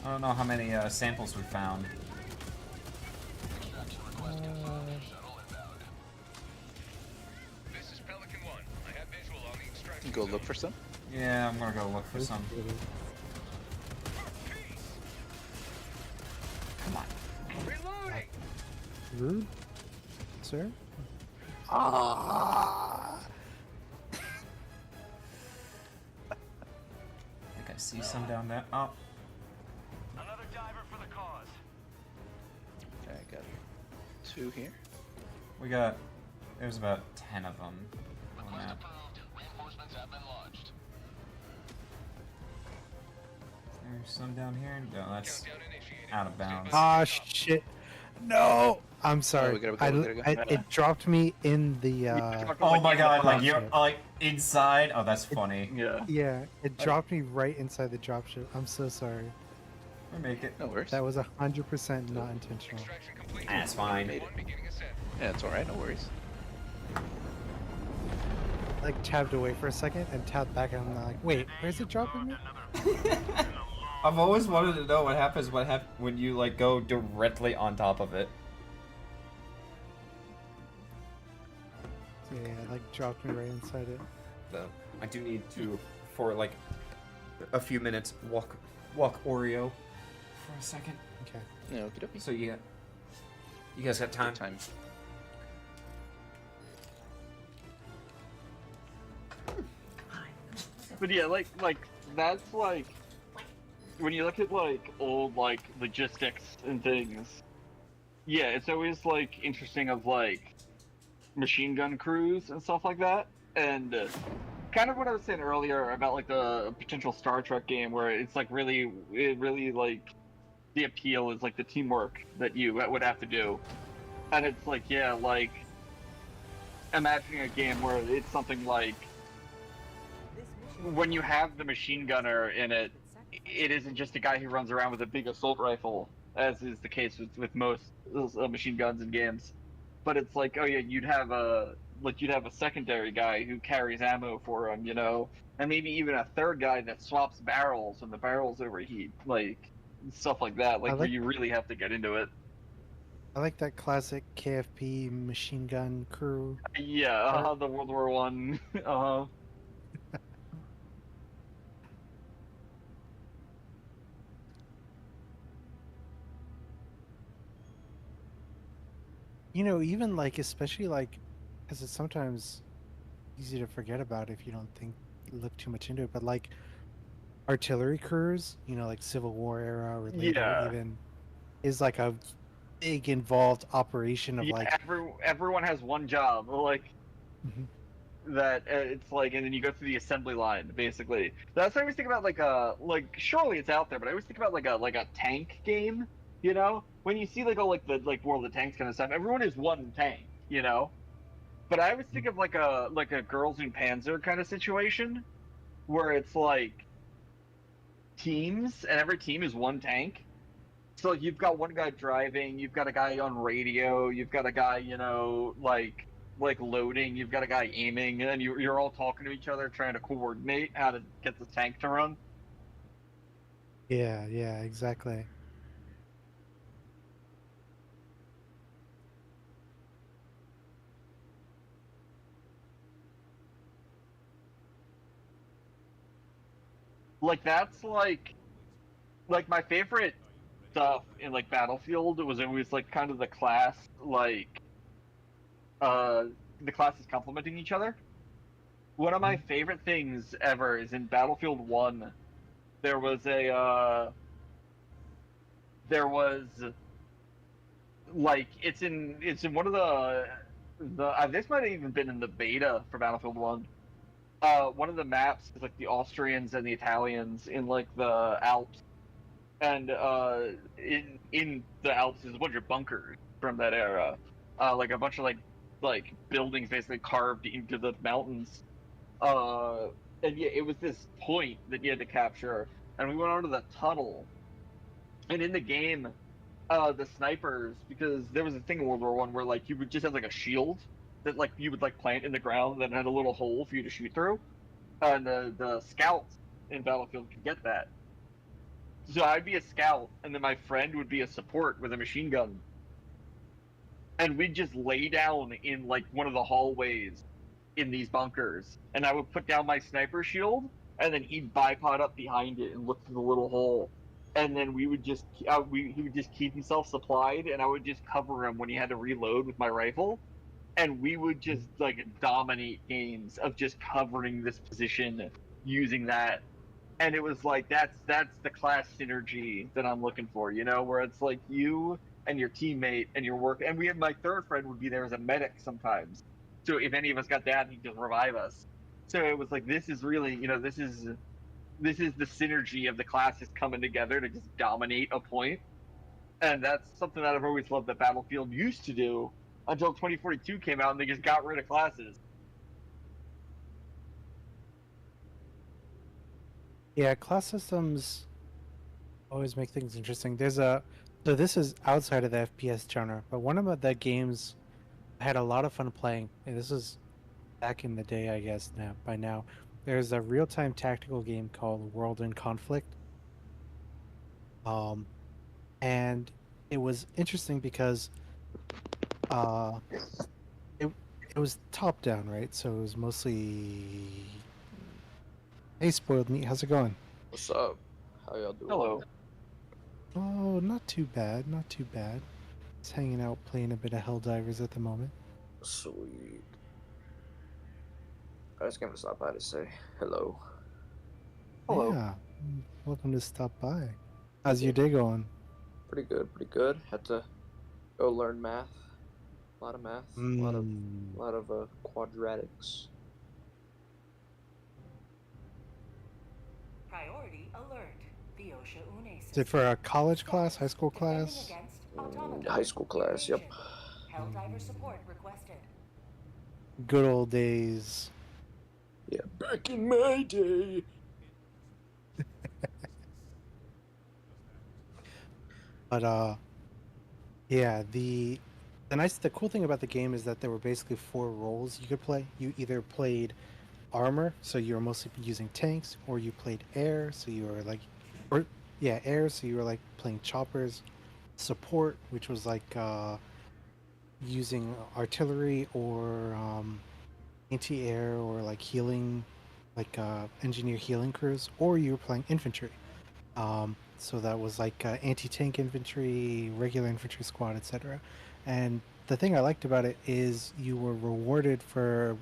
I don't know how many samples we found. This is Pelican 1. I have visual on the extraction. Go look for some. Yeah, I'm gonna go look for some. Come on. Reloading. Rude, sir. I think I see some down there. Oh. Another diver for the cause. Okay, I got 2 here. We got. There's about 10 of them on the map. Reinforcements have been lodged. There's some down here. No, that's out of bounds. Ah, shit. No. I'm sorry. we gotta go. It dropped me in the. Oh my god! Like you're like inside. Oh, that's funny. Yeah. Yeah, it dropped me right inside the dropship. I'm so sorry. We make it. No worries. That was 100% not intentional. That's fine. Yeah, it's alright, no worries. Like tabbed away for a second and tabbed back, and I'm like, wait, where's it dropping me? I've always wanted to know what happens when you like go directly on top of it. Yeah, it like dropped me right inside it. Though I do need to, for like a few minutes, walk Oreo for a second. Okay. No, okie dokie. So you guys got time? Time. But yeah, like that's like when you look at like old like logistics and things. Yeah, it's always like interesting of like machine gun crews and stuff like that, and kind of what I was saying earlier about like the potential Star Trek game where it's like really like the appeal is like the teamwork that you would have to do, and it's like yeah, like imagining a game where it's something like when you have the machine gunner in it, it isn't just a guy who runs around with a big assault rifle, as is the case with most machine guns in games. But it's like, oh yeah, you'd have a secondary guy who carries ammo for him, you know, and maybe even a third guy that swaps barrels when the barrels overheat, like stuff like that, like where you really have to get into it. I like that classic KFP machine gun crew. Yeah, the World War One. You know, even like, especially like, because it's sometimes easy to forget about if you don't look too much into it, but like artillery crews, you know, like Civil War era or later, Yeah. even is like a big involved operation of Yeah, like everyone has one job, like Mhm. that. It's like, and then you go through the assembly line, basically. That's what I always think about. Like surely it's out there, but I always think about like a tank game. You know, when you see like the World of Tanks kind of stuff, everyone is one tank. You know, but I always think of like a Girls in Panzer kind of situation, where it's like teams, and every team is one tank. So you've got one guy driving, you've got a guy on radio, you've got a guy, you know, like loading, you've got a guy aiming, and you're all talking to each other, trying to coordinate how to get the tank to run. Yeah, exactly. Like that's like my favorite stuff in like Battlefield was always like kind of the class the classes complementing each other. One of my favorite things ever is in Battlefield 1. There was like it's in one of the this might have even been in the beta for Battlefield 1. One of the maps is like the Austrians and the Italians in like the Alps, and in the Alps is a bunch of bunkers from that era, like a bunch of like buildings basically carved into the mountains. And yeah, it was this point that you had to capture, and we went onto the tunnel. And in the game, the snipers, because there was a thing in World War One where like you would just have like a shield that like you would like plant in the ground that had a little hole for you to shoot through, and the scouts in Battlefield could get that. So I'd be a scout, and then my friend would be a support with a machine gun, and we'd just lay down in like one of the hallways in these bunkers, and I would put down my sniper shield, and then he'd bipod up behind it and look through the little hole, and then we would just he would just keep himself supplied, and I would just cover him when he had to reload with my rifle, and we would just like dominate games of just covering this position using that. And it was like that's the class synergy that I'm looking for, you know, where it's like you and your teammate and your work, and we had my third friend would be there as a medic sometimes. So if any of us got down, he'd just revive us. So it was like this is really, you know, this is the synergy of the classes coming together to just dominate a point, and that's something that I've always loved that Battlefield used to do until 2042 came out and they just got rid of classes. Yeah, class systems always make things interesting. So this is outside of the FPS genre, but one of the games I had a lot of fun playing, and this was back in the day, I guess by now. There's a real-time tactical game called World in Conflict. And it was interesting because it was top down, right? So it was mostly Hey Spoiled Meat, how's it going? What's up? How y'all doing? Hello. Oh, not too bad, not too bad. Just hanging out playing a bit of Helldivers at the moment. Sweet. I was gonna stop by to say hello. Hello. Yeah, welcome to stop by. How's your day going? Pretty good, pretty good. Had to go learn math. A lot of math. A lot of quadratics. Priority alert. The OSHA UNE Is it for a college class, high school class? High school class, yep. Helldiver support requested. good old days. Yeah, back in my day. But yeah, the cool thing about the game is that there were basically 4 roles you could play. You either played armor, so you were mostly using tanks, or you played air, so you were like, air, so you were like playing choppers, support, which was like using artillery or anti-air or like healing, like engineer healing crews, or you were playing infantry. So that was like anti-tank infantry, regular infantry squad, etc. And the thing I liked about it is you were rewarded for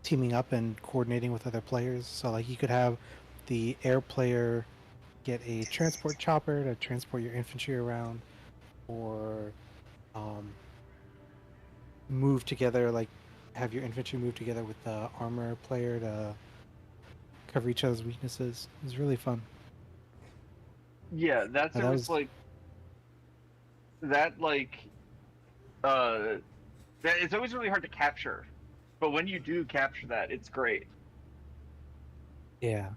teaming up and coordinating with other players. So like you could have the air player get a transport chopper to transport your infantry around, or move together, like have your infantry move together with the armor player to cover each other's weaknesses. It was really fun. Yeah, that's That always was- like that it's always really hard to capture. But when you do capture that, it's great. Yeah.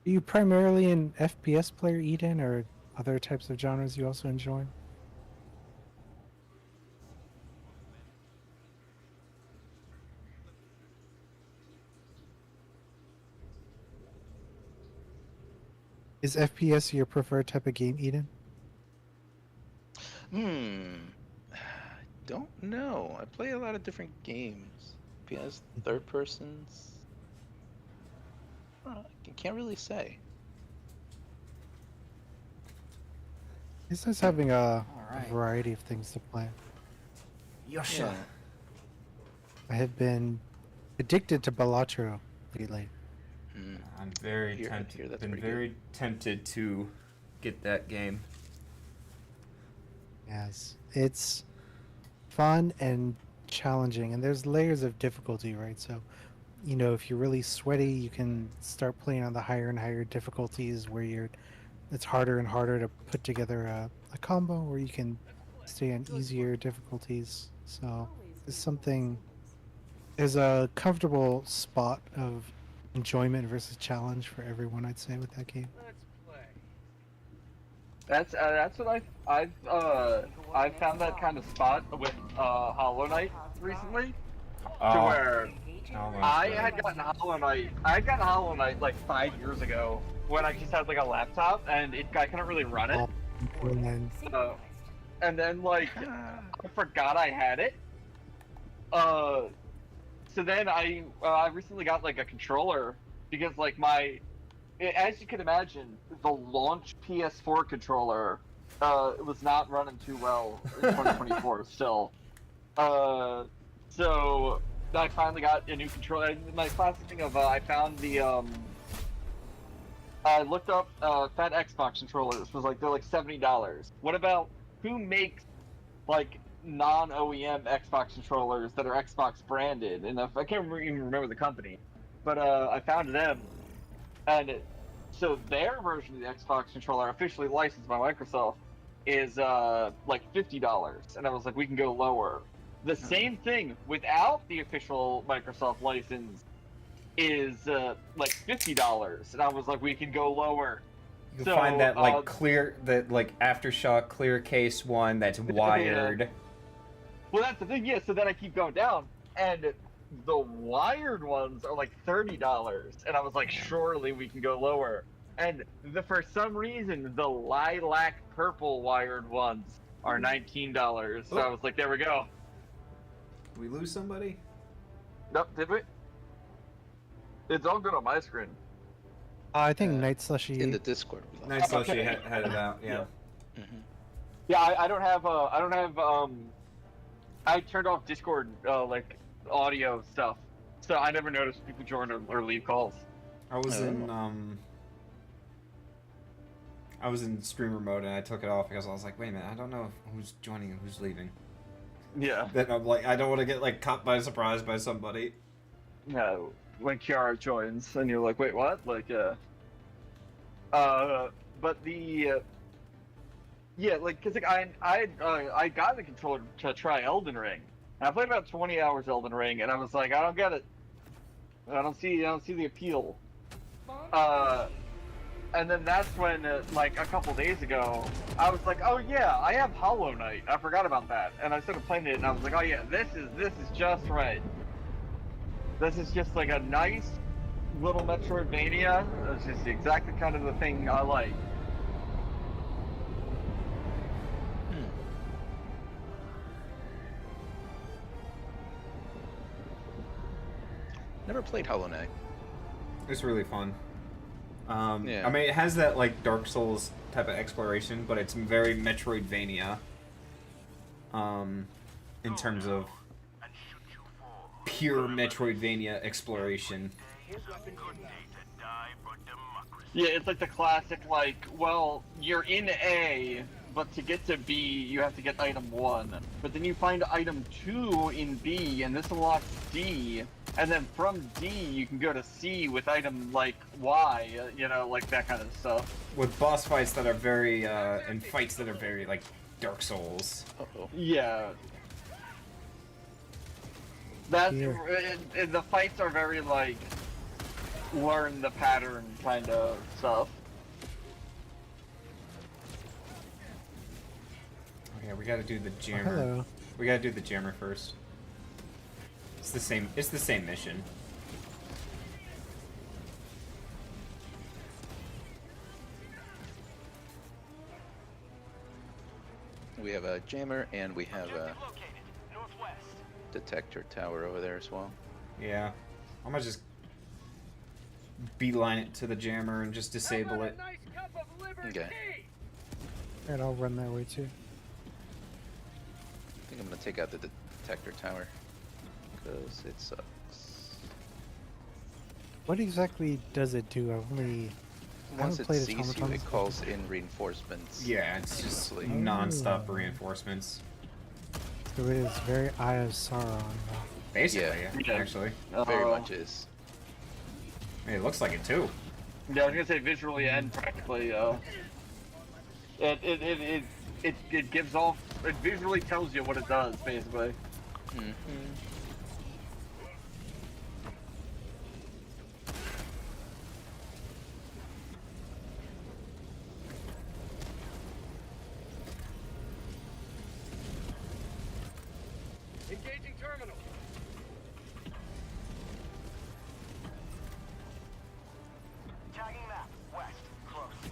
Are you primarily an FPS player, Eden, or other types of genres you also enjoy? Is FPS your preferred type of game, Eden? Don't know. I play a lot of different games. PS third persons. I can't really say. It's just having a Alright. variety of things to play. Yosha. Yeah. I have been addicted to Balatro lately. I'm very Hear tempted. that's Been pretty good. very tempted to get that game. Yes, it's fun and challenging, and there's layers of difficulty, right? So, you know, if you're really sweaty, you can start playing on the higher and higher difficulties where it's harder and harder to put together a combo, or you can stay on easier difficulties. So, there's a comfortable spot of enjoyment versus challenge for everyone, I'd say, with that game. That's what I've found that kind of spot with Hollow Knight recently, to where I had gotten Hollow Knight like 5 years ago when I just had like a laptop and I couldn't really run it. And then like I forgot I had it. So then I recently got like a controller because like as you can imagine, the launch PS4 controller was not running too well in 2024 still. So I finally got a new controller. My classic thing of I found I looked up fat Xbox controllers. Was like they're like $70. What about who makes like non-OEM Xbox controllers that are Xbox branded? And I can't even remember the company, but I found them. And so their version of the Xbox controller, officially licensed by Microsoft, is like $50. And I was like, we can go lower. The same thing without the official Microsoft license is like $50. And I was like, we can go lower. You can find that like Aftershock clear case one that's wired. Well, that's the thing, yeah. So then I keep going down, and the wired ones are like $30, and I was like, surely we can go lower. And for some reason, the lilac purple wired ones are $19. So I was like, there we go. Did we lose somebody? Nope, did we? It's all good on my screen. I think Night Slushy in the Discord. Night Slushy had it out, yeah. Yeah, I don't have I turned off Discord like audio stuff, so I never noticed people join or leave calls. I was in streamer mode and I took it off because I was like, wait a minute, I don't know who's joining and who's leaving. Yeah. Then I'm like, I don't want to get like caught by surprise by somebody. No, when Kiara joins and you're like, wait, what? Like, but Yeah, like, cause like I got the controller to try Elden Ring, and I played about 20 hours Elden Ring, and I was like, I don't get it. I don't see the appeal. And then that's when, like a couple days ago, I was like, oh yeah, I have Hollow Knight. I forgot about that, and I started playing it, and I was like, oh yeah, this is just right. This is just like a nice little Metroidvania. It's just exactly kind of the thing I like. Never played Hollow Knight. It's really fun. Yeah. I mean, it has that like Dark Souls type of exploration, but it's very Metroidvania. In terms of pure Metroidvania exploration. Yeah, it's like the classic, like, well, you're in A, but to get to B, you have to get item 1. But then you find item 2 in B, and this unlocks D, and then from D, you can go to C with item, like, Y, you know, like that kind of stuff. With boss fights that are very, and fights that are very, like, Dark Souls. Uh-oh. Yeah. That's, the fights are very, like, learn the pattern kind of stuff. Okay, we gotta do the jammer. hello. We gotta do the jammer first. It's the same mission. We have a jammer and we have a detector tower over there as well. Yeah. I'm gonna just beeline it to the jammer and just disable it. Okay. Alright, I'll run that way too. I think I'm gonna take out the detector tower because it sucks. What exactly does it do? I Once haven't it played sees you, automatons it calls in reinforcements. Yeah, it's just Usually. non-stop reinforcements. So it is very Eye of Sauron. Basically, Yeah. actually. Very much is. I mean, it looks like it too. Yeah, I was gonna say visually and practically, it gives off, it visually tells you what it does, basically. Mm-hmm. Engaging terminal. Tagging map. West. Close.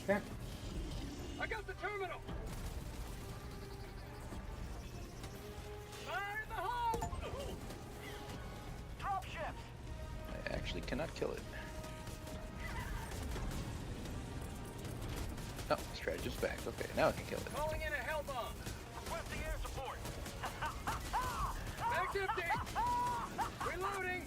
Okay. I got the terminal. Fire in the hole. Drop ships. I actually cannot kill it. Oh, strategist back. Okay, now I can kill it. Calling in a hell bomb. Requesting air support. Mag's empty. Reloading.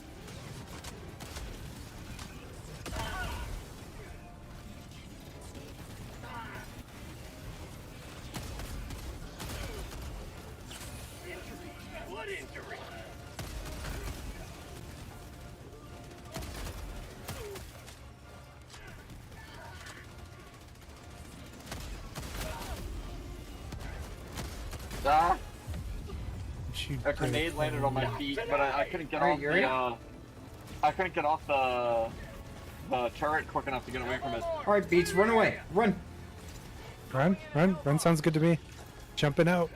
Injury. What injury? Ah! Shoot, A grenade landed on my feet, but I couldn't get Alright, off you're the, I couldn't get off the turret quick enough to get away from it. Alright, Beats, run away. Run. Run sounds good to me. Jumping out.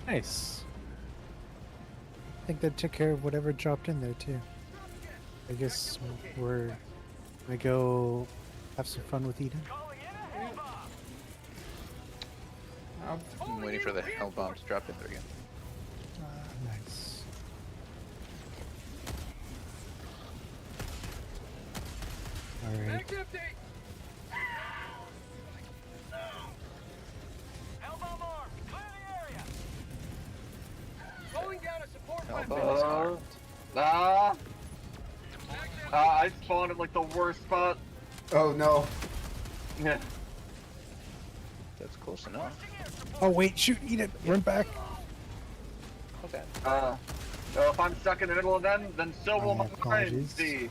Nice. I think that took care of whatever dropped in there too. I guess we're gonna go have some fun with Eden. I'm waiting for the hell bomb to drop in there again. Nice. Alright. Mag's empty. Hell bomb armed. Clear the area. Calling down a support Hell weapon. bomb is armed. I spawned at like the worst spot. Oh no. Yeah. That's close enough. Oh wait, shoot, Eden, run back. Okay. So if I'm stuck in the middle of them, then so will my mind apologies. be.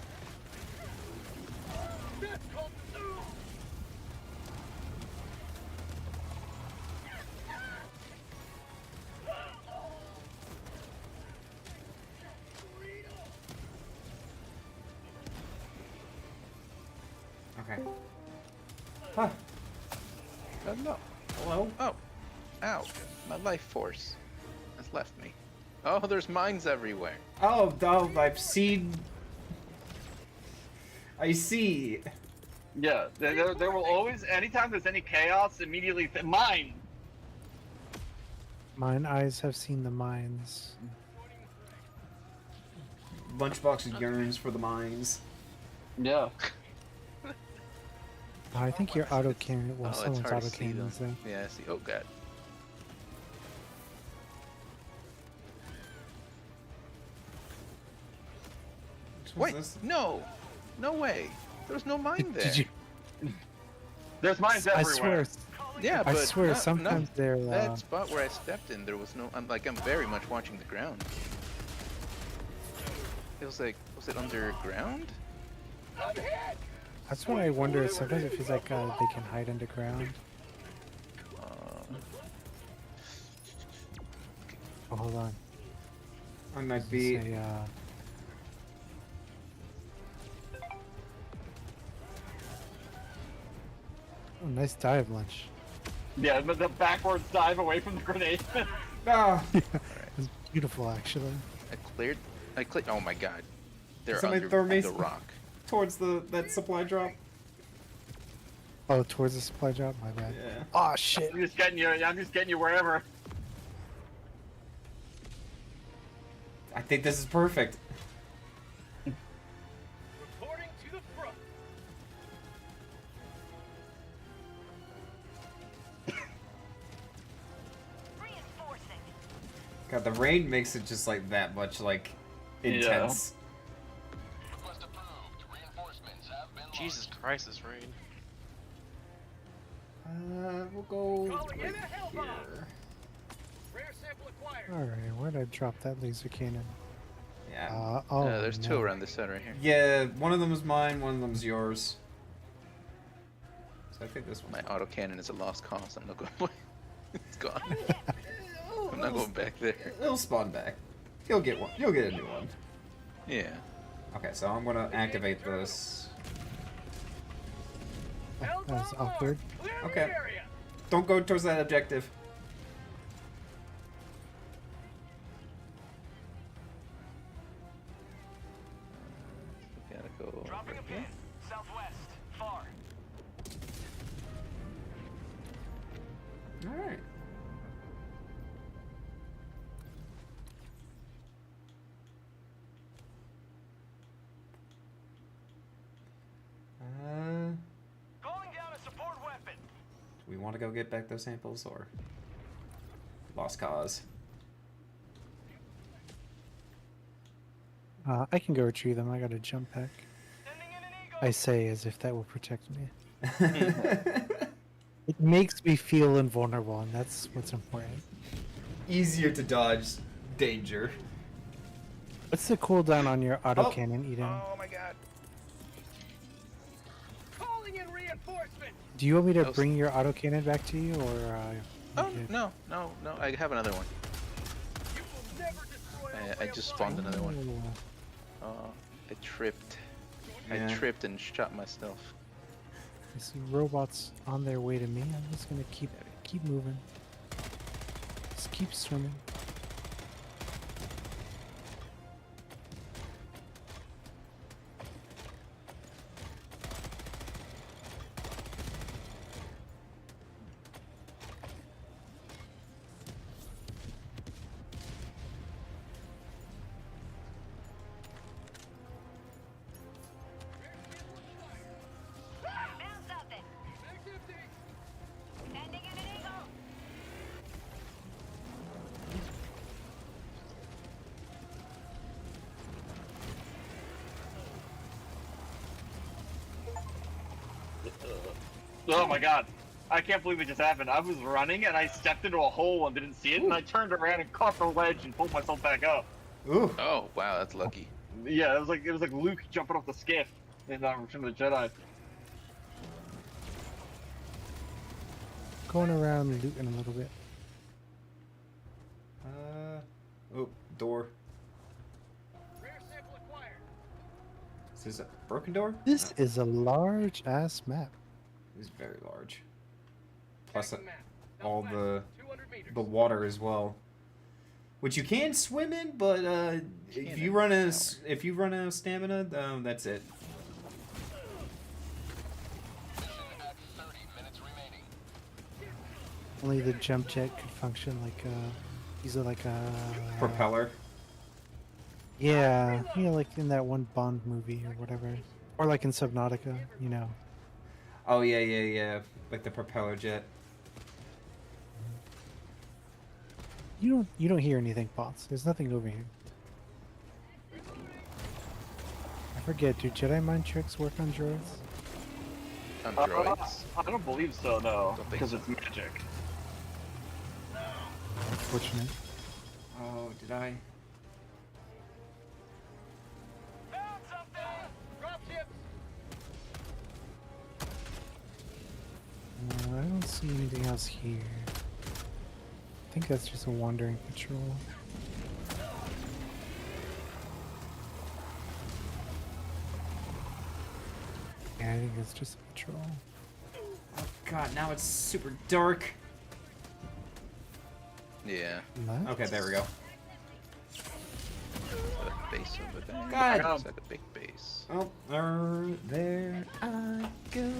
Okay. Huh. No. Hello? Oh. Ow. My life force has left me. Oh, there's mines everywhere. Oh, I've seen. I see. Yeah, there will always, anytime there's any chaos, immediately mine. Mine eyes have seen the mines. Lunchbox yearns for the mines. Yeah. Oh, I think your autocannon. Well, Oh, it's someone's hard to see them. autocannon's there. Yeah, I see. Oh god. Wait, no! No way! There was no mine there. Did you? There's mines I everywhere. swear. Yeah, I but swear sometimes they're. that spot where I stepped in, there was no. I'm very much watching the ground. It was like, was it underground? That's what I wonder. Sometimes it feels like they can hide underground. Oh, hold on. I might be. Say, oh, nice dive lunch. Yeah, but the backwards dive away from the grenade. No. It's beautiful, actually. I cleared. Oh my god. They're Somebody under throw me the rock. towards that supply drop. Oh, towards the supply drop. My bad. Yeah. Oh shit. I'm just getting you wherever. I think this is perfect. Reporting to the front. God, the rain makes it just like that much like intense. Jesus Christ, this rain. We'll go right here. Rare sample acquired. All right, where'd I drop that laser cannon? Yeah. There's two around this side right here. Yeah, one of them is mine, one of them's yours. So I think this one. My autocannon is a lost cause. I'm not going. It's gone. I'm not going back there. It'll spawn back. You'll get one. You'll get a new one. Yeah. Okay, so I'm gonna activate this. Oh, that was awkward. Okay. Don't go towards that objective. Gotta go. Dropping a pin. Southwest. Far. Alright. Calling down a support weapon. Do we want to go get back those samples or lost cause? I can go retrieve them. I got a jump pack. I say as if that will protect me. It makes me feel invulnerable, and that's what's important. Easier to dodge danger. What's the cooldown on your autocannon, Eden? Oh my god. Calling in reinforcement. Do you want me to bring your autocannon back to you, or? Oh no. I have another one. I just spawned another one. I tripped. Yeah. I tripped and shot myself. I see robots on their way to me. I'm just gonna keep moving. Just keep swimming. Oh my god. I can't believe it just happened. I was running and I stepped into a hole and didn't see it, and I turned around and caught the ledge and pulled myself back up. Ooh. Oh wow, that's lucky. Yeah, it was like Luke jumping off the skiff in Return of the Jedi. Going around looting a little bit. Oh, door. Is this a broken door? This is a large ass map. It's very large. Plus all the water as well, which you can swim in, but if you run out of stamina, that's it. Only the jump jet could function like these are like a Propeller. Yeah, like in that one Bond movie or whatever, or like in Subnautica, you know. Oh yeah, like the propeller jet. You don't hear anything, Pots. There's nothing over here. I forget, do Jedi mind tricks work on droids? On droids? I don't believe so, no, Don't think because so. it's magic. Unfortunate. Oh, did I? I don't see anything else here. I think that's just a wandering patrol. Yeah, I think it's just a patrol. Oh god, now it's super dark. Yeah. Okay, there we go. The base of the bag. God. Is that a big base? Oh, there I go.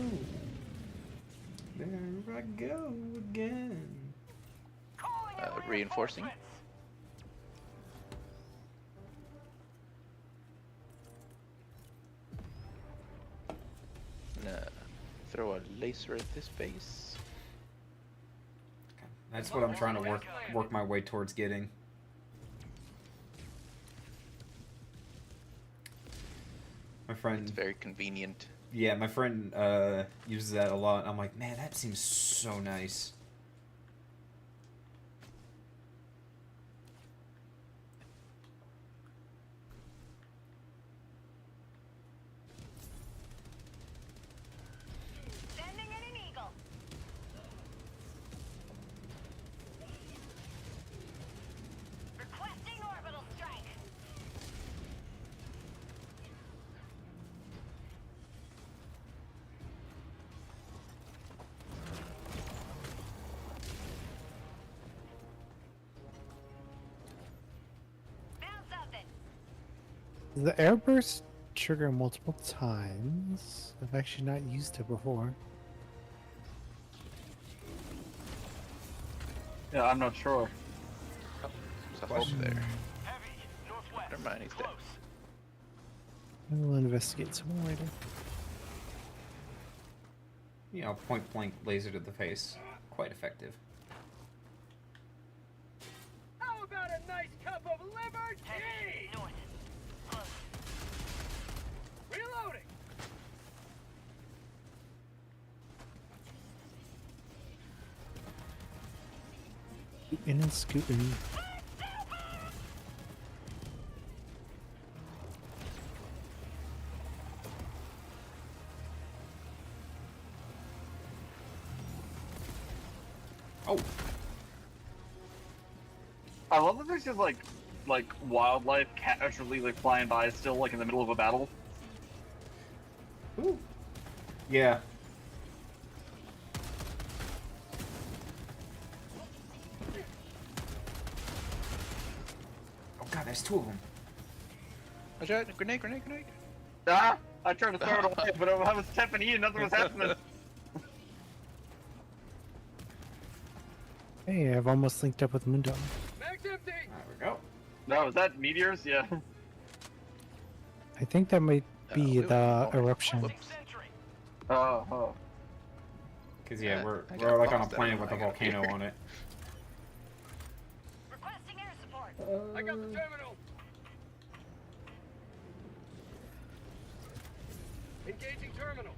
There I go again. Reinforcing. Throw a laser at this base. That's what I'm trying to work my way towards getting. My friend. It's very convenient. Yeah, my friend uses that a lot. I'm like, man, that seems so nice. The airburst trigger multiple times. I've actually not used it before. Yeah, I'm not sure. Oh, there's a hole there. Never mind, he's dead. We'll investigate some more later. You know, point blank laser to the face. Quite effective. How about a nice cup of liver tea? Reloading. In and scooting. Oh. I love that there's just like wildlife casually like flying by still like in the middle of a battle. Ooh. Yeah. Oh god, there's two of them. Watch out! Grenade! Ah! I tried to throw it away, but I was tapping E and nothing was happening. Hey, I've almost linked up with Mundo. Mag's empty. There we go. No, is that meteors? Yeah. I think that might be the eruption. Oh. Cause yeah, I we're got like on a lost. I don't planet know with a how I got volcano here. on it. Requesting air support. I got the terminal. Engaging terminal.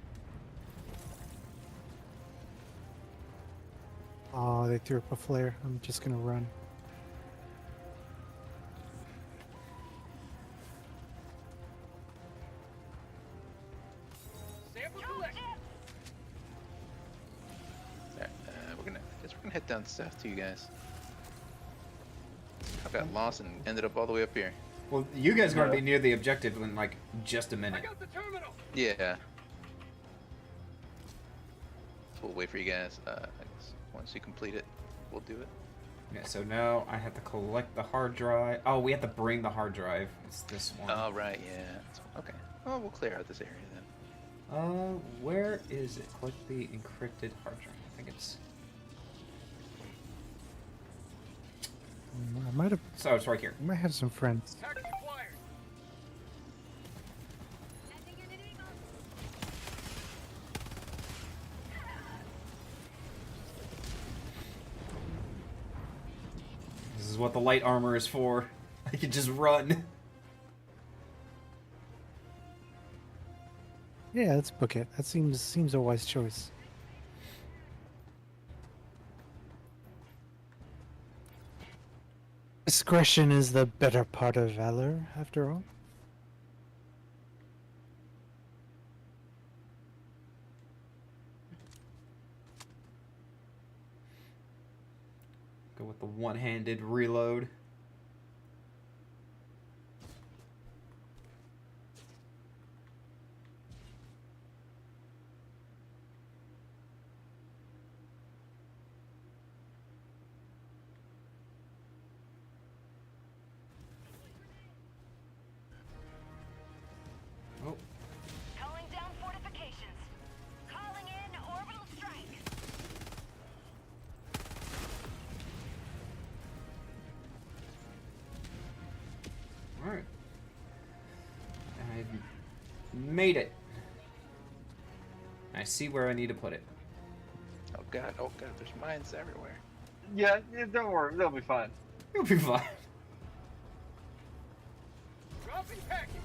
Oh, they threw up a flare. I'm just gonna run. We're gonna head down south to you guys. I got lost and ended up all the way up here. Well, you guys are going to be near the objective in like just a minute. Yeah. So we'll wait for you guys. I guess once you complete it, we'll do it. Yeah, so now I have to collect the hard drive. Oh, we have to bring the hard drive. It's this one. Oh, right, yeah. Okay. Well, we'll clear out this area then. Where is it? Collect the encrypted hard drive. I think it's... I might have. So it's right here. I might have some friends. This is what the light armor is for. I can just run. Yeah, let's book it. That seems a wise choice. Discretion is the better part of valor, after all. Go with the one-handed reload. Oh. Calling down fortifications. Calling in orbital strike. Alright. I made it. I see where I need to put it. Oh god, there's mines everywhere. Yeah, don't worry, they'll be fine. You'll be fine. Dropping package.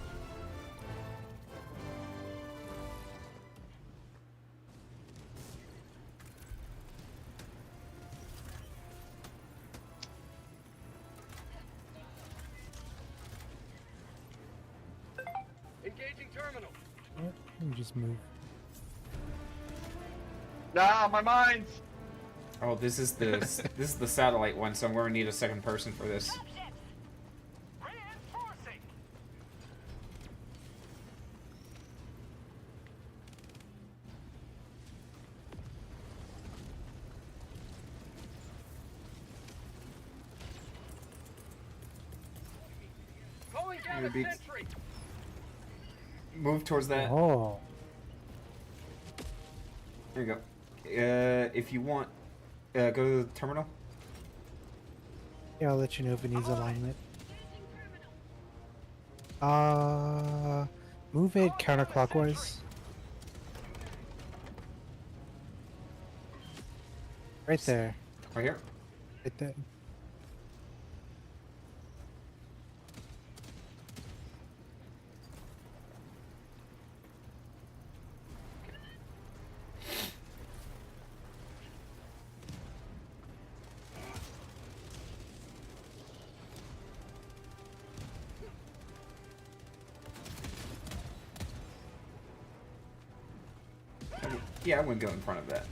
Engaging terminal. Yeah, let me just move. Nah, my mines! Oh, this is the this is the satellite one, so I'm going to need a second person for this. Reinforcing. Calling down a Maybe- sentry. Move towards that. Oh. There you go. If you want, go to the terminal. Yeah, I'll let you know if it needs alignment. Move it counterclockwise. Right there. Right here. Right there. Yeah, I wouldn't go in front of that.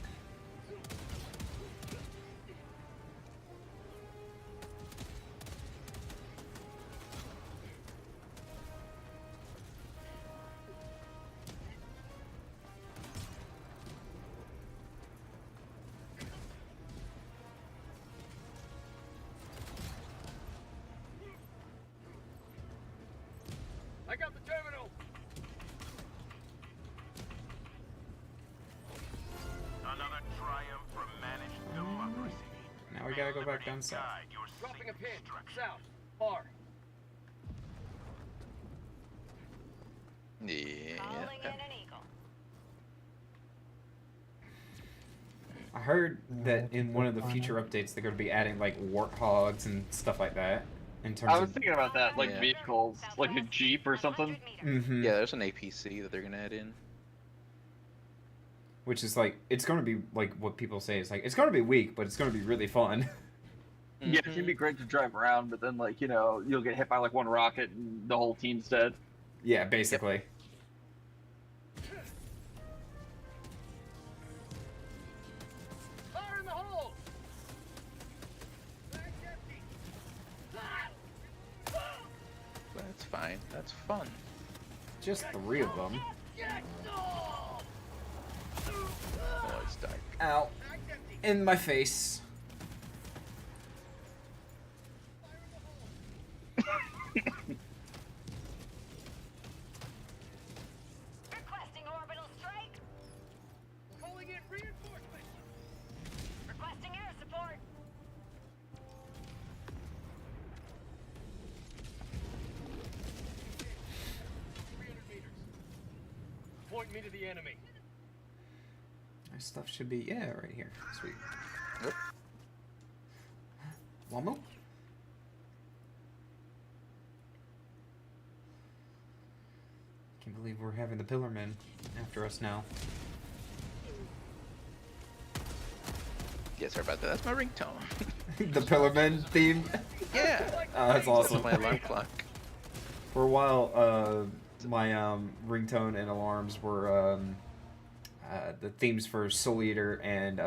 I got the terminal. Another triumph for managed democracy. Now we gotta go back down south. Dropping a pin. South. Far. Yeah. Calling in an eagle. I heard that in one of the future updates they're going to be adding like warthogs and stuff like that. In terms I was of thinking about that, like Yeah. vehicles, like a Jeep or something. Mhm. Yeah, there's an APC that they're gonna add in. which is like it's going to be like what people say. It's like it's going to be weak, but it's going to be really fun. Yeah, it's gonna be great to drive around, but then like you'll get hit by like one rocket and the whole team's dead. Yeah, basically. Fire in the hole! That's fine. That's fun. Just 3 of them. Oh, it's dark. Ow. In my face. Requesting orbital strike. Calling in reinforcements. Requesting air support. Point me to the enemy. My stuff should be, yeah, right here. Sweet. Yep. Wamu? Can't believe we're having the Pillarmen after us now. Yeah, sorry about that. That's my ringtone. The Pillarmen theme? Yeah. Oh, that's awesome. That's my alarm clock. For a while, my ringtone and alarms were the themes for Soul Eater and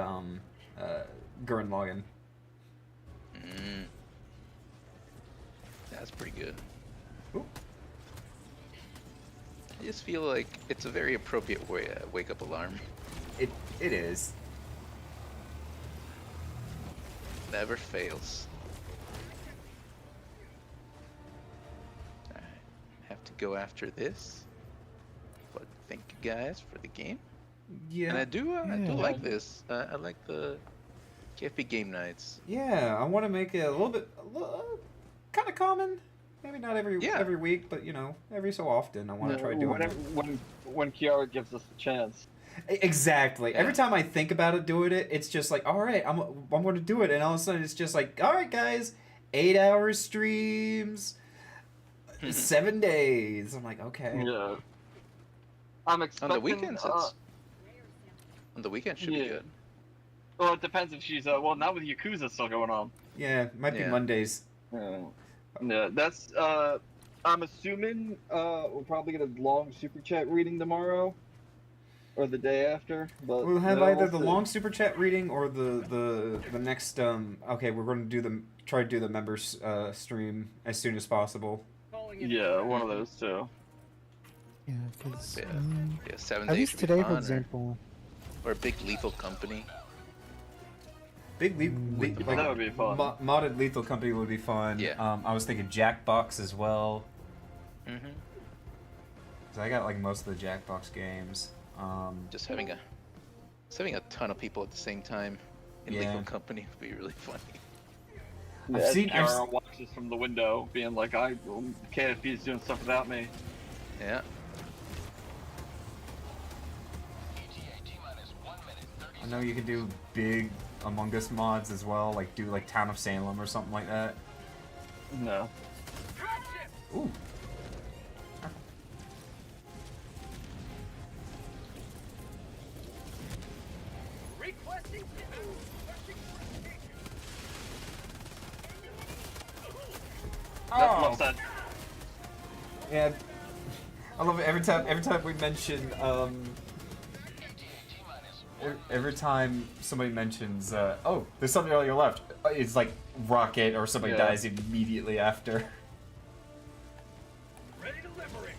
Gurren Lagann. That's pretty good. Ooh. I just feel like it's a very appropriate wake up alarm. It is. Never fails. I have to go after this. But thank you guys for the game. Yeah. And I do like this. I like the KFP game nights. Yeah, I want to make it a little bit, kind of common. Maybe not every week, but every so often I want to try doing it. When Kiara gives us a chance. Exactly. Yeah. Every time I think about it, doing it, it's just like, all right, I'm going to do it, and all of a sudden it's just like, all right, guys, 8-hour streams, 7 days. I'm like, okay. Yeah. I'm expecting on the weekends. On the weekend should be good. Well, it depends if she's well, not with Yakuza still going on. Yeah, might be Mondays. Yeah, that's I'm assuming we'll probably get a long super chat reading tomorrow. Or the day after, but we'll have either the long super chat reading or the next. Okay, we're going to try to do the members stream as soon as possible. Yeah, one of those two. Yeah, because 7 at days. least today, for example. Or a big Lethal Company. Big like, that would be fun. Modded Lethal Company would be fun. Yeah. I was thinking Jackbox as well. Mhm. So I got like most of the Jackbox games. Just having a ton of people at the same time in Lethal Company would be really funny. I've seen Kiara watches from the window, being like, KFP is doing stuff without me." Yeah. I know you can do big Among Us mods as well, like do like Town of Salem or something like that. No. Ooh. That's left side. Yeah, I love it every time we mention every time somebody mentions oh, there's something on your left, it's like rocket or somebody dies immediately after. Ready to liberate.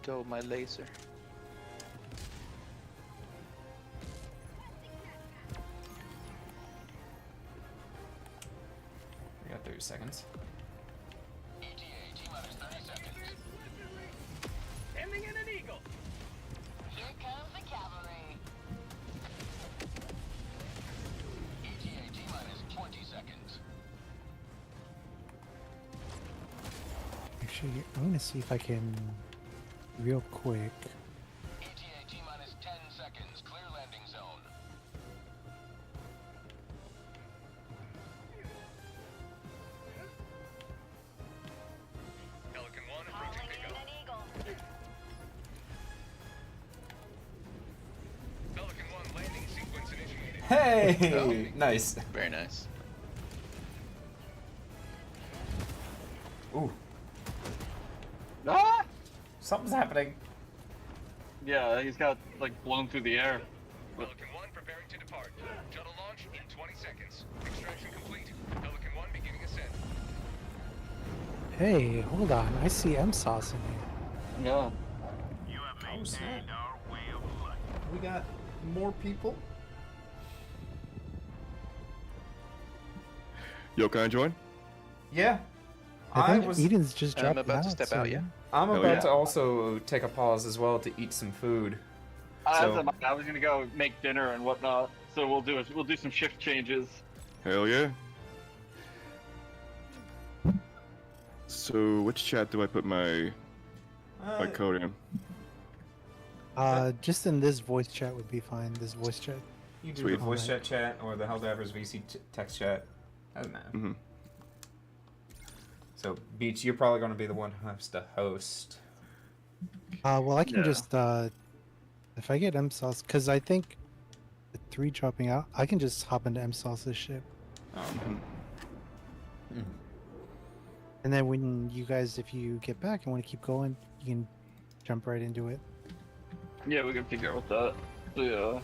Go, my laser. We got 30 seconds. Sending in an eagle. Here comes the cavalry. ETA T-minus 20 seconds. Actually, I'm gonna see if I can, real quick. ETA T-minus 10 seconds. Clear landing zone. Hey! Nice. Very nice. Ooh. Ah! Something's happening. Yeah, he's got like blown through the air. Pelican 1 preparing to depart. Shuttle launch in 20 seconds. Extraction complete. Pelican 1 beginning ascent. Hey, hold on. I see M-Sauce in here. Yeah. Oh, snap. We got more people. Yo, can I join? Yeah. I think Eden's just dropped I'm about to step out, so- yeah. I'm Hell about yeah. to also take a pause as well to eat some food. So- I was gonna go make dinner and whatnot, so we'll do some shift changes. Hell yeah. So, which chat do I put my code in? Just in this voice chat would be fine. This voice chat. You do Sweet. the voice chat or the Helldivers VC text chat. Doesn't matter. Mm-hmm. So, Beach, you're probably going to be the one who has to host. Well, I can Yeah. just if I get M-Sauce, because I think the 3 dropping out, I can just hop into M-Sauce's ship. Oh, okay. And then when you guys, if you get back and want to keep going, you can jump right into it. Yeah, we can figure out what that. So, yeah.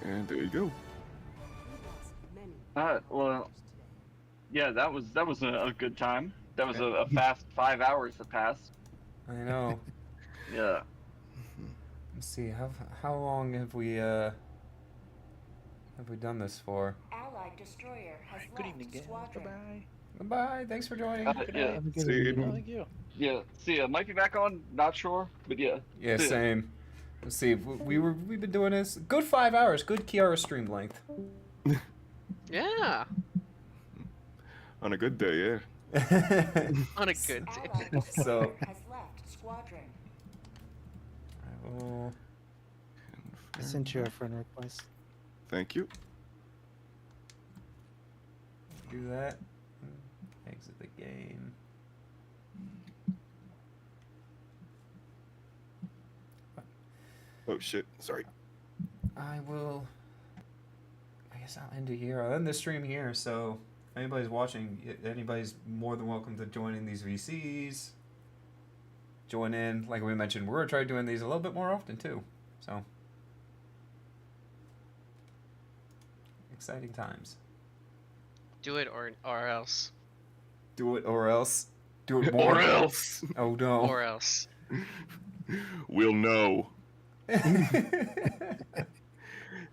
And there you go. Well, yeah, that was a good time. That was a fast 5 hours that passed. I know. Yeah. Let's see. How long have we done this for? Allied destroyer has Good left evening, gang. squadron. Goodbye. Goodbye. Thanks for joining. Yeah. Have a good See you. evening. Thank you. Yeah. See ya. Might be back on. Not sure, but yeah. Yeah, See ya. same. Let's see. We've been doing this good 5 hours. Good Kiara stream length. Yeah. On a good day, yeah. On a good day. Allied destroyer So- has left squadron. I will. I sent you a friend request. Thank you. Do that. Exit the game. Oh shit, sorry. I will. I guess I'll end it here. I'll end the stream here. So, if anybody's watching, anybody's more than welcome to join in these VCs. Join in. Like we mentioned, we're gonna try doing these a little bit more often too. So, exciting times. Do it or else. Do it or else. Do it more. Or else. Oh no. Or else. We'll know. Do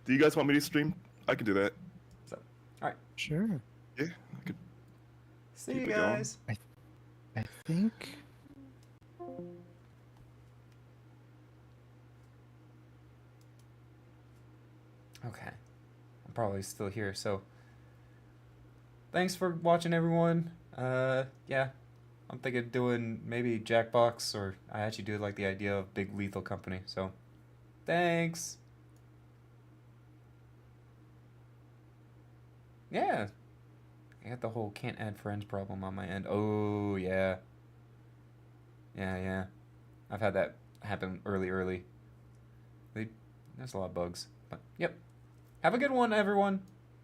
you guys want me to stream? I can do that. So, all right. Sure. Yeah, I could. See Keep you it going. guys. I think. Okay. I'm probably still here, so thanks for watching, everyone. Yeah. I'm thinking of doing maybe Jackbox, or I actually do like the idea of Big Lethal Company, so thanks. Yeah. I got the whole can't add friends problem on my end. Oh, yeah. Yeah. I've had that happen early. There's a lot of bugs, but yep. Have a good one, everyone.